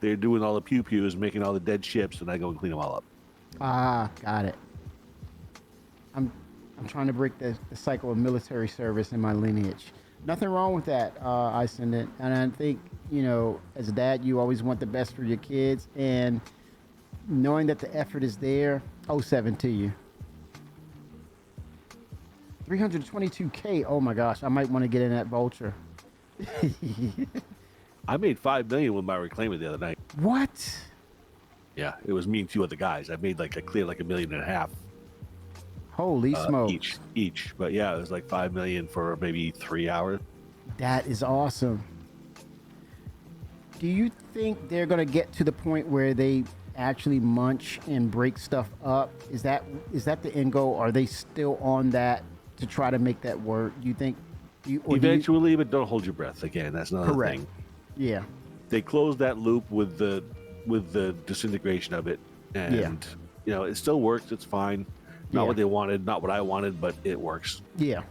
They're doing all the pew-pews, making all the dead ships, and I go and clean them all up. Ah, got it. I'm trying to break the cycle of military service in my lineage. Nothing wrong with that. I send it, and I think as a dad, you always want the best for your kids, and knowing that the effort is there. 07 to you. 322K. Oh my gosh, I might want to get in that vulture. I made $5 million with my reclaimer the other night. What? Yeah, it was me and 2 other guys. I made I cleared $1.5 million. Holy smokes. Each. But yeah, it was like $5 million for maybe 3 hours. That is awesome. Do you think they're going to get to the point where they actually munch and break stuff up? Is that the end goal? Are they still on that to try to make that work? Do you think? Eventually, but don't hold your breath. Again, that's another Correct. thing. Yeah. They closed that loop with the disintegration of it, and it still works. It's fine. Not what they wanted, not what I wanted, but it works. Yeah.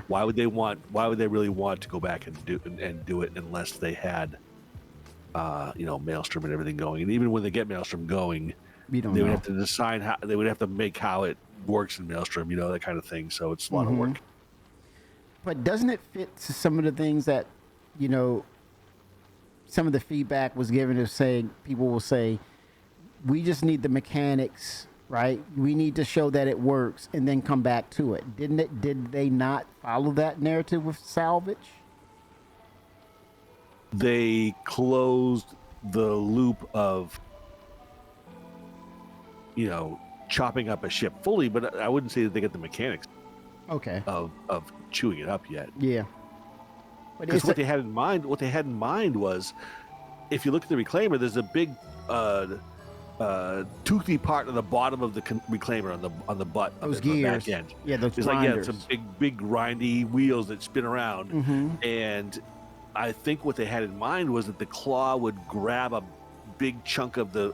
Why would they really want to go back and do it unless they had Maelstrom and everything going? And even when they get Maelstrom going, We don't they would know. have to decide how they would have to make how it works in Maelstrom, that kind of thing. So it's a lot of work. But doesn't it fit to some of the things that, some of the feedback was given of saying, people will say, we just need the mechanics, right? We need to show that it works and then come back to it. Did they not follow that narrative with salvage? They closed the loop of chopping up a ship fully, but I wouldn't say that they get the mechanics Okay. of chewing it up yet. Yeah. But Because it's what they had in mind was, if you look at the reclaimer, there's a big toothy part of the bottom of the reclaimer on the butt of those it, the gears. back end. Yeah, those It's grinders. some big grindy wheels that spin around, Mm-hmm. and I think what they had in mind was that the claw would grab a big chunk of the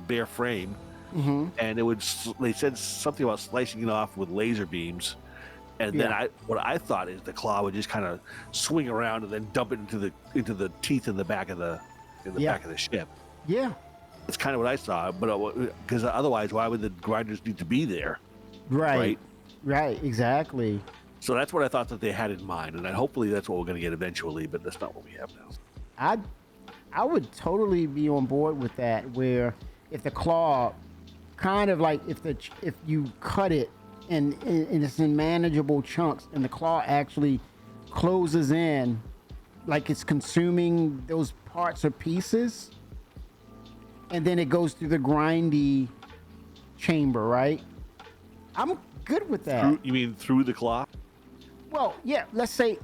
bare frame, Mm-hmm. and it would. They said something about slicing it off with laser beams, and then Yeah. what I thought is the claw would just kind of swing around and then dump it into the teeth in the back of the Yeah. back of the ship. Yeah. That's kind of what I saw, but because otherwise, why would the grinders need to be there? Right. Right. Exactly. So that's what I thought that they had in mind, and then hopefully that's what we're going to get eventually. But that's not what we have now. I would totally be on board with that. Where if the claw, kind of like if you cut it and it's in manageable chunks, and the claw actually closes in, like it's consuming those parts or pieces, and then it goes through the grindy chamber, right? I'm good with that. You mean through the claw? Well, yeah. Let's say,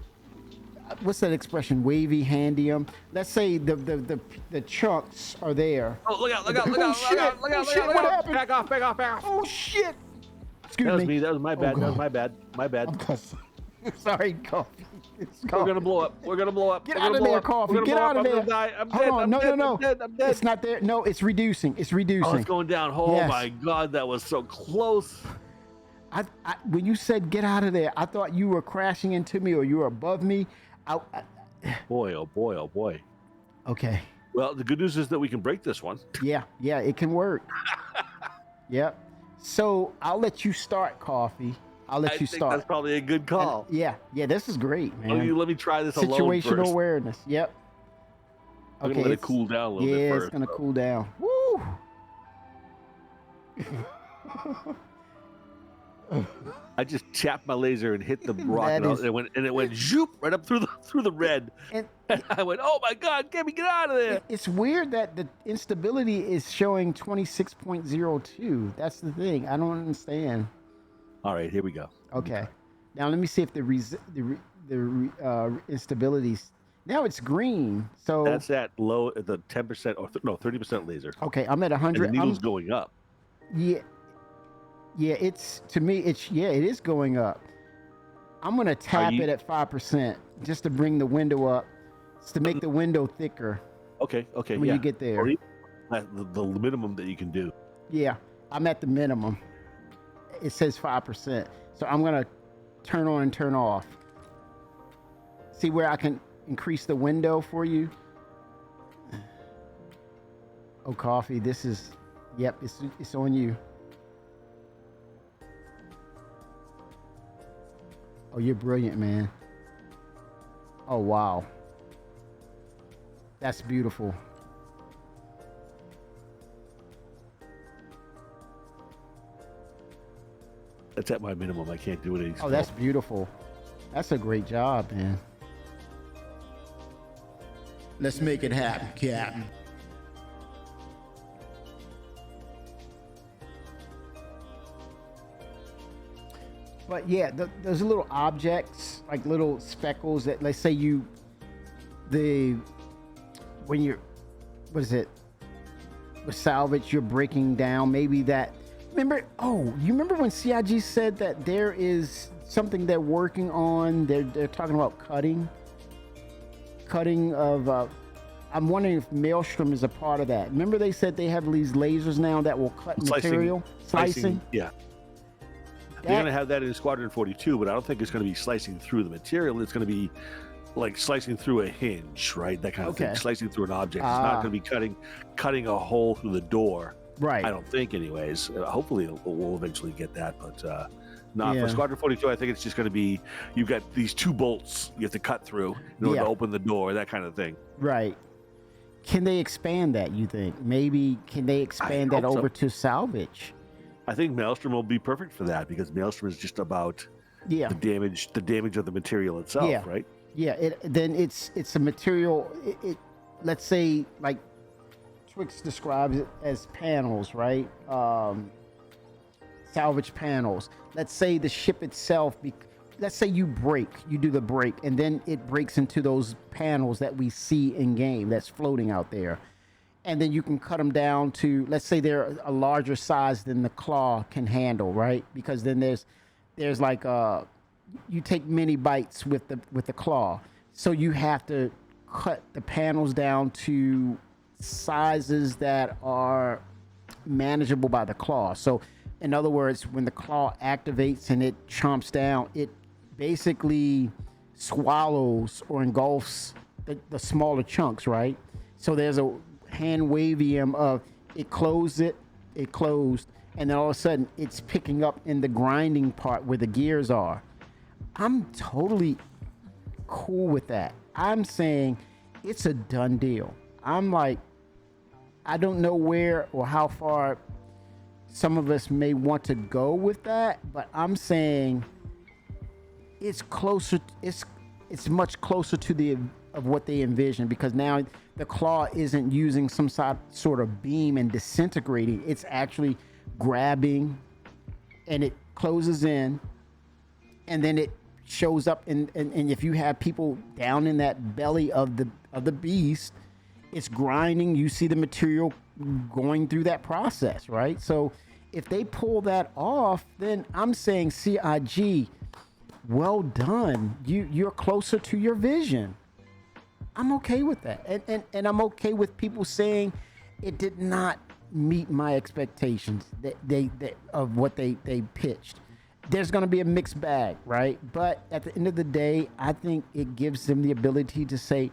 what's that expression? Wavy handium. Let's say the chunks are there. Oh, look out! Look out! Look Oh, out! shit. Look out! Look Oh, out! shit, Look out! what Look out! happened? Back off! Back off! Back off! Oh shit! Excuse That was me. me. That was my bad. Oh, That was God. my bad. My bad. I'm cussing. Sorry, coffee. It's We're coffee. gonna blow up. We're gonna blow up. Get We're out gonna of blow there, up. coffee. We're gonna Get blow out up. of there. I'm gonna die. I'm Hold dead. on. I'm No, dead. no, I'm no. dead. I'm dead. It's not there. No, it's reducing. It's reducing. Oh, it's going down. Oh Yes. my God, that was so close. I, when you said get out of there, I thought you were crashing into me or you were above me. Boy, oh boy, oh boy. Okay. Well, the good news is that we can break this one. Yeah, it can work. Yep. So I'll let you start, coffee. I'll let I you think start. that's probably a good call. Yeah, this is great, man. Let me try this alone Situational first. awareness. Yep. I'm gonna let it cool down a little bit Yeah, first. it's gonna so. cool down. Woo! I just tapped my laser and hit the rock, That and is- it went zoop right up through the red. And I went, oh my God, get out of there! it's weird that the instability is showing 26.02. That's the thing. I don't understand. All right, here we go. Okay. Now let me see if the instabilities. Now it's green. So That's at low, the 10% or 30% laser. okay, I'm at And the 100. needle's going up. Yeah. It's to me. It is going up. I'm gonna tap you- it at 5% just to bring the window up, just to make the window thicker Okay, when yeah. you get there. Or even the minimum that you can do. Yeah, I'm at the minimum. It says 5%, so I'm gonna turn on and turn off. See where I can increase the window for you. Oh, coffee. This is. Yep, it's on you. Oh, you're brilliant, man. Oh, wow. That's beautiful. That's at my minimum. I can't do it any Oh, that's beautiful. That's a great job, man. Let's make it happen, Captain. But yeah, those little objects, like little speckles that, let's say when you're, what is it? With salvage, you're breaking down. Maybe that. Remember? Oh, you remember when CIG said that there is something they're working on? They're talking about cutting of. I'm wondering if Maelstrom is a part of that. Remember they said they have these lasers now that will cut material, slicing. Yeah. They're going to have that in Squadron 42, but I don't think it's going to be slicing through the material. It's going to be like slicing through a hinge, right? That kind of thing. Okay. Slicing through an object. It's not going to be cutting a hole through the door. Right. I don't think, anyways. Hopefully, we'll eventually get that, but not Yeah. for Squadron 42. I think it's just going to be you've got these two bolts you have to cut through in order Yeah. to open the door, that kind of thing. Right. Can they expand that, you think? Maybe can they expand that hope so. over to salvage? I think Maelstrom will be perfect for that because Maelstrom is just about Yeah. the damage of the material itself, Yeah. right? Yeah, then it's a material. Let's say like Twix describes it as panels, right? salvage panels. Let's say the ship itself, let's say you do the break, and then it breaks into those panels that we see in game that's floating out there. And then you can cut them down to, let's say they're a larger size than the claw can handle, right? Because then there's like you take many bites with the claw, so you have to cut the panels down to sizes that are manageable by the claw. So in other words, when the claw activates and it chomps down, it basically swallows or engulfs the smaller chunks, right? So there's a hand wavium of it closed, and then all of a sudden it's picking up in the grinding part where the gears are. I'm totally cool with that. I'm saying it's a done deal. I'm like, I don't know where or how far some of us may want to go with that, but I'm saying it's closer. It's much closer to of what they envision, because now the claw isn't using some sort of beam and disintegrating. It's actually grabbing, and it closes in, and then it shows up. And if you have people down in that belly of the beast, it's grinding. You see the material going through that process, right? So if they pull that off, then I'm saying CIG, well done. You're closer to your vision. I'm okay with that. And I'm okay with people saying it did not meet my expectations of what they pitched. There's going to be a mixed bag, right? But at the end of the day, I think it gives them the ability to say,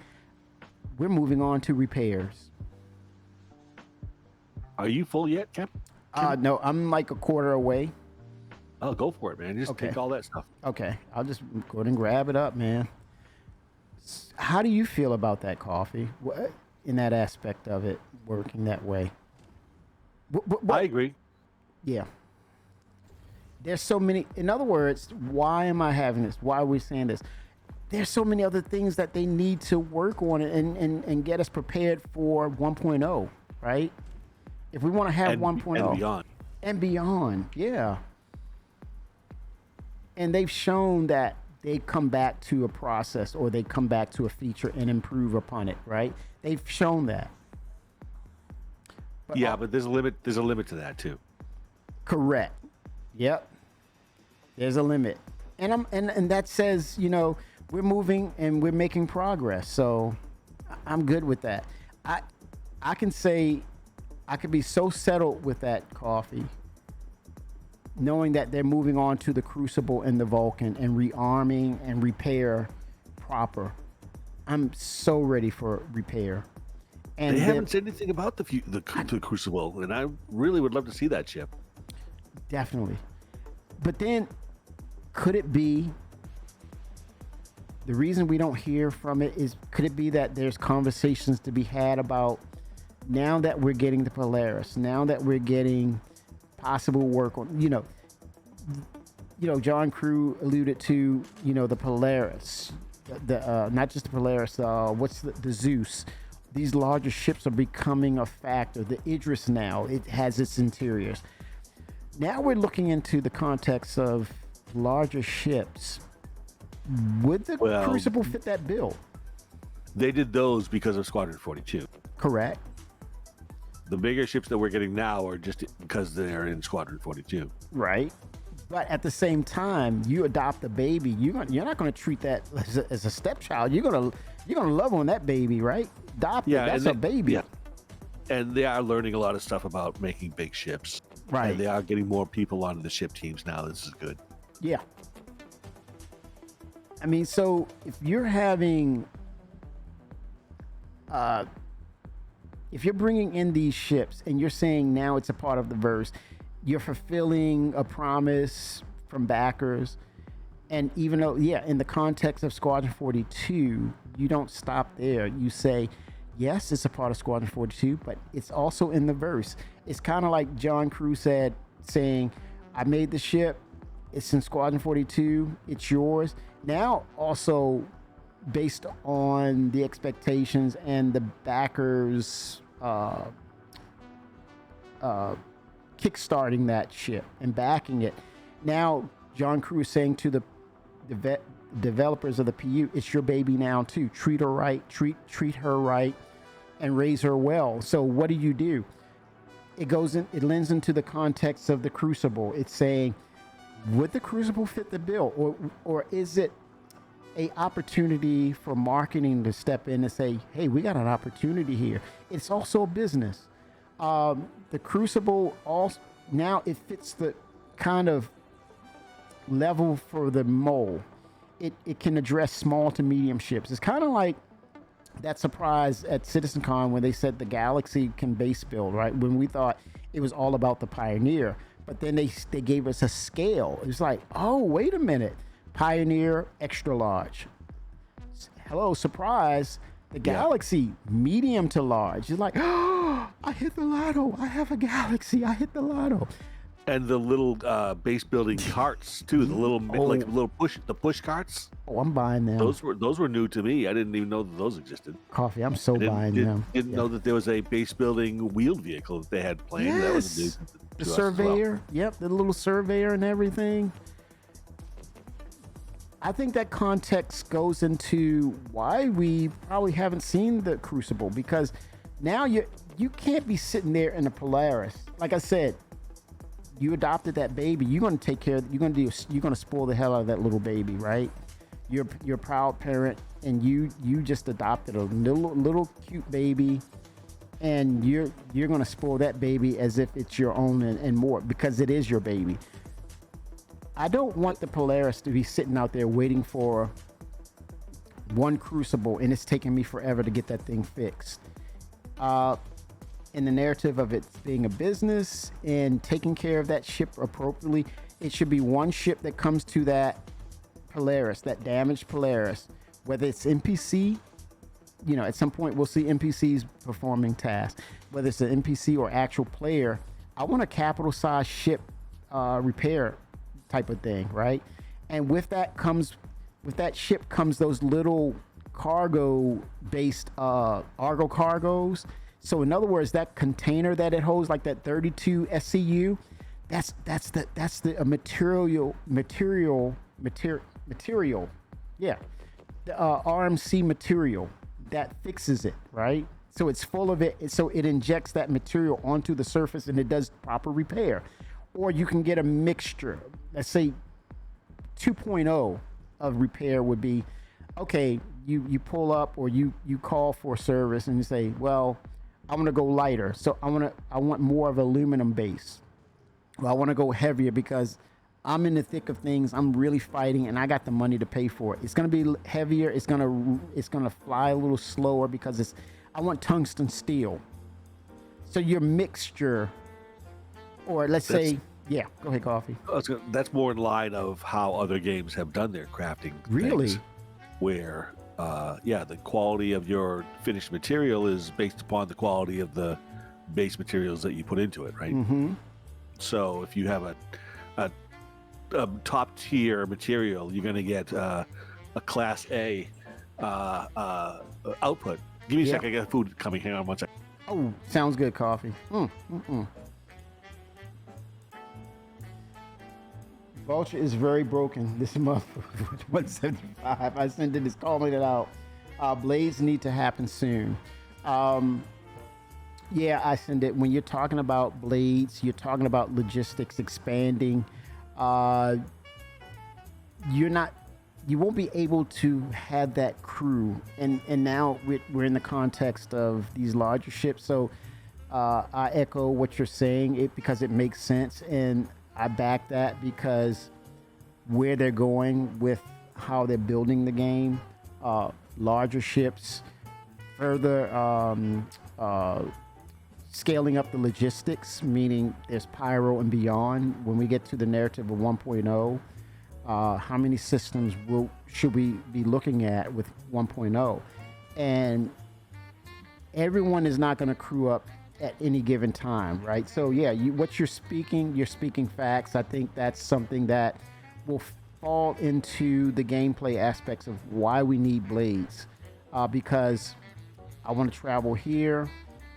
we're moving on to repairs. Are you full yet, Cap? No, I'm like a quarter away. Oh, go for it, man. Just Okay. take all that stuff. Okay, I'll just go ahead and grab it up, man. How do you feel about that, Coffee? In that aspect of it working that way? I agree. Yeah. There's so many. In other words, why am I having this? Why are we saying this? There's so many other things that they need to work on and get us prepared for 1.0, right? If we want to have 1.0 and beyond. And beyond, yeah. And they've shown that they come back to a process, or they come back to a feature and improve upon it, right? They've shown that. But there's a limit. There's a limit to that too. Correct. Yep. There's a limit, and that says, we're moving and we're making progress. So I'm good with that. I can say I could be so settled with that, Coffee, knowing that they're moving on to the Crucible and the Vulcan and rearming and repair proper. I'm so ready for repair. And they haven't said anything about the Crucible, and I really would love to see that ship. Definitely. But then, could it be the reason we don't hear from it is, could it be that there's conversations to be had about, now that we're getting the Polaris, now that we're getting possible work on, John Crew alluded to, the Polaris, the not just the Polaris, what's the Zeus. These larger ships are becoming a factor. The Idris now, it has its interiors. Now we're looking into the context of larger ships. Would the Crucible fit that bill? They did those because of Squadron 42. Correct. The bigger ships that we're getting now are just because they're in Squadron 42. Right. But at the same time, you adopt a baby, you're not going to treat that as a stepchild. You're going to love on that baby, right? Adopt it. That's a baby. Yeah. And they are learning a lot of stuff about making big ships. Right. And they are getting more people onto the ship teams now. This is good. Yeah. I mean, so if you're having, if you're bringing in these ships and you're saying now it's a part of the verse, you're fulfilling a promise from backers. And even though, in the context of Squadron 42, you don't stop there. You say, yes, it's a part of Squadron 42, but it's also in the verse. It's kind of like John Crew saying, I made the ship, it's in Squadron 42, it's yours. Now, also based on the expectations and the backers' kickstarting that ship and backing it. Now, John Crew is saying to the developers of the PU, it's your baby now too. Treat her right, treat her right, and raise her well. So what do? It lends into the context of the Crucible. It's saying, would the Crucible fit the bill, or is it a opportunity for marketing to step in and say, hey, we got an opportunity here? It's also a business. The Crucible also now it fits the kind of level for the mole. It can address small to medium ships. It's kind of like that surprise at CitizenCon when they said the Galaxy can base build, right? When we thought it was all about the Pioneer, but then they gave us a scale. It's like, oh, wait a minute, Pioneer extra large. Hello, surprise, the Galaxy medium to large. It's like, oh, I hit the lotto. I have a Galaxy. I hit the lotto. And the little base building carts too. The little push carts. Oh, I'm buying them. Those were new to me. I didn't even know that those existed. Coffee, I'm so buying them. Didn't know that there was a base building wheeled vehicle that they had planned. Yes. That was new. The surveyor. Well. Yep, the little surveyor and everything. I think that context goes into why we probably haven't seen the Crucible, because now you can't be sitting there in a Polaris. Like I said, you adopted that baby. You're going to take care of. You're going to spoil the hell out of that little baby, right? You're a proud parent, and you just adopted a little cute baby, and you're going to spoil that baby as if it's your own and more, because it is your baby. I don't want the Polaris to be sitting out there waiting for one Crucible, and it's taking me forever to get that thing fixed. In the narrative of it being a business and taking care of that ship appropriately, it should be one ship that comes to that Polaris, that damaged Polaris, whether it's NPC. At some point we'll see NPCs performing tasks, whether it's an NPC or actual player. I want a capital size ship repair type of thing, right? And with that ship comes those little cargo based Argo cargos. So in other words, that container that it holds, like that 32 SCU, that's the material. Yeah, the RMC material that fixes it, right? So it's full of it. So it injects that material onto the surface and it does proper repair. Or you can get a mixture. Let's say 2.0 of repair would be, okay, you pull up or you call for service and you say, well, I want to go lighter. So I want more of aluminum base. Well, I want to go heavier because I'm in the thick of things. I'm really fighting and I got the money to pay for it. It's going to be heavier. It's going to fly a little slower because I want tungsten steel. So your mixture, or let's say, yeah, go ahead, Coffee. That's more in line of how other games have done their crafting. Really? Things, where, the quality of your finished material is based upon the quality of the base materials that you put into it, right? Mm-hmm. So if you have a top tier material, you're going to get a class A output. Give me a second. I got food coming. Hang on one second. Oh, sounds good, Coffee. Vulture is very broken this month. 175. I sent it. It's calling it out. Blades need to happen soon. Yeah, I send it. When you're talking about blades, you're talking about logistics expanding. You won't be able to have that crew. And now we're in the context of these larger ships. So I echo what you're saying because it makes sense. And I back that because where they're going with how they're building the game, larger ships, further scaling up the logistics, meaning there's pyro and beyond. When we get to the narrative of 1.0, how many systems should we be looking at with 1.0? And everyone is not going to crew up at any given time, right? So yeah, what you're speaking facts. I think that's something that will fall into the gameplay aspects of why we need blades, because I want to travel here.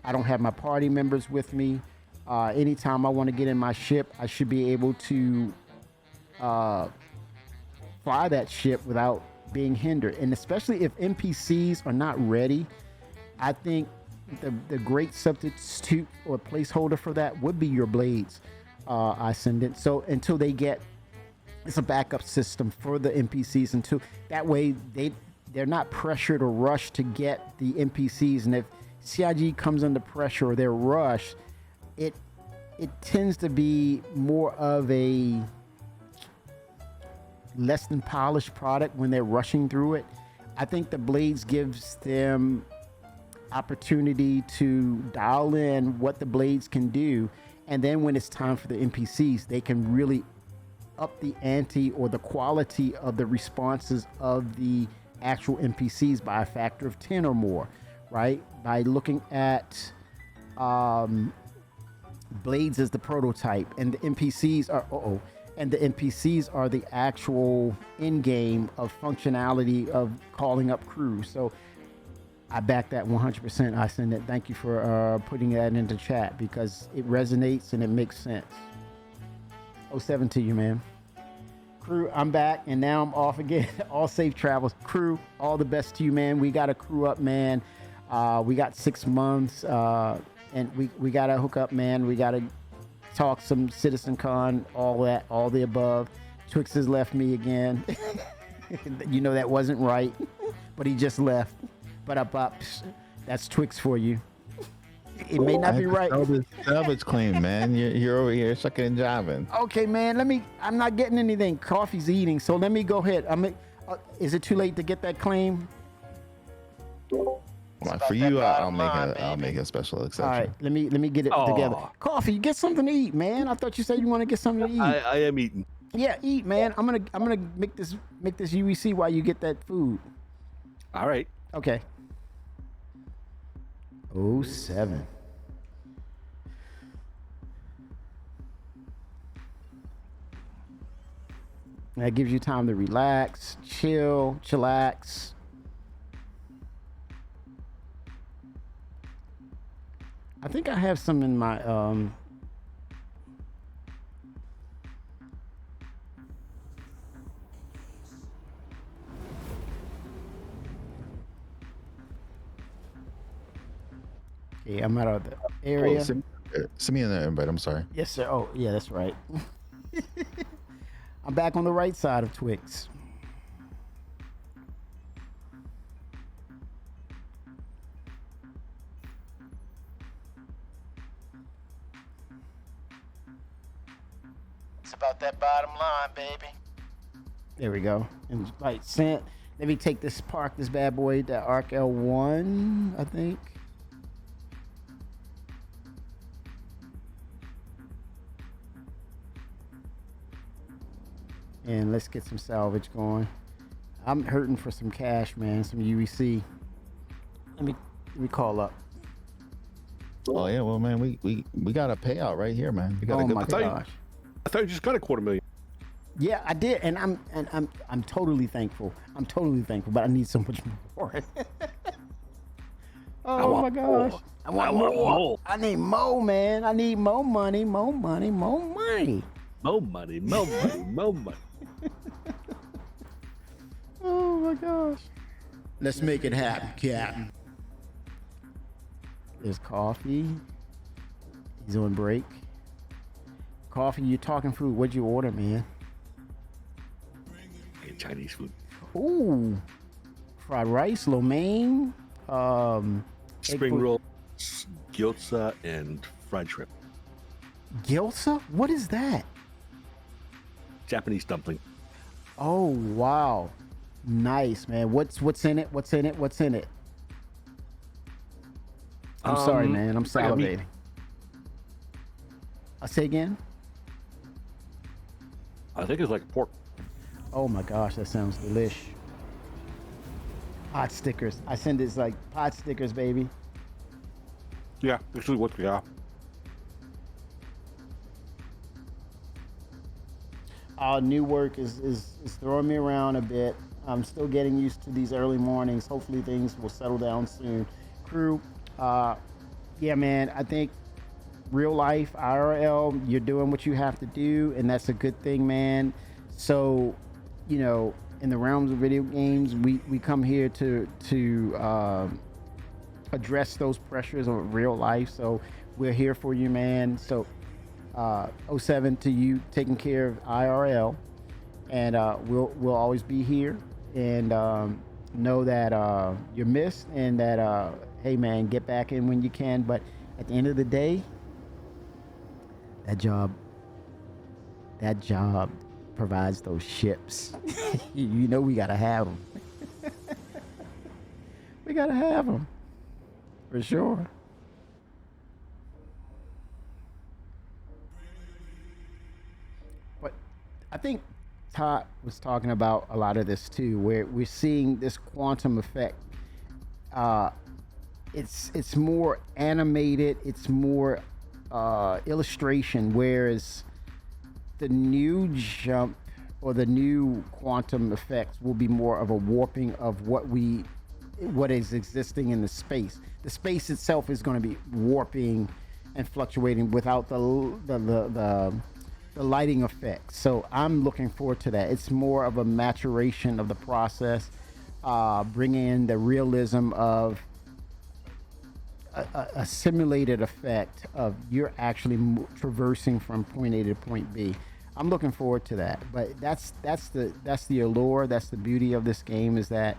I don't have my party members with me. Anytime I want to get in my ship, I should be able to fly that ship without being hindered. And especially if NPCs are not ready, I think the great substitute or placeholder for that would be your blades, Ascendant. So until they get, it's a backup system for the NPCs until that way they're not pressured or rushed to get the NPCs. And if CIG comes under pressure or they're rushed, it tends to be more of a less than polished product when they're rushing through it. I think the blades gives them opportunity to dial in what the blades can do, and then when it's time for the NPCs, they can really up the ante or the quality of the responses of the actual NPCs by a factor of 10 or more, right? By looking at blades as the prototype, and the NPCs are the actual in game of functionality of calling up crew. So I back that 100%. I send it. Thank you for putting that into chat because it resonates and it makes sense. 07 to you, man. Crew, I'm back and now I'm off again. All safe travels. Crew, all the best to you, man. We got to crew up, man. We got 6 months and we got to hook up, man. We got to talk some CitizenCon, all that, all the above. Twix has left me again. You know that wasn't right, but he just left. But that's Twix for you. It may not be right. Salvage claim, man. You're over here shucking and jiving. Okay, man. I'm not getting anything. Coffee's eating, so let me go ahead. Is it too late to get that claim? For you, I'll make a special exception. All right, let me get it together. Coffee, get something to eat, man. I thought you said you want to get something to eat. I am eating. Yeah, eat, man. I'm gonna make this UEC while you get that food. All right. Okay. 07. That gives you time to relax, chillax. I think I have some in my okay, I'm out of the area. Send me an invite. I'm sorry. Yes, sir. Oh, yeah, that's right. I'm back on the right side of Twix. It's about that bottom line, baby. There we go. And right, let me take this bad boy, that Arc L1, I think. And let's get some salvage going. I'm hurting for some cash, man. Some UEC. Let me call up. Oh yeah, well man, we got a payout right here, man. We got a good my payout. gosh. I thought you just got a $250,000. Yeah, I did, and I'm totally thankful. I'm totally thankful, but I need so much more. Oh my gosh. I want more. I need more, man. I need more money, more money, more money. More money, more money, more money. Oh my gosh. Let's make it happen, Captain. There's Coffee. He's on break. Coffee, you talking food. What'd you order, man? Chinese food. Ooh. Fried rice, lo mein, Spring rolls, gyoza, and fried shrimp. Gyoza? What is that? Japanese dumpling. Oh wow. Nice, man. What's in it? What's in it? I'm sorry, man. I'm salivating. I say again? I think it's like pork. Oh my gosh, that sounds delish. Pot stickers. I send it like pot stickers, baby. Yeah, actually what we are. New work is throwing me around a bit. I'm still getting used to these early mornings. Hopefully things will settle down soon. Crew, yeah, man, I think real life IRL, you're doing what you have to do, and that's a good thing, man. So, you know, in the realms of video games, we come here to address those pressures of real life. So we're here for you, man. So '07 to you, taking care of IRL, and we'll always be here, and know that you're missed, and that hey man, get back in when you can. But at the end of the day, that job provides those ships. You know we gotta have them. We gotta have them for sure. But I think Todd was talking about a lot of this too, where we're seeing this quantum effect. It's more animated, it's more illustration, whereas the new jump or the new quantum effects will be more of a warping of what is existing in the space. The space itself is going to be warping and fluctuating without the lighting effects. So I'm looking forward to that. It's more of a maturation of the process, bringing in the realism of a simulated effect of you're actually traversing from point A to point B. I'm looking forward to that. But that's the allure. That's the beauty of this game, is that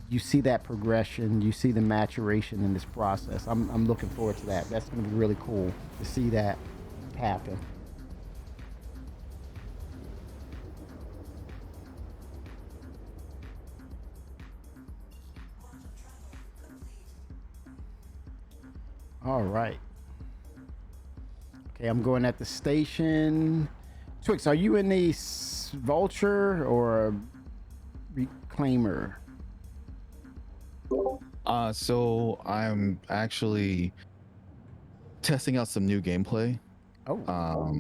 you see that progression, you see the maturation in this process. I'm looking forward to that. That's going to be really cool to see that happen. All right. Okay, I'm going at the station. Twix, are you in the Vulture or Reclaimer? So I'm actually testing out some new gameplay. Oh.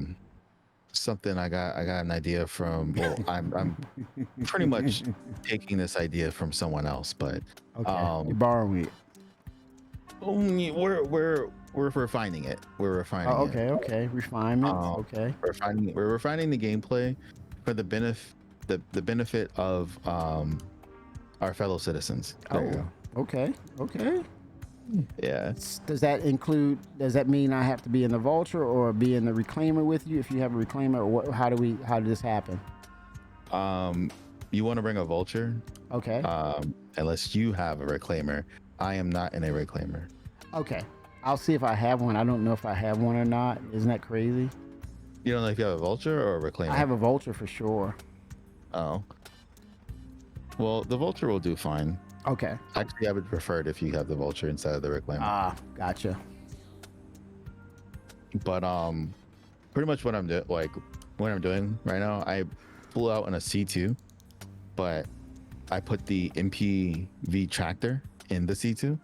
Something I got an idea from. Well, I'm pretty much taking this idea from someone else, but Okay. You're borrowing it. We're refining it. We're refining Oh, it. okay, okay. Refinements. Okay. We're refining the gameplay for the benefit of our fellow citizens. There you go. Okay. Okay. Yeah. Does that mean I have to be in the Vulture or be in the Reclaimer with you if you have a Reclaimer, or what, how did this happen? You want to bring a Vulture? Okay. Unless you have a Reclaimer. I am not in a Reclaimer. Okay. I'll see if I have one. I don't know if I have one or not. Isn't that crazy? You don't know if you have a Vulture or a Reclaimer? I have a Vulture for sure. Oh. Well, the Vulture will do fine. Okay. Actually, I would prefer it if you have the Vulture instead of the Reclaimer. Ah, gotcha. But pretty much what I'm doing right now, I flew out in a C2, but I put the MPV tractor in the C2.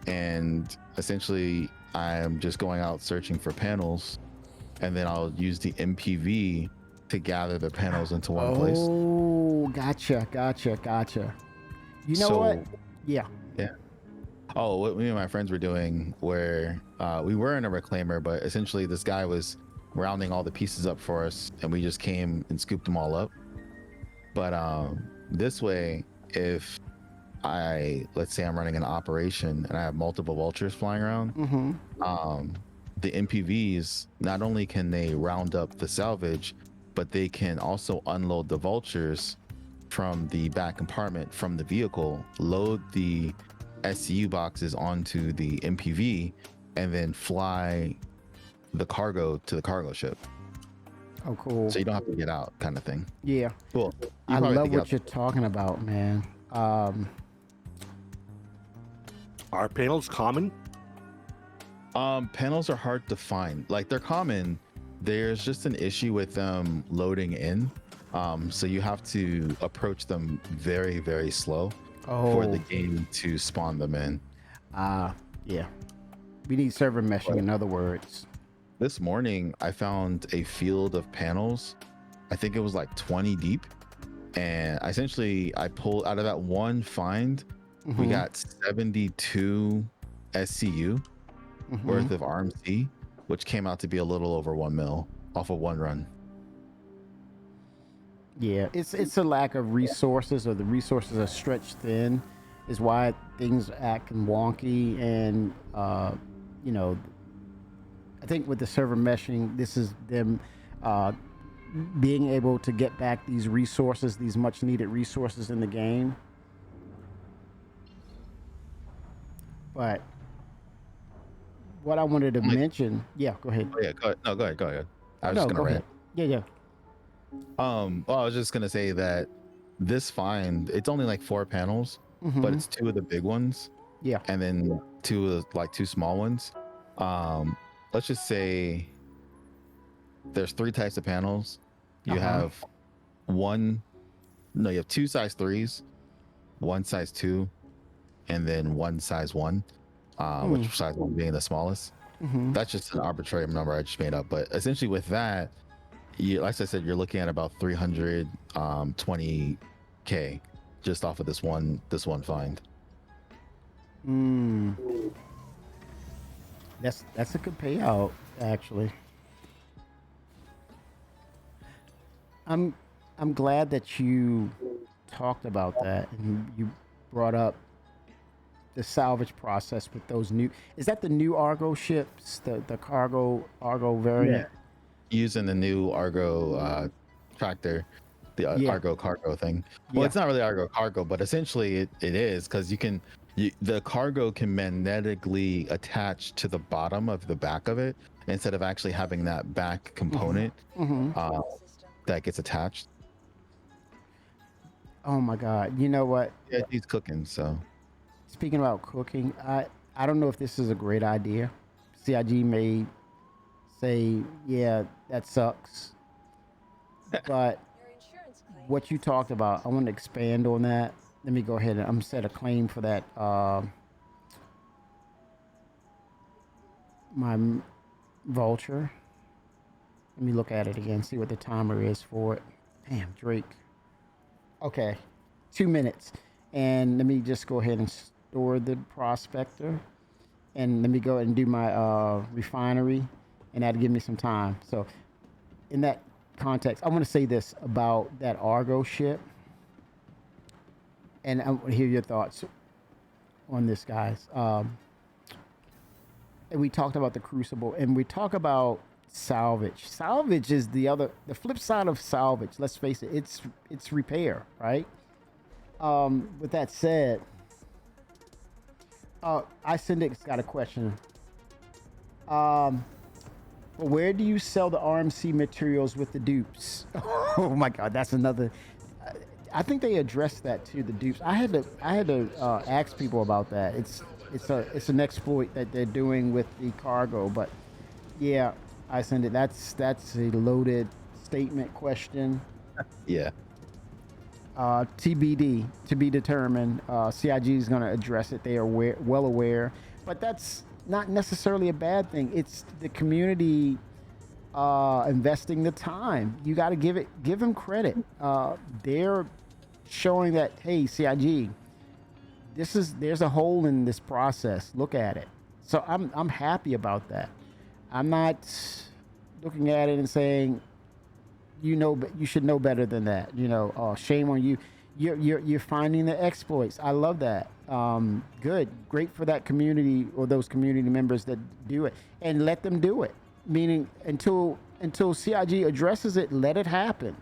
And essentially I'm just going out searching for panels, and then I'll use the MPV to gather the panels into one place. Oh, gotcha. You know what? Yeah. Oh, what me and my friends were doing, where we were in a Reclaimer, but essentially this guy was rounding all the pieces up for us, and we just came and scooped them all up. But this way, if let's say I'm running an operation and I have multiple Vultures flying around, the MPVs, not only can they round up the salvage, but they can also unload the Vultures from the back compartment from the vehicle, load the SCU boxes onto the MPV, and then fly the cargo to the cargo ship. Oh, cool. So you don't have to get out, kind of thing. Yeah. Cool. I love what you're talking about, man. Are panels common? Panels are hard to find. Like, they're common. There's just an issue with them loading in. So you have to approach them very, very slow for the game to spawn them in. Yeah. We need server meshing, in other words. This morning, I found a field of panels. I think it was like 20 deep. And essentially, I pulled out of that one find, we got 72 SCU. worth of RMC, which came out to be a little over 1 mil off of one run. Yeah, it's a lack of resources, or the resources are stretched thin, is why things are acting wonky. And you know, I think with the server meshing, this is them being able to get back these resources, these much needed resources in the game. But what I wanted to mention, yeah, go ahead. Oh yeah, go ahead. No, go ahead. Go ahead. I was No, just gonna go rant. ahead. Yeah, yeah. Well, I was just gonna say that this find, it's only like 4 panels, but it's 2 of the big ones, Yeah. and then 2 of the, like 2 small ones. Let's just say there's 3 types of panels. You have you have 2 size 3s, 1 size 2, and then 1 size 1, which size 1 being the smallest. That's just an arbitrary number I just made up, but essentially with that, like I said, you're looking at about 320k just off of this one find. That's a good payout, actually. I'm glad that you talked about that, and you brought up the salvage process with those new. Is that the new Argo ships, the cargo Argo variant? Using the new Argo tractor, the Yeah. Argo cargo thing. Well, Yeah. it's not really Argo cargo, but essentially it is, because the cargo can magnetically attach to the bottom of the back of it instead of actually having that back component that gets attached. Oh my God! You know what? Yeah, he's cooking. So Speaking about cooking, I don't know if this is a great idea. CIG may say, yeah, that sucks. But what you talked about, I want to expand on that. Let me go ahead and I'm set a claim for that. My vulture. Let me look at it again, see what the timer is for it. Damn, Drake. Okay, 2 minutes. And let me just go ahead and store the prospector. And let me go ahead and do my refinery. And that'll give me some time. So in that context, I want to say this about that Argo ship. And I want to hear your thoughts on this, guys. And we talked about the Crucible, and we talk about salvage. Salvage is the flip side of salvage. Let's face it, it's repair, right? With that said, Icendic's got a question. Where do you sell the RMC materials with the dupes? Oh my God, that's another. I think they addressed that too. The dupes. I had to ask people about that. It's an exploit that they're doing with the cargo. But yeah, Icelandic. That's a loaded statement question. yeah. TBD, to be determined. CIG is going to address it. They are well aware, but that's not necessarily a bad thing. It's the community investing the time. You got to give them credit. They're showing that, hey, CIG, there's a hole in this process. Look at it. So I'm happy about that. I'm not looking at it and saying, you should know better than that. Oh, shame on you. You're finding the exploits. I love that. Good, great for that community or those community members that do it, and let them do it. Meaning until CIG addresses it, let it happen.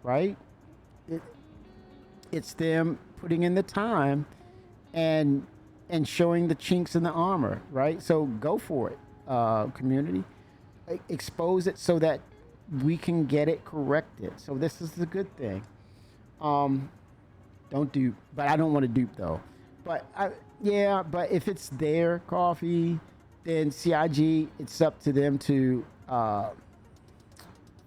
Right? It's them putting in the time and showing the chinks in the armor. Right? So go for it, community. Expose it so that we can get it corrected. So this is the good thing. Don't dupe, but I don't want to dupe though. But but if it's their coffee, then CIG, it's up to them to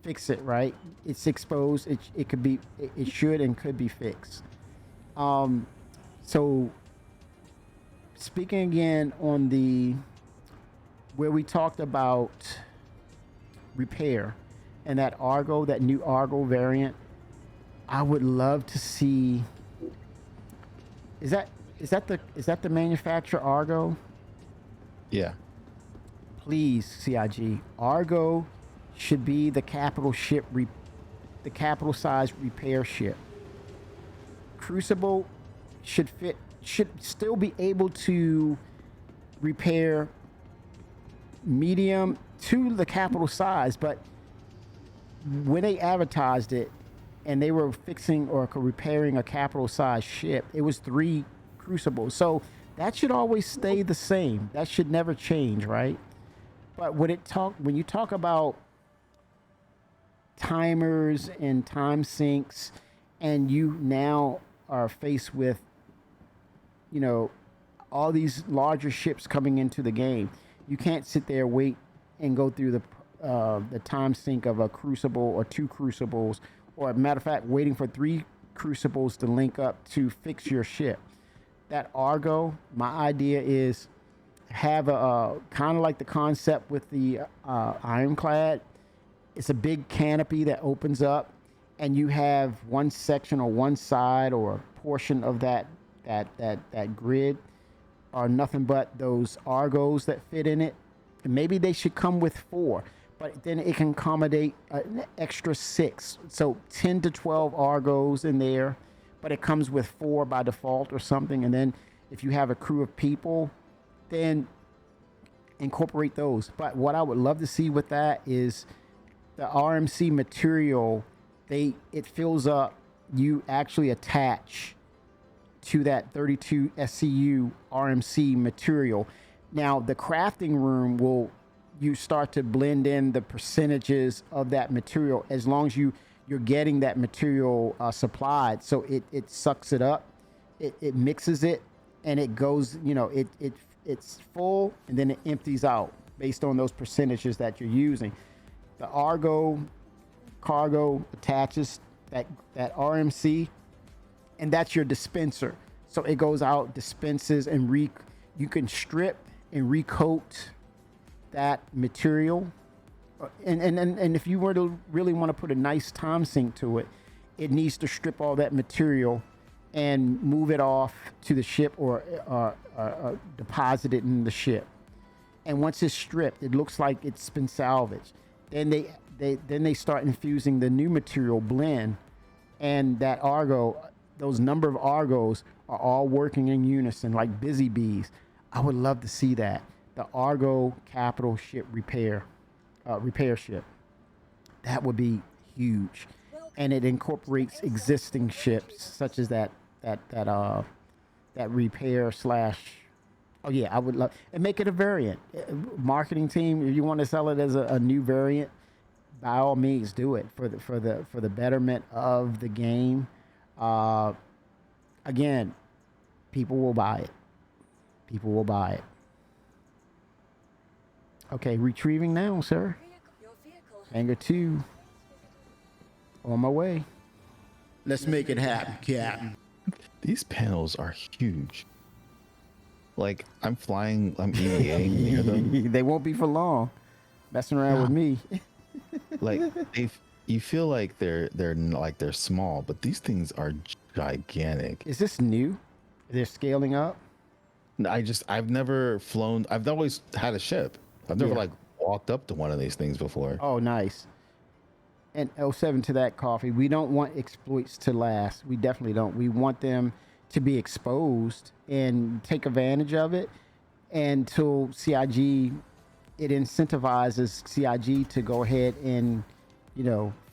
fix it, right? It's exposed. It could be, it should and could be fixed. So speaking again on where we talked about repair and that new Argo variant, I would love to see. Is that the manufacturer Argo? Yeah. please, CIG, Argo should be the capital ship, the capital size repair ship. Crucible should still be able to repair medium to the capital size, but when they advertised it and they were fixing or repairing a capital size ship, it was 3 crucibles. So that should always stay the same. That should never change, right? But when you talk about timers and time sinks, and you now are faced with, you know, all these larger ships coming into the game, you can't sit there, wait, and go through the time sink of a crucible or 2 crucibles, or, as a matter of fact, waiting for 3 crucibles to link up to fix your ship. That Argo, my idea is have a kind of like the concept with the Ironclad. It's a big canopy that opens up, and you have one section or one side or a portion of that grid are nothing but those Argos that fit in it. And maybe they should come with 4, but then it can accommodate an extra 6. So 10 to 12 Argos in there, but it comes with 4 by default or something. And then if you have a crew of people, then incorporate those. But what I would love to see with that is the RMC material, it fills up, you actually attach to that 32 SCU RMC material. Now the crafting room you start to blend in the percentages of that material as long as you're getting that material supplied. So it sucks it up, it mixes it, and it goes, it's full, and then it empties out based on those percentages that you're using. The Argo cargo attaches that RMC, and that's your dispenser. So it goes out, dispenses, and you can strip and recoat that material. And if you were to really want to put a nice time sink to it, it needs to strip all that material and move it off to the ship or deposit it in the ship. And once it's stripped, it looks like it's been salvaged. Then they start infusing the new material blend, and that Argo, those number of Argos are all working in unison like busy bees. I would love to see that. The Argo capital ship repair ship. That would be huge. And it incorporates existing ships such as that repair slash. Oh yeah, I would love, and make it a variant. Marketing team, if you want to sell it as a new variant, by all means do it for the betterment of the game. Again, people will buy it. People will buy it. Okay, retrieving now, sir. Hangar 2. On my way. Let's make it happen, Captain. These panels are huge. Like, I'm EVAing near them. They won't be for long. Messing around with me. Like, you feel like they're small, but these things are gigantic. Is this new? They're scaling up? I've never flown. I've always had a ship. I've never walked up to one of these things before. Oh, nice. And 07 to that, Coffee. We don't want exploits to last. We definitely don't. We want them to be exposed and take advantage of it until CIG, it incentivizes CIG to go ahead and,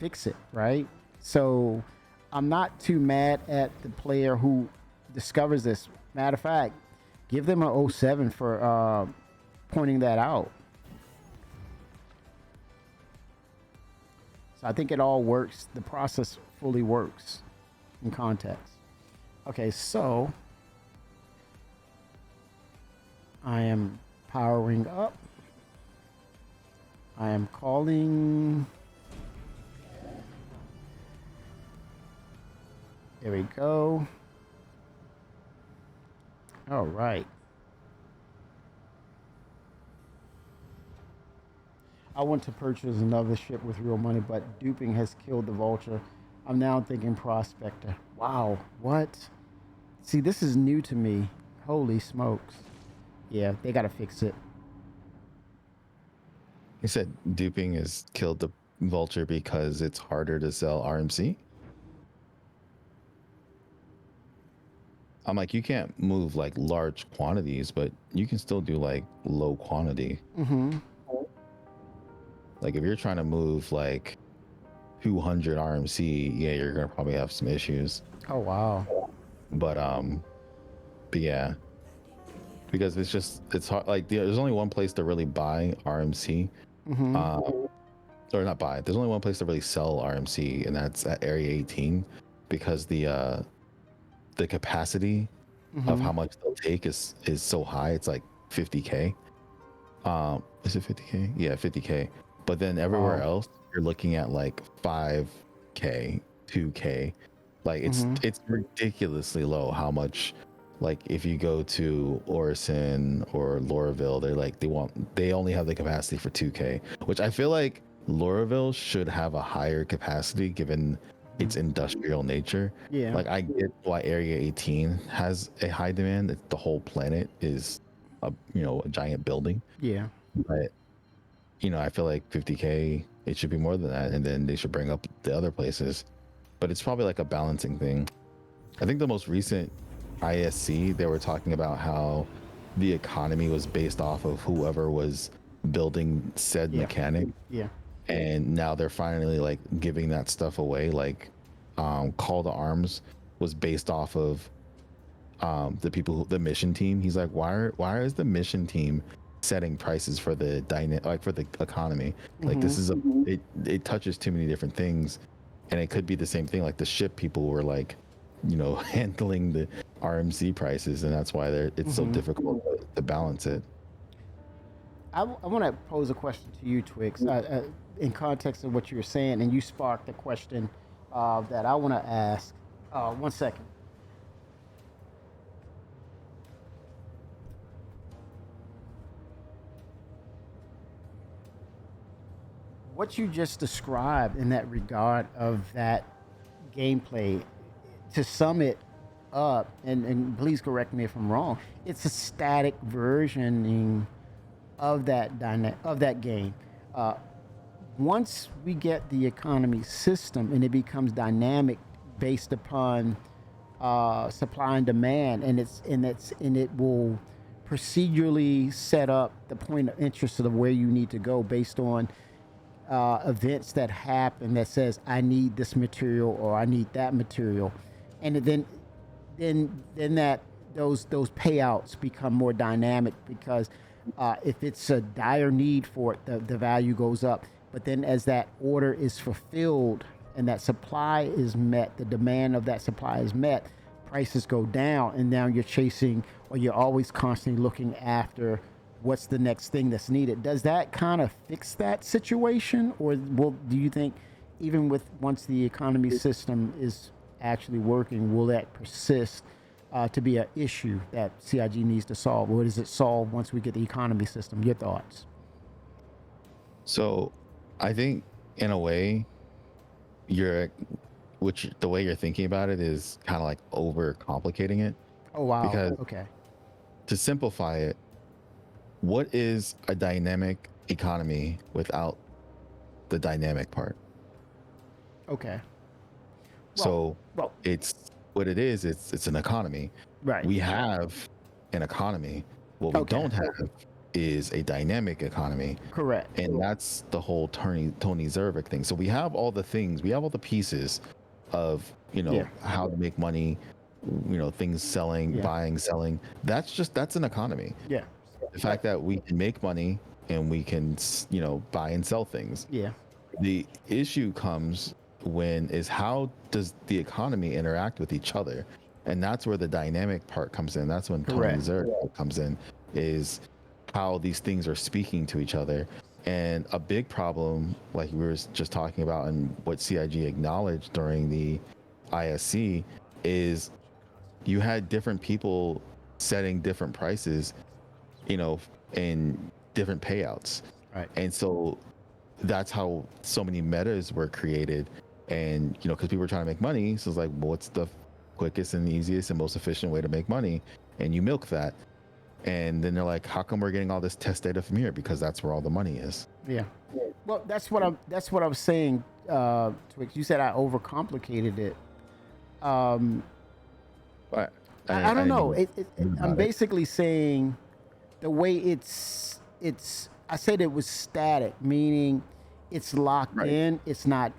fix it, right? So I'm not too mad at the player who discovers this. Matter of fact, give them an 07 for pointing that out. So I think it all works. The process fully works in context. Okay, so I am powering up. I am calling. There we go. All right. I want to purchase another ship with real money, but duping has killed the vulture. I'm now thinking prospector. Wow, what? See, this is new to me. Holy smokes. Yeah, they gotta fix it. You said duping has killed the vulture because it's harder to sell RMC. I'm like, you can't move like large quantities, but you can still do like low quantity. Mm-hmm. Like if you're trying to move like 200 RMC, yeah, you're gonna probably have some issues. Oh wow. But yeah, because it's hard. Like there's only one place to really buy RMC, Mm-hmm. or not buy. There's only one place to really sell RMC, and that's at Area 18, because the capacity of how much they'll take is so high. It's like 50K. Is it 50K? Yeah, 50K. But then everywhere Wow. else, you're looking at like 5K, 2K. Like it's ridiculously low how much. Like if you go to Orison or Lauraville, they're like they only have the capacity for 2K, which I feel like Lauraville should have a higher capacity given its industrial nature. Yeah. Like I get why Area 18 has a high demand. The whole planet is a giant building. Yeah. But I feel like 50K, it should be more than that, and then they should bring up the other places. But it's probably like a balancing thing. I think the most recent ISC, they were talking about how the economy was based off of whoever was building said mechanic. Yeah. And now they're finally like giving that stuff away. Like Call to Arms was based off of the mission team. He's like, why is the mission team setting prices for the for the economy? Like this is it touches too many different things, and it could be the same thing. Like the ship people were like, handling the RMC prices, and that's why it's so difficult to balance it. I want to pose a question to you, Twix, in context of what you were saying, and you sparked a question that I want to ask. 1 second. What you just described in that regard of that gameplay, to sum it up, and please correct me if I'm wrong, it's a static versioning of that game. Once we get the economy system and it becomes dynamic based upon supply and demand, and it will procedurally set up the point of interest of where you need to go based on events that happen that says I need this material or I need that material, and then that those payouts become more dynamic, because if it's a dire need for it, the value goes up. But then as that order is fulfilled and that supply is met, the demand of that supply is met, prices go down, and now you're chasing, or you're always constantly looking after what's the next thing that's needed. Does that kind of fix that situation, or do you think even once the economy system is actually working, will that persist to be an issue that CIG needs to solve, or does it solve once we get the economy system? Your thoughts? So, I think in a way, the way you're thinking about it is kind of like over complicating it. Oh wow. Because Okay. to simplify it, what is a dynamic economy without the dynamic part? Okay. So well, it's what it is. It's an economy. right. We have an economy. What we Okay. don't have is a dynamic economy. Correct. And that's the whole Tony Zervik thing. So we have all the things, we have all the pieces of, how to make money, things selling, buying, selling. That's an economy. Yeah. The fact that we can make money and we can, buy and sell things. Yeah. The issue comes how does the economy interact with each other? And that's where the dynamic part comes in. That's when Tony Correct. Zervik comes in, is how these things are speaking to each other. And a big problem, like we were just talking about, and what CIG acknowledged during the ISC, is you had different people setting different prices, in different payouts. Right. And so that's how so many metas were created. And, because people were trying to make money. So it's like, well, what's the quickest and easiest and most efficient way to make money? And you milk that. And then they're like, how come we're getting all this test data from here? Because that's where all the money is. Yeah. Well, that's what I was saying. Twix, you said I overcomplicated it. Um, But I don't didn't know. even think I'm about it. basically saying the way it's. I said it was static, meaning it's locked Right. in. It's not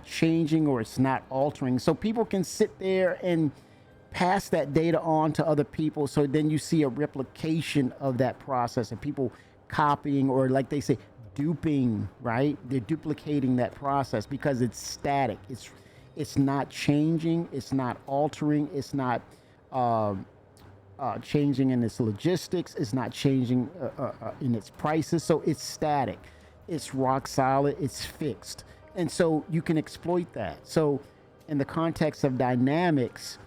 changing or it's not altering. So people can sit there and pass that data on to other people. So then you see a replication of that process and people copying or like they say duping, right? They're duplicating that process because it's static. It's not changing. It's not altering. It's not um, changing in its logistics. It's not changing in its prices. So it's static. It's rock solid. It's fixed. And so you can exploit that. So in the context of dynamics,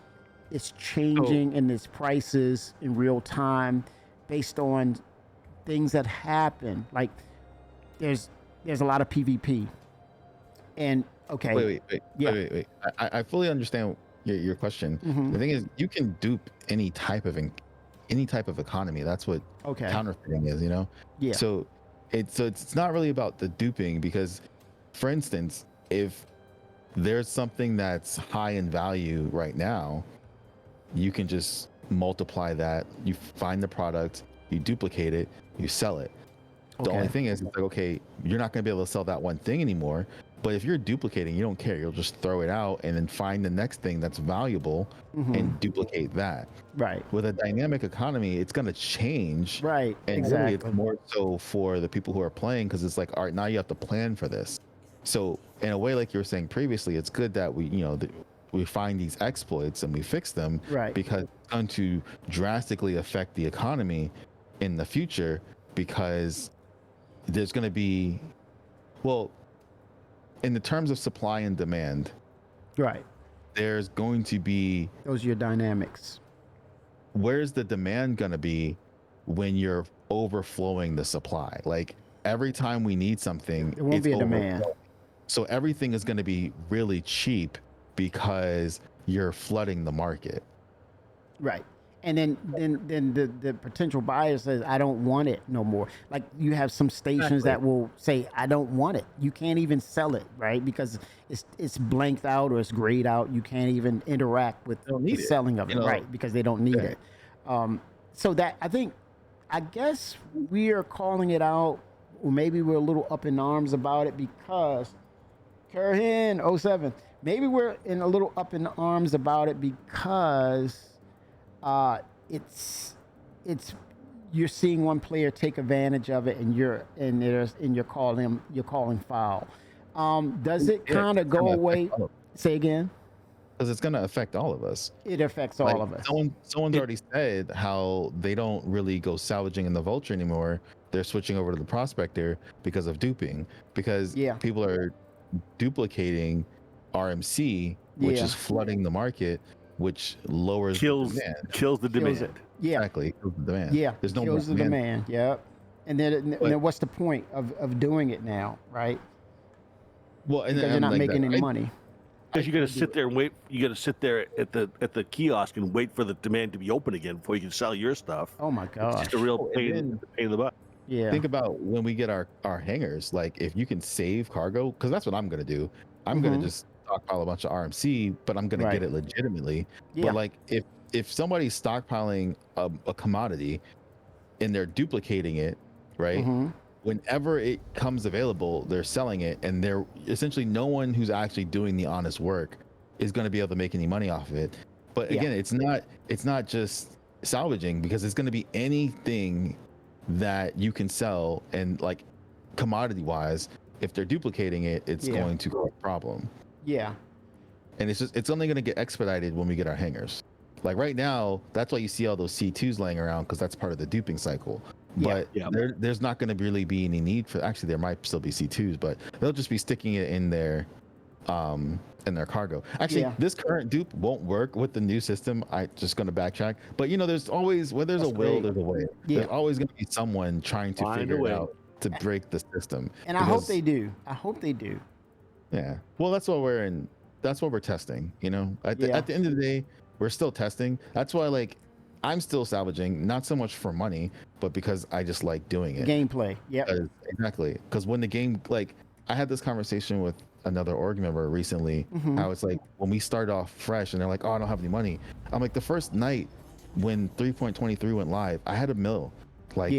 it's changing in its prices in real time based on things that happen. Like there's a lot of PvP. And okay, yeah. Wait. I fully understand your question. The thing is, you can dupe any type of economy. That's what Okay. counterfeiting is, you know. Yeah. So it's not really about the duping because, for instance, if there's something that's high in value right now, you can just multiply that. You find the product, you duplicate it, you sell it. The only thing is, it's like, okay, you're not going to be able to sell that one thing anymore. But if you're duplicating, you don't care. You'll just throw it out and then find the next thing that's valuable and duplicate that. Right. With a dynamic economy, it's going to change. Right. And Exactly. really, it's more so for the people who are playing because it's like, all right, now you have to plan for this. So in a way, like you were saying previously, it's good that we find these exploits and we fix them, Right. because it's going to drastically affect the economy in the future, because there's going to be, well, in the terms of supply and demand, Right. there's going to be, Those are your dynamics. where's the demand going to be when you're overflowing the supply? Like every time we need something, There won't it's be a overflowing. demand. So everything is going to be really cheap because you're flooding the market. Right. And then the potential buyer says, I don't want it no more. Like you have some stations that will say, I don't want it. You can't even sell it, right? Because it's blanked out or it's grayed out. You can't even interact with don't the need it, selling of it, you know? right? Because they don't need Yeah. it. So that I guess we are calling it out, or maybe we're a little up in arms about it because Karahin 07. Maybe we're in a little up in arms about it because it's you're seeing one player take advantage of it, and you're calling foul. Does it Yeah, kind of it's go gonna away? affect all of- Say again. because it's going to affect all of us. It affects Like, all of us. someone's already said how they don't really go salvaging in the vulture anymore. They're switching over to the prospector because of duping, because Yeah. people are duplicating RMC, which Yeah. is flooding the market, which lowers kills the demand. the Kills demand. it. Yeah. Exactly, kills the demand. Yeah. There's no Kills more the demand. demand. Yep. And then But- what's the point of doing it now, right? Well, and Because you're not like making that, any money. Because you got to sit there and wait. You got to sit there at the kiosk and wait for the demand to be open again before you can sell your stuff. Oh my It's gosh. just a real Oh, and pain, then- pain in the butt. Yeah. Think about when we get our hangars. Like, if you can save cargo, because that's what I'm gonna do. I'm gonna just stockpile a bunch of RMC, but I'm gonna Right. get it legitimately. Yeah. But like, if somebody's stockpiling a commodity and they're duplicating it, right? Whenever it comes available, they're selling it, and they're essentially, no one who's actually doing the honest work is going to be able to make any money off of it. But Yeah. again, it's not just salvaging, because it's going to be anything that you can sell, and like commodity wise, if they're duplicating it, it's Yeah. going to cause a problem. Yeah. And it's only going to get expedited when we get our hangars. Like right now, that's why you see all those C2s laying around, because that's part of the duping cycle. Yeah. But Yeah. there's not going to really be any need for, actually there might still be C2s, but they'll just be sticking it in their cargo. Actually, Yeah. this current dupe won't work with the new system. I just going to backtrack. But there's always, where there's That's a will, great. there's a way. Yeah. There's always going to be someone trying to Find a figure it way. out to break the system. And I hope Because- they do. I hope they do. Yeah. Well, that's what we're testing, At the Yeah. end of the day, we're still testing. That's why, like, I'm still salvaging, not so much for money, but because I just like doing it. Gameplay. Yep. Exactly. Because when the game, like, I had this conversation with another org member recently, how it's like when we start off fresh and they're like, oh, I don't have any money. I'm like, the first night when 3.23 went live, I had a mill, like,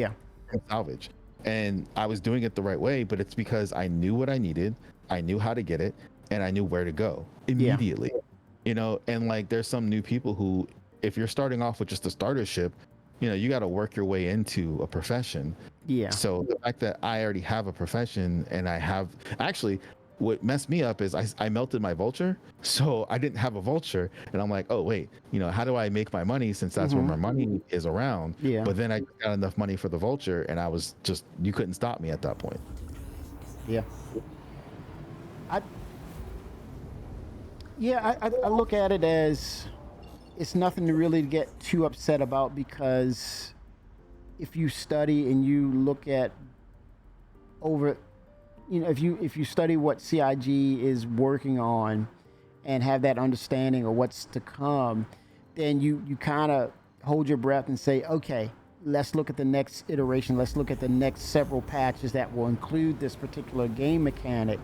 from salvage. And I was doing it the right way, but it's because I knew what I needed, I knew how to get it, and I knew where to go immediately. You know, and like there's some new people who, if you're starting off with just a starter ship, you know, you got to work your way into a profession. Yeah. So the fact that I already have a profession and I have actually, what messed me up is I melted my vulture, so I didn't have a vulture, and I'm like, oh wait, you know, how do I make my money since that's where my money is around? Yeah. But then I got enough money for the vulture, and I was just, you couldn't stop me at that point. Yeah. I look at it as it's nothing to really get too upset about, because if you study and you look at over, you know, if you study what CIG is working on and have that understanding of what's to come, then you kind of hold your breath and say, okay, let's look at the next iteration. Let's look at the next several patches that will include this particular game mechanic.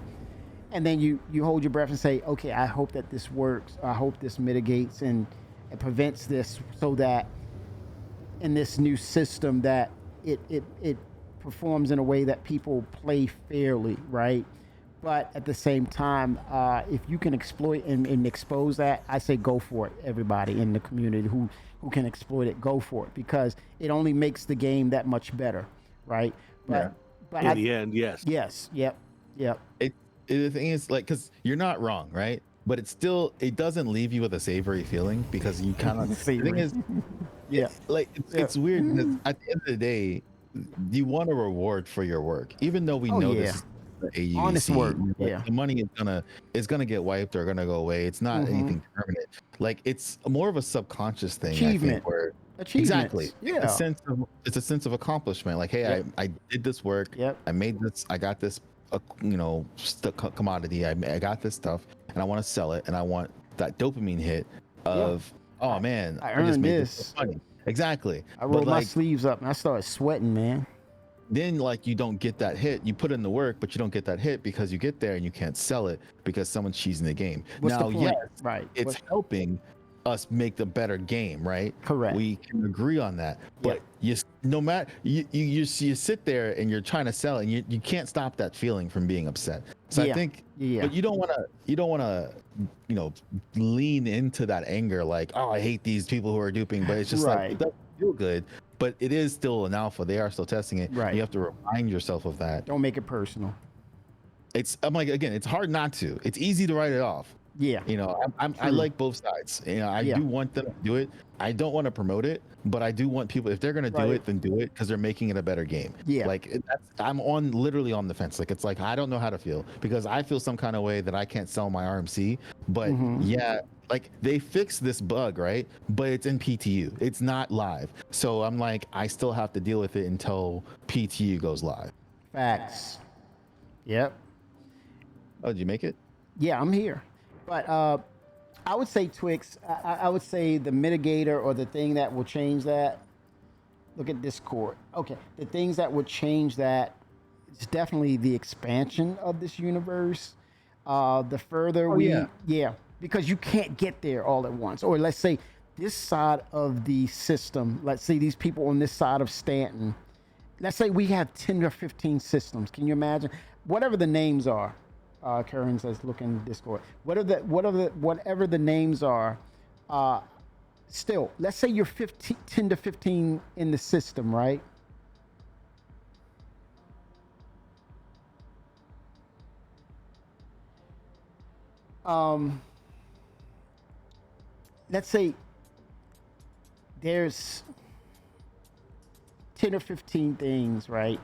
And then you hold your breath and say, okay, I hope that this works. I hope this mitigates and prevents this, so that in this new system that it performs in a way that people play fairly, right? But at the same time, if you can exploit and expose that, I say go for it. Everybody in the community who can exploit it, go for it, because it only makes the game that much better, right? But in the end, yes. Yes. Yep. The thing is, like, because you're not wrong, right? But it's still, it doesn't leave you with a savory feeling, because you kind of, the thing is, like, it's weird, because at the end of the day, you want a reward for your work, even though we know this is the AUEC, honest work. Like, the money is gonna get wiped or gonna go away. It's not anything permanent. Like, it's more of a subconscious thing. Achievement. I think, where Achievements. exactly, it's a sense of accomplishment. Like, hey, I did this work. I made this. I got this. You know, commodity. I got this stuff, and I want to sell it, and I want that dopamine hit of, oh man, I just earned made this. money. Exactly. I rolled my sleeves up and I started sweating, man. Then, like, you don't get that hit. You put in the work, but you don't get that hit because you get there and you can't sell it because someone's cheesing the game. What's now, the point? yes, Right. it's helping us make the better game, right? Correct. We can agree on that. But you, no matter, you sit there and you're trying to sell it, and you can't stop that feeling from being upset. So I think, but you don't want to, you know, lean into that anger like, oh, I hate these people who are duping. But it's just like, it doesn't feel good. But it is still an alpha. They are still testing it. Right. You have to remind yourself of that. Don't make it personal. I'm like, again, it's hard not to. It's easy to write it off. Yeah. You know, I like both sides. You know, I do want them to do it. I don't want to promote it, but I do want people, if they're going to do it, then do it, because they're making it a better game. Yeah. Like, I'm literally on the fence. Like, it's like, I don't know how to feel, because I feel some kind of way that I can't sell my RMC. But like, they fixed this bug, right? But it's in PTU. It's not live. So I'm like, I still have to deal with it until PTU goes live. Facts. Yep. Oh, did you make it? Yeah, I'm here. But I would say, Twix, I would say the mitigator, or the thing that will change that. Look at Discord. Okay, the things that would change that is definitely the expansion of this universe. The further because you can't get there all at once. Or let's say this side of the system, let's say these people on this side of Stanton, let's say we have 10 or 15 systems. Can you imagine? Whatever the names are. Karen says, look in Discord. Whatever the names are, still, let's say you're 10 to 15 in the system, right? Let's say there's 10 or 15 things, right?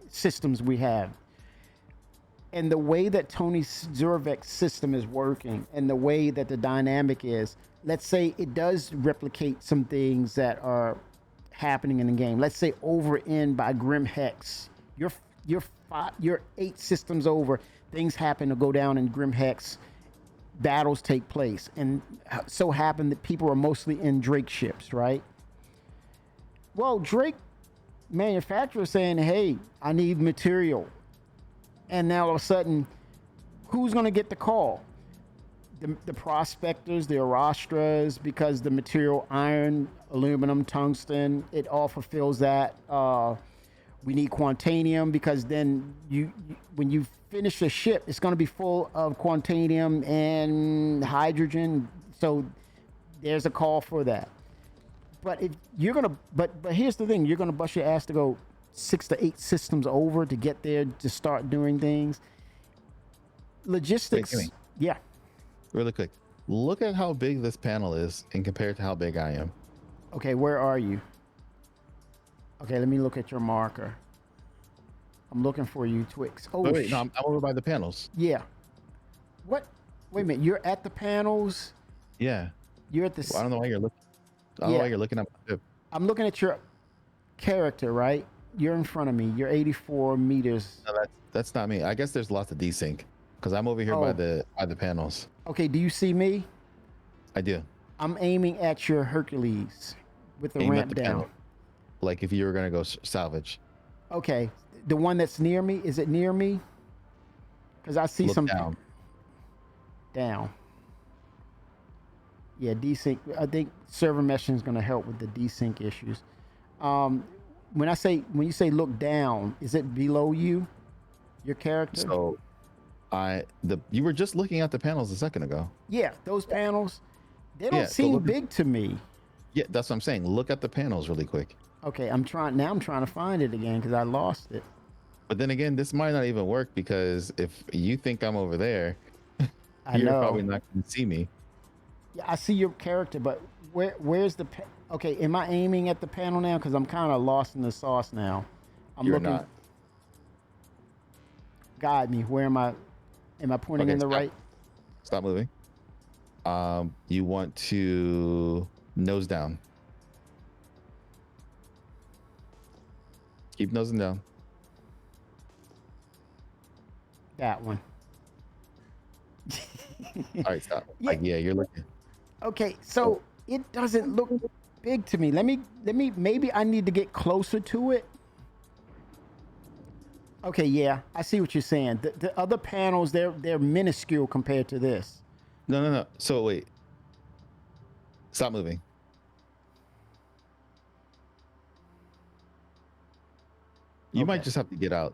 Systems we have. And the way that Tony Zurovec's system is working, and the way that the dynamic is, let's say it does replicate some things that are happening in the game. Let's say over in by Grim Hex, you're 8 systems over, things happen to go down in Grim Hex. battles take place, and so happen that people are mostly in Drake ships, right? Well, Drake manufacturer saying, "Hey, I need material," and now all of a sudden, who's going to get the call? The prospectors, the Arostras, because the material iron, aluminum, tungsten, it all fulfills that. We need quantanium because then when you finish the ship, it's going to be full of quantanium and hydrogen. So there's a call for that. But if you're gonna, but here's the thing: you're gonna bust your ass to go 6 to 8 systems over to get there to start doing things. Logistics, Wait, yeah. Really quick, look at how big this panel is and compared to how big I am. Okay, where are you? Okay, let me look at your marker. I'm looking for you, Twix. Oh, Wait, no, I'm over by the panels. yeah. What? Wait a minute. You're at the panels. Yeah. You're at the. Well, I don't know why you're looking. I don't know why you're looking at my ship. I'm looking at your character, right? You're in front of me. You're 84 meters. No, that's not me. I guess there's lots of desync because I'm over here by the panels. Okay, do you see me? I do. I'm aiming at your Hercules with the Aim at ramp the down. panel. Like if you were gonna go salvage. Okay, the one that's near me. Is it near me? Because I see Look some down. down. Yeah, desync. I think server meshing is going to help with the desync issues. When you say look down, is it below you, your character? So, you were just looking at the panels a second ago. Yeah, those panels, they don't Yeah, so seem look at- big to me. Yeah, that's what I'm saying. Look at the panels really quick. Okay, I'm trying to find it again because I lost it. But then again, this might not even work because if you think I'm over there, I you're know. probably not going to see me. Yeah, I see your character, but where's the? Okay, am I aiming at the panel now? Because I'm kind of lost in the sauce now. You're not. Guide me. Where am I? Am I pointing Okay, in the stop. right? Stop moving. You want to nose down. Keep nosing down. That one. All right, stop. Yeah. Yeah, you're looking. Okay, so it doesn't look big to me. Let me maybe I need to get closer to it. Okay, yeah, I see what you're saying. The other panels, they're minuscule compared to this. No. So wait. Stop moving. You might Okay. just have to get out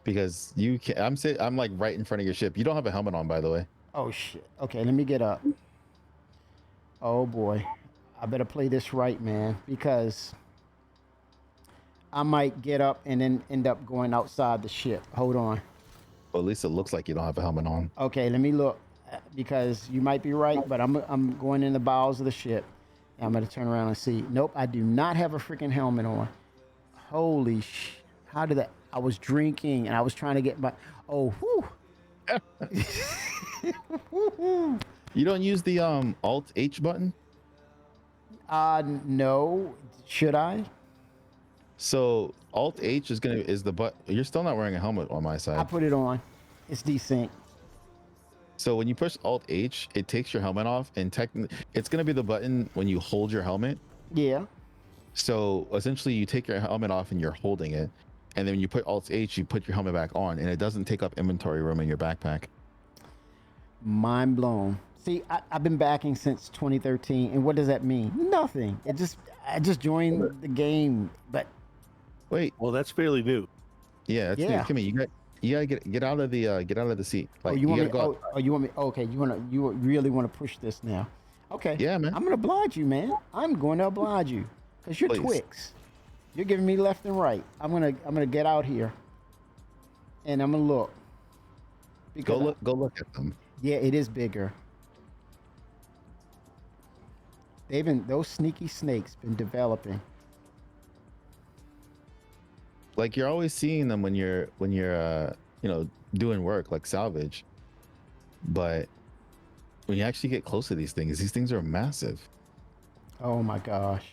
because you can. I'm like right in front of your ship. You don't have a helmet on, by the way. Oh shit. Okay, let me get up. Oh boy. I better play this right, man, because I might get up and then end up going outside the ship. Hold on. Well, at least it looks like you don't have a helmet on. Okay, let me look because you might be right, but I'm going in the bowels of the ship. And I'm gonna turn around and see. Nope, I do not have a freaking helmet on. Holy sh! How did that? I was drinking and I was trying to get my. Oh, whew. You don't use the Alt H button. No. Should I? So Alt H is the button. You're still not wearing a helmet on my I side. put it on. It's desync. So when you push Alt H, it takes your helmet off, and technically, it's gonna be the button when you hold your helmet. Yeah. So essentially, you take your helmet off and you're holding it, and then when you put Alt H, you put your helmet back on, and it doesn't take up inventory room in your backpack. Mind blown. See, I've been backing since 2013, and what does that mean? Nothing. I just joined the game, but Wait, Well, that's fairly new. yeah, that's Yeah. new. Come here, you gotta get out of the seat. oh, Like you want gotta me? go out. You want me? Okay, you really want to push this now? Okay. Yeah, man. I'm gonna oblige you, man. I'm going to oblige you because you're Please. Twix. You're giving me left and right. I'm gonna get out here, and I'm gonna look. Because Go look at them. yeah, it is bigger. Those sneaky snakes been developing. Like you're always seeing them when you're doing work like salvage, but when you actually get close to these things are massive. Oh my gosh.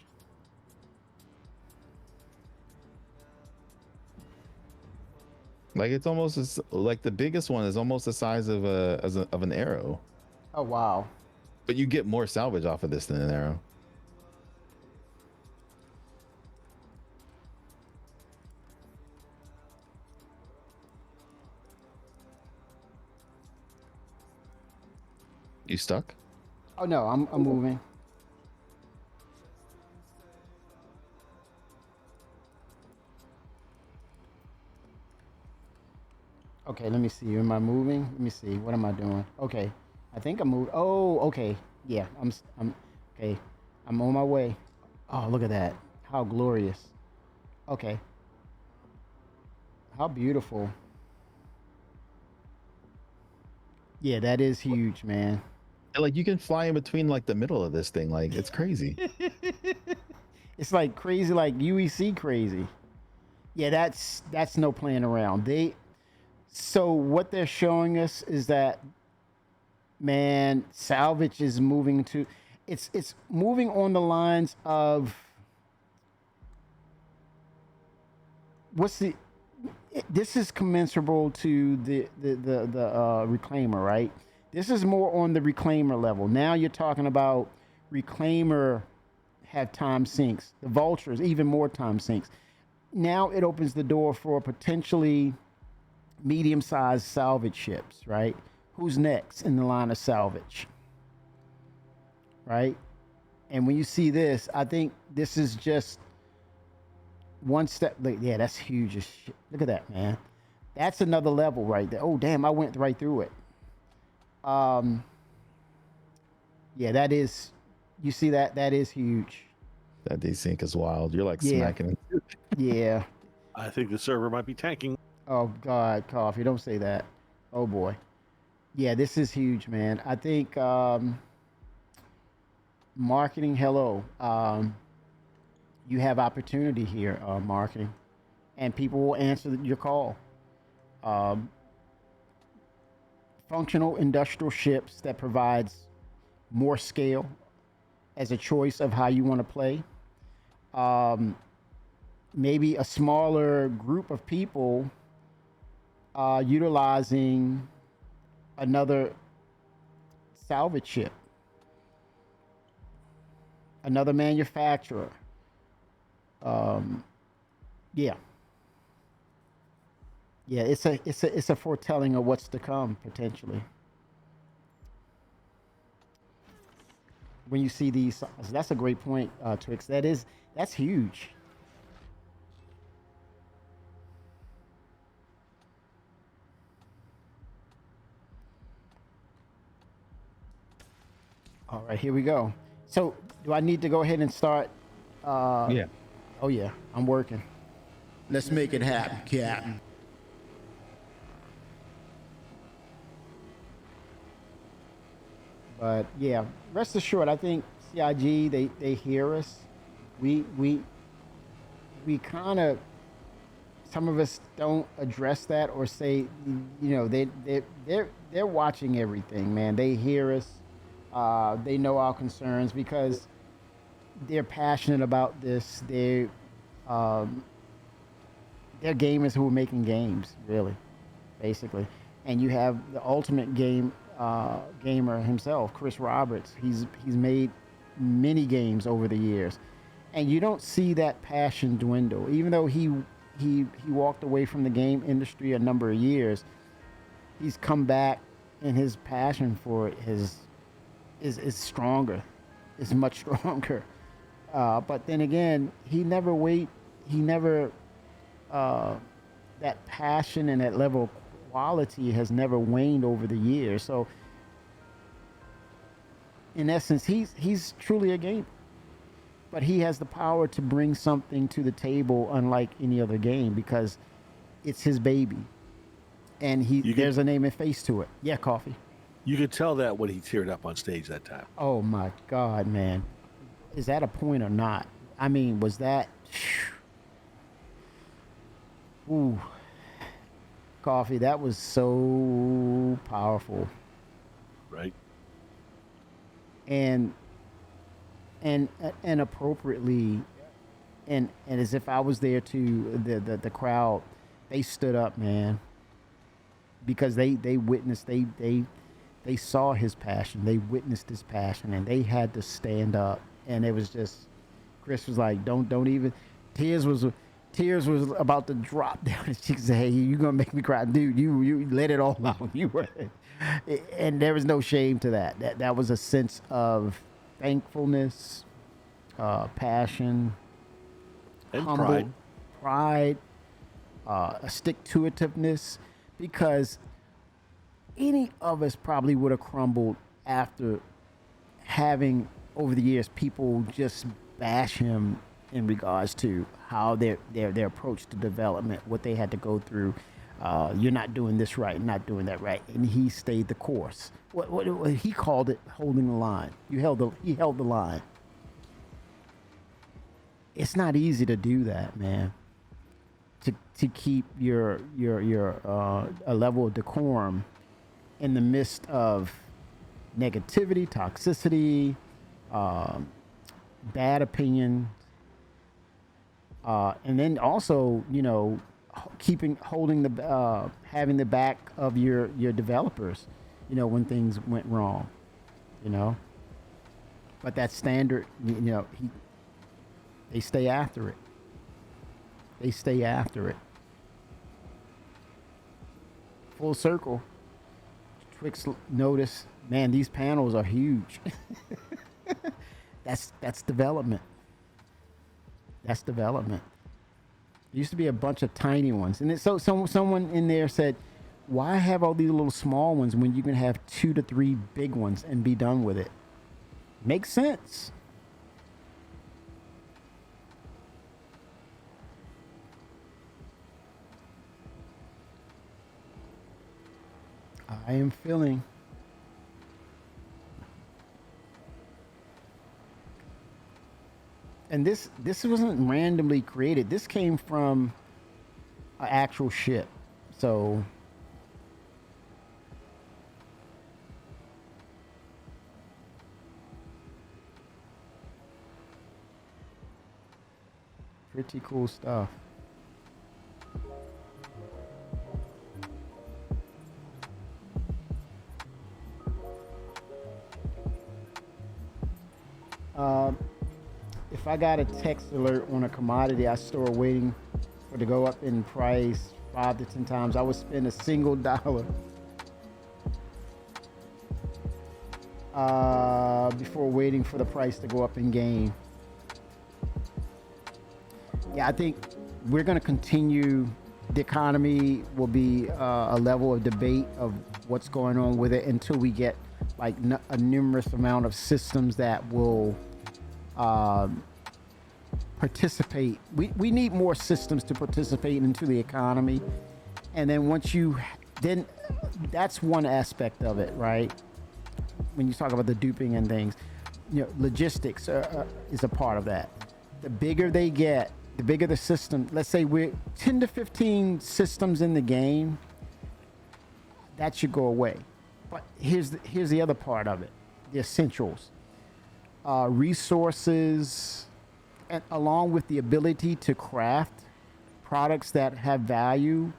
Like it's almost like the biggest one is almost the size of an arrow. Oh wow. But you get more salvage off of this than an arrow. You stuck? Oh no, I'm moving. Okay, let me see. Am I moving? Let me see. What am I doing? Okay, I think I'm moving. Oh, okay. Yeah, I'm okay. I'm on my way. Oh, look at that. How glorious. Okay. How beautiful. Yeah, that is huge, man. And, like, you can fly in between like the middle of this thing. Like, it's crazy. It's like crazy, like UEC crazy. Yeah, that's no playing around. So what they're showing us is that, man, salvage is moving to, it's moving on the lines of what's the this is commensurable to the reclaimer, right? This is more on the reclaimer level. Now you're talking about reclaimer have time sinks, the vultures even more time sinks. Now it opens the door for potentially medium-sized salvage ships, right? Who's next in the line of salvage, right? And when you see this, I think this is just one step. Like, yeah, that's huge as shit. Look at that, man. That's another level right there. Oh, damn, I went right through it. Yeah, that is. You see that? That is huge. That desync is wild. You're like Yeah. smacking it. Yeah. I think the server might be tanking. Oh God, Coffee, don't say that. Oh boy. Yeah, this is huge, man. I think marketing. Hello. You have opportunity here, marketing, and people will answer your call. Um, Functional industrial ships that provides more scale as a choice of how you want to play. Um, Maybe a smaller group of people utilizing another salvage ship, another manufacturer. Yeah, yeah. It's a foretelling of what's to come potentially. When you see these, that's a great point, Twix. That's huge. All right, here we go. So, do I need to go ahead and start? Yeah. Oh yeah, I'm working. Let's make it happen, Captain. But yeah, rest assured, I think CIG they hear us. We we kind of, some of us don't address that or say, they're watching everything, man. They hear us. They know our concerns because they're passionate about this. Um, they're gamers who are making games, really, basically. And you have the ultimate gamer himself, Chris Roberts. He's made many games over the years, and you don't see that passion dwindle. Even though he walked away from the game industry a number of years, he's come back, and his passion for it is stronger, is much stronger. But then again, he never that passion and that level of quality has never waned over the years. So in essence, he's truly a gamer, but he has the power to bring something to the table unlike any other game because it's his baby, and there's a name and face to it. Yeah, Coffee. You could tell that when he teared up on stage that time. Oh my God, man. Is that a point or not? I mean, was that... Ooh. Coffee, that was so powerful. Right. And appropriately, and as if I was there too, the crowd, they stood up, man. Because they witnessed, they They saw his passion, they witnessed his passion, and they had to stand up. And it was just, Chris was like, don't even. Tears was about to drop down his cheeks. Say, hey, you gonna make me cry, dude? You let it all out. You were, and there was no shame to that. That was a sense of thankfulness, passion, And humble, pride, a stick-to-itiveness, because any of us probably would have crumbled after having, over the years, people just bash him in regards to how their approach to development, what they had to go through. You're not doing this right, not doing that right, and he stayed the course. What he called it, holding the line. He held the line. It's not easy to do that, man. To keep your a level of decorum in the midst of negativity, toxicity, bad opinion, and then also, having the back of your developers, when things went wrong, But that standard, they stay after it. They stay after it. Full circle. Twix notice, man, these panels are huge. That's development. That's development. There used to be a bunch of tiny ones, and someone in there said, "Why have all these little small ones when you can have 2 to 3 big ones and be done with it?" Makes sense. I am feeling. And this wasn't randomly created. This came from an actual ship. So pretty cool stuff. If I got a text alert on a commodity I store waiting for it to go up in price 5 to 10 times, I would spend a single dollar before waiting for the price to go up in game. Yeah, I think we're going to continue. The economy will be a level of debate of what's going on with it until we get like a numerous amount of systems that will participate. We need more systems to participate into the economy, and then then that's one aspect of it, right? When you talk about the duping and things, logistics is a part of that. The bigger they get, the bigger the system. Let's say we're 10 to 15 systems in the game, that should go away. But here's the other part of it: the essentials, resources, and along with the ability to craft products that have value.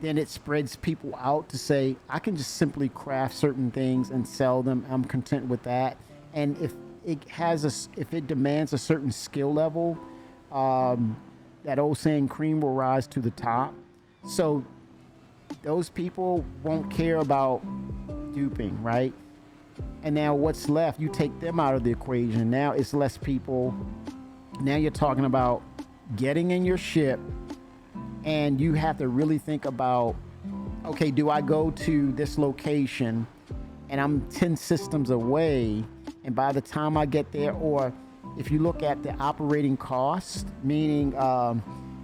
Then it spreads people out to say, I can just simply craft certain things and sell them. I'm content with that. And if it demands a certain skill level, that old saying, cream will rise to the top. So those people won't care about duping, right? And now what's left? You take them out of the equation. Now it's less people. Now you're talking about getting in your ship, and you have to really think about, okay, do I go to this location and I'm 10 systems away, and by the time I get there, or if you look at the operating cost, meaning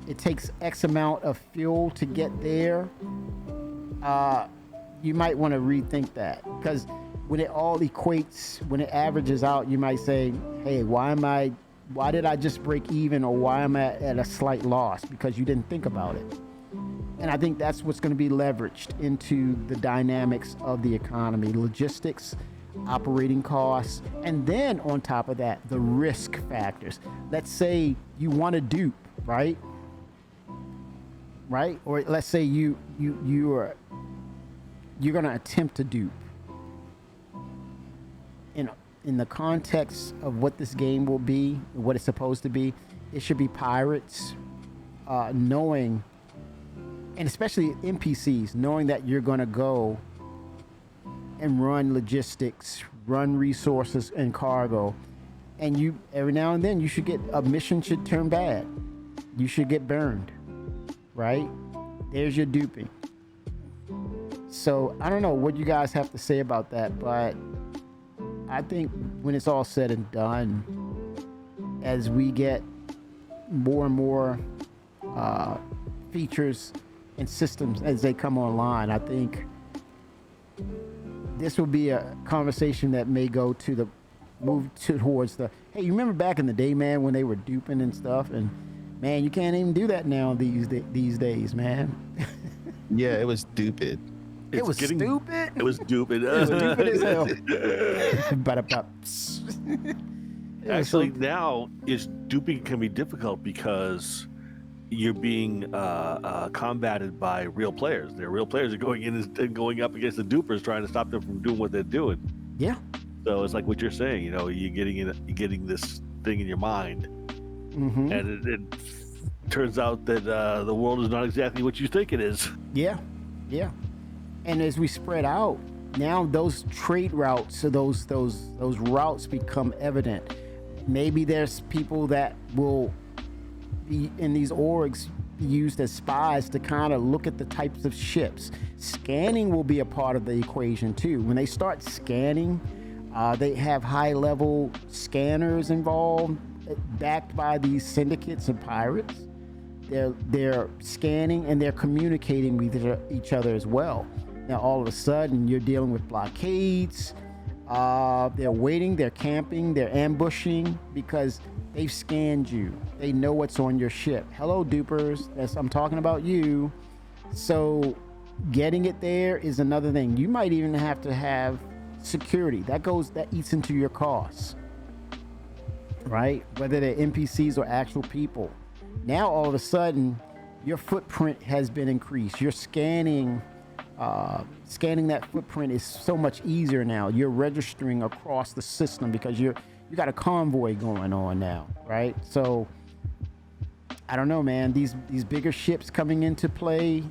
it takes X amount of fuel to get there, you might want to rethink that, because when it all equates, when it averages out, you might say, hey, why did I just break even, or why am I at a slight loss? Because you didn't think about it. And I think that's what's going to be leveraged into the dynamics of the economy: logistics, operating costs, and then on top of that, the risk factors. Let's say you want to dupe, right? Or let's say you're going to attempt to dupe. in the context of what this game will be, what it's supposed to be, it should be pirates knowing, and especially NPCs knowing that you're going to go and run logistics, run resources and cargo, and you every now and then you should get a mission should turn bad, you should get burned, right? There's your duping. So I don't know what you guys have to say about that, but I think when it's all said and done, as we get more and more features and systems as they come online, I think this will be a conversation that may go to the move towards the, hey, you remember back in the day, man, when they were duping and stuff, and man, you can't even do that now these days, man. Yeah, it was stupid. It was stupid. It was stupid. It was stupid as hell. Actually, now duping can be difficult because you're being combated by real players. They're real players are going in and going up against the dupers, trying to stop them from doing what they're doing. Yeah. So it's like what you're saying. You know, you're getting this thing in your mind, Mm-hmm. and it turns out that the world is not exactly what you think it is. Yeah. Yeah. And as we spread out, now those trade routes, so those routes become evident. Maybe there's people that will be in these orgs used as spies to kind of look at the types of ships. Scanning will be a part of the equation too. When they start scanning, they have high-level scanners involved, backed by these syndicates and pirates. They're scanning and they're communicating with each other as well. Now all of a sudden you're dealing with blockades. They're waiting, they're camping, they're ambushing because they've scanned you. They know what's on your ship. Hello, dupers. I'm talking about you. So getting it there is another thing. You might even have to have security. That eats into your costs, right? Whether they're NPCs or actual people. Now all of a sudden your footprint has been increased. You're scanning that footprint is so much easier now. You're registering across the system because you got a convoy going on now, right? So I don't know, man. These bigger ships coming into play,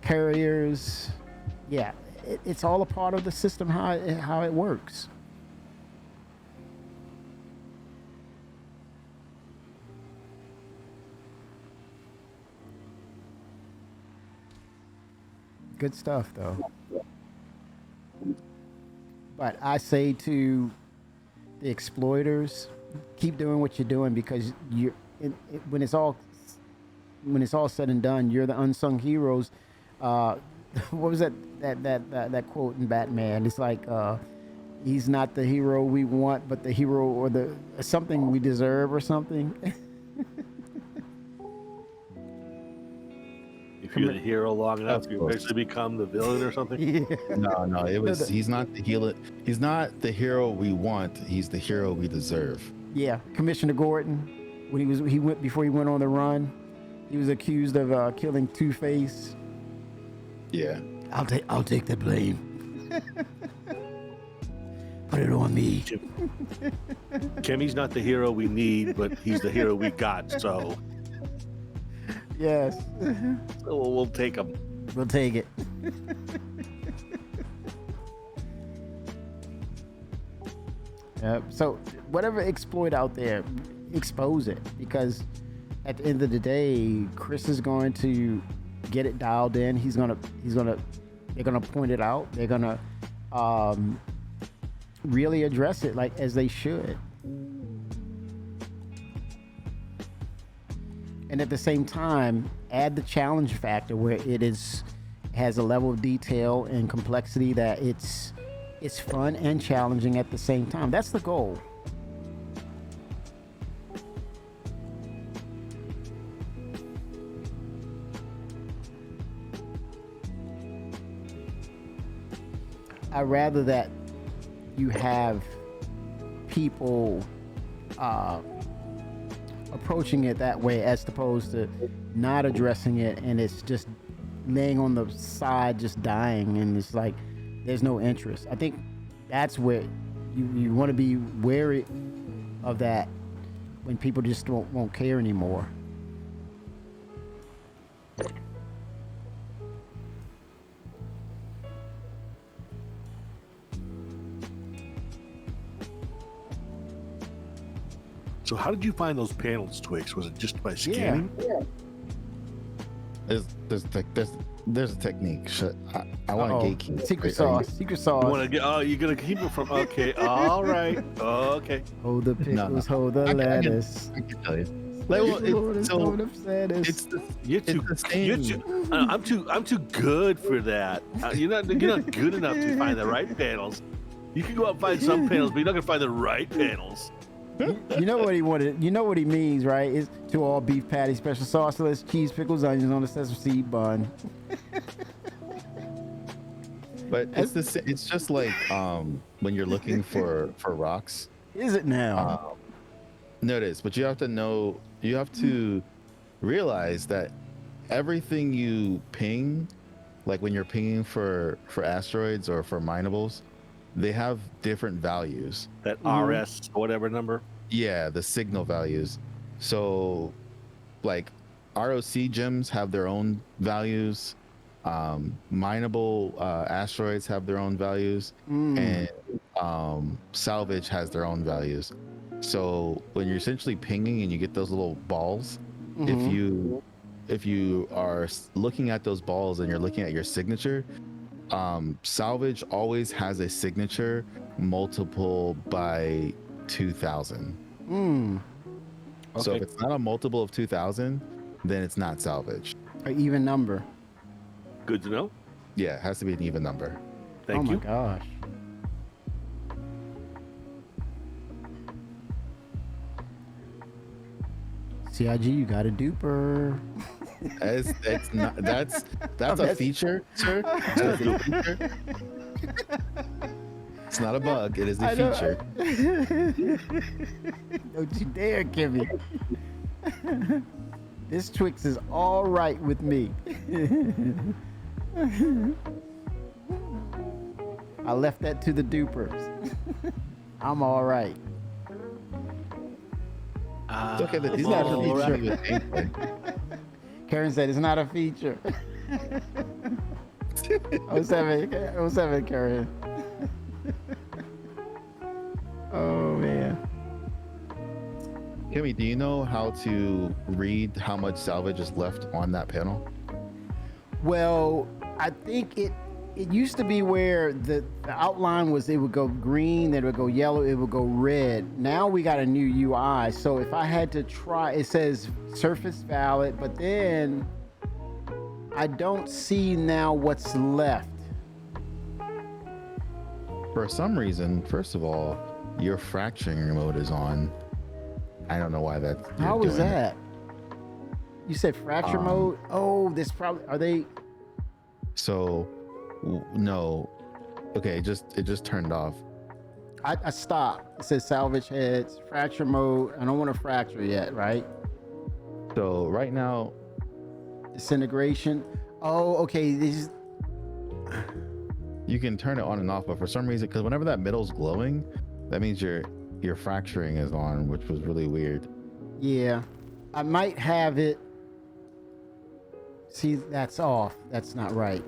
carriers, yeah, it's all a part of the system how it works. Good stuff, though. But I say to the exploiters, keep doing what you're doing because when it's all said and done, you're the unsung heroes. What was that quote in Batman? It's like he's not the hero we want, but the hero or the something we deserve or something. If you're the hero long enough, you eventually become the villain or something. Yeah. No, it was. He's not the hero. He's not the hero we want. He's the hero we deserve. Yeah, Commissioner Gordon, when before he went on the run, he was accused of killing Two-Face. Yeah. I'll take the blame. Put it on me. Kimmy's not the hero we need, but he's the hero we got. So Yes. we'll take him. We'll take it. So whatever exploit out there, expose it, because at the end of the day, Chris is going to get it dialed in. They're gonna point it out. They're gonna really address it like as they should. And at the same time, add the challenge factor where has a level of detail and complexity that it's fun and challenging at the same time. That's the goal. I'd rather that you have people approaching it that way as opposed to not addressing it and it's just laying on the side just dying and it's like there's no interest. I think That's where you want to be wary of that when people just won't care anymore. So how did you find those panels, Twix? Was it just by scanning? There's a technique. I want to gatekeep. Secret Are you- sauce. Secret sauce. You want to get? Oh, you're gonna keep it from? Okay, all right, okay. Hold the pickles, hold the I can- lettuce. I can tell you. Like, well, You're it's too. the same. I'm too good for that. You're not good enough to find the right panels. You can go out and find some panels, but you're not gonna find the right panels. You know what he wanted. You know what he means, right? It's to all beef patty, special sauce, lettuce, cheese, pickles, onions on a sesame seed bun. But it's just like when you're looking for rocks. Is it now? No, it is. But you have to realize that everything you ping, like when you're pinging for asteroids or for minables, they have different values. That RS whatever number. Yeah, the signal values. So, like, ROC gems have their own values. Mineable asteroids have their own values, and salvage has their own values. So when you're essentially pinging and you get those little balls, if you are looking at those balls and you're looking at your signature, salvage always has a signature multiple by 2000. So Okay. if it's not a multiple of 2000, then it's not salvage. An even number. Good to know. Yeah, it has to be an even number. Thank you. Oh my gosh. CIG, you got a duper. It's not, that's a feature, sir. That's a feature. It's not a bug. It is a I know. feature. Don't you dare, Kimmy. This Twix is all right with me. I left that to the dupers. I'm all right. It's okay that he's I'm not all really right. with gameplay. Karen said it's not a feature. 07, Karen. Oh man. Kimmy, do you know how to read how much salvage is left on that panel? Well, I think it used to be where the outline was, it would go green, then it would go yellow, it would go red. Now we got a new UI. So if I had to try, it says surface valid, but then I don't see now what's left. For some reason, first of all, your fracturing mode is on. I don't know why that. How was that? You said fracture mode? Oh, this probably, are they? So, no. Okay, it just turned off. I stopped. It says salvage heads, fracture mode. I don't want to fracture yet, right? So right now, Disintegration. Oh, okay. These. you can turn it on and off, but for some reason, because whenever that middle's glowing, that means your fracturing is on, which was really weird. Yeah, I might have it. See, that's off. That's not right.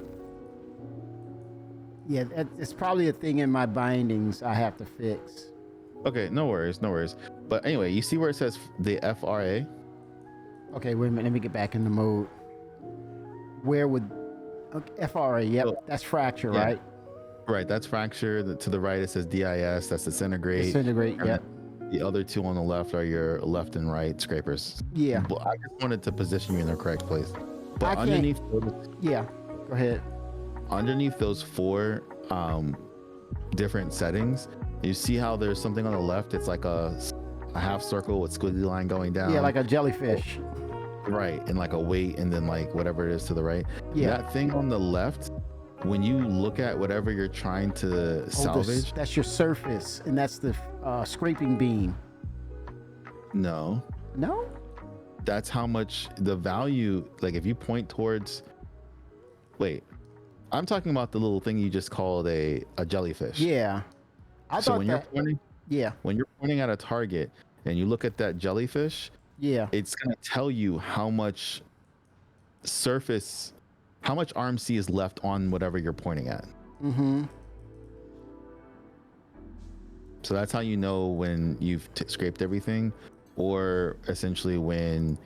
Yeah, it's probably a thing in my bindings I have to fix. Okay, no worries. But anyway, you see where it says the FRA? Okay, wait a minute. Let me get back in the mode. Where would... Okay, FRA, yep. So- That's fracture, Yeah. right? Right, that's fracture. To the right, it says DIS. That's disintegrate. Disintegrate, And yep. The other two on the left are your left and right scrapers. Yeah, Well, I just wanted to position you in the correct place. I But can't- underneath go ahead. those four different settings, you see how there's something on the left. It's like a half circle with squiggly line going down. Yeah, like a jellyfish. right, and like a weight, and then like whatever it is to the right. Yeah. That thing on the left, when you look at whatever you're trying to salvage, That's your surface, and that's the scraping beam. no, No? that's how much the value. Like if you point towards, wait, I'm talking about the little thing you just called a jellyfish. Yeah. I So thought that. Yeah, when you're pointing at a target and you look at that jellyfish, yeah. it's gonna tell you how much surface, how much RMC is left on whatever you're pointing at. Mm-hmm. So that's how you know when you've scraped everything, or essentially when,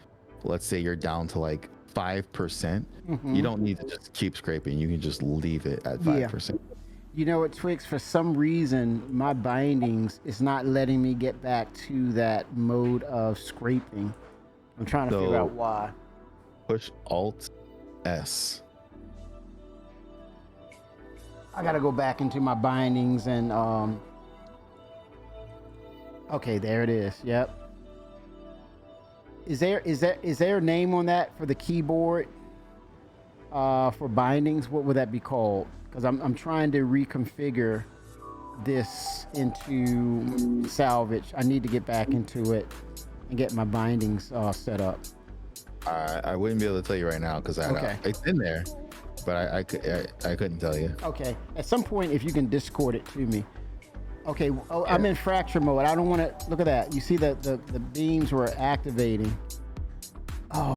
let's say you're down to like 5%, you don't need to just keep scraping. You can just leave it at Yeah. 5%. You know what, Twix? For some reason, my bindings is not letting me get back to that mode of scraping. I'm trying to figure out why. Push Alt S. I gotta go back into my bindings and okay, there it is. Yep. Is there a name on that for the keyboard? For bindings, what would that be called? Because I'm trying to reconfigure this into salvage. I need to get back into it and get my bindings set up. I wouldn't be able to tell you right now because I know it's in there, but I couldn't tell you. Okay. At some point, if you can Discord it to me. Okay. Oh, I'm in fracture mode. I don't want to look at that. You see that the beams were activating. Oh.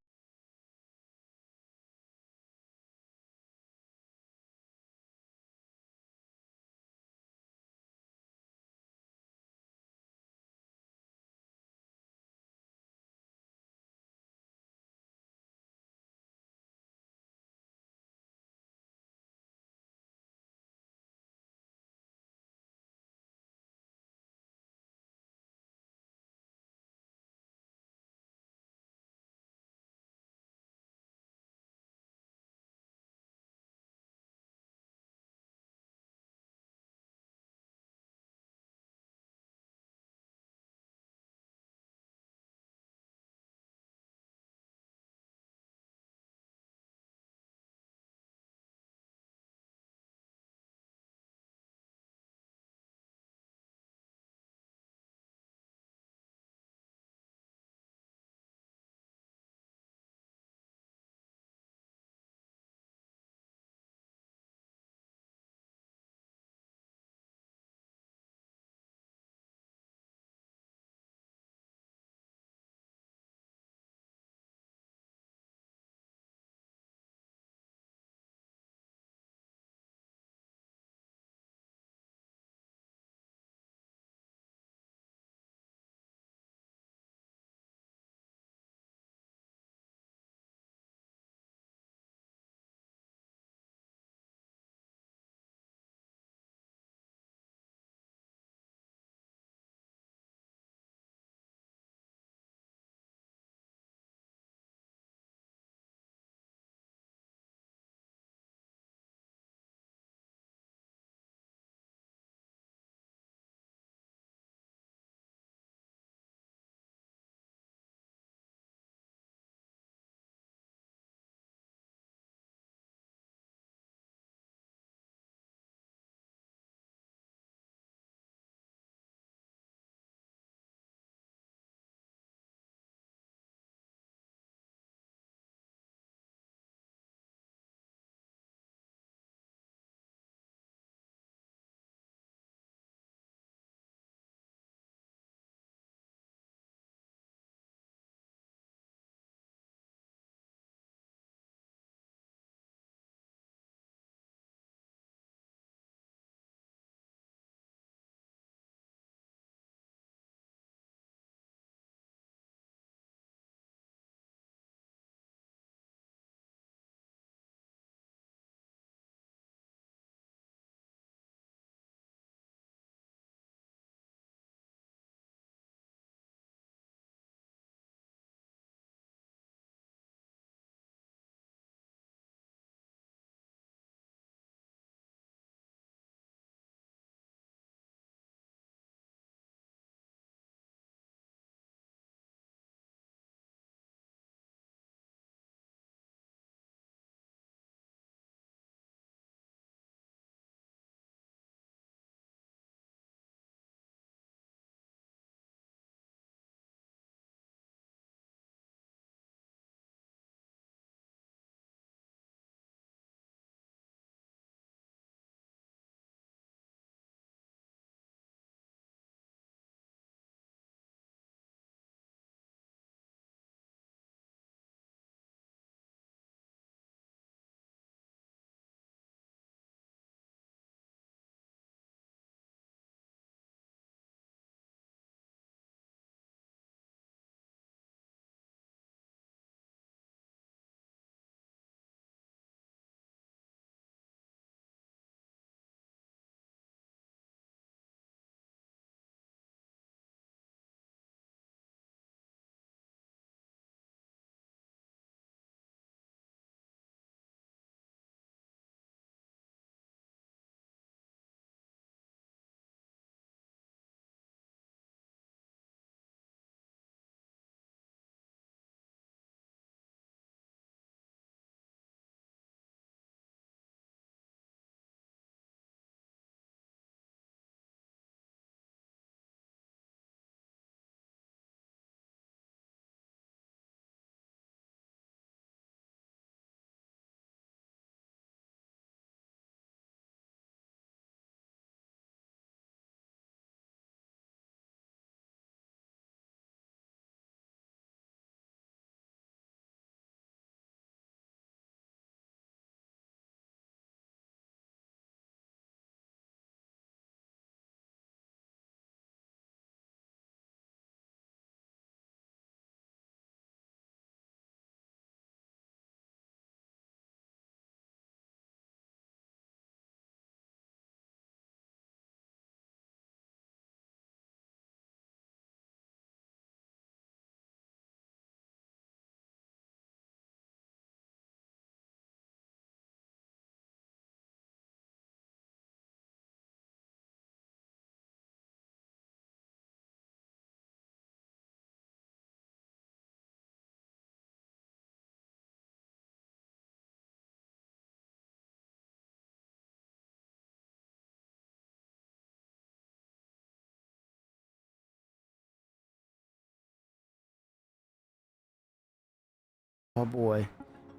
Oh boy.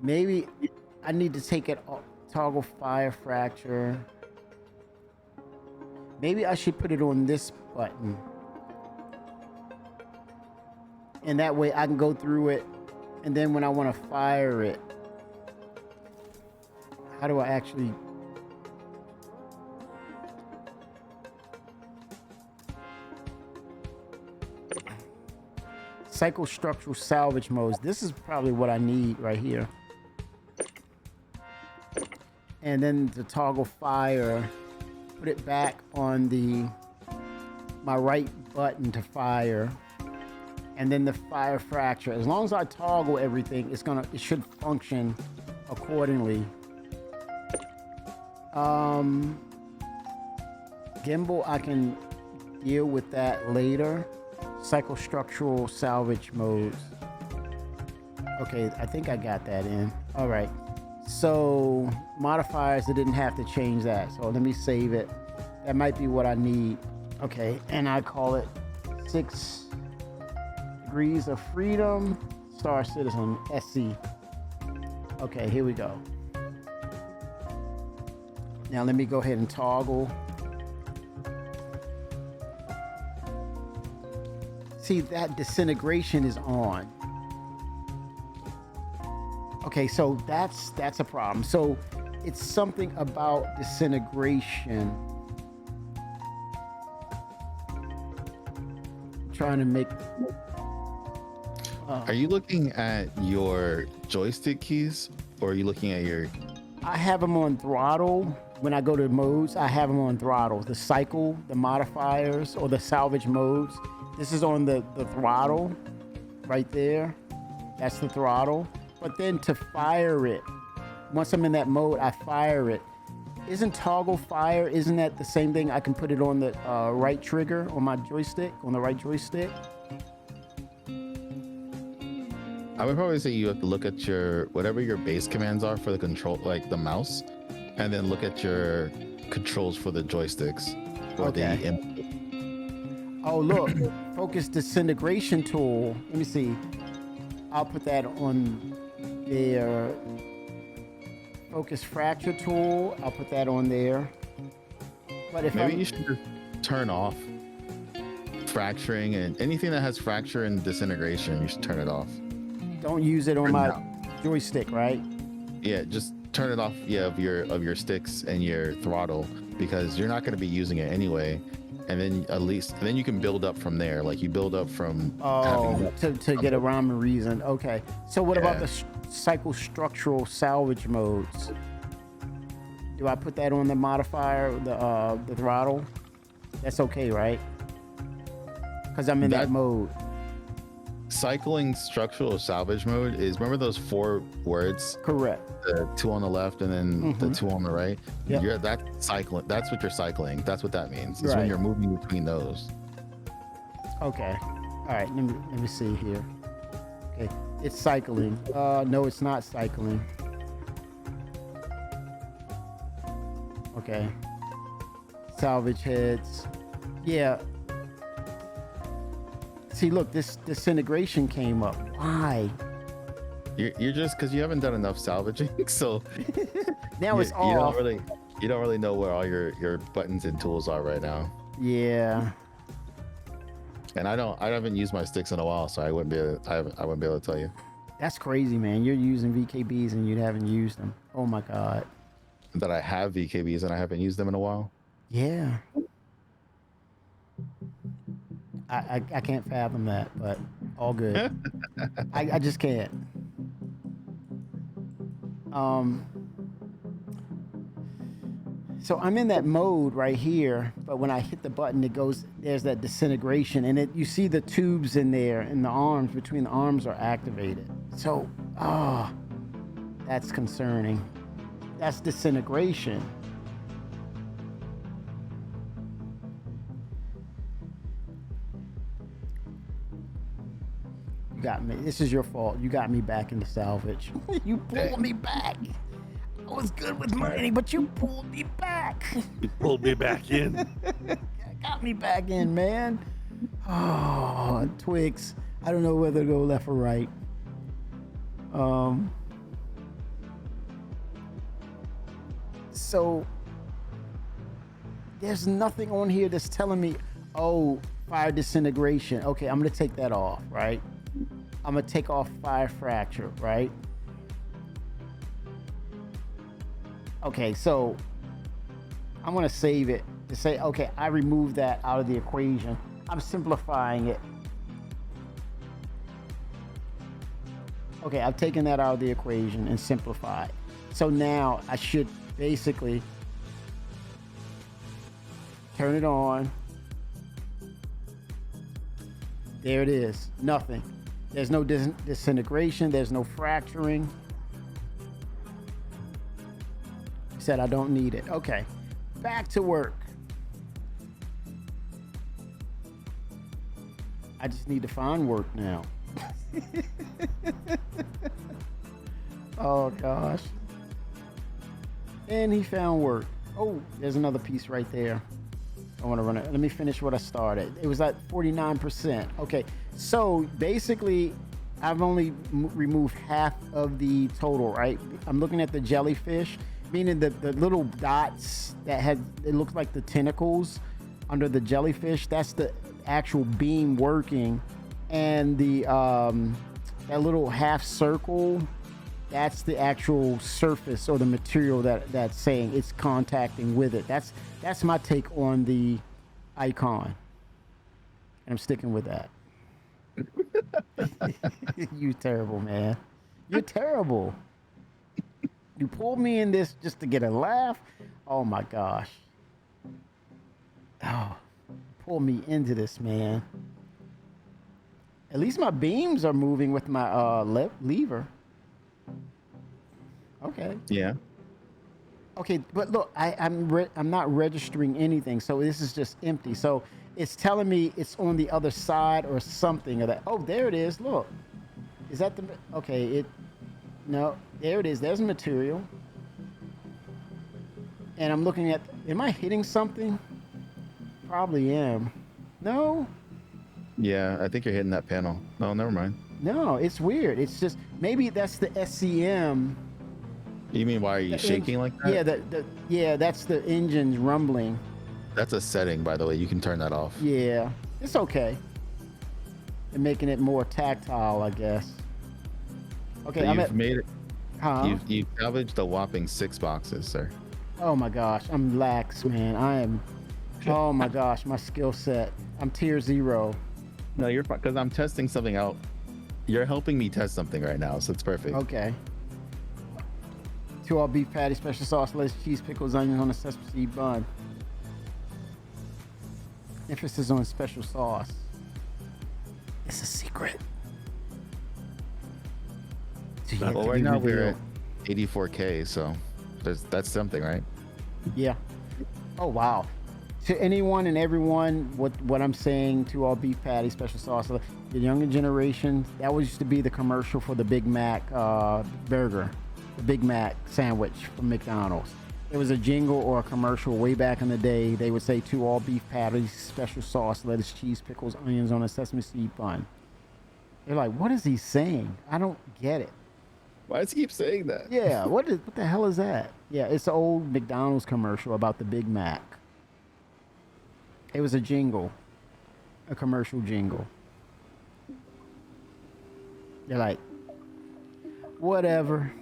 Maybe I need to take it off. Toggle fire fracture. Maybe I should put it on this button. And that way I can go through it. And then when I want to fire it, how do I actually... Psychostructural salvage modes. This is probably what I need right here. And then to toggle fire, put it back on my right button to fire. And then the fire fracture. As long as I toggle everything, it should function accordingly. Gimbal, I can deal with that later. Psychostructural salvage modes. Okay, I think I got that in. All right. So modifiers, I didn't have to change that. So let me save it. That might be what I need. Okay, and I call it 6 Degrees of Freedom, Star Citizen, SC. Okay, here we go. Now let me go ahead and toggle. See, that disintegration is on. Okay, so that's a problem. So it's something about disintegration. Trying to make... Are you looking at your joystick keys, or are you looking at your... I have them on throttle. When I go to modes, I have them on throttle. The cycle, the modifiers, or the salvage modes. This is on the throttle right there. That's the throttle. But then to fire it, once I'm in that mode, I fire it. Isn't toggle fire, isn't that the same thing? I can put it on the right trigger on my joystick, on the right joystick? I would probably say you have to look at your, whatever your base commands are for the control, like the mouse, and then look at your controls for the joysticks. Or Okay. the input. Oh, look, focus disintegration tool. Let me see. I'll put that on there. Focus fracture tool. I'll put that on there. But if Maybe you should just turn off fracturing, and anything that has fracture and disintegration, you should turn it off. don't use it on For my now. joystick, right? Yeah, just turn it off. Yeah, of your sticks and your throttle, because you're not going to be using it anyway. And then then you can build up from there. Like you build up from Oh, to get a rhyme and reason. Okay. So what about Yeah. the psychostructural salvage modes? Do I put that on the modifier, the throttle? That's okay, right? Because I'm in that mode. cycling structural salvage mode is, remember those 4 words, Correct. the 2 on the left and then the 2 on the right? Yep. That's cycling. That's what you're cycling. That's what that means. It's Right. when you're moving between those. Okay. All right. Let me see here. Okay. It's cycling. No, it's not cycling. Okay. Salvage heads. Yeah. See, look, this disintegration came up. Why? You're just, because you haven't done enough salvaging, so Now it's you off. you don't really know where all your buttons and tools are right now. Yeah. And I haven't used my sticks in a while, so I wouldn't be able to tell you. That's crazy, man. You're using VKBs and you haven't used them. Oh my God. That I have VKBs and I haven't used them in a while. Yeah. I can't fathom that, but all good. I just can't. So I'm in that mode right here, but when I hit the button, it goes, there's that disintegration, and you see the tubes in there, and the arms, between the arms are activated. So, that's concerning. That's disintegration. You got me. This is your fault. You got me back into salvage. You pulled me back. I was good with money, but you pulled me back. You pulled me back in. Got me back in, man. Oh, Twix. I don't know whether to go left or right. So there's nothing on here that's telling me, oh, fire disintegration. Okay, I'm gonna take that off, right? I'm gonna take off fire fracture, right? Okay, so I'm gonna save it to say, okay, I removed that out of the equation. I'm simplifying it. Okay, I've taken that out of the equation and simplified. So now I should basically turn it on. There it is, nothing. There's no disintegration, there's no fracturing. Said I don't need it. Okay, back to work. I just need to find work now. Oh gosh. And he found work. Oh, there's another piece right there. I want to run it. Let me finish what I started. It was at 49%. Okay, so basically I've only removed half of the total, right? I'm looking at the jellyfish, meaning the little dots that had, it looks like the tentacles under the jellyfish. That's the actual beam working. And the that little half circle, that's the actual surface or the material that's saying it's contacting with it. That's my take on the icon. And I'm sticking with that. You terrible, man. You're terrible. You pulled me in this just to get a laugh. Oh my gosh. Oh, pull me into this, man. At least my beams are moving with my lever. Okay. Yeah. Okay, but look, I'm not registering anything, so this is just empty. So it's telling me it's on the other side or something of that. Oh, there it is. Look, is that the? Okay, no, there it is. There's material, and I'm looking at. Am I hitting something? Probably am. No. Yeah, I think you're hitting that panel. Oh, never mind. No, it's weird. It's just maybe that's the SCM. You mean why are you shaking like that? Yeah, yeah, that's the engine's rumbling. That's a setting, by the way. You can turn that off. Yeah, it's okay. And making it more tactile, I guess. Okay, So I'm you've at. made it. Huh? You've salvaged a whopping 6 boxes, sir. Oh my gosh, I'm lax, man. I am. Oh my gosh, my skill set. I'm tier 0. No, you're fine, because I'm testing something out. You're helping me test something right now, so it's perfect. Okay. 2 all beef patty, special sauce, lettuce, cheese, pickles, onions on a sesame seed bun. Emphasis on special sauce. It's a secret. To yet Well, to right be now we're revealed. at 84K, so that's something, right? Yeah. Oh wow. To anyone and everyone, what I'm saying, 2 all beef patty, special sauce. The younger generation, that was used to be the commercial for the Big Mac burger, the Big Mac sandwich from McDonald's. It was a jingle or a commercial way back in the day. They would say 2 all beef patties, special sauce, lettuce, cheese, pickles, onions on a sesame seed bun. They're like, what is he saying? I don't get it. Why does he keep saying that? Yeah, what the hell is that? Yeah, it's an old McDonald's commercial about the Big Mac. It was a jingle, a commercial jingle. They're like, whatever.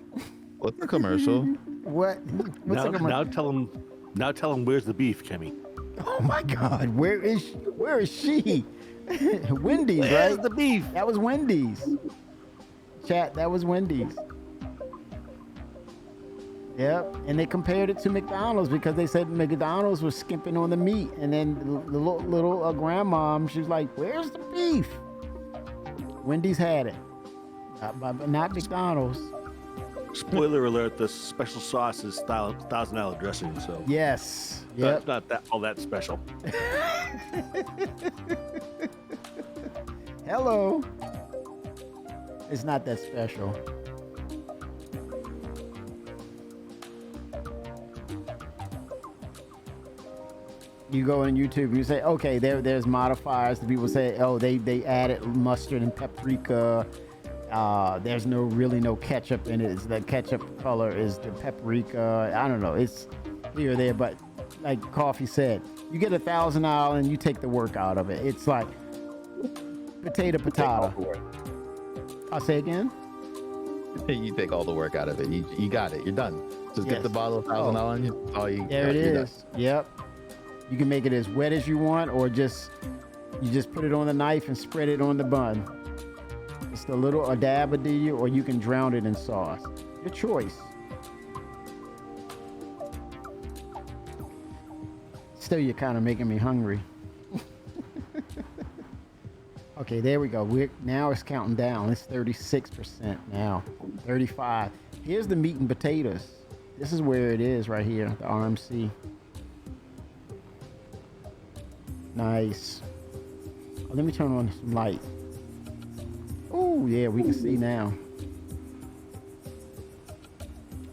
What's the commercial? What's a commercial? Now tell him where's the beef, Kemi. Oh my God, where is she? Wendy's, right? Where's the beef? That was Wendy's. Chat, that was Wendy's. Yep, and they compared it to McDonald's because they said McDonald's was skimping on the meat, and then the little grandmom, she was like, "Where's the beef?" Wendy's had it, but not McDonald's. Spoiler alert: the special sauce is $1,000 dressing, so Yes. that's Yep. not that all that special. Hello. It's not that special. You go on YouTube, you say, okay, there's modifiers. The people say, oh, they added mustard and paprika. There's no ketchup in it. The ketchup color is the paprika. I don't know. It's here or there, but like Coffee said, you get $1,000 and you take the work out of it. It's like potato. I'll say again. You take all the work out of it. You got it. You're done. Just get the bottle of $1,000 and you. All you. There it is. Yep. You can make it as wet as you want, or you just put it on the knife and spread it on the bun. Just a dab of you, or you can drown it in sauce. Your choice. Still, you're kind of making me hungry. Okay, there we go. Now it's counting down. It's 36% now. 35. Here's the meat and potatoes. This is where it is right here, the RMC. Nice. Oh, let me turn on some light. Oh, yeah, we can see now.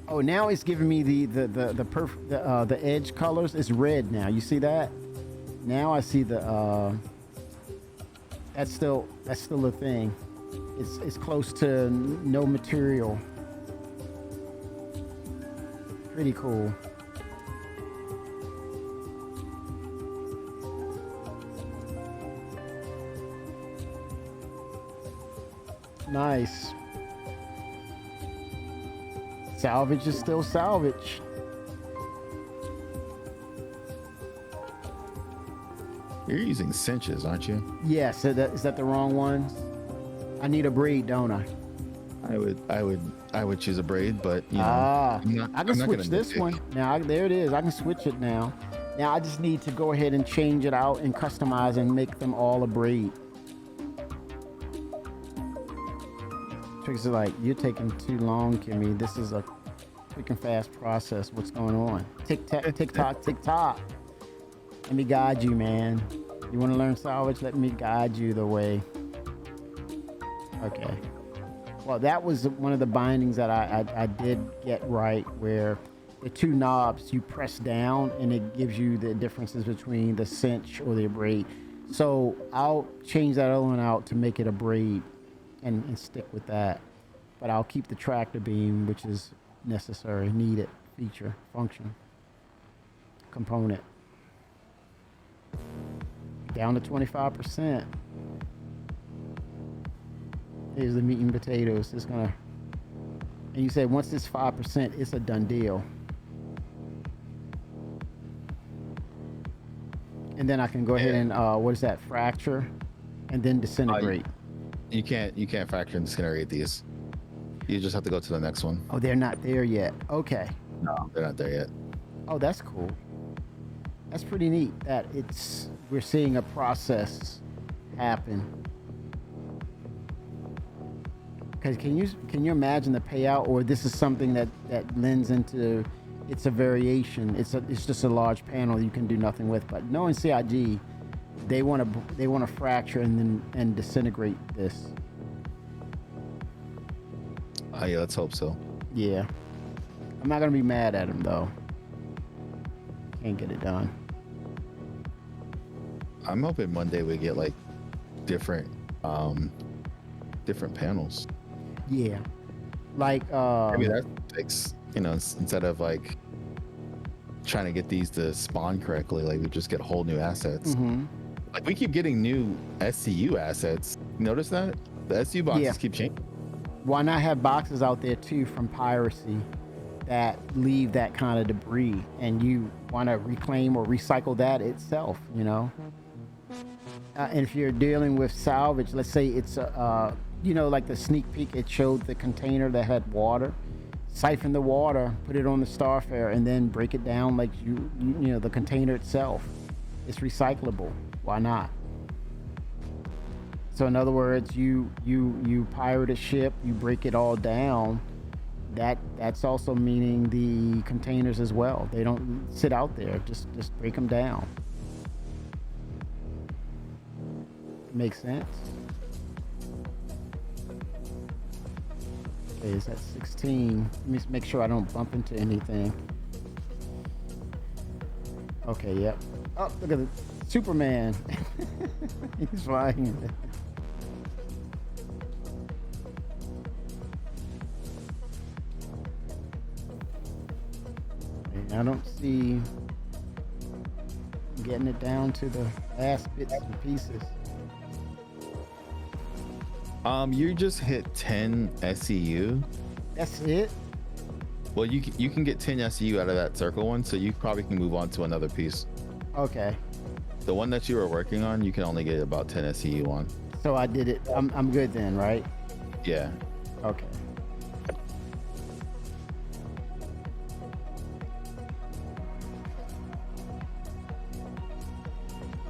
Oh, now it's giving me the edge colors. It's red now. You see that? Now I see the that's still a thing. It's close to no material. Pretty cool. Nice. Salvage is still salvage. You're using cinches, aren't you? Yes. Is that the wrong one? I need a braid, don't I? I would choose a braid, but you know, I can switch this one. Now there it is. I can switch it now. Now I just need to go ahead and change it out and customize and make them all a braid. Tricks are like, you're taking too long, Kimmy. This is a quick and fast process. What's going on? Tick tock, tick tock, tick tock. Let me guide you, man. You want to learn salvage? Let me guide you the way. Okay. Well, that was one of the bindings that I did get right, where the two knobs, you press down and it gives you the differences between the cinch or the braid. So I'll change that other one out to make it a braid and stick with that. But I'll keep the tractor beam, which is necessary, needed, feature, function, component. Down to 25%. Here's the meat and potatoes. It's gonna, and you say once it's 5%, it's a done deal. And then I can go ahead and what is that? Fracture, and then disintegrate. You can't fracture and disintegrate these. You just have to go to the next one. Oh, they're not there yet. Okay. No, they're not there yet. Oh, that's cool. That's pretty neat that we're seeing a process happen. Because can you imagine the payout, or this is something that lends into, it's a variation. It's just a large panel you can do nothing with. But knowing CIG, they want to fracture and disintegrate this. Yeah, let's hope so. Yeah, I'm not gonna be mad at him though. Can't get it done. I'm hoping one day we get like different panels. Yeah, like maybe that takes, you know, instead of like trying to get these to spawn correctly, like we just get whole new assets. Mm-hmm. Like we keep getting new SCU assets. Notice that the SCU boxes keep changing. Why not have boxes out there too from piracy that leave that kind of debris, and you want to reclaim or recycle that itself, you know? And if you're dealing with salvage, let's say it's you know, like the sneak peek, it showed the container that had water. Siphon the water, put it on the Starfare, and then break it down like you know, the container itself. It's recyclable. Why not? So in other words, you pirate a ship, you break it all down. That's also meaning the containers as well. They don't sit out there. Just break them down. Makes sense. Okay, it's at 16. Let me make sure I don't bump into anything. Okay, yep. Oh, look at the Superman. He's flying. I don't see getting it down to the last bits and pieces. You just hit 10 SEU. That's it? Well, you can get 10 SEU out of that circle one, so you probably can move on to another piece. Okay. The one that you were working on, you can only get about 10 SEU on. So I did it. I'm good then, right? Yeah. Okay.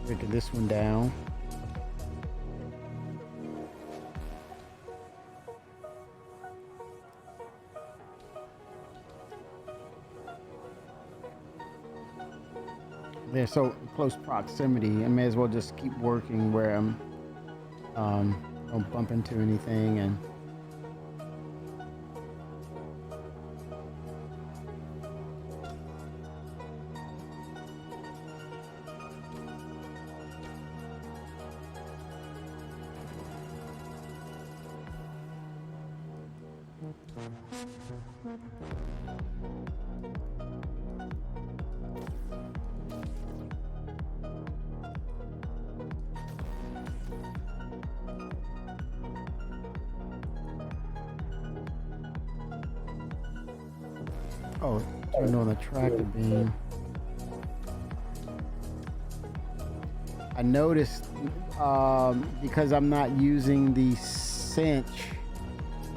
Breaking this one down. They're so close proximity. I may as well just keep working where I'm don't bump into anything and oh, turn on the tractor beam. I noticed because I'm not using the cinch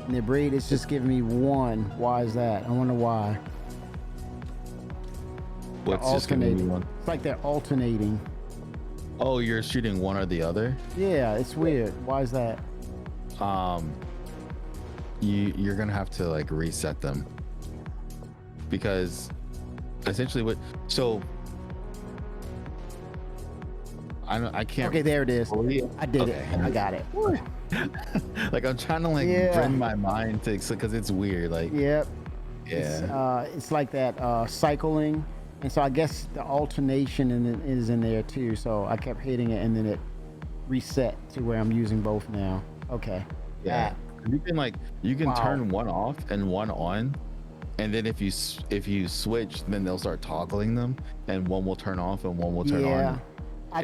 and the braid, it's just giving me one. Why is that? I wonder why. What's just gonna be one? It's like they're alternating. Oh, you're shooting one or the other? Yeah, it's weird. Why is that? You're gonna have to like reset them, because essentially I can't. Okay, there it is. I did it. I got it. Like I'm trying to like bring my mind to, because it's weird. Like Yep. yeah. It's like that cycling, and so I guess the alternation is in there too. So I kept hitting it, and then it reset to where I'm using both now. Okay. Yeah. You can Wow. turn one off and one on, and then if you switch, then they'll start toggling them, and one will turn off and one will turn Yeah. on. I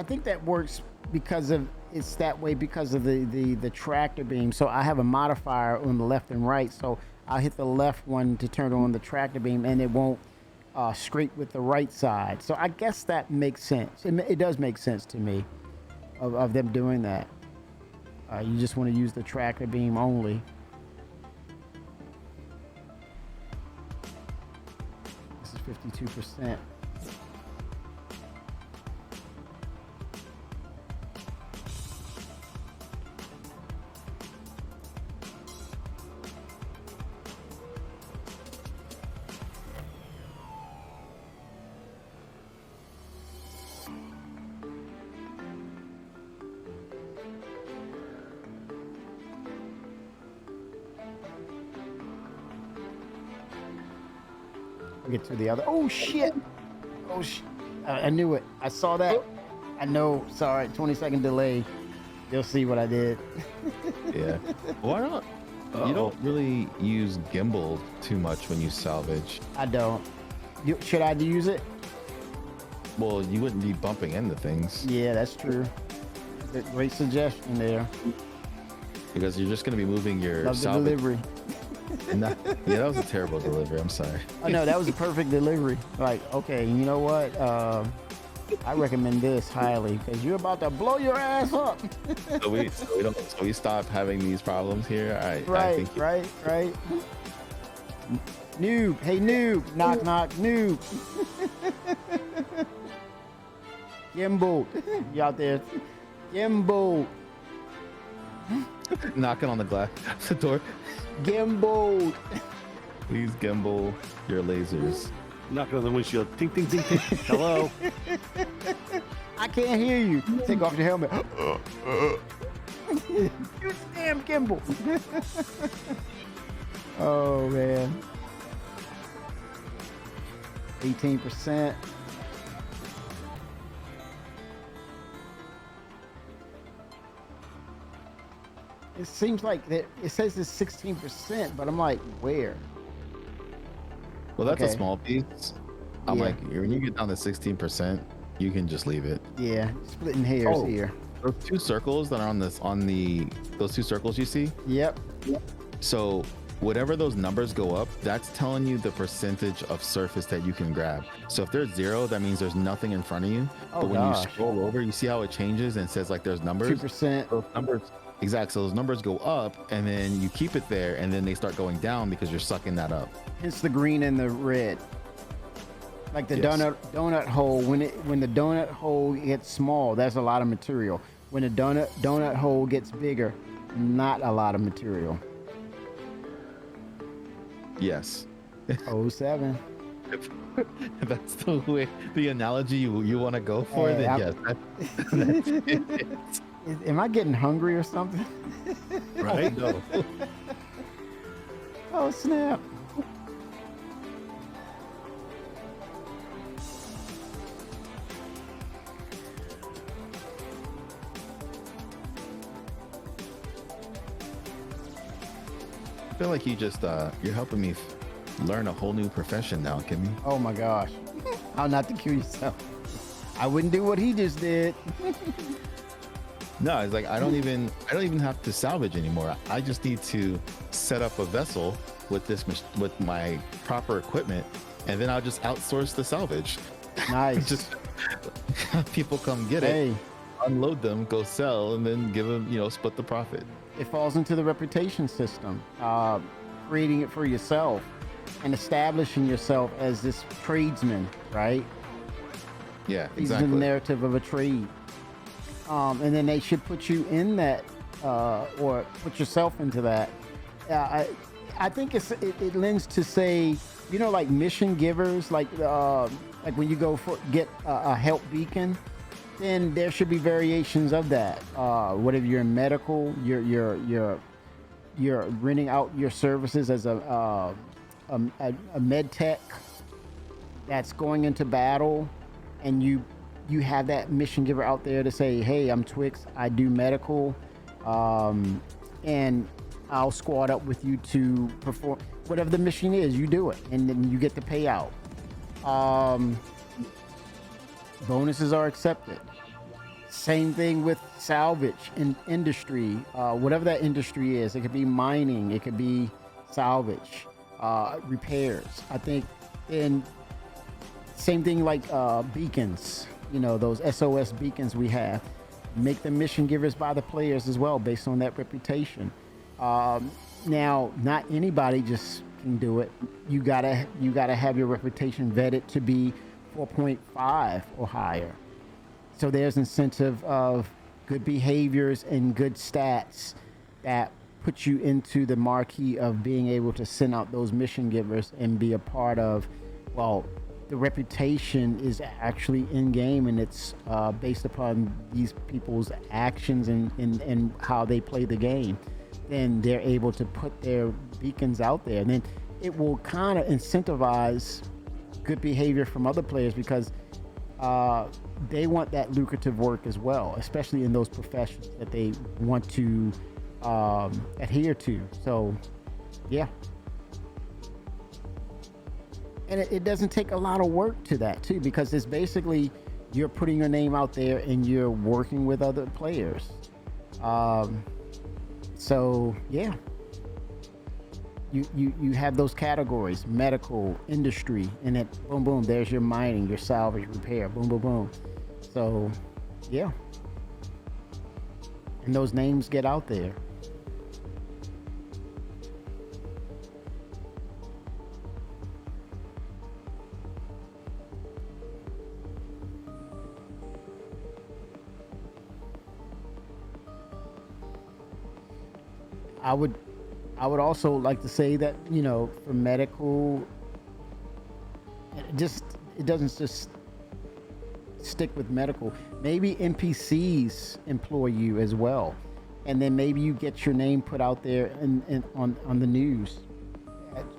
think that works because of it's that way because of the tractor beam. So I have a modifier on the left and right. So I'll hit the left one to turn on the tractor beam, and it won't scrape with the right side. So I guess that makes sense. It does make sense to me of them doing that. You just want to use the tractor beam only. This is 52%. Get to the other. Oh shit! Oh shit! I knew it. I saw that. I know. Sorry, 20-second delay. You'll see what I did. Yeah. Why not? You don't really use gimbal too much when you salvage. I don't. Should I use it? Well, you wouldn't be bumping into things. Yeah, that's true. Great suggestion there. Because you're just going to be moving your Love the salvage. delivery. Yeah, that was a terrible delivery. I'm sorry. Oh no, that was a perfect delivery. Like, okay, you know what? I recommend this highly because you're about to blow your ass up. So we stop having these problems here. I think Right. Noob, hey noob, knock knock, noob. Gimbal, you out there? Gimbal, knocking on the glass, the door. gimbal. Please gimbal your lasers. Knocking on the windshield. Ting, ting, ting, ting. Hello. I can't hear you. Take off your helmet. You damn gimbal. Oh man. 18%. It seems like that it says it's 16%, but I'm like, where? Well, that's a Okay. small piece. I'm Yeah. like, when you get down to 16%, you can just leave it. Yeah, splitting hairs Oh. here. Those two circles that are those two circles you see. Yep. So whatever those numbers go up, that's telling you the percentage of surface that you can grab. So if there's 0, that means there's nothing in front of you. Oh, But when gosh. you scroll over, you see how it changes and says like there's numbers. 2%. Those numbers, exactly. So those numbers go up, and then you keep it there, and then they start going down because you're sucking that up. Hence the green and the red. Like the Yes. donut hole, when the donut hole gets small, that's a lot of material. When the donut hole gets bigger, not a lot of material. Yes. 07. That's the way, the analogy you want to go for. Hey, Then yes, that's it. Am I getting hungry or something? Right? No. Oh, snap. I feel like you just you're helping me learn a whole new profession now, Kimmy. Oh my gosh. How not to kill yourself. I wouldn't do what he just did. No, it's like I don't even have to salvage anymore. I just need to set up a vessel with with my proper equipment, and then I'll just outsource the salvage. Nice. Just have people come get Hey, it, unload them, go sell, and then give them, split the profit. it falls into the reputation system. Creating it for yourself and establishing yourself as this tradesman, right? Yeah, These are exactly. the narrative of a trade. And then they should put you in that, or put yourself into that. I think it lends to say, like mission givers, like when you go get a help beacon, then there should be variations of that. Whatever you're in medical, you're renting out your services as a med tech that's going into battle, and you have that mission giver out there to say, hey, I'm Twix, I do medical, and I'll squad up with you to perform whatever the mission is. You do it, and then you get the payout. Bonuses are accepted. Same thing with salvage in industry, whatever that industry is. It could be mining, it could be salvage, repairs. I think, and same thing like beacons. Those SOS beacons we have. Make them mission givers by the players as well, based on that reputation. Now, not anybody just can do it. You gotta have your reputation vetted to be 4.5 or higher. So there's incentive of good behaviors and good stats that put you into the marquee of being able to send out those mission givers and be a part of, the reputation is actually in game, and it's based upon these people's actions and how they play the game. Then they're able to put their beacons out there, and then it will kind of incentivize good behavior from other players, because they want that lucrative work as well, especially in those professions that they want to adhere to. So, yeah. And it doesn't take a lot of work to that too, because it's basically you're putting your name out there and you're working with other players. So yeah, you have those categories: medical, industry, and then boom, boom, there's your mining, your salvage, repair, boom, boom, boom. So yeah, and those names get out there. I would also like to say that, for medical, it doesn't just stick with medical. Maybe NPCs employ you as well, and then maybe you get your name put out there on the news.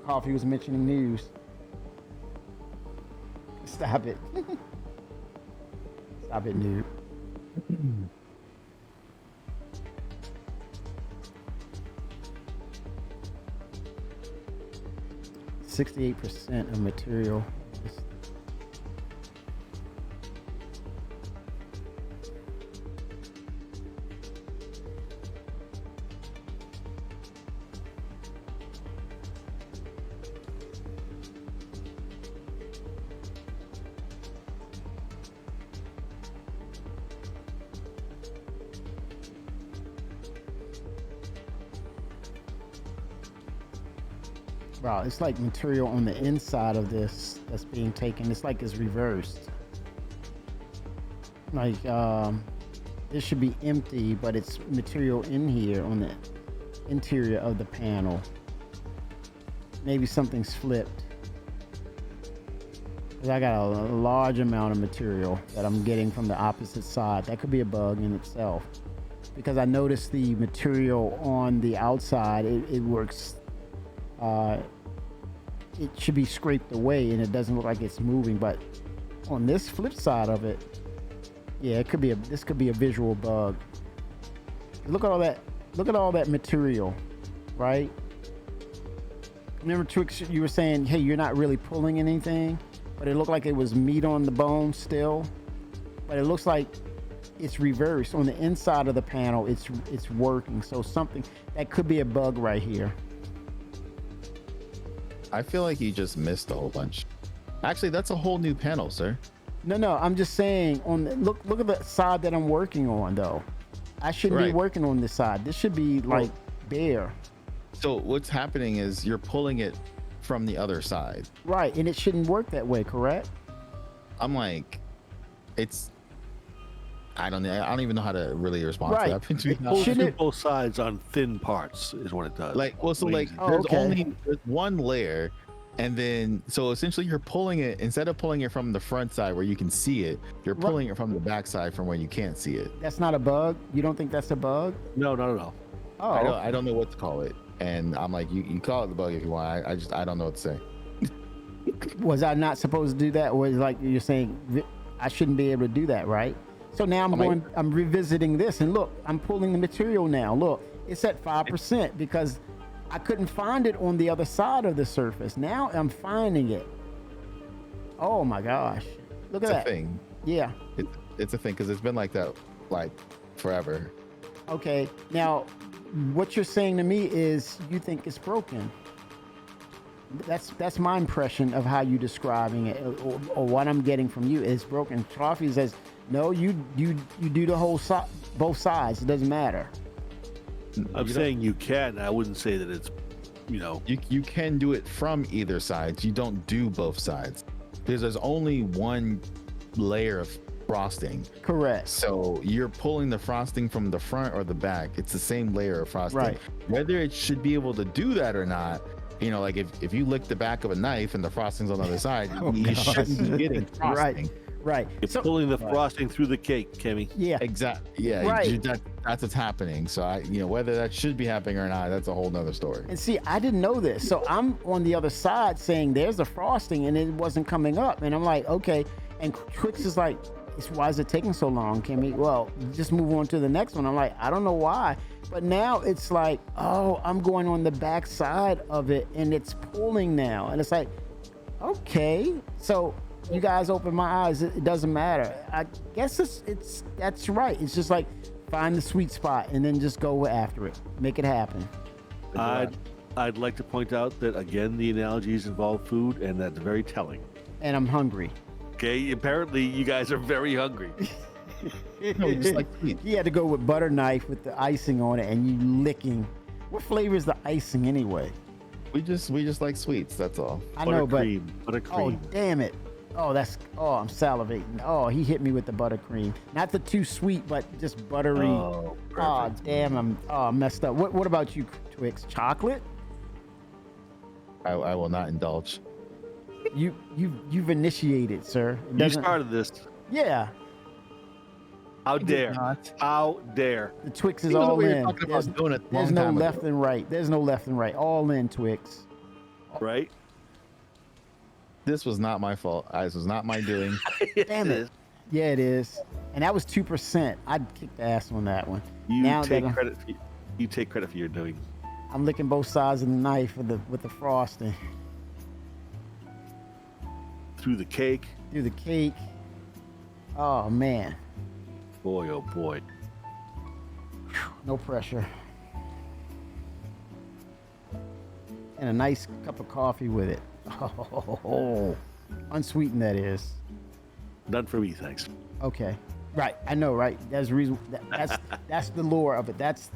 Coffee was mentioning news. Stop it. Stop it, noob. 68% of material. Wow, it's like material on the inside of this that's being taken. It's like it's reversed. Like this should be empty, but it's material in here on the interior of the panel. Maybe something's flipped. 'Cause I got a large amount of material that I'm getting from the opposite side. That could be a bug in itself. Because I noticed the material on the outside, it works. It should be scraped away and it doesn't look like it's moving, but on this flip side of it, yeah, it could be this could be a visual bug. Look at all that material, right? Remember, Twix, you were saying, hey, you're not really pulling anything, but it looked like it was meat on the bone still, but it looks like it's reversed. On the inside of the panel, it's working. So something that could be a bug right here. I feel like you just missed a whole bunch. Actually, that's a whole new panel, sir. No, I'm just saying. Look at the side that I'm working on, though. I shouldn't be working on this side. This should be like bare. So what's happening is you're pulling it from the other side. Right, and it shouldn't work that way, correct? I'm like, I don't even know how to really respond to that. It pulls through both sides on thin parts is what it does. There's one layer, and then so essentially you're pulling it, instead of pulling it from the front side where you can see it, you're pulling it from the back side from where you can't see it. That's not a bug? You don't think that's a bug? No, not at all. Oh, I don't know what to call it, and I'm like, you call it the bug if you want. I don't know what to say. Was I not supposed to do that? Or is like you're saying I shouldn't be able to do that, right? So now I'm revisiting this, and look, I'm pulling the material now. Look, it's at 5% because I couldn't find it on the other side of the surface. Now I'm finding it. Oh my gosh. Look at that. It's a thing. Yeah. It's a thing because it's been like that like forever. Okay. Now, what you're saying to me is you think it's broken. That's my impression of how you're describing it, or what I'm getting from you is broken. Coffee says, no, you do the whole both sides. It doesn't matter. I'm saying you can. I wouldn't say that it's, You can do it from either side. You don't do both sides. There's only one layer of frosting. Correct. So you're pulling the frosting from the front or the back. It's the same layer of frosting. Right. Whether it should be able to do that or not, like if you lick the back of a knife and the frosting's on the other side, you shouldn't be getting frosting. Right. You're pulling the frosting through the cake, Kimmy. Yeah. Exactly. Yeah. Right. That's what's happening. So whether that should be happening or not, that's a whole nother story. And see, I didn't know this. So I'm on the other side saying there's a frosting and it wasn't coming up. And I'm like, okay. And Twix is like, why is it taking so long, Kimmy? Well, just move on to the next one. I'm like, I don't know why. But now it's like, oh, I'm going on the back side of it and it's pulling now. And it's like, okay. So you guys open my eyes. It doesn't matter. I guess that's right. It's just like find the sweet spot and then just go after it. Make it happen. I'd like to point out that again the analogies involve food, and that's very telling. And I'm hungry. Okay, apparently you guys are very hungry. No, just like sweets. You had to go with butter knife with the icing on it and you licking. What flavor is the icing anyway? We just like sweets. That's all. I know, but buttercream. Oh damn it! I'm salivating. Oh, he hit me with the buttercream. Not the too sweet, but just buttery. Oh, perfect. Damn! I messed up. What about you, Twix? Chocolate? I will not indulge. You've initiated, sir. You started this. Yeah. How dare? How dare? The Twix is all in. There's no left and right. There's no left and right. All in, Twix. Right? This was not my fault. This was not my doing. Damn it. Yeah, it is. And that was 2%. I'd kick the ass on that one. You take credit for your doing. I'm licking both sides of the knife with the frosting. through the cake. Through the cake. Oh man, Boy, oh boy. no pressure. And a nice cup of coffee with it. Oh, unsweetened that is. None for me, thanks. Okay, right. I know, right? That's the reason. That's the lore of it. That's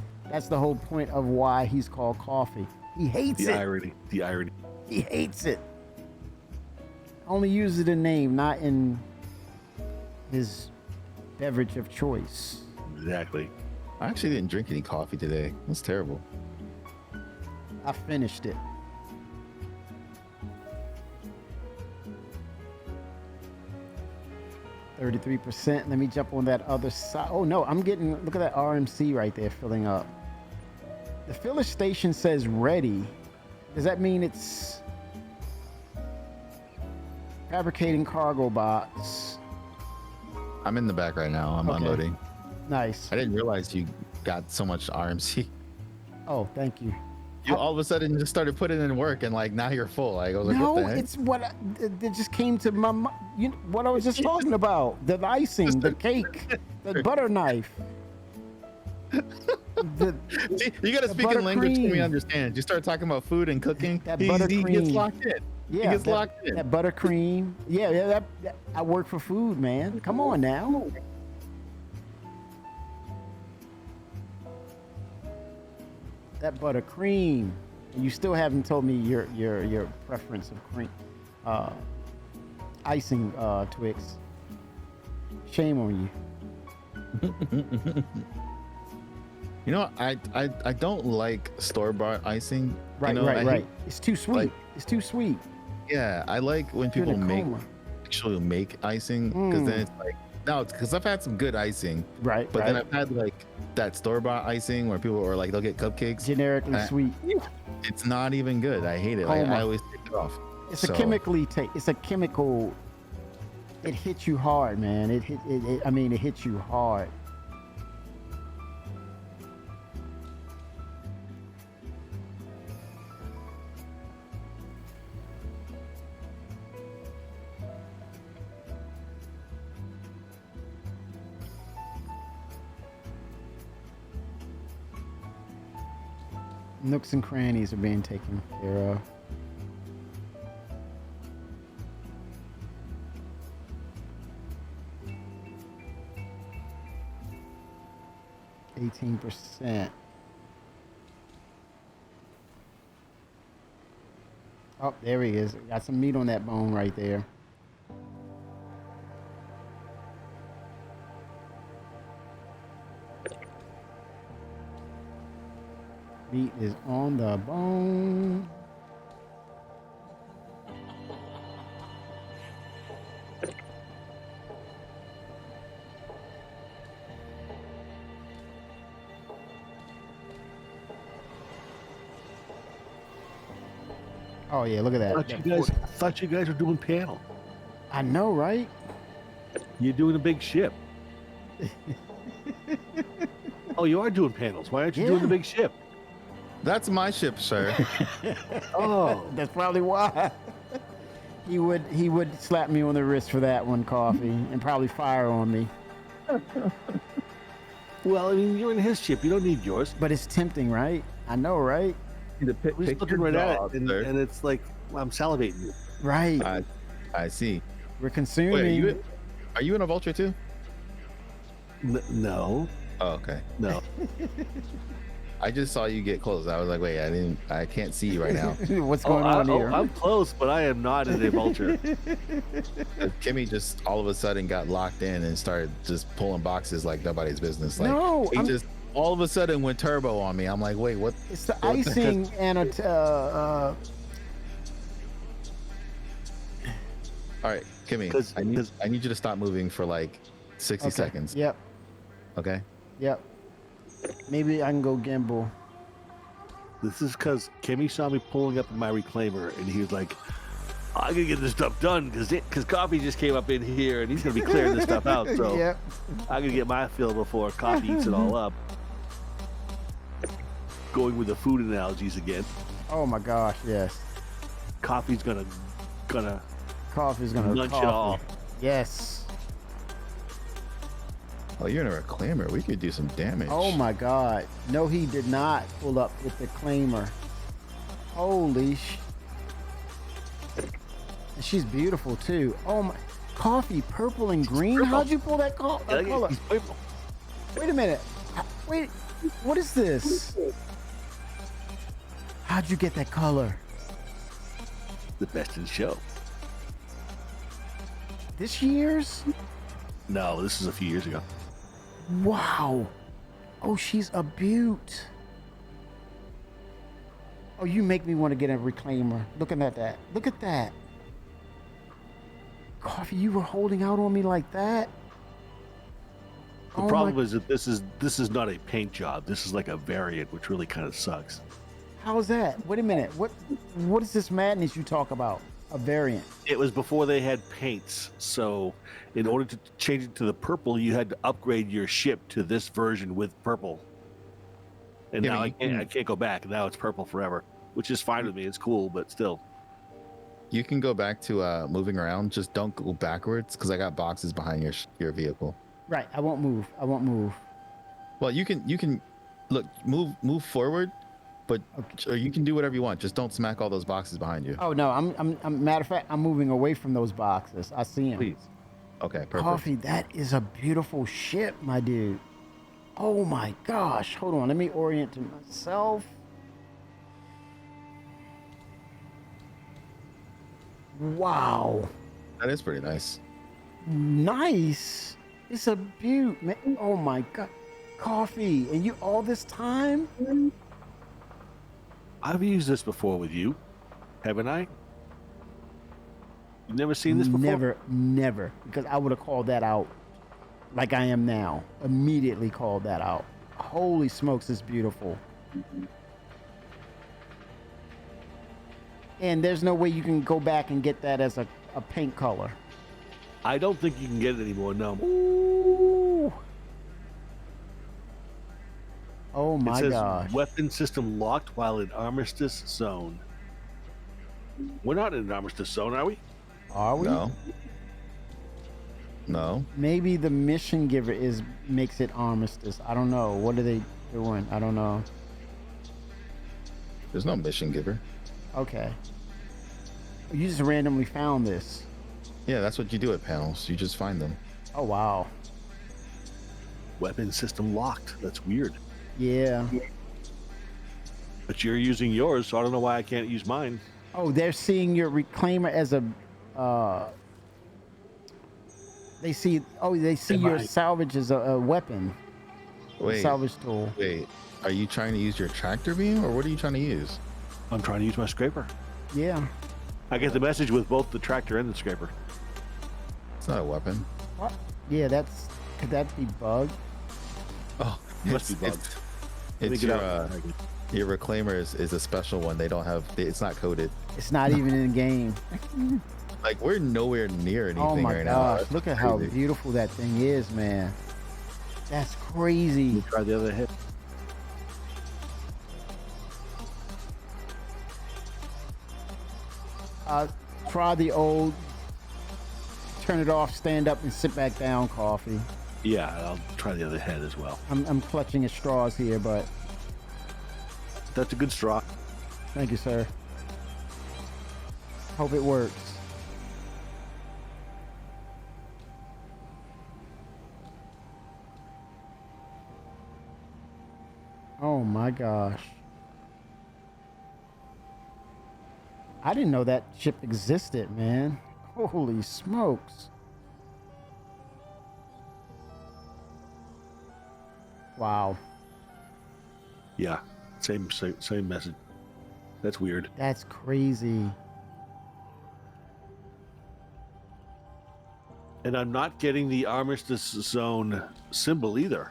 the whole point of why he's called coffee. He hates The it. irony. The irony. He hates it. Only uses it in name, not in his beverage of choice. Exactly. I actually didn't drink any coffee today. That's terrible. I finished it. %. Let me jump on that other side. Oh no, I'm getting, look at that RMC right there filling up. The filler station says ready. Does that mean it's fabricating cargo box? I'm in the back right now. I'm Okay. unloading. Nice. I didn't realize you got so much RMC. Oh, thank you. You all of a sudden just started putting in work, and like now you're full. Like, I was like, No, what the heck? it's what it just came to my mind. You know, what I was just talking about. The icing, the cake, the butter knife. See, you got to speak in language for me to understand. You start talking about food and cooking. That he gets buttercream. locked in. Yeah, he gets locked in. That buttercream. Yeah, that I work for food, man. Come on now. That buttercream. You still haven't told me your preference of cream, icing, Twix. Shame on you. You know, I don't like store-bought icing. Right, you know, right. hate- It's too sweet. like- It's too sweet. Yeah, I like when You're in people a make coma. actually make icing because then it's like no, because I've had some good icing, Right, but right. then I've had like that store-bought icing where people are like they'll get cupcakes. Generically sweet. It's not even good. I hate it. Like, Coma. I always take it off. It's a So- chemically it's a chemical. It hits you hard, man. It hits you hard. Nooks and crannies are being taken care of. %. Oh, there he is. Got some meat on that bone right there. Meat is on the bone. Oh yeah, look at that. Thought you guys were doing panel. I know, right? You're doing a big ship. Oh, you are doing panels. Why aren't you doing the Yeah. big ship? That's my ship, sir. Oh, That's probably why. He would slap me on the wrist for that one, Coffee, and probably fire on me. well, I mean, you're in his ship. You don't need yours. But it's tempting, right? I know, right? I'm just looking right at it, and it's like I'm salivating. Right. I see. We're consuming. Wait, are you in a vulture too? No, Oh, okay. no. I just saw you get close. I was like, wait, I can't see you right now. What's going on here? I'm close, but I am not in a vulture. Kimmy just all of a sudden got locked in and started just pulling boxes like nobody's business. Like No, he I'm- just all of a sudden went turbo on me. I'm like, wait, what? It's the What the heck? icing and All right, Kimmy, 'Cause- I need you to stop moving for like 60 okay. seconds. Yep. Okay. Yep. Maybe I can go gimbal. This is because Kimmy saw me pulling up in my reclaimer, and he was like, "I gotta get this stuff done because Coffee just came up in here, and he's gonna be clearing this stuff out. So Yep. I gotta get my fill before Coffee eats it all up." Going with the food analogies again. Oh my gosh, yes. Coffee's gonna Coffee's gonna Munch it all. Yes. Oh, you're in a reclaimer. We could do some damage. Oh my God. No, he did not pull up with the claimer. Holy sh. And she's beautiful too. Oh my. Coffee, purple and green. Purple. How'd you pull that, that color? He's purple. Wait a minute. Wait. What is this? How'd you get that color? The best in the show. This year's? No, this is a few years ago. Wow. Oh, she's a beaut. Oh, you make me want to get a reclaimer. Looking at that. Look at that. Coffee, you were holding out on me like that? The problem is that this is not a paint job. This is like a variant, which really kind of sucks. How's that? Wait a minute. What is this madness you talk about? A variant. It was before they had paints, so in order to change it to the purple, you had to upgrade your ship to this version with purple. And Yeah, now but I can't go back. Now it's purple forever, which is fine with me. It's cool, but still. You can go back to moving around. Just don't go backwards because I got boxes behind your vehicle. Right. I won't move. I won't move. Well, you can look move forward, but or you can do whatever you want. Just don't smack all those boxes behind you. Oh no. I'm matter of fact, I'm moving away from those boxes. I see them. Please. Okay, perfect. Coffee, that is a beautiful ship, my dude. Oh my gosh. Hold on. Let me orient to myself. Wow. That is pretty nice. Nice. It's a beaut, man. Oh my God. Coffee. And you all this time? I've used this before with you, haven't I? You've never seen this before? Never. Because I would have called that out like I am now. Immediately called that out. Holy smokes, it's beautiful. And there's no way you can go back and get that as a paint color. I don't think you can get it anymore, no. Ooh. Oh It my says gosh. weapon system locked while in armistice zone. We're not in an armistice zone, are we? Are we? No. No. Maybe the mission giver makes it armistice. I don't know. What are they doing? I don't know. There's no mission giver. Okay. You just randomly found this. Yeah, that's what you do at panels. You just find them. Oh wow. Weapon system locked. That's weird. Yeah. But you're using yours, so I don't know why I can't use mine. Oh, they're seeing your reclaimer as a they see your I? salvage as a weapon. Wait. Salvage tool. Wait. Are you trying to use your tractor beam, or what are you trying to use? I'm trying to use my scraper. Yeah. I get the message with both the tractor and the scraper. It's not a weapon. What? Yeah, could that be bug? Oh, Must be bugged. Let me It's get your out. your reclaimer is a special one. They don't have. It's not coded. It's not even in the game. Like we're nowhere near anything Oh my right now. gosh. Look at how crazy. beautiful that thing is, man. That's crazy. Try the other hit. Try the old turn it off, stand up, and sit back down coffee. Yeah, I'll try the other head as well. I'm clutching at straws here, but That's a good straw. thank you, sir. Hope it works. Oh my gosh. I didn't know that ship existed, man. Holy smokes. Wow. Yeah, same message. That's weird. That's crazy. And I'm not getting the armistice zone symbol either.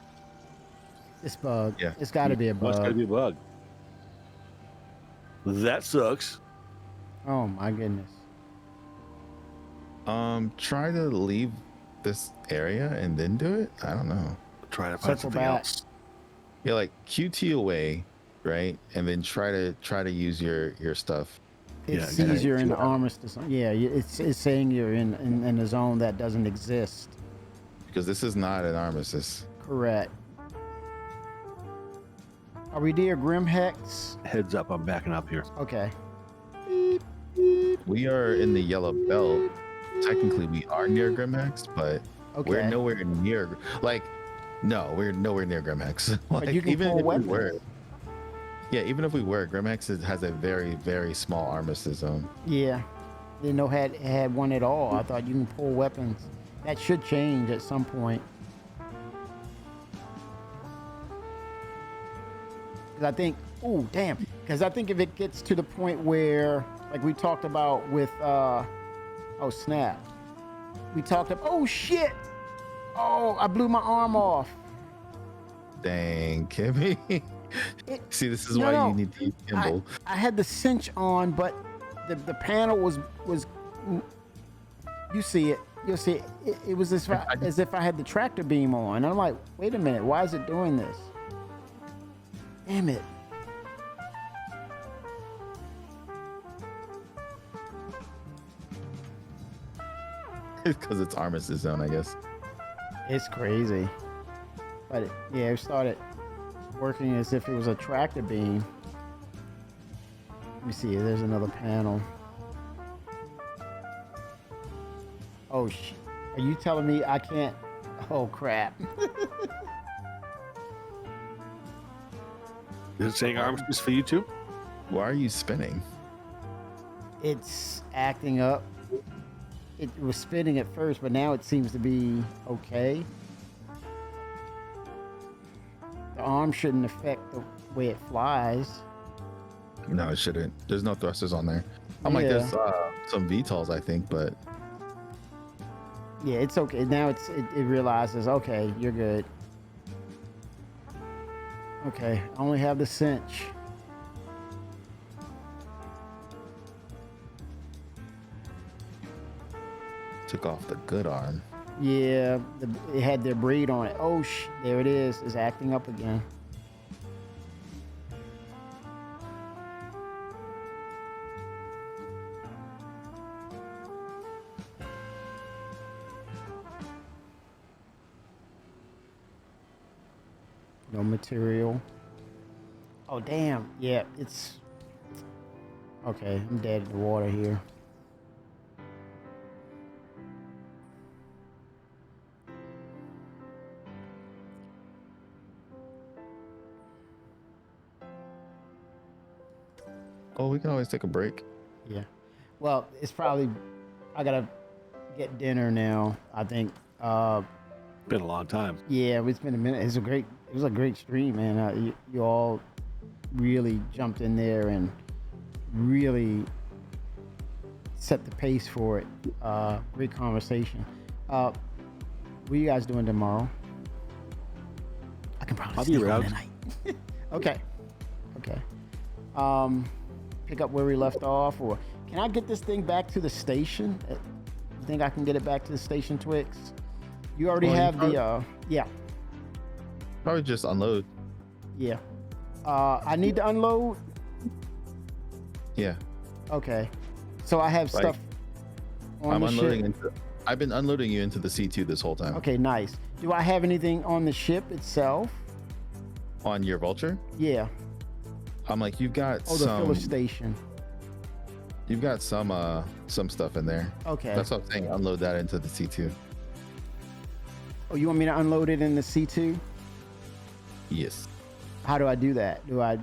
It's bug. Yeah. It's got to be a Oh, it's got to bug. be a bug. That sucks. Oh my goodness. Try to leave this area and then do it. I don't know. Try to find Circle something back. else. Yeah, like QT away, right? And then try to use your stuff. It Yeah, sees you're in the Yeah. armistice. Yeah, it's saying you're in a zone that doesn't exist. Because this is not an armistice. Correct. Are we near Grimhex? Heads up, I'm backing up here. Okay. We are in the yellow belt. Technically, we are near Grimhex, but we're Okay. nowhere near. Like, no, we're nowhere near Grimhex. But Like, you can even pull if we weapons. were, yeah, even if we were, has a very, very small armistice zone. Yeah. Didn't know had one at all. I thought you can pull weapons. That should change at some point. Because I think, ooh, damn. Because I think if it gets to the point where, like we talked about with, oh snap. We talked about, oh shit. Oh, I blew my arm off. Dang, Kimmy. See, this is why No. you need to use gimbal. I had the cinch on, but the panel was you see it. You'll see it. It was as if I had the tractor beam on. And I'm like, wait a minute, why is it doing this? Damn it. Because it's armistice zone, I guess. It's crazy. But yeah, it started working as if it was a tractor beam. Let me see, there's another panel. Oh, are you telling me I can't? Oh, crap. Is it saying armistice for you too? Why are you spinning? It's acting up. It was spinning at first, but now it seems to be okay. The arm shouldn't affect the way it flies. No, it shouldn't. There's no thrusters on there. I'm like, Yeah. there's some VTOLs, I think, but Yeah, it's okay. Now it realizes, okay, you're good. Okay, I only have the cinch. took off the good arm. Yeah, it had their braid on it. Oh, there it is. It's acting up again. No material. Oh, damn. Yeah, it's... Okay, I'm dead in the water here. Oh, we can always take a break. Yeah. Well, it's probably... I gotta get dinner now, I think. Been a long time. Yeah, it's been a minute. It was a great stream, man. You all really jumped in there and really set the pace for it. Great conversation. What are you guys doing tomorrow? I can probably I'll be sleep around. tonight. Okay. Pick up where we left off, or can I get this thing back to the station? You think I can get it back to the station, Twix? You already Well, you have probably- the yeah. Probably just unload. Yeah. I need to unload. Yeah. Okay. So I have Like, stuff on I'm the unloading ship. into. I've been unloading you into the C2 this whole time. Okay, nice. Do I have anything on the ship itself? On your vulture, Yeah. I'm like, you've got Oh, the filler some. station. You've got some stuff in there. Okay. That's what I'm saying. Unload that into the C2. Oh, you want me to unload it in the C2? Yes. How do I do that? Do I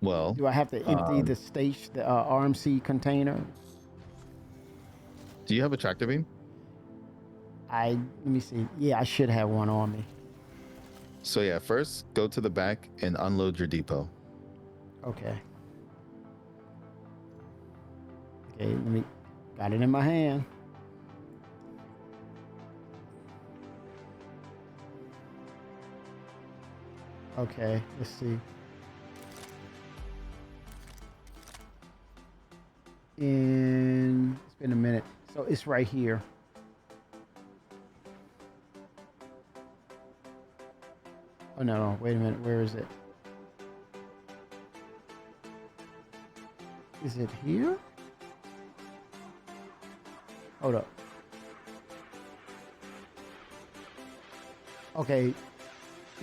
Well, have to empty the station, the RMC container? do you have a tractor beam? Let me see. Yeah, I should have one on me. So yeah, first go to the back and unload your depot. Okay. Okay, got it in my hand. Okay, let's see. And it's been a minute. So it's right here. Oh no, wait a minute, where is it? Is it here? Hold up. Okay.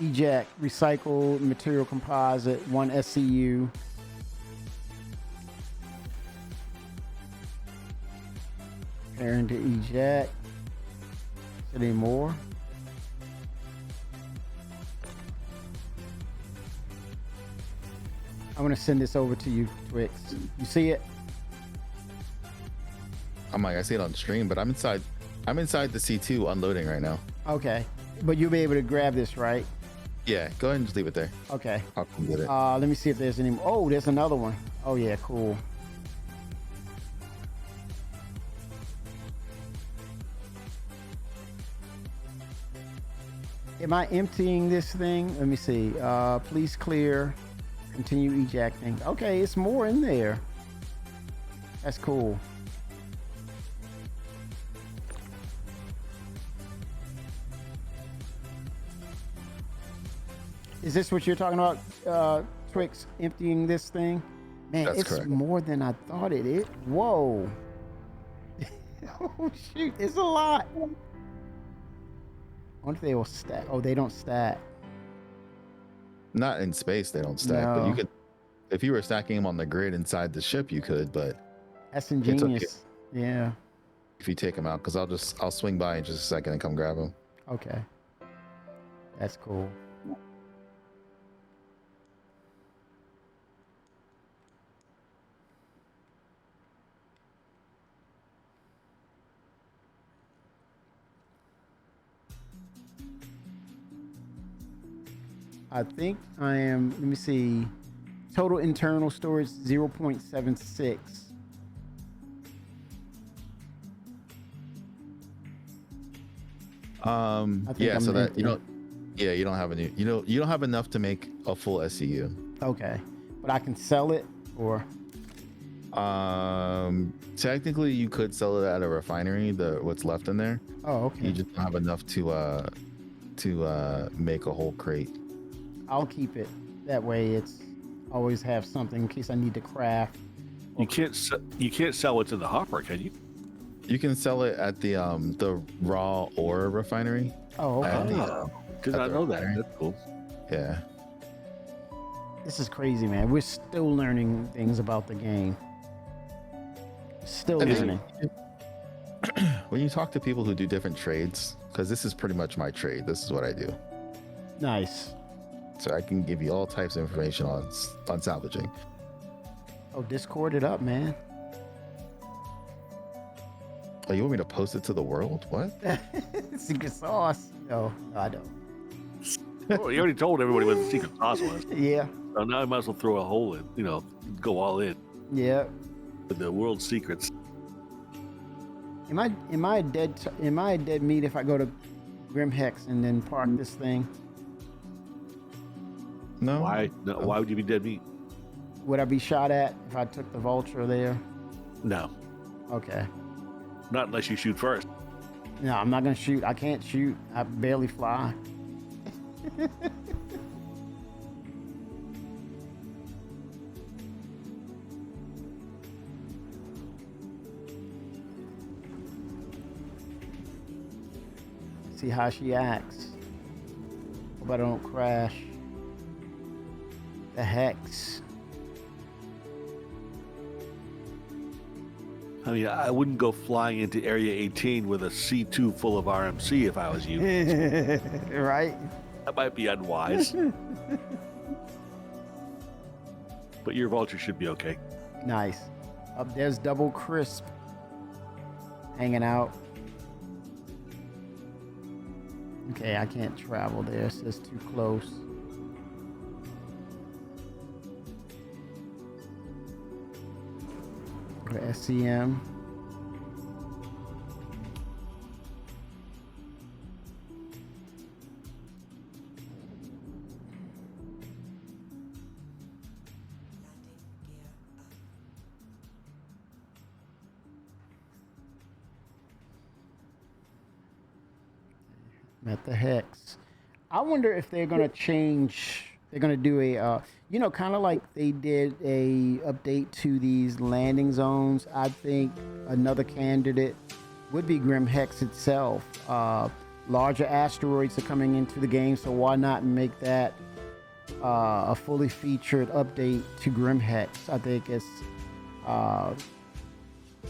Eject, recycled material composite, 1 SCU. Preparing to eject. Is there any more? I'm gonna send this over to you, Twix. You see it? I'm like, I see it on stream, but I'm inside. I'm inside the C2 unloading right now. Okay. But you'll be able to grab this, right? Yeah, go ahead and just leave it there. Okay. I'll come get it. Let me see if there's any. Oh, there's another one. Oh yeah, cool. Am I emptying this thing? Let me see. Please clear. Continue ejecting. Okay, it's more in there. That's cool. Is this what you're talking about, Twix? Emptying this thing? Man, That's it's correct. more than I thought it is. Whoa. Oh, shoot. It's a lot. I wonder if they will stack. Oh, they don't stack. Not in space, they don't stack, but No. you could. If you were stacking them on the grid inside the ship, you could. But That's okay. ingenious. Yeah. if you take them out, because I'll swing by in just a second and come grab them. Okay. That's cool. I think I am, let me see, total internal storage 0.76. I think Yeah, I'm so that empty. you don't have any, you don't have enough to make a full SCU. Okay. But I can sell it or, Technically you could sell it at a refinery, what's left in there. oh, okay. You just don't have enough to make a whole crate. I'll keep it. That way it's always have something in case I need to craft. You can't sell it to the hopper, can you? You can sell it at the raw ore refinery. Oh, okay. Did not know that. That's cool. Yeah. This is crazy, man. We're still learning things about the game. Still And learning. When you talk to people who do different trades, because this is pretty much my trade, this is what I do. Nice. So I can give you all types of information on salvaging. Oh, Discord it up, man. Oh, you want me to post it to the world? What? Secret sauce. No, I don't. Oh, you already told everybody what the secret sauce was. Yeah. So now I might as well throw a hole in, go all in Yeah. with the world secrets. Am I dead meat if I go to Grim Hex and then park this thing? No. Why? No, why would you be dead meat? Would I be shot at if I took the vulture there? No, Okay. not unless you shoot first. No, I'm not gonna shoot. I can't shoot. I barely fly. See how she acts. Hope I don't crash. The hex. I mean, I wouldn't go flying into Area 18 with a C2 full of RMC if I was you. Right? That might be unwise. But your vulture should be okay. Nice. Up there's Double Crisp hanging out. Okay, I can't travel there. It's just too close. Go to SCM. At the hex. I wonder if they're gonna change They're gonna do a, kind of like they did a update to these landing zones. I think another candidate would be Grim Hex itself. Larger asteroids are coming into the game, so why not make that a fully featured update to Grim Hex? I think it's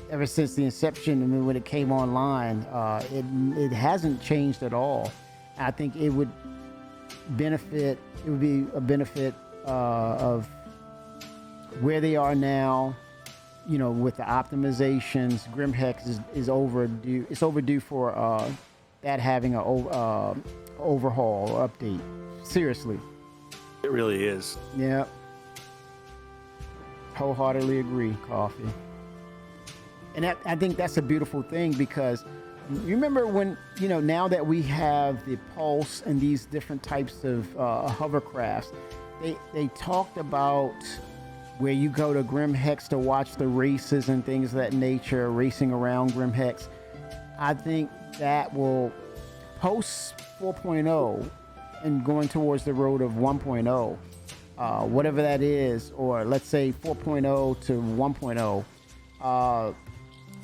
ever since the inception. I mean, when it came online, it hasn't changed at all. I think it would benefit. It would be a benefit of where they are now. With the optimizations, Grim Hex is overdue. It's overdue for that having a overhaul or update. Seriously. It really is. Yeah. Wholeheartedly agree, Coffee. And I think that's a beautiful thing, because you remember when, now that we have the Pulse and these different types of hovercrafts, they talked about where you go to Grim Hex to watch the races and things of that nature, racing around Grim Hex. I think that will, post 4.0 and going towards the road of 1.0, whatever that is, or let's say 4.0 to 1.0,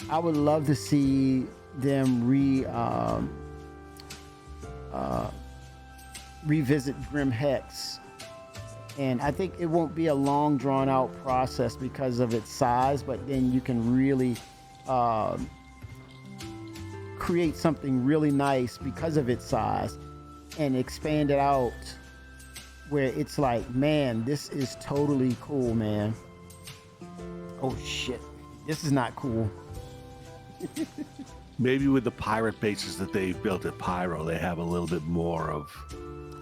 I would love to see them revisit Grim Hex. And I think it won't be a long drawn out process because of its size, but then you can really create something really nice because of its size and expand it out where it's like, man, this is totally cool, man. Oh shit, this is not cool. Maybe with the pirate bases that they built at Pyro, they have a little bit more of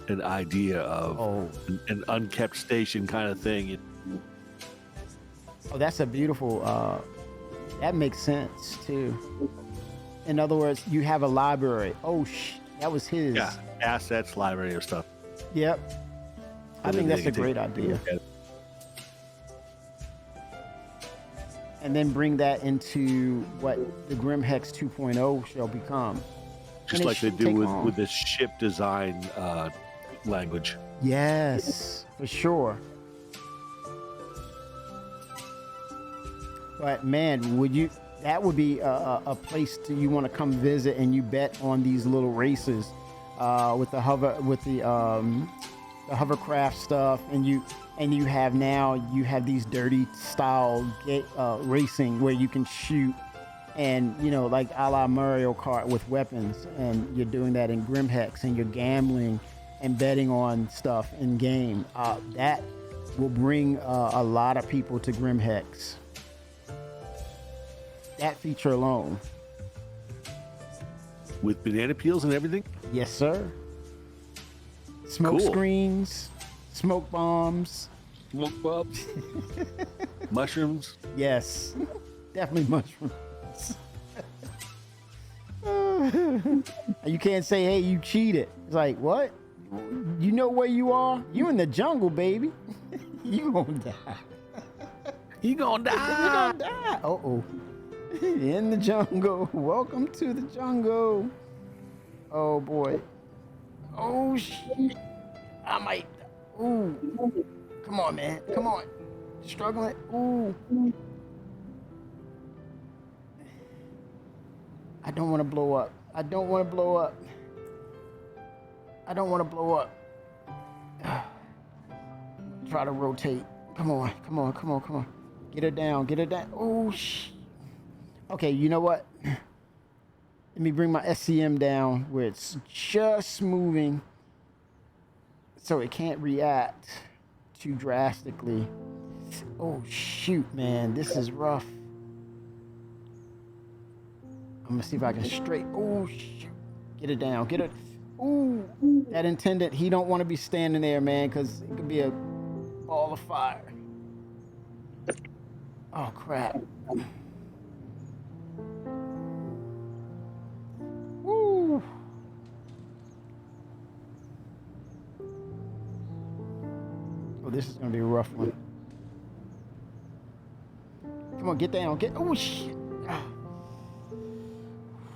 an idea of an unkept station kind of thing. Oh, that's a beautiful, that makes sense too. In other words, you have a library. Oh, that was his. Yeah, assets, library, or stuff. Yep. I think that's a great idea. And then bring that into what the Grim Hex 2.0 shall become. Just like they do with this ship design language. Yes, for sure. But man, that would be a place you want to come visit, and you bet on these little races with the hovercraft stuff, and you have these dirty style racing where you can shoot, and like a la Mario Kart with weapons, and you're doing that in Grim Hex, and you're gambling and betting on stuff in game. That will bring a lot of people to Grim Hex. That feature alone. With banana peels and everything? Yes, sir. Smoke screens, smoke bombs. Smoke bombs. Mushrooms. Yes, definitely mushrooms. You can't say, hey, you cheated. It's like, what? You know where you are? You in the jungle, baby. You gonna die. You gonna die. You gonna die. Uh-oh. In the jungle. Welcome to the jungle. Oh boy. Oh shit. I might. Ooh. Come on, man. Come on. Struggling. Ooh. I don't want to blow up. I don't want to blow up. I don't want to blow up. Try to rotate. Come on. Come on. Come on. Come on. Get her down. Get her down. Oh shit. Okay, you know what? Let me bring my SCM down where it's just moving so it can't react too drastically. Oh, shoot, man. This is rough. I'm going to see if I can straight. Oh, shoot. Get it down. Get it. Ooh, that intendant, he don't want to be standing there, man, because it could be a ball of fire. Oh, crap. Woo. Oh, this is gonna be a rough one. Come on, get down, get. Oh shit!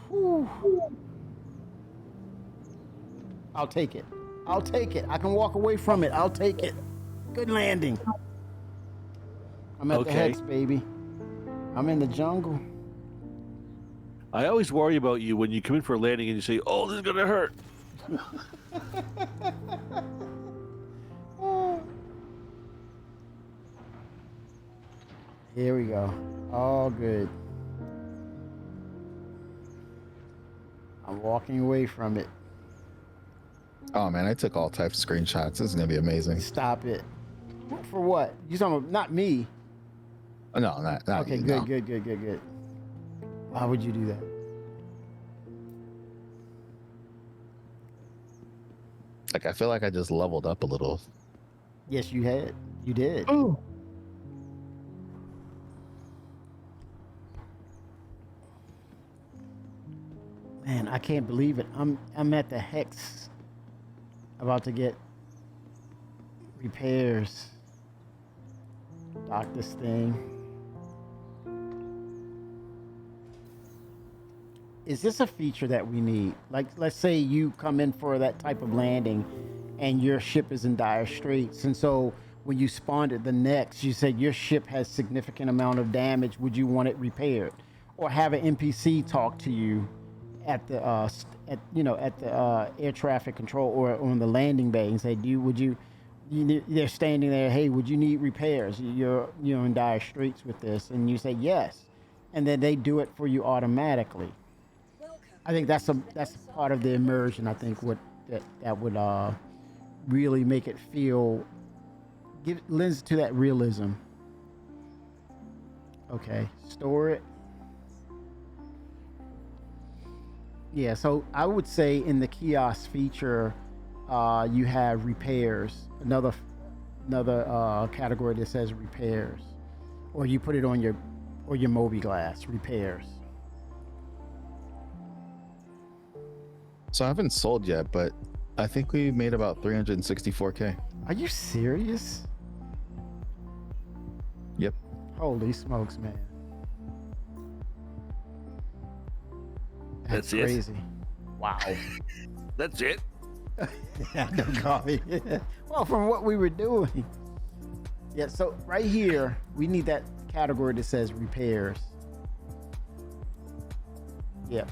Woo. I'll take it. I'll take it. I can walk away from it. I'll take it. Good landing. I'm at the Okay. Hex, baby. I'm in the jungle. I always worry about you when you come in for a landing and you say, "Oh, this is gonna hurt." Here we go. All good. I'm walking away from it. Oh man, I took all types of screenshots. This is gonna be amazing. Stop it. For what? You talking about not me? No, not Okay, you, good, no. good. Why would you do that? Like I feel like I just leveled up a little. Yes, you had. You did. Oh. Man, I can't believe it. I'm at the Hex, about to get repairs. Dock this thing. Is this a feature that we need? Like, let's say you come in for that type of landing and your ship is in dire straits. And so when you spawned at the next, you said your ship has significant amount of damage. Would you want it repaired? Or have an NPC talk to you at the air traffic control or on the landing bay and say, they're standing there, hey, would you need repairs? You're in dire straits with this. And you say yes. And then they do it for you automatically. I think that's part of the immersion. I think that would really make it feel, lends to that realism. Okay, store it. Yeah, so I would say in the kiosk feature, you have repairs. Another category that says repairs, or you put it on your Mobi glass, repairs. So I haven't sold yet, but I think we made about 364K. Are you serious? Yep. Holy smokes, man. That's it? crazy. Wow. That's it. No coffee. Well, from what we were doing. Yeah, so right here, we need that category that says repairs. Yep.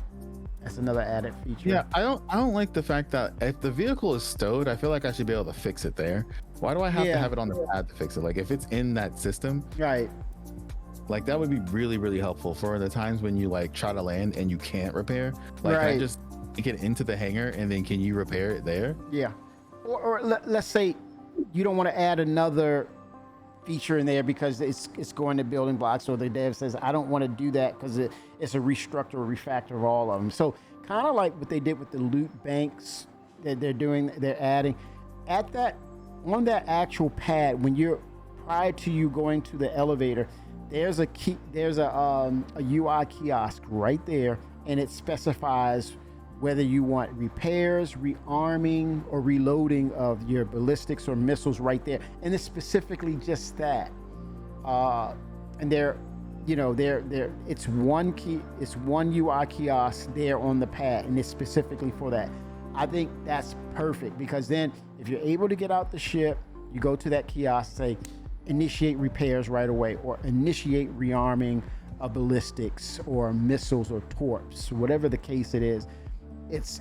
That's another added feature. Yeah, I don't like the fact that if the vehicle is stowed, I feel like I should be able to fix it there. Why do I have to have it on the pad to fix it? Like if it's in that system, Right. like that would be really, really helpful for the times when you like try to land and you can't repair. Like Right. I just get into the hangar and then can you repair it there? Yeah. Or let's say you don't want to add another feature in there because it's going to building blocks, or the dev says, I don't want to do that because it's a restructure or refactor of all of them. So kind of like what they did with the loot banks that they're adding at that, on that actual pad, when you're, prior to you going to the elevator, there's a UI kiosk right there, and it specifies whether you want repairs, rearming, or reloading of your ballistics or missiles right there. And it's specifically just that. And it's one UI kiosk there on the pad, and it's specifically for that. I think that's perfect, because then if you're able to get out the ship, you go to that kiosk, say, initiate repairs right away, or initiate rearming of ballistics or missiles or torps, whatever the case it is. It's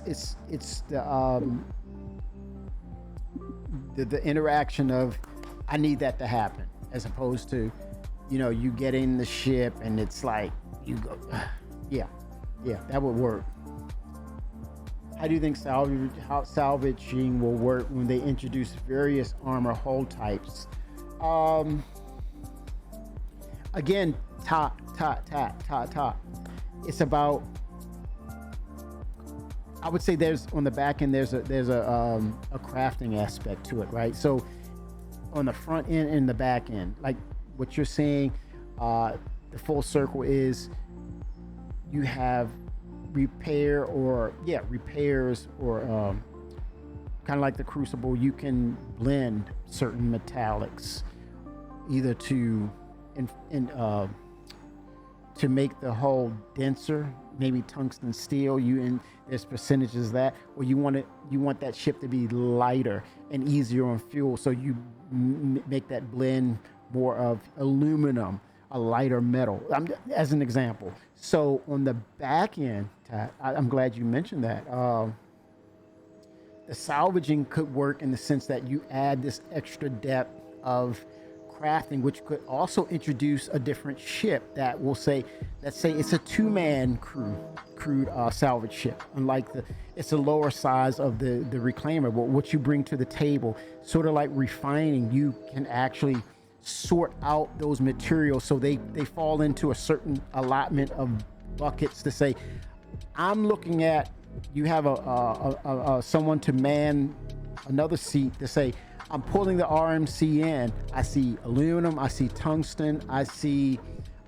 the interaction of, I need that to happen, as opposed to, you get in the ship and it's like you go, yeah, that would work. How do you think salvaging will work when they introduce various armor hull types? Again, top. It's about, I would say there's, on the back end, there's a crafting aspect to it, right? So on the front end and the back end, like what you're saying, the full circle is you have repairs, or kind of like the Crucible, you can blend certain metallics either to make the hull denser, maybe tungsten steel. There's percentages of that, or you want that ship to be lighter and easier on fuel, so you make that blend more of aluminum, a lighter metal, as an example. So on the back end, I'm glad you mentioned that. The salvaging could work in the sense that you add this extra depth of crafting, which could also introduce a different ship that will say, let's say it's a two-man crewed salvage ship. Unlike it's a lower size of the reclaimer, but what you bring to the table, sort of like refining, you can actually sort out those materials so they fall into a certain allotment of buckets to say, I'm looking at, you have a someone to man another seat to say, I'm pulling the RMC in. I see aluminum, I see tungsten, I see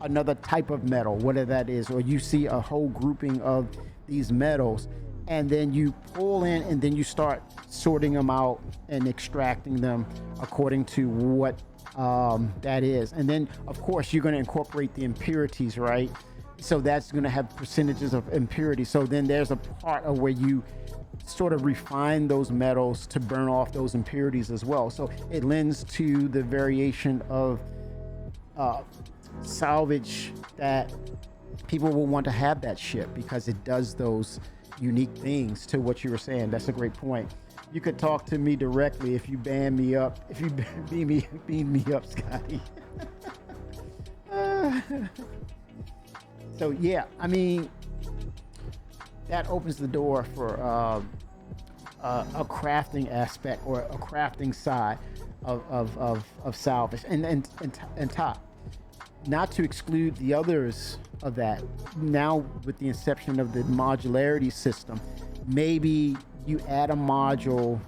another type of metal, whatever that is, or you see a whole grouping of these metals, and then you pull in and then you start sorting them out and extracting them according to what that is. And then of course you're going to incorporate the impurities, right? So that's going to have percentages of impurity. So then there's a part of where you sort of refine those metals to burn off those impurities as well. So it lends to the variation of salvage that people will want to have that ship, because it does those unique things to what you were saying. That's a great point. You could talk to me directly if you ban me up, if you beam me up, Scotty. So yeah, I mean, that opens the door for a crafting aspect, or a crafting side of salvage, and top. Not to exclude the others of that. Now with the inception of the modularity system, maybe you add a module,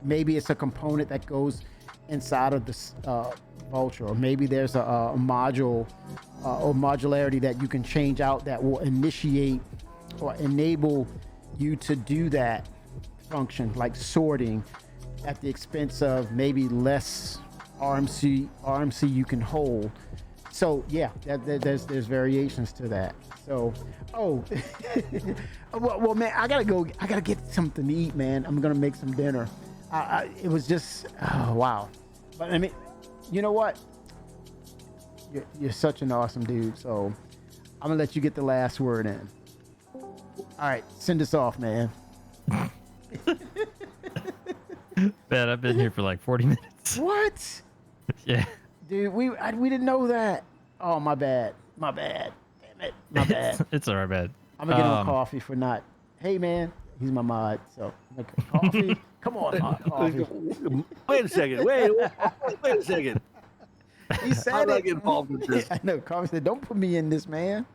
maybe it's a component that goes inside of this Vulture, or maybe there's a module or modularity that you can change out that will initiate or enable you to do that function, like sorting, at the expense of maybe less RMC you can hold. So yeah, there's variations to that. So well man, I gotta get something to eat, man. I'm gonna make some dinner. It was just, oh wow. But I mean, you know what, you're such an awesome dude, so I'm gonna let you get the last word in. All right, send us off, man. Man, I've been here for like 40 minutes. What? Yeah. Dude, we didn't know that. Oh, my bad. Damn it, my bad. It's all right, man. I'm gonna get him a coffee for not. Hey, man, he's my mod, so coffee. Come on, coffee. Wait a second. Wait a second. He said How do I it. get involved with this? I know. Coffee said, "Don't put me in this, man."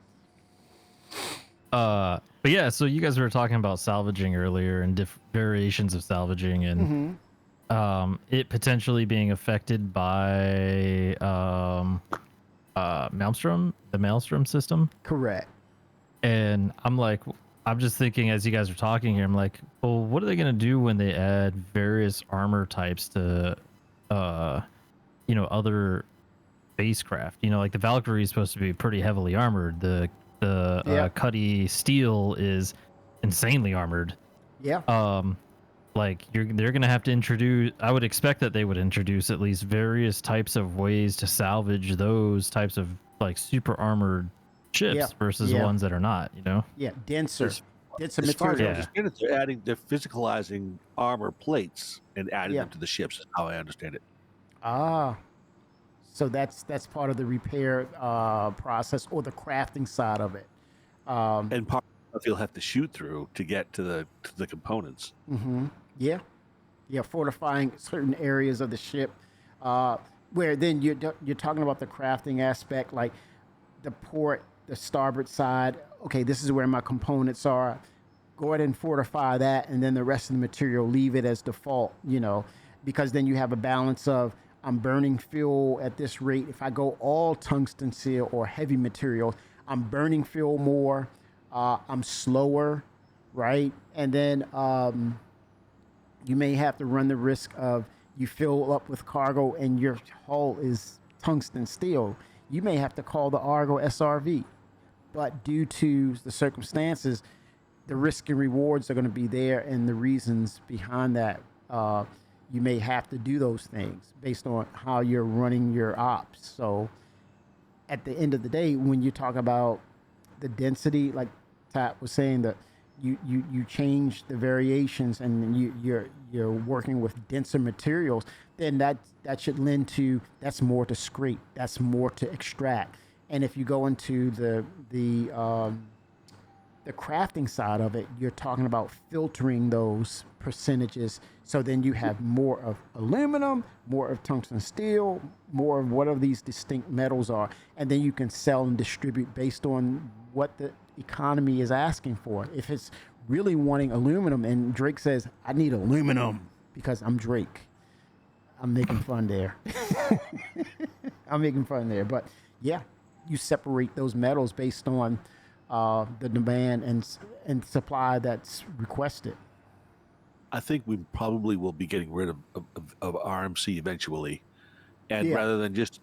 But yeah, so you guys were talking about salvaging earlier and variations of salvaging, and it potentially being affected by Maelstrom, the Maelstrom system. Correct. And I'm just thinking as you guys are talking here, I'm like, well, what are they gonna do when they add various armor types to other spacecraft? Like the Valkyrie is supposed to be pretty heavily armored. The Cuddy Steel is insanely armored. Yeah. They're gonna have to introduce. I would expect that they would introduce at least various types of ways to salvage those types of like super armored ships versus ones that are not. Yeah, denser As far as material. I understand it, they're physicalizing armor plates and adding them to the ships. Is how I understand it. Ah, so that's part of the repair process, or the crafting side of it. And part of you'll have to shoot through to get to the components. Yeah, fortifying certain areas of the ship, where then you're talking about the crafting aspect, like the port, the starboard side. Okay, this is where my components are. Go ahead and fortify that, and then the rest of the material, leave it as default. Because then you have a balance of, I'm burning fuel at this rate. If I go all tungsten steel or heavy materials, I'm burning fuel more. I'm slower, right? And then you may have to run the risk of you fill up with cargo and your hull is tungsten steel. You may have to call the Argo SRV. but due to the circumstances, the risk and rewards are going to be there, and the reasons behind that. You may have to do those things based on how you're running your ops. So, at the end of the day, when you talk about the density, like Tap was saying, that you change the variations and you're working with denser materials, then that should lend to that's more to scrape, that's more to extract. And if you go into the crafting side of it, you're talking about filtering those percentages. So then you have more of aluminum, more of tungsten steel, more of whatever these distinct metals are. And then you can sell and distribute based on what the economy is asking for. If it's really wanting aluminum and Drake says, I need aluminum because I'm Drake. I'm making fun there. I'm making fun there. But yeah, you separate those metals based on the demand and supply that's requested. I think we probably will be getting rid of RMC eventually, and Yeah. rather than just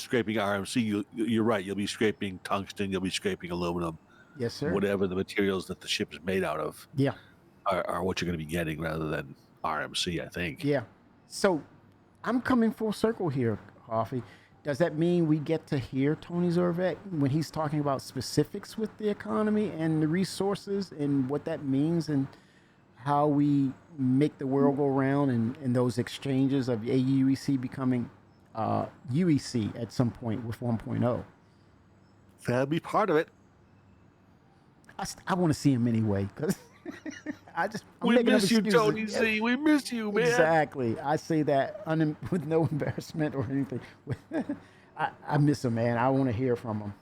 scraping RMC, you're right. You'll be scraping tungsten. You'll be scraping aluminum. Yes, sir. Whatever the materials that the ship is made out of Yeah. are what you're going to be getting rather than RMC. I think. Yeah. So I'm coming full circle here, Coffee. Does that mean we get to hear Tony Zorvek when he's talking about specifics with the economy and the resources and what that means and how we make the world go round and those exchanges of AUEC becoming UEC at some point with 1.0? That'll be part of it. I want to see him anyway because I'm We making up miss you, excuses. Tony Z. We miss you, man. Exactly. I say that with no embarrassment or anything. I miss him, man. I want to hear from him.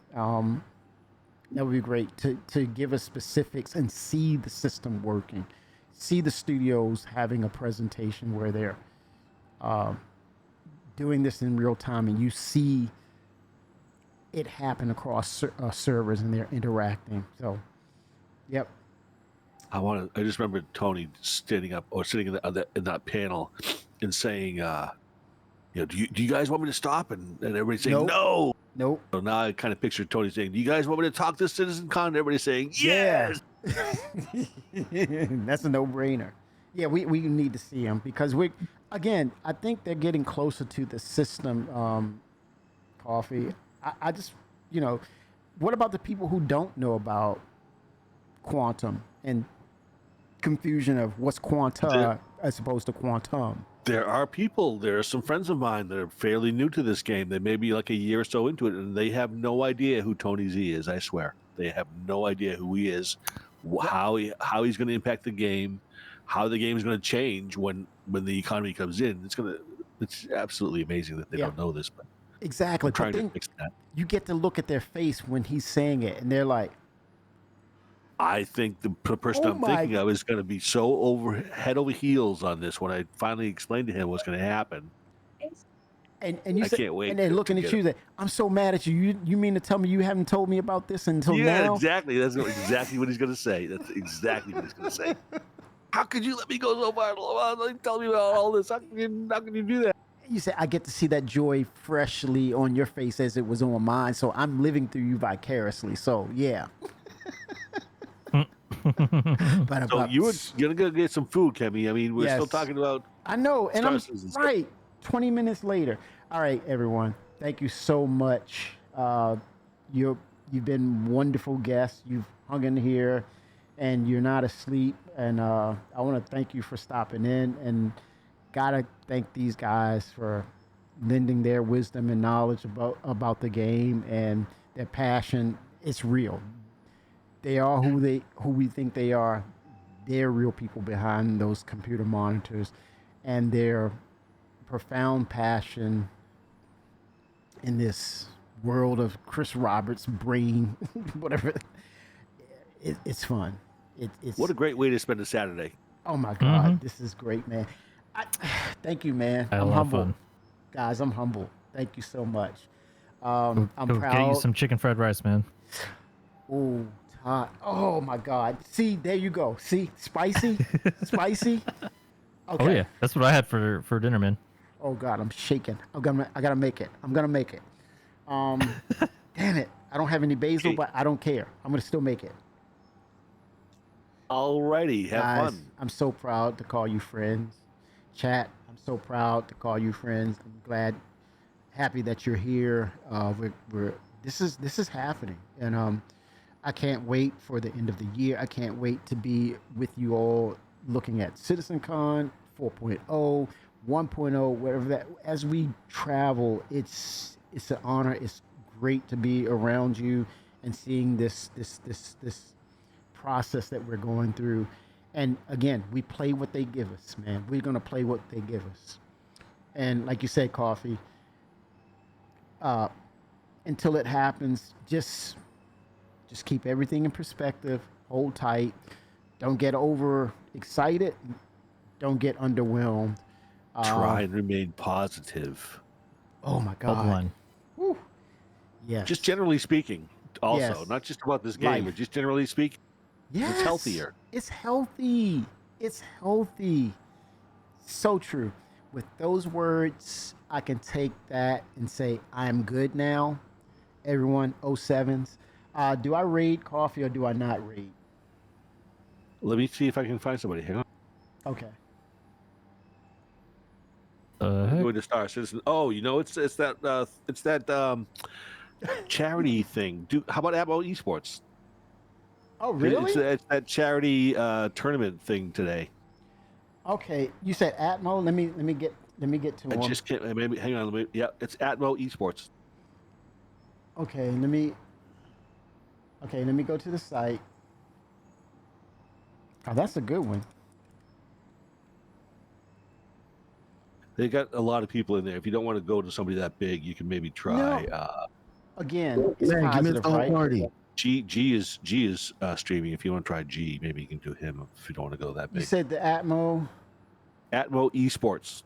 That would be great to give us specifics and see the system working, see the studios having a presentation where they're doing this in real time, and you see it happen across servers and they're interacting. So, yep. I just remember Tony standing up or sitting in that panel and saying, do you guys want me to stop? And everybody saying, Nope. no. Nope. So now I kind of picture Tony saying, do you guys want me to talk to CitizenCon? And everybody saying, yes. That's a no-brainer. Yeah, we need to see him because I think they're getting closer to the system. Coffee. I just, what about the people who don't know about quantum and confusion of what's quanta as opposed to quantum? There are some friends of mine that are fairly new to this game. They may be like a year or so into it, and they have no idea who Tony Z is. I swear, they have no idea who he is, how he's going to impact the game, how the game is going to change when the economy comes in. It's absolutely amazing that they don't know this. But exactly. I'm trying to fix that. You get to look at their face when he's saying it, and they're like, I think the person I'm thinking of is going to be so head over heels on this when I finally explain to him what's going to happen. And you can't wait. And they're looking at you that I'm so mad at you. You mean to tell me you haven't told me about this until now? Yeah, exactly. That's exactly what he's going to say. That's exactly what he's going to say. How could you let me go so far? Tell me about all this. How can you do that? You say I get to see that joy freshly on your face as it was on mine. So I'm living through you vicariously. So yeah. So you're gonna go get some food, Kemi. I mean, we're still talking about. I know, and I'm right. 20 minutes later. All right, everyone. Thank you so much. You've been wonderful guests. You've hung in here, and you're not asleep. And I want to thank you for stopping in, and gotta thank these guys for lending their wisdom and knowledge about the game and their passion. It's real. They are who we think they are. They're real people behind those computer monitors, and their profound passion in this world of Chris Roberts' brain, whatever. It's fun. It's what a great way to spend a Saturday. Oh my God, This is great, man. Thank you, man. I'm humble, fun. Guys. I'm humble. Thank you so much. I'm Go proud. get you some chicken fried rice, man. Ooh, hot. Oh my God. See, there you go. See, spicy, spicy. Okay. Oh yeah, that's what I had for dinner, man. Oh God, I'm shaking. I gotta make it. I'm gonna make it. Damn it. I don't have any basil, Okay. but I don't care. I'm gonna still make it. Alrighty, have Guys, fun. I'm so proud to call you friends. Chat, I'm so proud to call you friends. I'm glad, happy that you're here. We're this is happening, and I can't wait for the end of the year. I can't wait to be with you all looking at CitizenCon 4.0, 1.0, whatever that. As we travel, it's an honor. It's great to be around you and seeing this process that we're going through. And again, we play what they give us, man. We're gonna play what they give us. And like you said, Coffee, uh, until it happens, just keep everything in perspective. Hold tight. Don't get over excited. Don't get underwhelmed. Try and remain positive. Oh my Hold the God. line. Woo. Yes. Just generally speaking, also, Yes. not just about this game, Life. but just generally speaking. Yes. It's healthier. It's healthy. It's healthy. So true. With those words, I can take that and say, I am good now. Everyone, 07s. Do I raid Coffee or do I not raid? Let me see if I can find somebody. Hang on. Okay. Going to Star Citizen. Oh, it's that charity thing. How about Atmo Esports? Oh, really? It's that charity tournament thing today. Okay. You said Atmo. Let me get to I him. just can't. Maybe hang on. Yeah, it's Atmo Esports. Okay. Let me go to the site. Oh, that's a good one. They got a lot of people in there. If you don't want to go to somebody that big, you can maybe try. Again, it's Man, give me the positive, whole right? party. G is streaming. If you want to try G, maybe you can do him. If you don't want to go that You big. said the Atmo. Atmo Esports.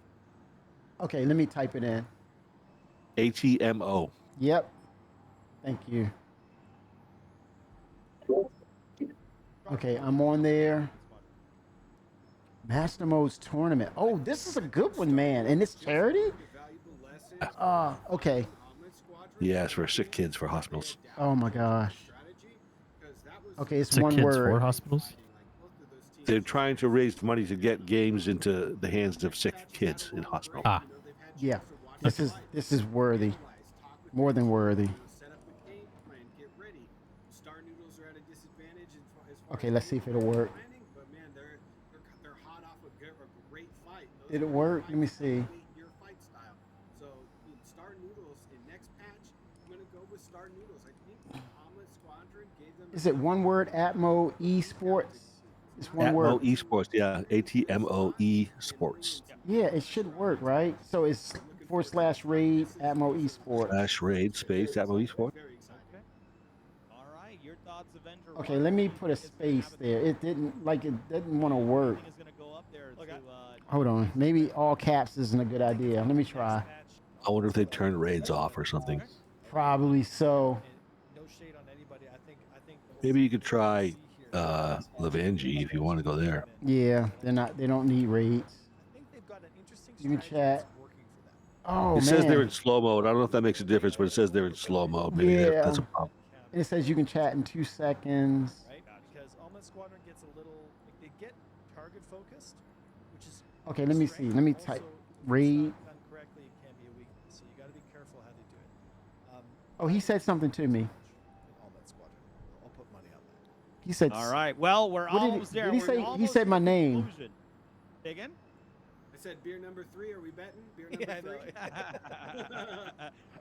Okay, let me type it in. ATMO. Yep. Thank you. Okay, I'm on there. Master Mode's tournament. Oh, this is a good one, man. And it's charity? Okay. Yeah, it's for sick kids for hospitals. Oh my gosh. Okay, it's Sick one kids word. for hospitals. They're trying to raise money to get games into the hands of sick kids in hospital. Ah, Yeah. This is worthy. More than worthy. Okay, let's see if it'll work. Did it work? Let me see. Is it one word? Atmo Esports? It's one Atmo word. Esports, yeah, ATMO Esports. Yeah, it should work, right? So it's /raid Atmo Esports. /raid space Atmo Esports. Okay, let me put a space there. It didn't want to work. Hold on. Maybe all caps isn't a good idea. Let me try. I wonder if they turned raids off or something. Probably so. Maybe you could try Levangie if you want to go there. Yeah, they don't need raids. You can chat. Oh, man. It says they're in slow mode. I don't know if that makes a difference, but it says they're in slow mode. Maybe Yeah. that's a problem. It says you can chat in 2 seconds. Okay, let me see. Let me type raid. Oh, he said something to me. He said. All right. Well, we're What did he- almost there. did he We're say- he almost said to my the name. conclusion. Say again? I said beer number 3. Are we betting? Beer number Yeah, I 3? know.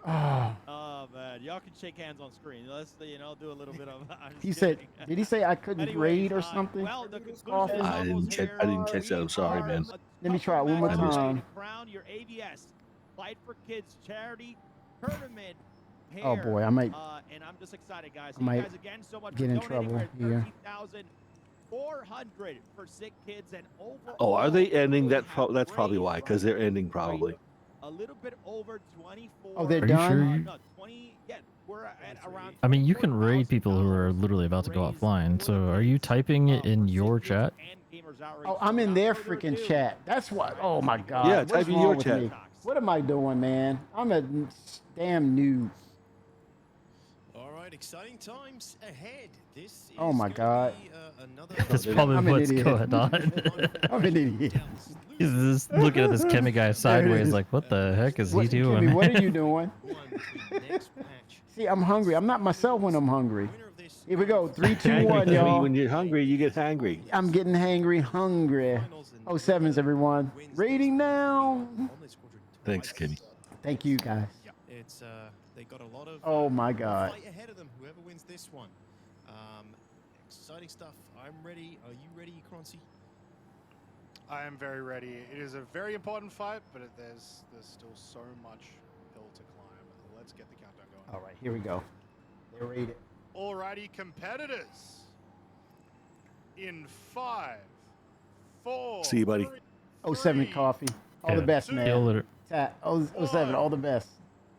Oh, Oh man, y'all can shake hands on screen. Let's do a little bit of. I'm just he said. kidding. Did he say I couldn't Anyways, raid or something? Well, the conclusion Coffee? is I didn't almost catch- here. I didn't catch that. I'm We sorry, are man. a Let me try it one couple more matches away time. to crown your AVS Fight for Kids charity tournament. Oh boy, I might. And I'm just excited, guys. I Thank might you guys again so much get for in donating. trouble We're here. 13,400 for sick kids and overall. Oh, are they ending? we That's have probably why, because they're ending probably. a little bit over 24. Oh, they're Are you done? sure you- No, 20. Yeah, we're at around. I mean, you can raid people who are literally about to go offline. So, are you typing it in your chat? Oh, I'm in their freaking chat. That's what. Oh my God. Yeah, What's type in wrong your with chat. me? What am I doing, man? I'm a damn noob. right, exciting times ahead. This is Oh my God. another That's probably I'm an what's idiot. going on. I'm an idiot. He's just looking at this Kemi guy There it sideways, is. like, what the heck is he What, doing? Kimmy, what are you doing? one between next patch. See, I'm hungry. I'm not myself when I'm hungry. Winner of this Here we go. 3, 2, Hangry, 1, Kimmy, y'all. when you're hungry, you get hangry. I'm getting hangry, hungry. Oh, sevens, everyone. Rating now. Thanks, Kimmy. Thank you, guys. It's they got a lot of Oh my God. fight ahead of them. Whoever wins this one. Exciting stuff. I'm ready. Are you ready, Croncy? I am very ready. It is a very important fight, but there's still so much hill to climb. Let's get the countdown going. All right, here we go. They're rated. Alrighty, competitors. In 5, 4. See you, buddy. 07 3, coffee. All the Yeah. best, See you man. later. Tat. 07, all the best.